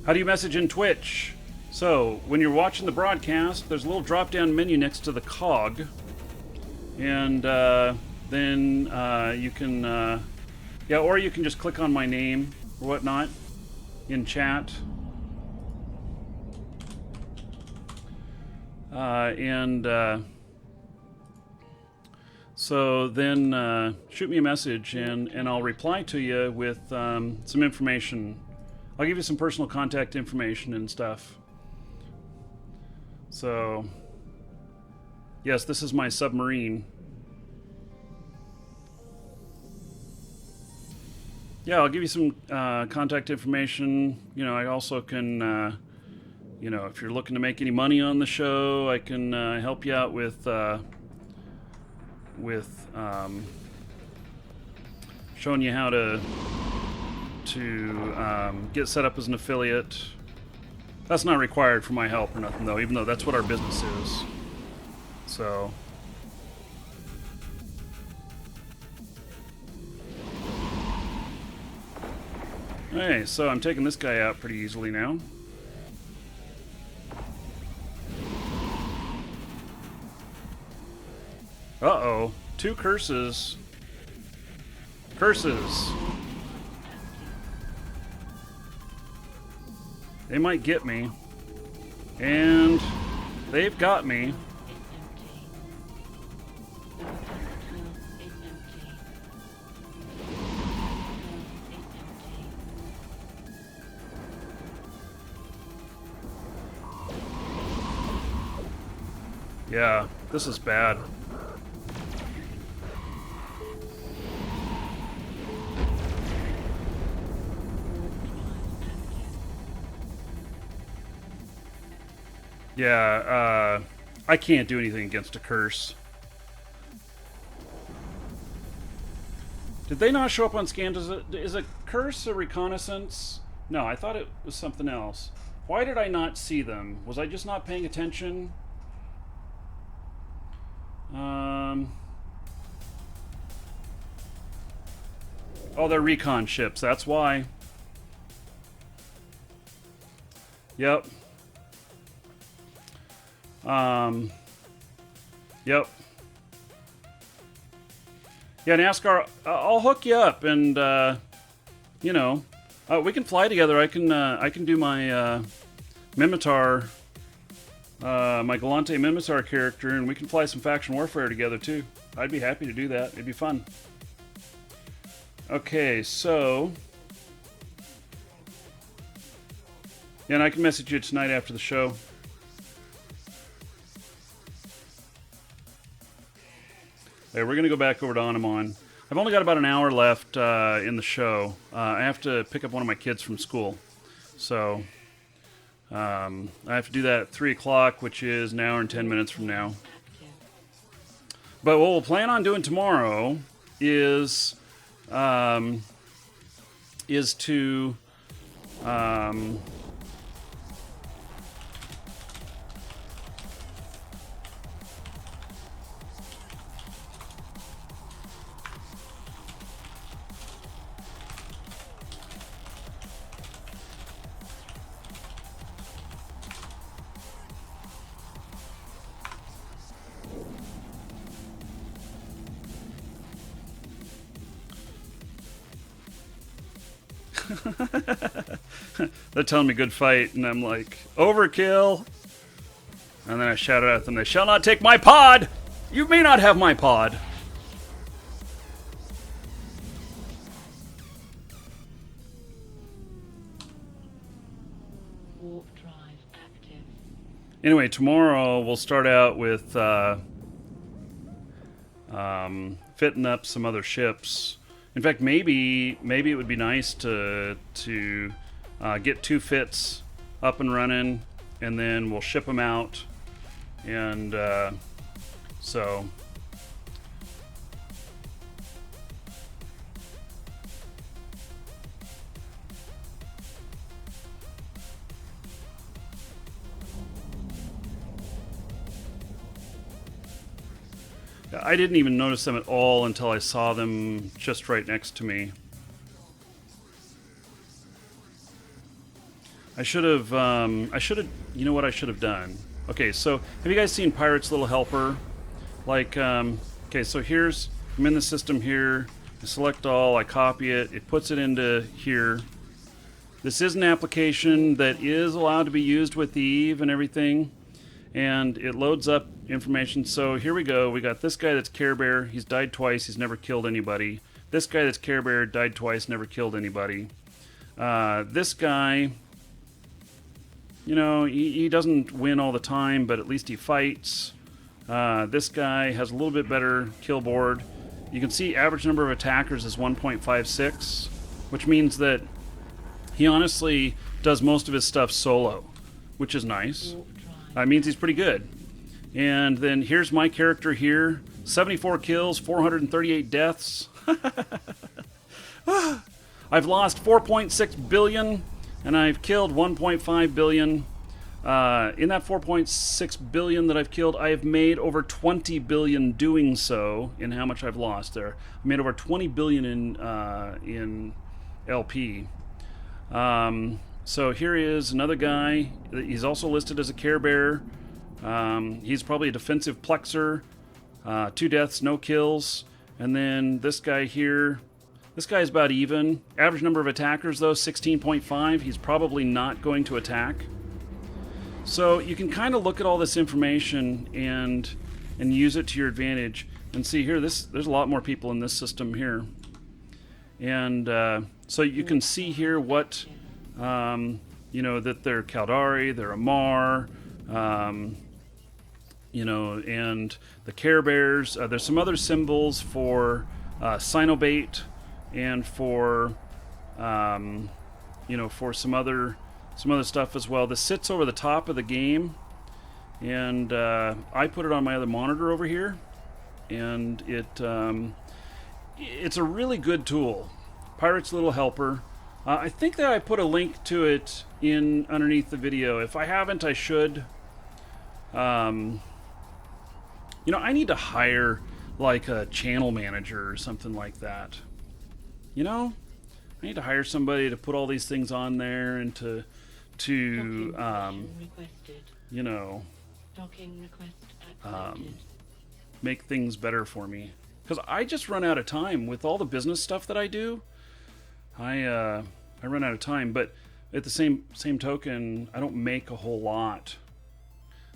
How do you message in Twitch? So, when you're watching the broadcast, there's a little drop-down menu next to the cog. And then you can... yeah, or you can just click on my name or whatnot in chat. So then shoot me a message and I'll reply to you with some information. I'll give you some personal contact information and stuff. So, yes, this is my submarine. Yeah, I'll give you some contact information. You know, I also can, you know, if you're looking to make any money on the show, I can help you out with showing you how to get set up as an affiliate. That's not required for my help or nothing, though, even though that's what our business is. So. Hey, so I'm taking this guy out pretty easily now. Uh-oh. 2 curses. Curses. They might get me. And they've got me. Yeah, this is bad. Yeah, I can't do anything against a curse. Did they not show up on scan? Is a curse a reconnaissance? No, I thought it was something else. Why did I not see them? Was I just not paying attention? Oh, they're recon ships. That's why. Yep. Yep. Yeah, NASCAR, I'll hook you up and, you know, we can fly together. I can do my, Mimitar, my Galante Mimitar character, and we can fly some faction warfare together, too. I'd be happy to do that. It'd be fun. Okay, so... Yeah, and I can message you tonight after the show. Okay, we're going to go back over to Anamon. I've only got about an hour left in the show. I have to pick up one of my kids from school. So, I have to do that at 3 o'clock, which is an hour and 10 minutes from now. But what we'll plan on doing tomorrow is to... They're telling me good fight, and I'm like, overkill. And then I shouted at them, they shall not take my pod! You may not have my pod. Warp drive active. Anyway, tomorrow we'll start out with fitting up some other ships. In fact, maybe it would be nice to get 2 fits up and running, and then we'll ship them out. And so I didn't even notice them at all until I saw them just right next to me. I should have, you know what I should have done? Okay, so have you guys seen Pirate's Little Helper? Like, okay, so I'm in the system here, I select all, I copy it, it puts it into here. This is an application that is allowed to be used with Eve and everything, and it loads up information. So here we go, we got this guy that's Care Bear, he's died twice, he's never killed anybody. This guy that's Care Bear died twice, never killed anybody. This guy, you know, he doesn't win all the time, but at least he fights. This guy has a little bit better kill board. You can see average number of attackers is 1.56, which means that he honestly does most of his stuff solo, which is nice. Warp drive. Means he's pretty good. And then here's my character here. 74 kills, 438 deaths. I've lost 4.6 billion, and I've killed 1.5 billion. In that 4.6 billion that I've killed, I have made over 20 billion doing so in how much I've lost there. I made over 20 billion in LP. So here is another guy. He's also listed as a Care Bear. He's probably a defensive plexer. 2 deaths, no kills. And then this guy here. This guy's about even. Average number of attackers, though, 16.5. He's probably not going to attack. So you can kind of look at all this information and use it to your advantage. And see here, there's a lot more people in this system here. And so you can see here what, you know, that they're Caldari, they're Amar, you know, and the Care Bears. There's some other symbols for Sinobate and for, you know, for some other stuff as well. This sits over the top of the game, and I put it on my other monitor over here, and it's a really good tool. Pirate's Little Helper. I think that I put a link to it in underneath the video. If I haven't, I should. You know, I need to hire like a channel manager or something like that. You know, I need to hire somebody to put all these things on there and to Docking session requested. you know, Docking request accepted. make things better for me. Because I just run out of time with all the business stuff that I do. I run out of time, but at the same token, I don't make a whole lot.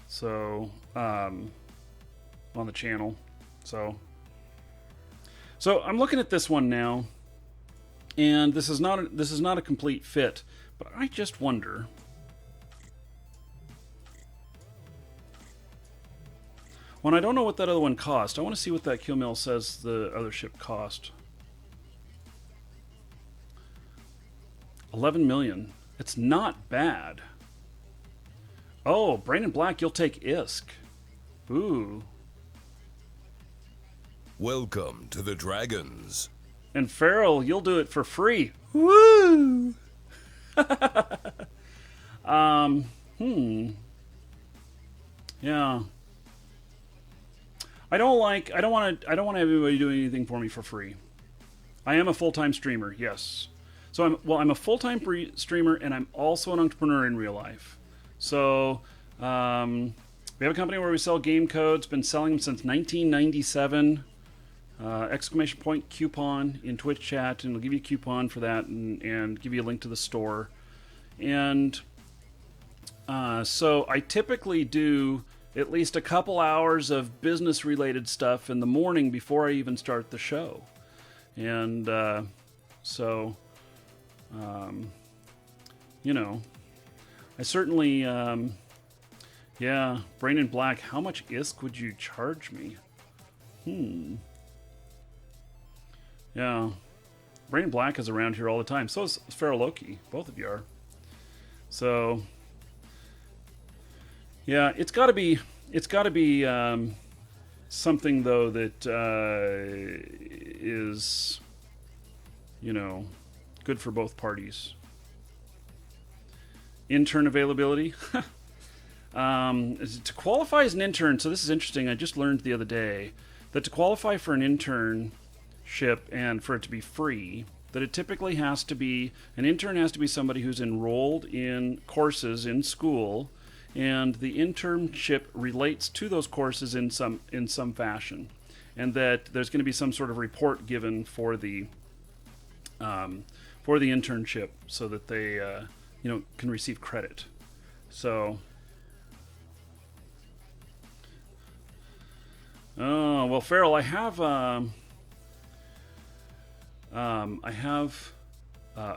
So on the channel, so I'm looking at this one now, and this is not a complete fit. But I just wonder. When I don't know what that other one cost, I want to see what that kill mill says the other ship cost. 11 million. It's not bad. Oh, Brandon Black, you'll take ISK. Ooh. Welcome to the Dragons. And Farrell, you'll do it for free. Woo! Yeah. I don't want to have anybody doing anything for me for free. I am a full-time streamer, yes. So I'm a full-time streamer, and I'm also an entrepreneur in real life. So we have a company where we sell game codes. Been selling them since 1997. exclamation point coupon in Twitch chat, and it'll give you a coupon for that, and give you a link to the store. And so I typically do at least a couple hours of business related stuff in the morning before I even start the show. And you know, I certainly, yeah, Brain in Black, how much ISK would you charge me? Yeah, Brain in Black is around here all the time. So is Feral Loki. Both of you are. So, yeah, it's got to be something though that is, you know, good for both parties. Intern availability. To qualify as an intern, so this is interesting. I just learned the other day that to qualify for an internship and for it to be free, that it typically has to be, an intern has to be somebody who's enrolled in courses in school, and the internship relates to those courses in some fashion, and that there's going to be some sort of report given for the internship, so that they can receive credit. So, oh well, Farrell, I have a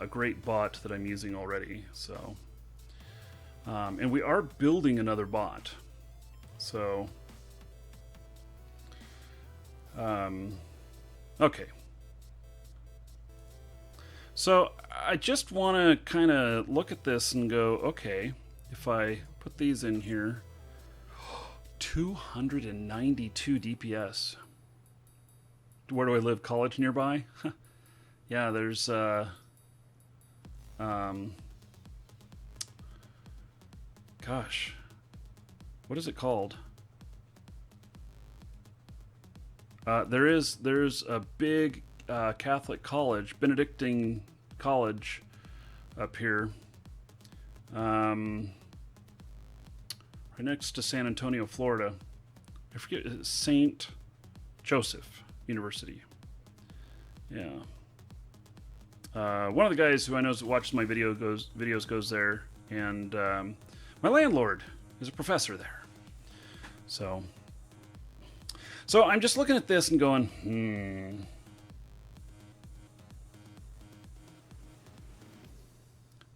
great bot that I'm using already. So, and we are building another bot. So, okay. So I just want to kind of look at this and go, okay, if I put these in here, 292 DPS. Where do I live? College nearby? Yeah, there's gosh, what is it called? There's a big Catholic college, Benedictine college, up here, right next to San Antonio, Florida. I forget, St. Joseph University. Yeah. One of the guys who I know watches my videos goes there, and my landlord is a professor there. So I'm just looking at this and going,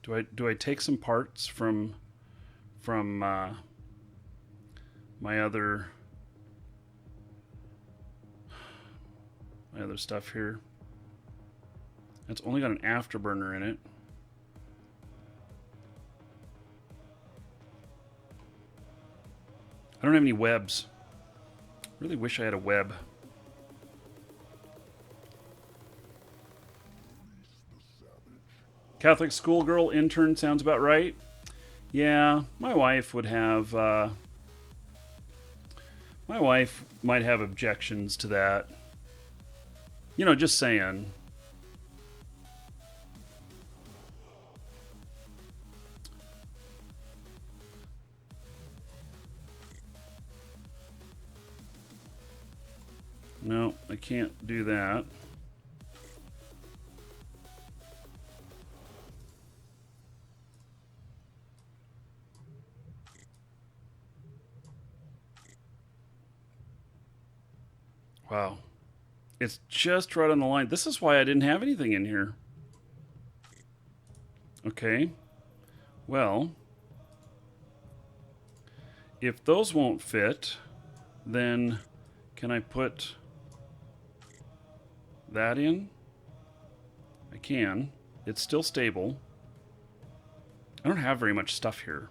Do I take some parts from my other stuff here? It's only got an afterburner in it. I don't have any webs. Really wish I had a web. Catholic schoolgirl intern sounds about right. Yeah, my wife would have. My wife might have objections to that. You know, just saying. No, I can't do that. Wow. It's just right on the line. This is why I didn't have anything in here. Okay. Well, if those won't fit, then can I put that in? I can. It's still stable. I don't have very much stuff here.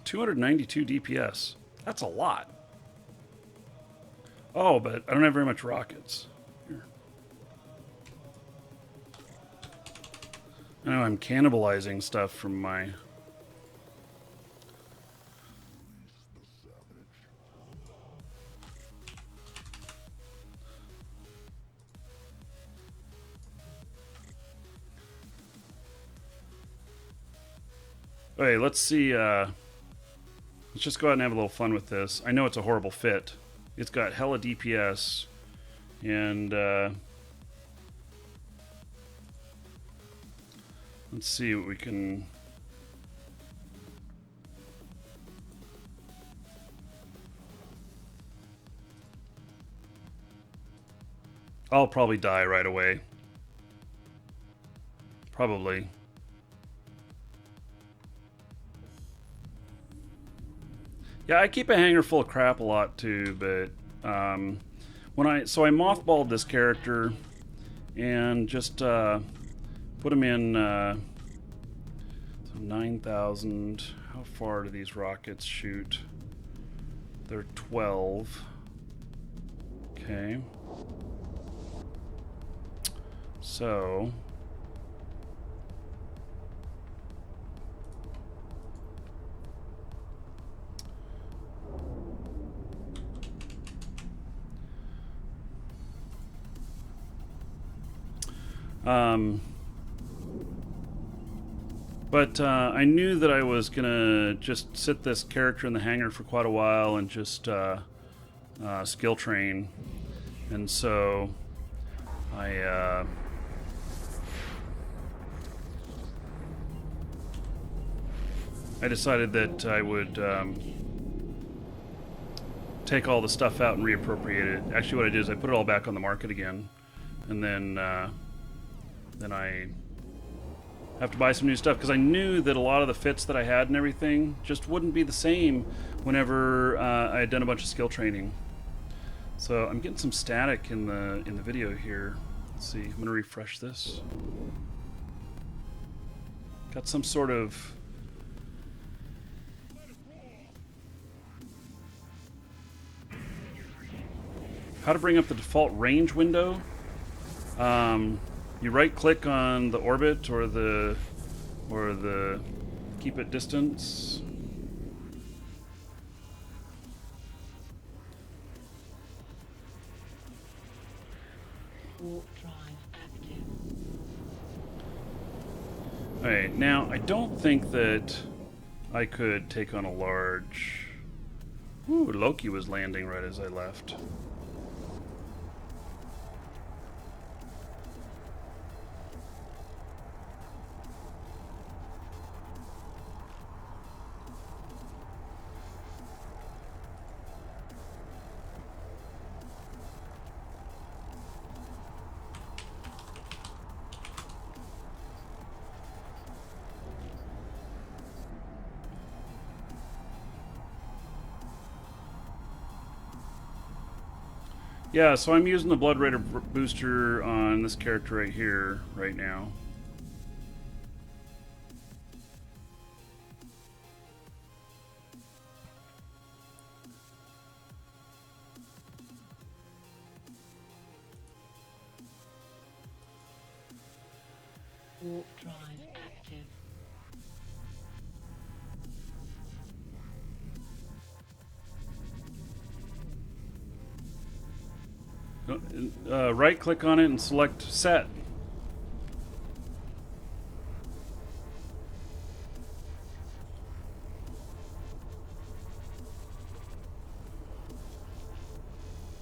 $292 DPS. That's a lot. Oh, but I don't have very much rockets. Here. I know I'm cannibalizing stuff from my... Okay, let's see. Let's just go ahead and have a little fun with this. I know it's a horrible fit. It's got hella DPS, and let's see what we can. I'll probably die right away. Probably. Yeah, I keep a hangar full of crap a lot too, but when I mothballed this character and just put him in so 9,000. How far do these rockets shoot? They're 12. Okay. So but I knew that I was gonna just sit this character in the hangar for quite a while and just skill train, and so I decided that I would take all the stuff out and reappropriate it. Actually, what I did is I put it all back on the market again, and then I have to buy some new stuff because I knew that a lot of the fits that I had and everything just wouldn't be the same whenever I had done a bunch of skill training. So I'm getting some static in the video here. Let's see. I'm gonna refresh this. Got some sort of how to bring up the default range window. You right click on the orbit or the keep it distance. Warp drive active. Alright, now I don't think that I could take on a large... Ooh, Loki was landing right as I left. Yeah, so I'm using the Blood Raider booster on this character right here, right now. Warp drive active. Right click on it and select set.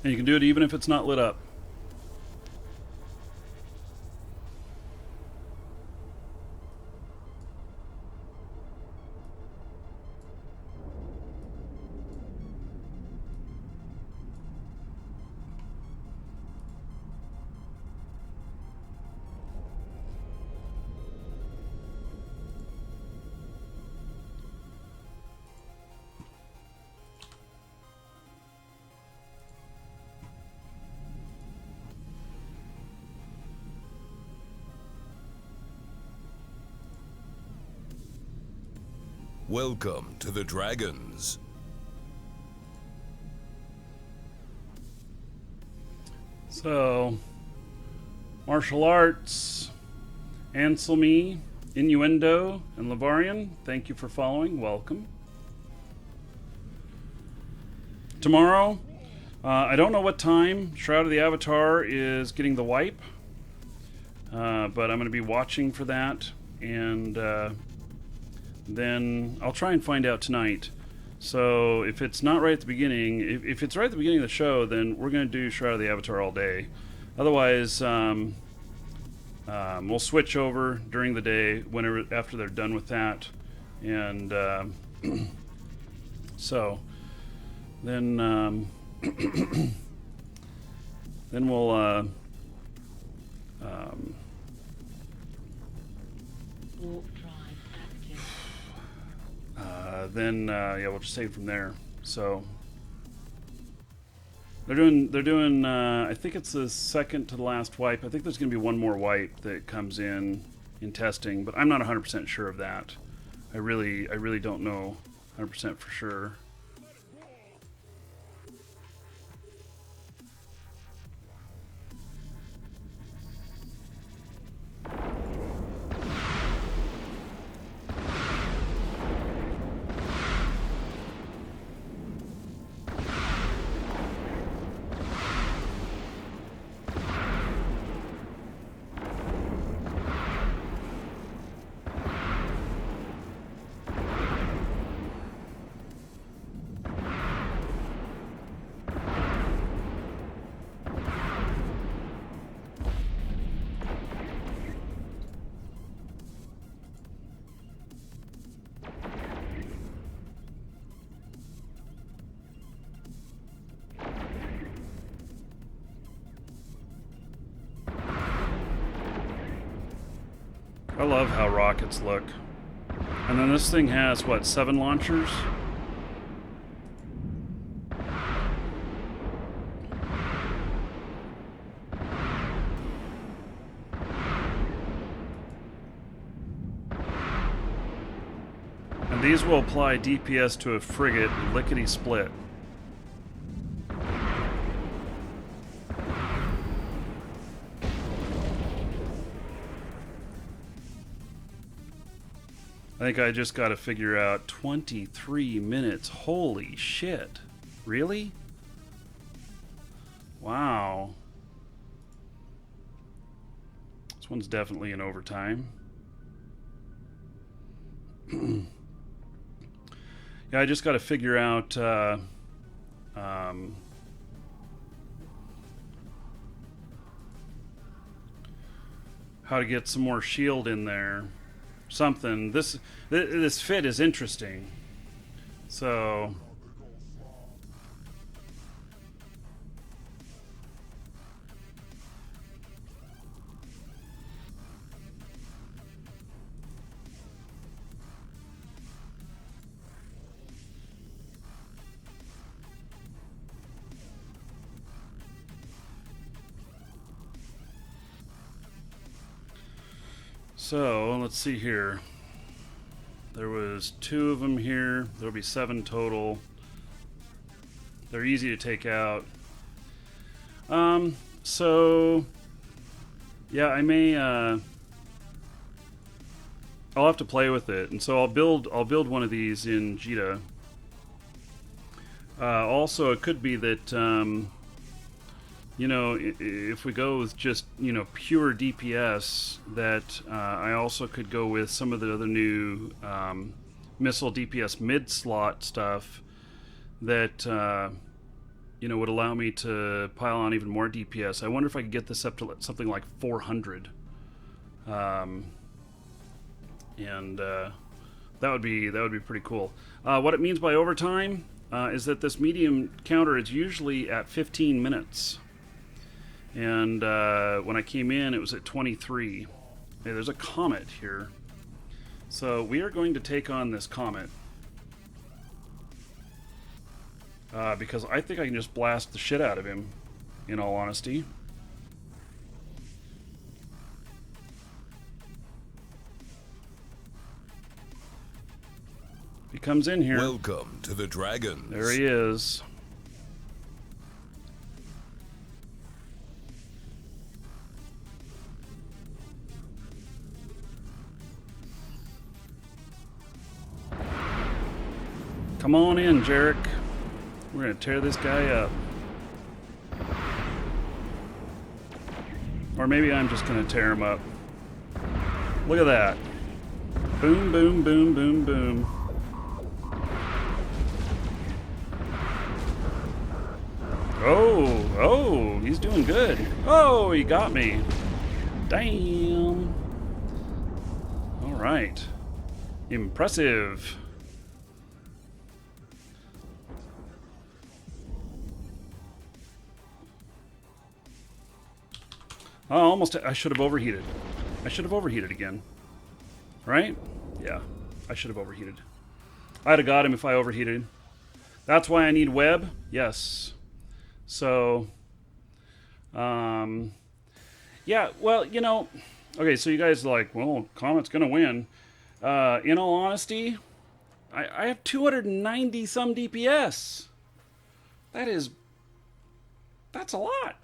And you can do it even if it's not lit up. Welcome to the Dragons. So, martial arts, Anselmy, Innuendo, and Lavarian, thank you for following. Welcome. Tomorrow, I don't know what time Shroud of the Avatar is getting the wipe, but I'm going to be watching for that, and then I'll try and find out tonight. So if it's not right at the beginning, if it's right at the beginning of the show, then we're going to do Shroud of the Avatar all day. Otherwise, we'll switch over during the day whenever after they're done with that, and so then then we'll Warp drive active. then yeah, we'll just take it from there. So they're doing I think it's the second to the last wipe. I think there's going to be one more wipe that comes in testing, but I'm not 100% sure of that. I really don't know 100% for sure. I love how rockets look. And then this thing has, what, 7 launchers? And these will apply DPS to a frigate lickety-split. I think I just got to figure out 23 minutes. Holy shit. Really? Wow. This one's definitely in overtime. Yeah, I just got to figure out how to get some more shield in there. Something. This fit is interesting. So let's see here. There was 2 of them here. There'll be 7 total. They're easy to take out. So yeah, I may I'll have to play with it, and so I'll build one of these in Jita. Also, it could be that you know, if we go with just, you know, pure DPS, that I also could go with some of the other new missile DPS mid-slot stuff that, you know, would allow me to pile on even more DPS. I wonder if I could get this up to something like 400. And that would be pretty cool. What it means by overtime is that this medium counter is usually at 15 minutes. And when I came in, it was at 23. Hey, there's a comet here. So we are going to take on this comet. Because I think I can just blast the shit out of him, in all honesty. He comes in here. Welcome to the Dragons. There he is. Come on in, Jarek. We're gonna tear this guy up. Or maybe I'm just gonna tear him up. Look at that. Boom, boom, boom, boom, boom. Oh, he's doing good. Oh, he got me. Damn. All right. Impressive. Oh, almost. I should have overheated. I should have overheated again. Right? Yeah. I should have overheated. I'd have got him if I overheated. That's why I need web. Yes. So, yeah. Well, you know. Okay, so you guys are like, well, Comet's gonna win. In all honesty, I have 290 some DPS. That's a lot.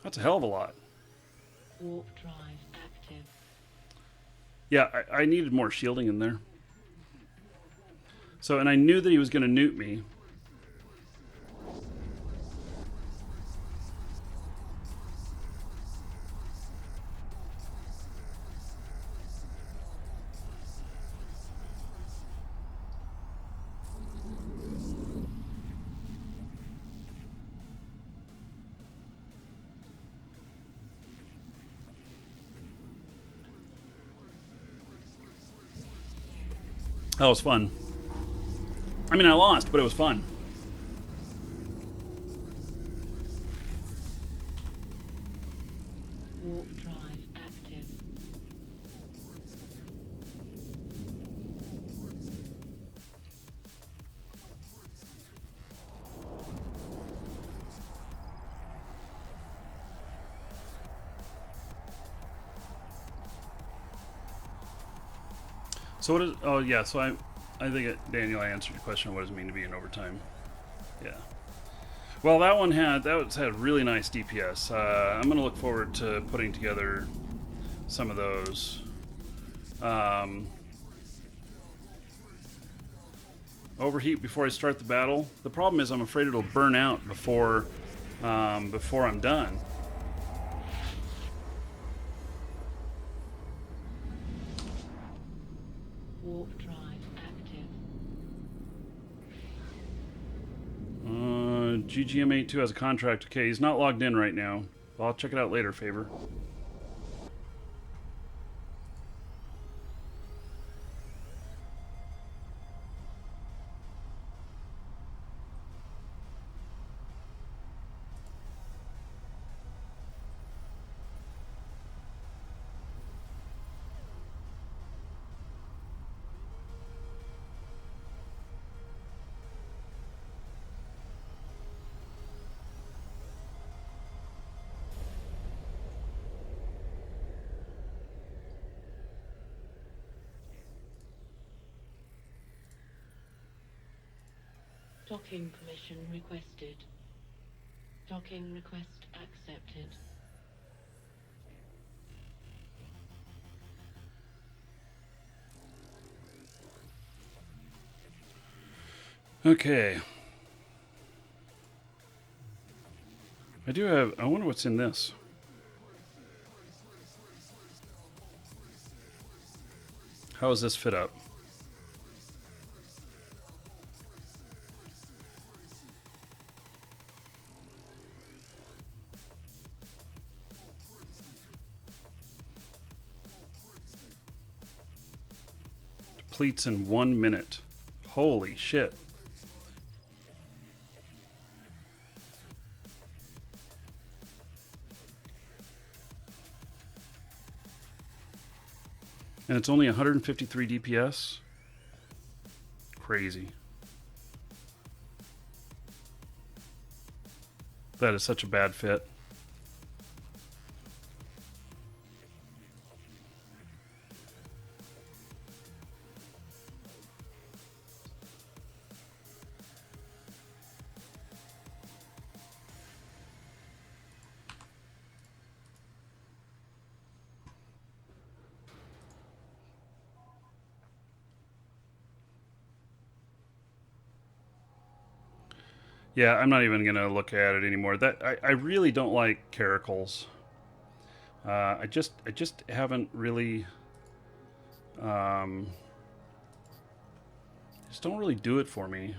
That's a hell of a lot. Warp drive active. Yeah, I needed more shielding in there. So, and I knew that he was going to nuke me. That was fun. I mean, I lost, but it was fun. Warp drive active. So what is? Oh yeah. So I think Daniel, I answered your question. What does it mean to be in overtime? Yeah. Well, that had really nice DPS. I'm gonna look forward to putting together some of those. Overheat before I start the battle. The problem is I'm afraid it'll burn out before I'm done. Warp drive active. GGM82 has a contract. Okay, he's not logged in right now. I'll check it out later, Favor. Docking permission requested. Docking request accepted. Okay. I wonder what's in this. How does this fit up? Depletes in 1 minute. Holy shit. And it's only 153 DPS? Crazy. That is such a bad fit. Yeah, I'm not even gonna look at it anymore. I really don't like caracals. I just haven't really, just don't really do it for me.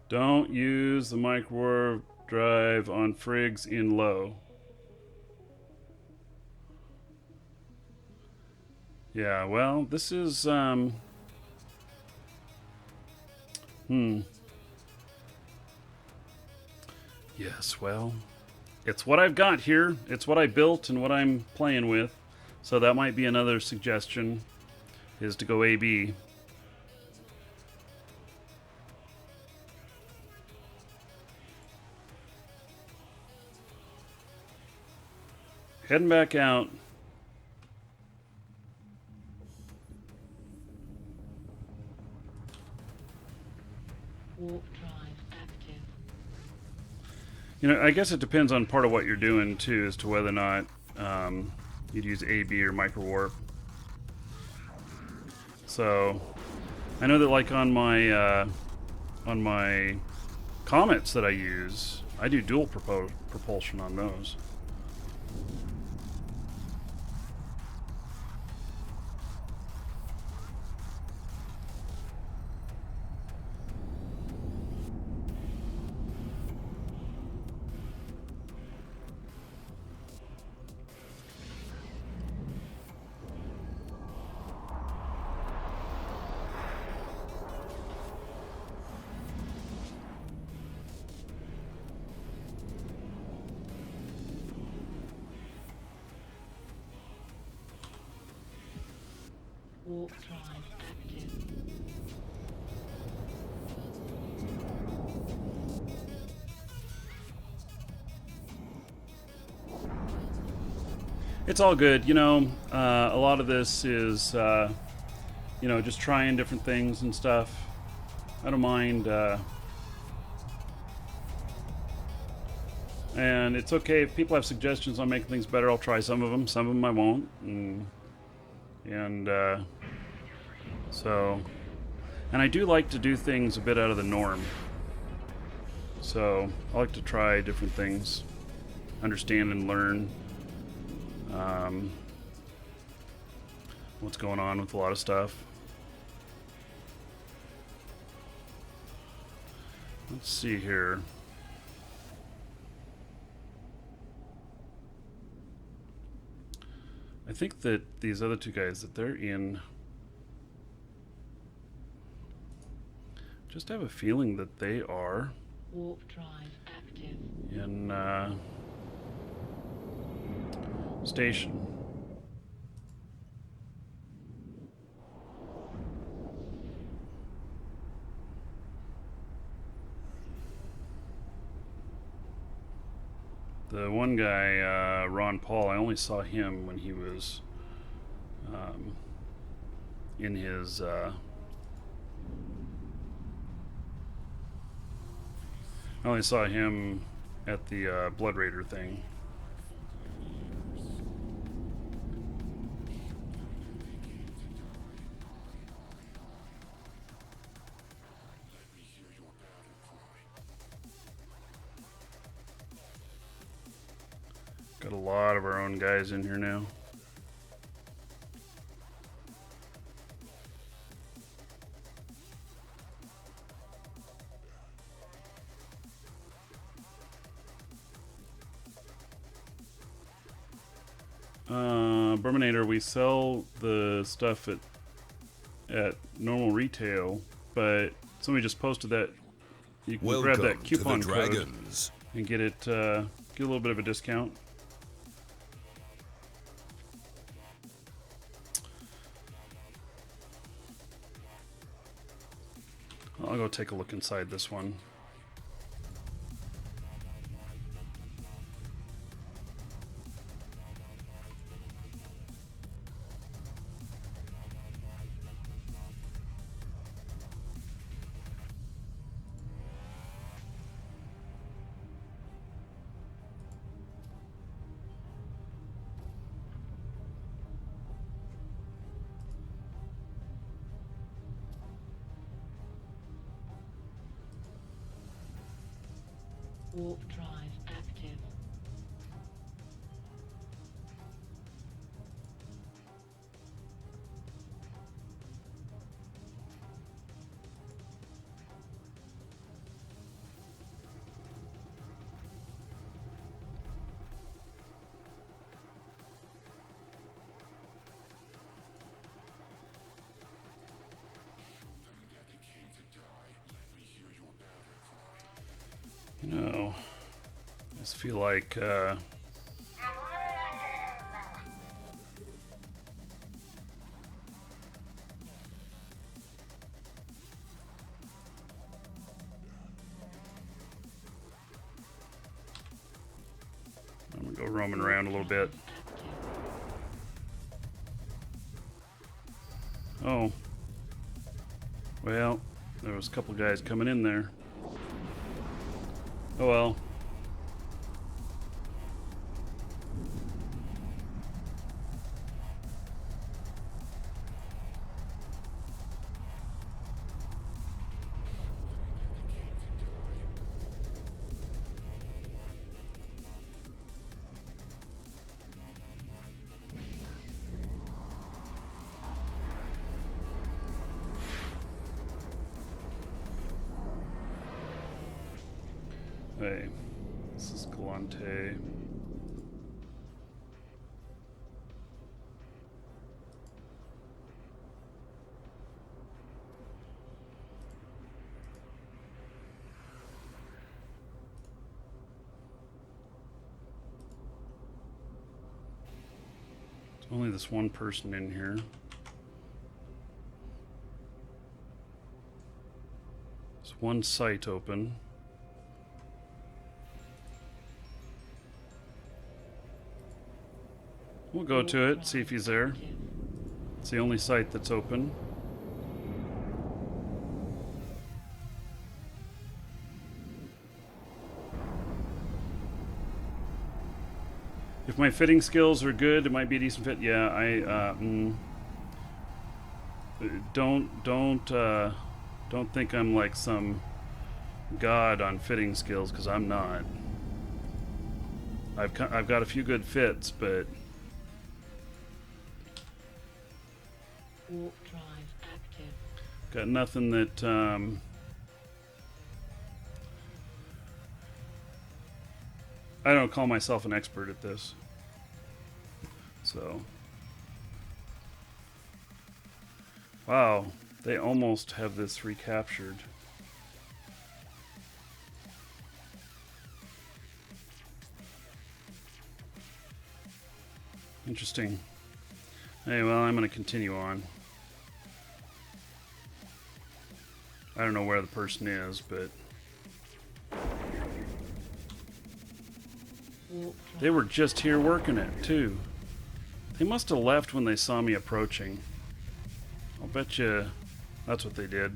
Don't use the microwave drive on Frigs in low. Yeah, well, this is, Yes, well, it's what I've got here. It's what I built and what I'm playing with. So that might be another suggestion, is to go AB. Heading back out. Warp drive active. You know, I guess it depends on part of what you're doing too, as to whether or not you'd use AB or micro warp. So, I know that like on my comets that I use, I do dual propulsion on those. Warp drive active. It's all good, you know. A lot of this is, you know, just trying different things and stuff. I don't mind, and it's okay if people have suggestions on making things better. I'll try some of them. Some of them I won't. And so, and I do like to do things a bit out of the norm. So I like to try different things, understand and learn what's going on with a lot of stuff. Let's see here. I think that these other two guys, that they're in, just have a feeling that they are Warp drive active. in station. The one guy, Ron Paul, I only saw him when he was in his I only saw him at the Blood Raider thing. Got a lot of our own guys in here now. Burminator, we sell the stuff at normal retail, but somebody just posted that you can grab that coupon to the code Dragons. and get it, get a little bit of a discount. I'll go take a look inside this one. Warp drive active. No. I just feel like I'm gonna go roaming around a little bit. Oh. Well, there was a couple guys coming in there. Oh well. Hey, this is Galante. There's only this one person in here. There's one site open. We'll go to it, see if he's there. It's the only site that's open. If my fitting skills are good, it might be a decent fit. Yeah, don't think I'm like some god on fitting skills, because I'm not. I've got a few good fits, but Warp drive active. got nothing that I don't call myself an expert at this. So, wow, they almost have this recaptured. Interesting. Hey, well, I'm going to continue on. I don't know where the person is, but Warp they were just here working it, too. They must have left when they saw me approaching. I'll bet you that's what they did.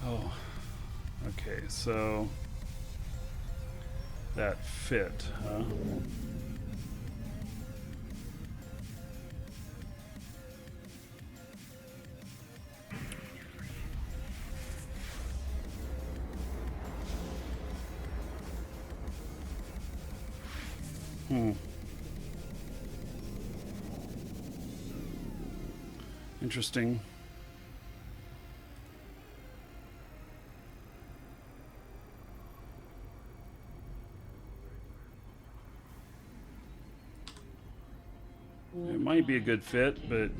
Oh, okay, so that fit, huh? Interesting. It might be a good fit, but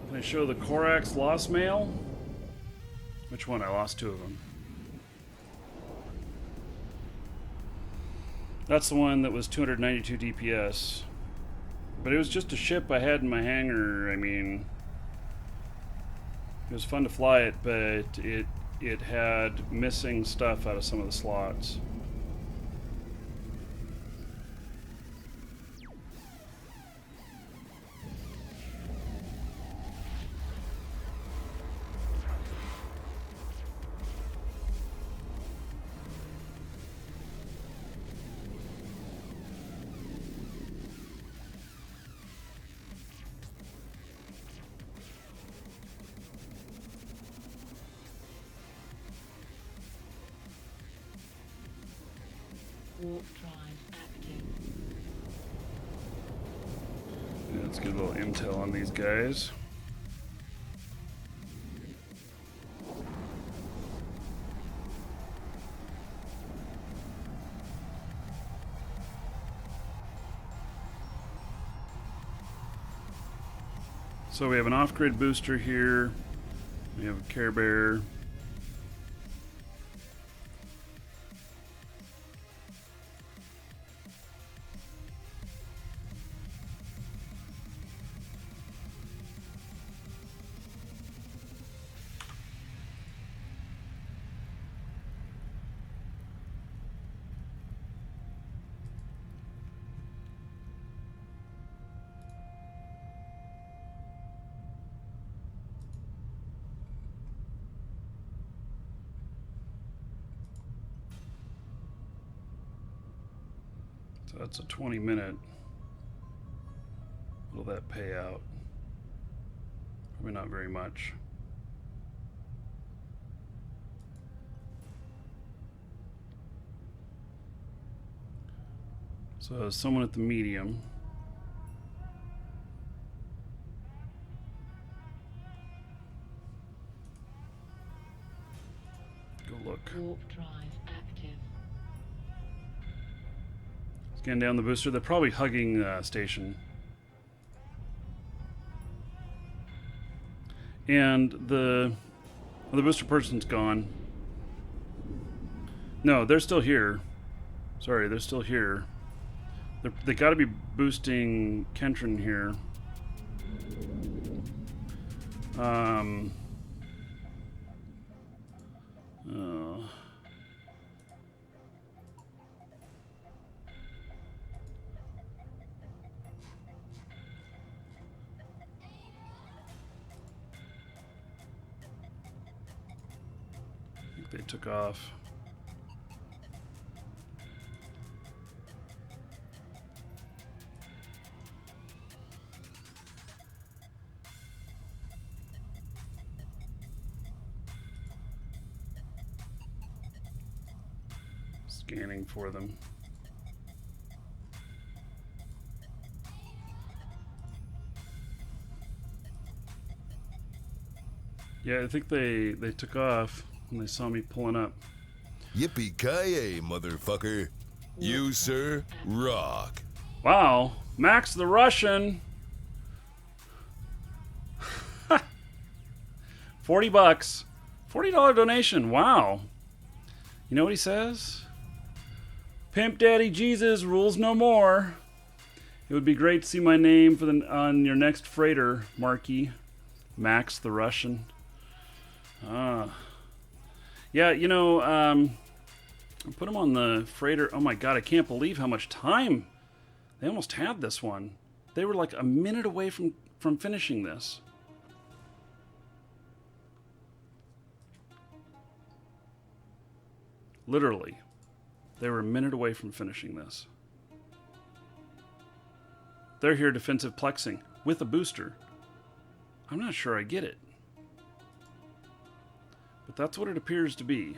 can I show the Korax lost mail? Which one? I lost two of them. That's the one that was 292 DPS. But it was just a ship I had in my hangar. I mean, it was fun to fly it, but it had missing stuff out of some of the slots. Warp drive active. Yeah, let's get a little intel on these guys. So we have an off-grid booster here. We have a Care Bear. So that's a 20-minute. Will that pay out? Probably not very much. So someone at the medium. Go look. Warp drive active. Scan down the booster. They're probably hugging station. And the booster person's gone. No, they're still here. Sorry, they're still here. They got to be boosting Kentron here. I think they took off. Scanning for them. Yeah, I think they took off when they saw me pulling up. Yippee-ki-yay, motherfucker. You, sir, rock. Wow, Max the Russian. $40. $40 donation. Wow. You know what he says? Pimp Daddy Jesus rules no more. It would be great to see my name on your next freighter, Marky. Max the Russian. Yeah, you know, put him on the freighter. Oh my god, I can't believe how much time they almost had this one. They were like a minute away from finishing this. Literally. They were a minute away from finishing this. They're here defensive plexing with a booster. I'm not sure I get it. But that's what it appears to be.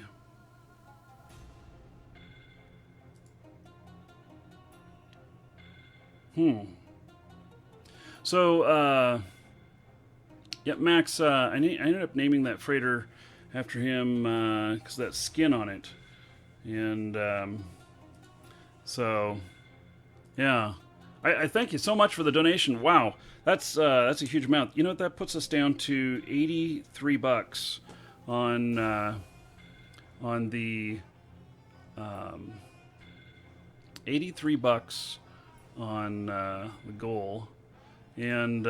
So, yeah, Max, I ended up naming that freighter after him because that skin on it. And so, yeah, I thank you so much for the donation. Wow, that's a huge amount. You know what, that puts us down to $83 on the $83 on the goal. And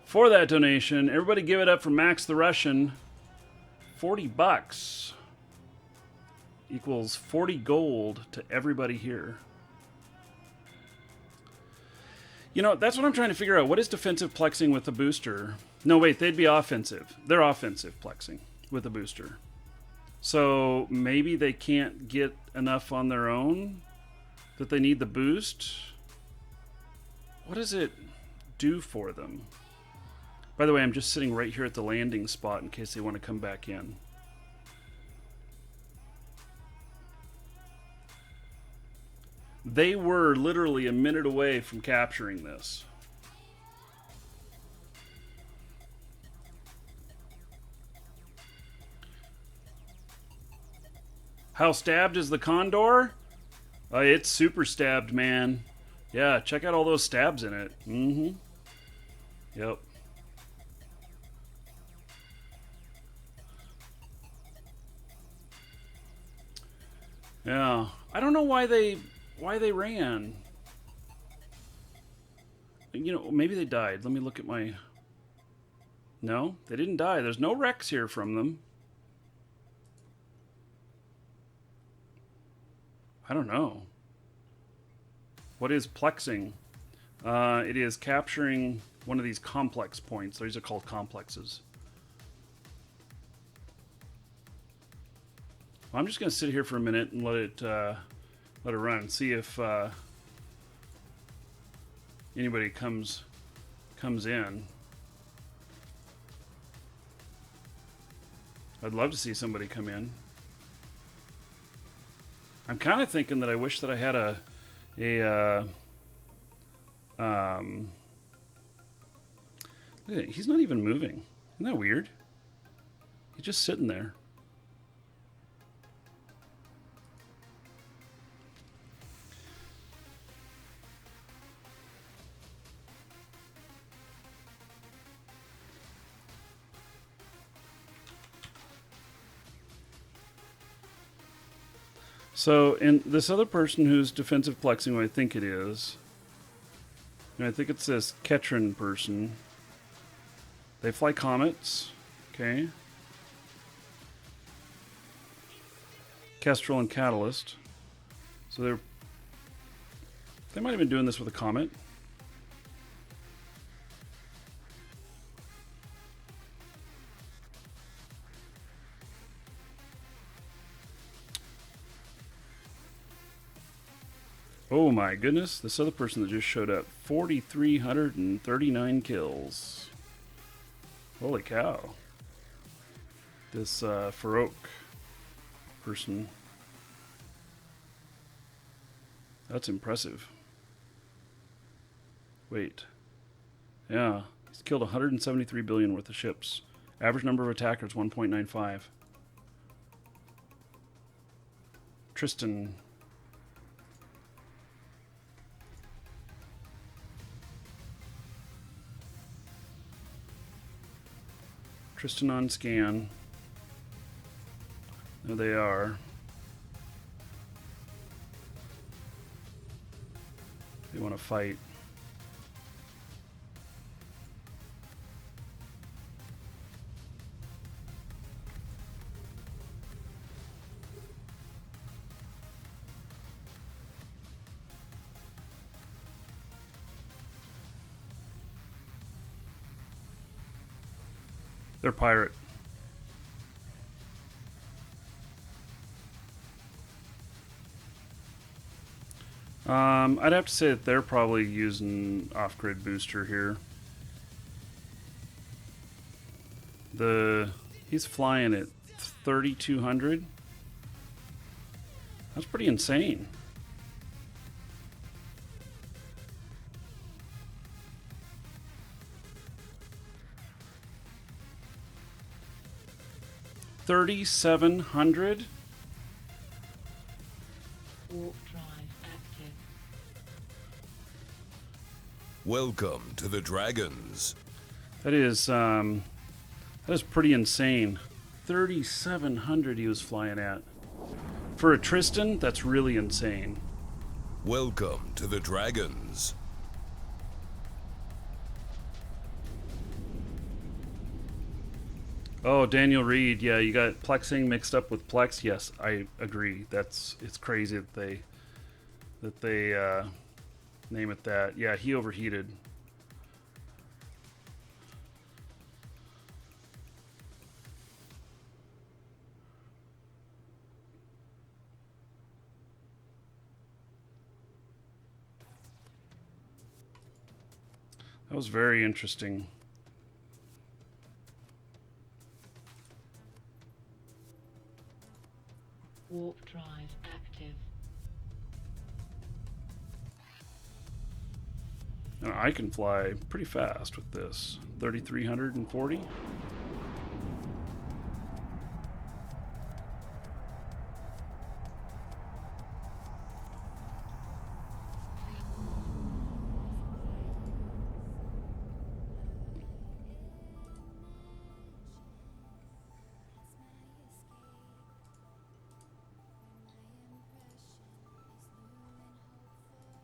for that donation, everybody give it up for Max the Russian. $40 equals 40 gold to everybody here. You know, that's what I'm trying to figure out. What is defensive plexing with a booster? No, wait, they'd be offensive. They're offensive plexing with a booster. So maybe they can't get enough on their own that they need the boost. What does it do for them? By the way, I'm just sitting right here at the landing spot in case they want to come back in. They were literally a minute away from capturing this. How stabbed is the condor? It's super stabbed, man. Yeah, check out all those stabs in it. Mm-hmm. Yep. Yeah. I don't know why they ran. You know, maybe they died. Let me look at my... No, they didn't die. There's no wrecks here from them. I don't know. What is plexing? It is capturing one of these complex points. These are called complexes. Well, I'm just going to sit here for a minute and let it run and see if anybody comes in. I'd love to see somebody come in. I'm kind of thinking that I wish that I had look at it, he's not even moving. Isn't that weird? He's just sitting there. So, and this other person who's defensive plexing, what I think it is, and I think it's this Ketron person. They fly comets, okay. Kestrel and Catalyst. So they might have been doing this with a comet. Oh my goodness, this other person that just showed up, 4,339 kills. Holy cow. This Farouk person. That's impressive. Wait. Yeah, he's killed 173 billion worth of ships. Average number of attackers, 1.95. Tristan. Tristan on scan. There they are. They want to fight. They're pirate. I'd have to say that they're probably using off-grid booster here. He's flying at 3,200. That's pretty insane. $3,700. Warp drive active. Welcome to the Dragons. That is pretty insane. 3,700 he was flying at. For a Tristan, that's really insane. Welcome to the Dragons. Oh, Daniel Reed, yeah, you got plexing mixed up with plex. Yes, I agree. It's crazy that they name it that. Yeah, he overheated. That was very interesting. Warp drive active. And I can fly pretty fast with this. 3,340.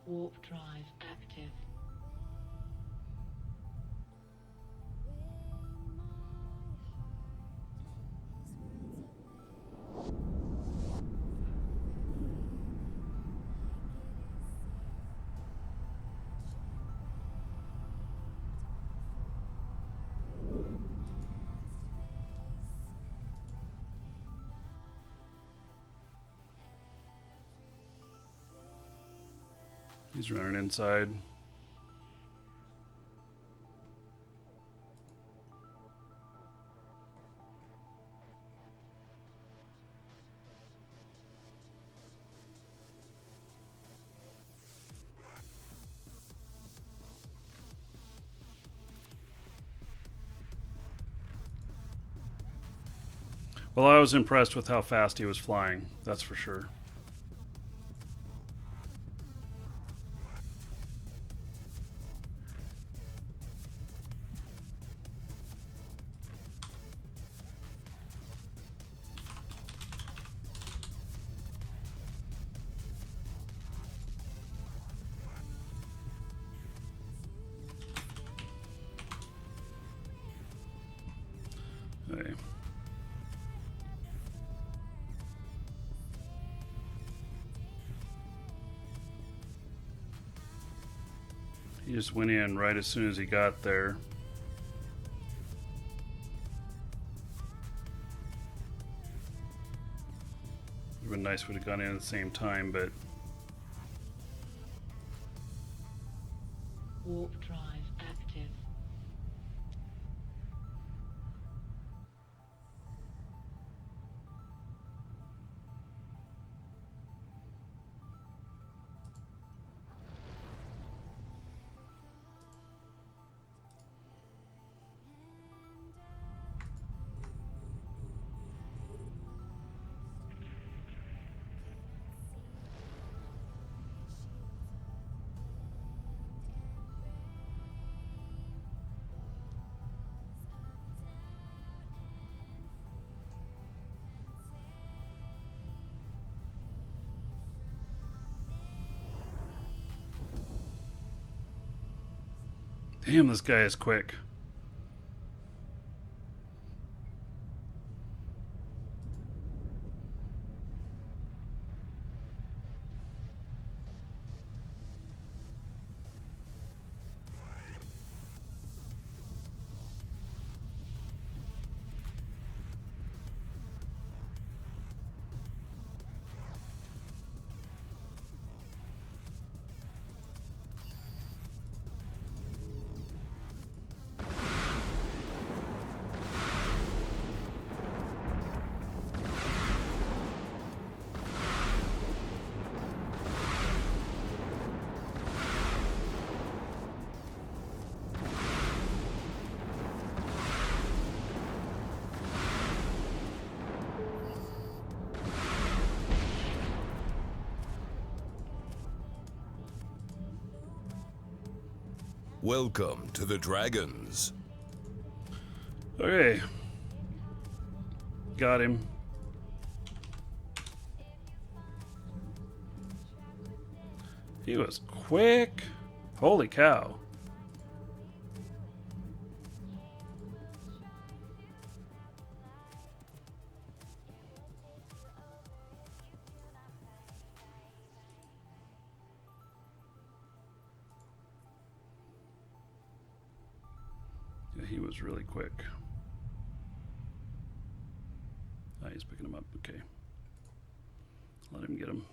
Warp drive active. He's running inside. Well, I was impressed with how fast he was flying, that's for sure. Okay. He just went in right as soon as he got there. It would have been nice if we'd have gone in at the same time, but Warp drive active. damn, this guy is quick. Welcome to the Dragons. Okay. Got him. He was quick. Holy cow. Yeah, he was really quick. Ah, he's picking him up. Okay. Let him get him.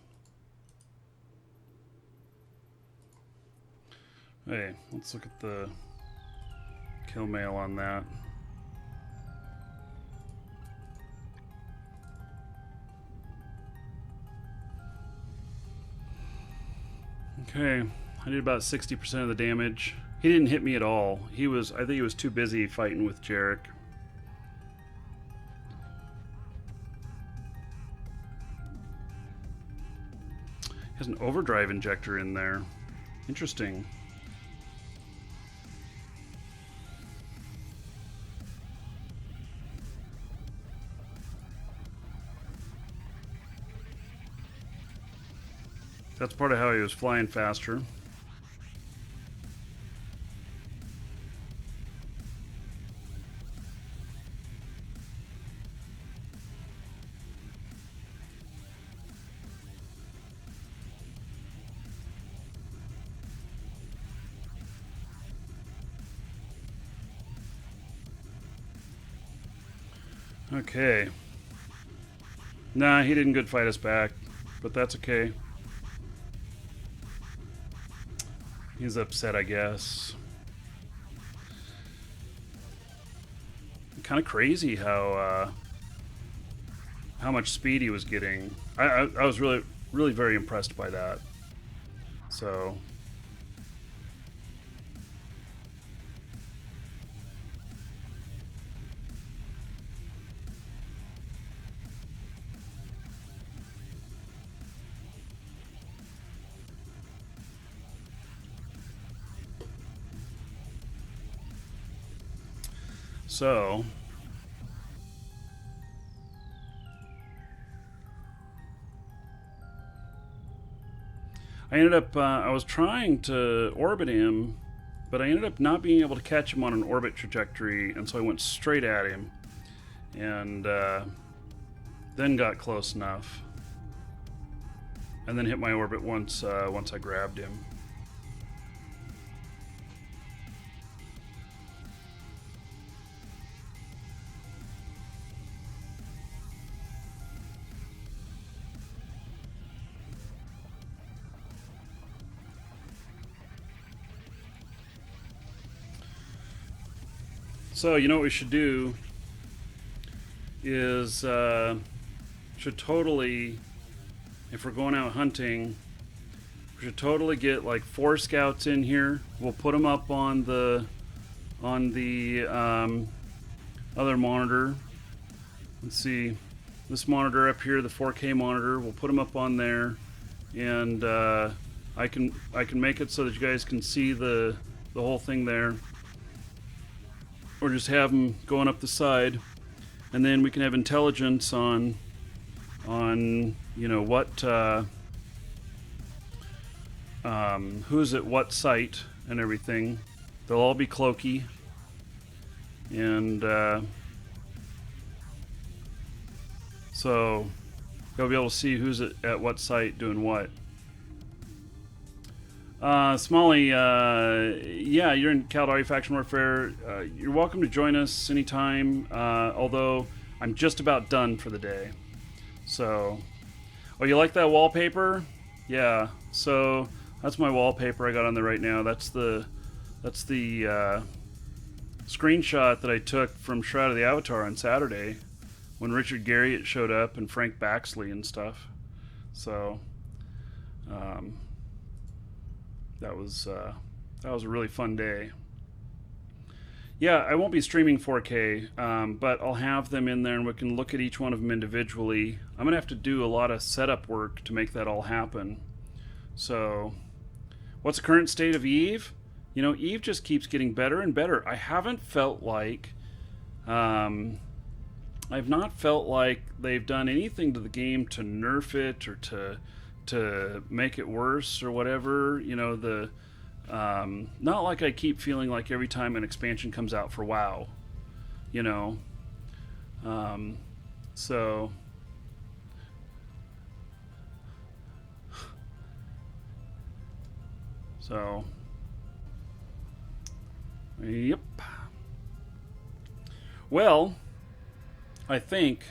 Hey, let's look at the kill mail on that. Okay, I did about 60% of the damage. He didn't hit me at all. I think he was too busy fighting with Jarek. Has an overdrive injector in there. Interesting. That's part of how he was flying faster. Okay. Nah, he didn't good fight us back, but that's okay. He's upset, I guess. Kind of crazy how much speed he was getting. I was really very impressed by that. So. So, I ended up, I was trying to orbit him, but I ended up not being able to catch him on an orbit trajectory, and so I went straight at him, and then got close enough, and then hit my orbit once I grabbed him. So, you know what we should do is, should totally, if we're going out hunting, we should totally get like 4 scouts in here. We'll put them up on the other monitor. Let's see, this monitor up here, the 4K monitor, we'll put them up on there, and I can make it so that you guys can see the whole thing there. Or just have them going up the side, and then we can have intelligence on you know what who's at what site and everything. They'll all be cloaky, and so you'll be able to see who's at what site doing what. Smalley, yeah, you're in Caldari Faction Warfare. You're welcome to join us anytime, although I'm just about done for the day. So, oh, you like that wallpaper? Yeah, so that's my wallpaper I got on there right now. That's the screenshot that I took from Shroud of the Avatar on Saturday when Richard Garriott showed up and Frank Baxley and stuff. So, that was a really fun day. Yeah, I won't be streaming 4K, but I'll have them in there and we can look at each one of them individually. I'm going to have to do a lot of setup work to make that all happen. So, what's the current state of Eve? You know, Eve just keeps getting better and better. I haven't felt like, I've not felt like they've done anything to the game to nerf it or to make it worse or whatever. You know, not like I keep feeling like every time an expansion comes out for WoW, you know. So yep. Well, I think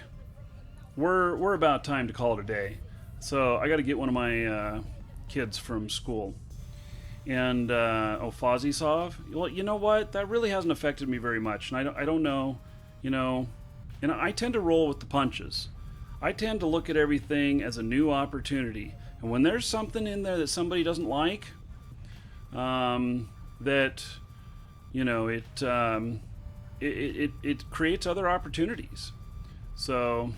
we're about time to call it a day. So I got to get one of my kids from school. And Fozzie-Sov, well, you know what? That really hasn't affected me very much. And I don't know, you know, and I tend to roll with the punches. I tend to look at everything as a new opportunity. And when there's something in there that somebody doesn't like, that, you know, it creates other opportunities. So,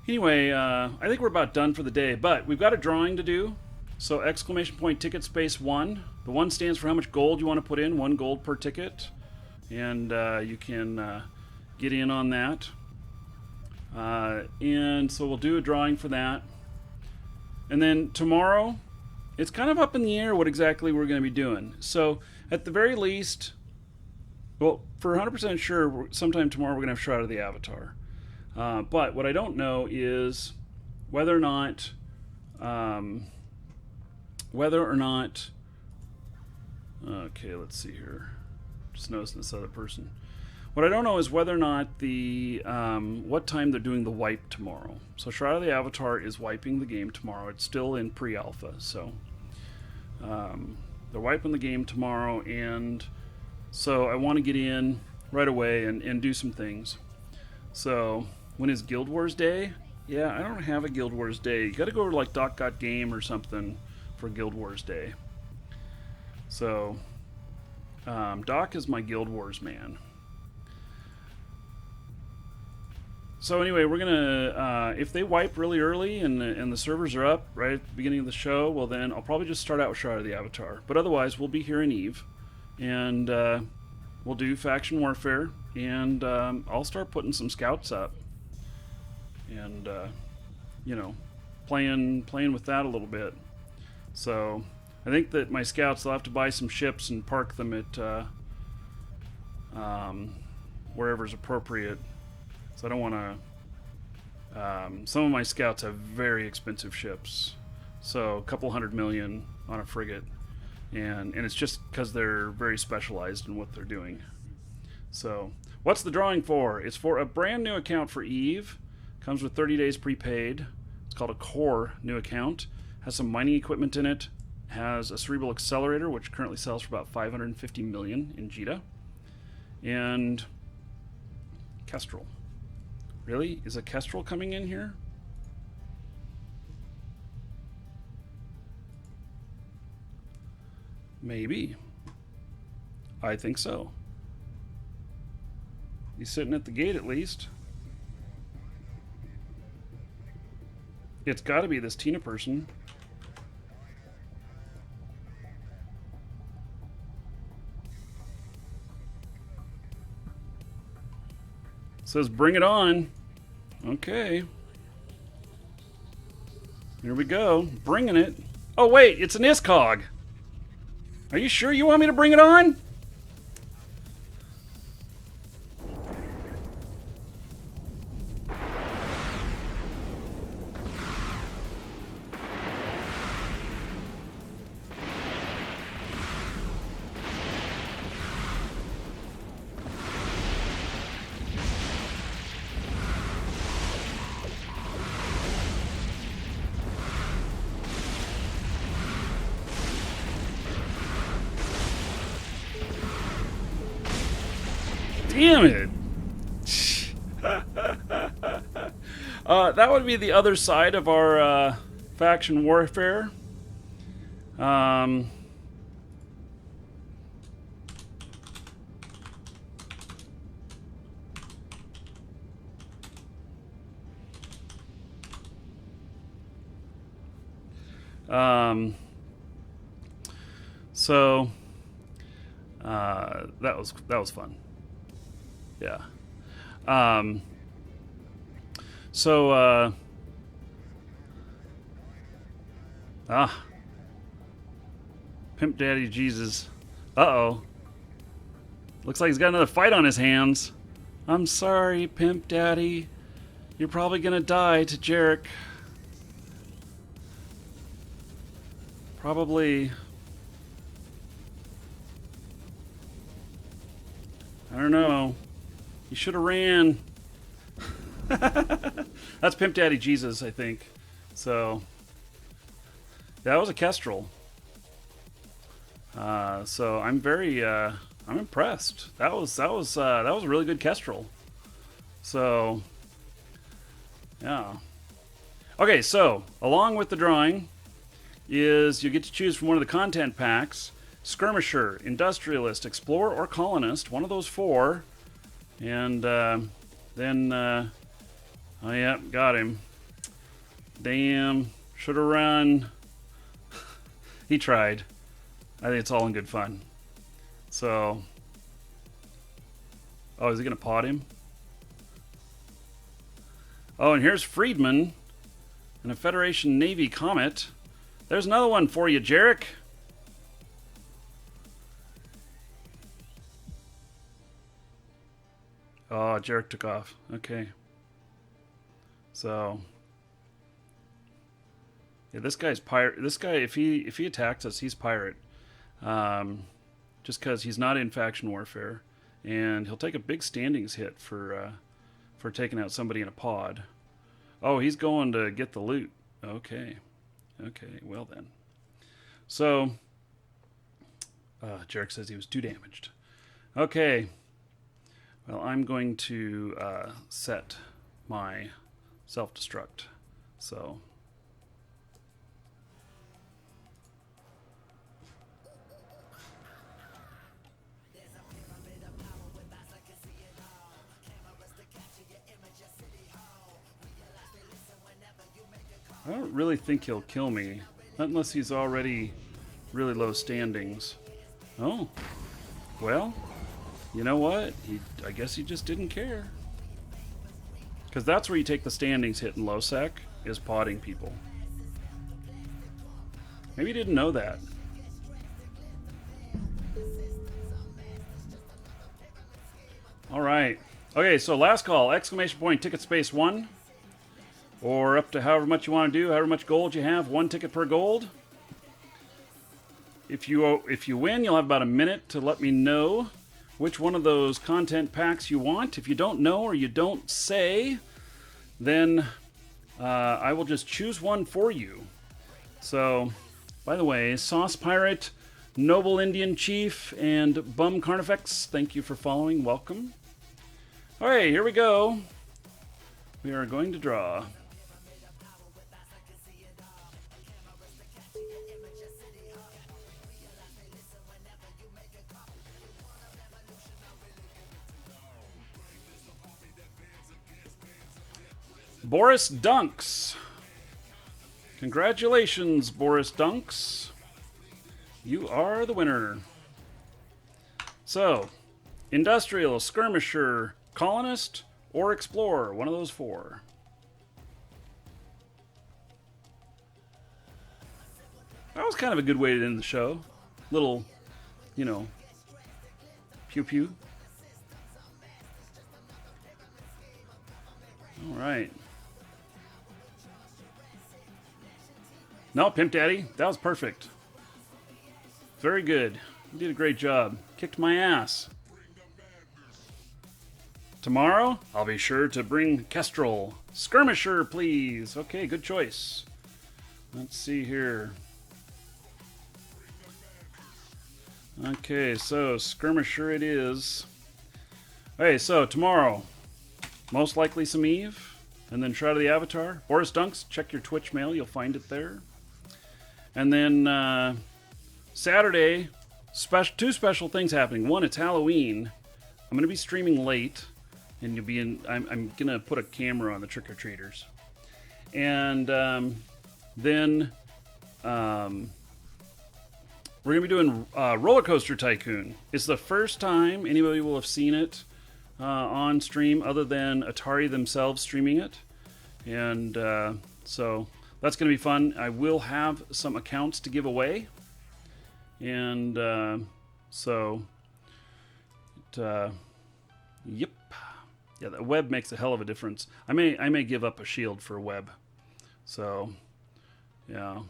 anyway, I think we're about done for the day, but we've got a drawing to do. So exclamation point ticket space 1. The 1 stands for how much gold you want to put in, 1 gold per ticket. And you can get in on that. And so we'll do a drawing for that. And then tomorrow, it's kind of up in the air what exactly we're going to be doing. So at the very least, well, for 100% sure, sometime tomorrow we're going to have Shroud of the Avatar. But what I don't know is whether or not, okay, let's see here. Just noticing this other person. What I don't know is whether or not the what time they're doing the wipe tomorrow. So Shroud of the Avatar is wiping the game tomorrow. It's still in pre-alpha, so they're wiping the game tomorrow, and so I want to get in right away and do some things. So when is Guild Wars Day? Yeah, I don't have a Guild Wars Day. You got to go to like Doc Got Game or something for Guild Wars Day. So Doc is my Guild Wars man. So anyway, we're gonna if they wipe really early and the servers are up right at the beginning of the show, well then I'll probably just start out with Shroud of the Avatar. But otherwise, we'll be here in Eve, and we'll do faction warfare, and I'll start putting some scouts up, and you know, playing with that a little bit. So I think that my scouts will have to buy some ships and park them at wherever's appropriate. So I don't want to... some of my scouts have very expensive ships. So a couple $100 million on a frigate. And it's just because they're very specialized in what they're doing. So what's the drawing for? It's for a brand new account for Eve. Comes with 30 days prepaid. It's called a core new account. Has some mining equipment in it. Has a cerebral accelerator, which currently sells for about 550 million in JITA. And Kestrel. Really? Is a Kestrel coming in here? Maybe. I think so. He's sitting at the gate at least. It's got to be this Tina person. Says bring it on. Okay. Here we go. Bringing it. Oh wait, it's an ISCOG. Are you sure you want me to bring it on? Damn it! That would be the other side of our faction warfare. So that was fun. Yeah. Pimp Daddy Jesus. Uh-oh. Looks like he's got another fight on his hands. I'm sorry, Pimp Daddy. You're probably gonna die to Jarek. Probably. I don't know. You should have ran. That's Pimp Daddy Jesus, I think. So that was a Kestrel. So I'm very I'm impressed. That was a really good Kestrel. So yeah. Okay, so along with the drawing is you get to choose from one of the content packs: Skirmisher, Industrialist, Explorer, or Colonist. One of those four. And then, oh yeah, got him. Damn, should have run. He tried. I think it's all in good fun. So, oh, is he gonna pot him? Oh, and here's Friedman and a Federation Navy Comet. There's another one for you, Jarek. Oh, Jarek took off. Okay. So, yeah, this guy's pirate. This guy, if he attacks us, he's pirate. Just because he's not in faction warfare, and he'll take a big standings hit for taking out somebody in a pod. Oh, he's going to get the loot. Okay. Okay, well then. So, Jarek says he was too damaged. Okay. Well, I'm going to set my self-destruct. So, I don't really think he'll kill me, not unless he's already really low standings. Oh, well, you know what? I guess he just didn't care. Because that's where you take the standings hit in low sec, is potting people. Maybe you didn't know that. All right. Okay, so last call, exclamation point, ticket space 1. Or up to however much you want to do, however much gold you have, 1 ticket per gold. If you win, you'll have about a minute to let me know which one of those content packs you want. If you don't know or you don't say, then I will just choose one for you. So, by the way, Sauce Pirate, Noble Indian Chief, and Bum Carnifex, thank you for following. Welcome. All right, here we go. We are going to draw. Boris Dunks. Congratulations, Boris Dunks. You are the winner. So, Industrial, Skirmisher, Colonist, or Explorer. One of those four. That was kind of a good way to end the show. Little, you know, pew pew. All right. No, Pimp Daddy, that was perfect. Very good. You did a great job. Kicked my ass. Tomorrow, I'll be sure to bring Kestrel. Skirmisher, please. Okay, good choice. Let's see here. Okay, so Skirmisher it is. Okay, so tomorrow, most likely some Eve, and then Shroud of the Avatar. Boris Dunks, check your Twitch mail, you'll find it there. And then Saturday, two special things happening. One, it's Halloween. I'm going to be streaming late, and you'll be in. I'm going to put a camera on the trick-or-treaters. And then we're going to be doing Roller Coaster Tycoon. It's the first time anybody will have seen it on stream other than Atari themselves streaming it. And so that's going to be fun. I will have some accounts to give away. And yep. Yeah, the web makes a hell of a difference. I may give up a shield for web. So, yeah.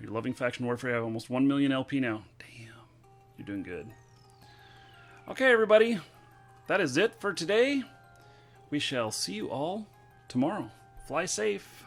You're loving Faction Warfare. I have almost 1 million LP now. Damn. You're doing good. Okay, everybody. That is it for today. We shall see you all tomorrow. Fly safe.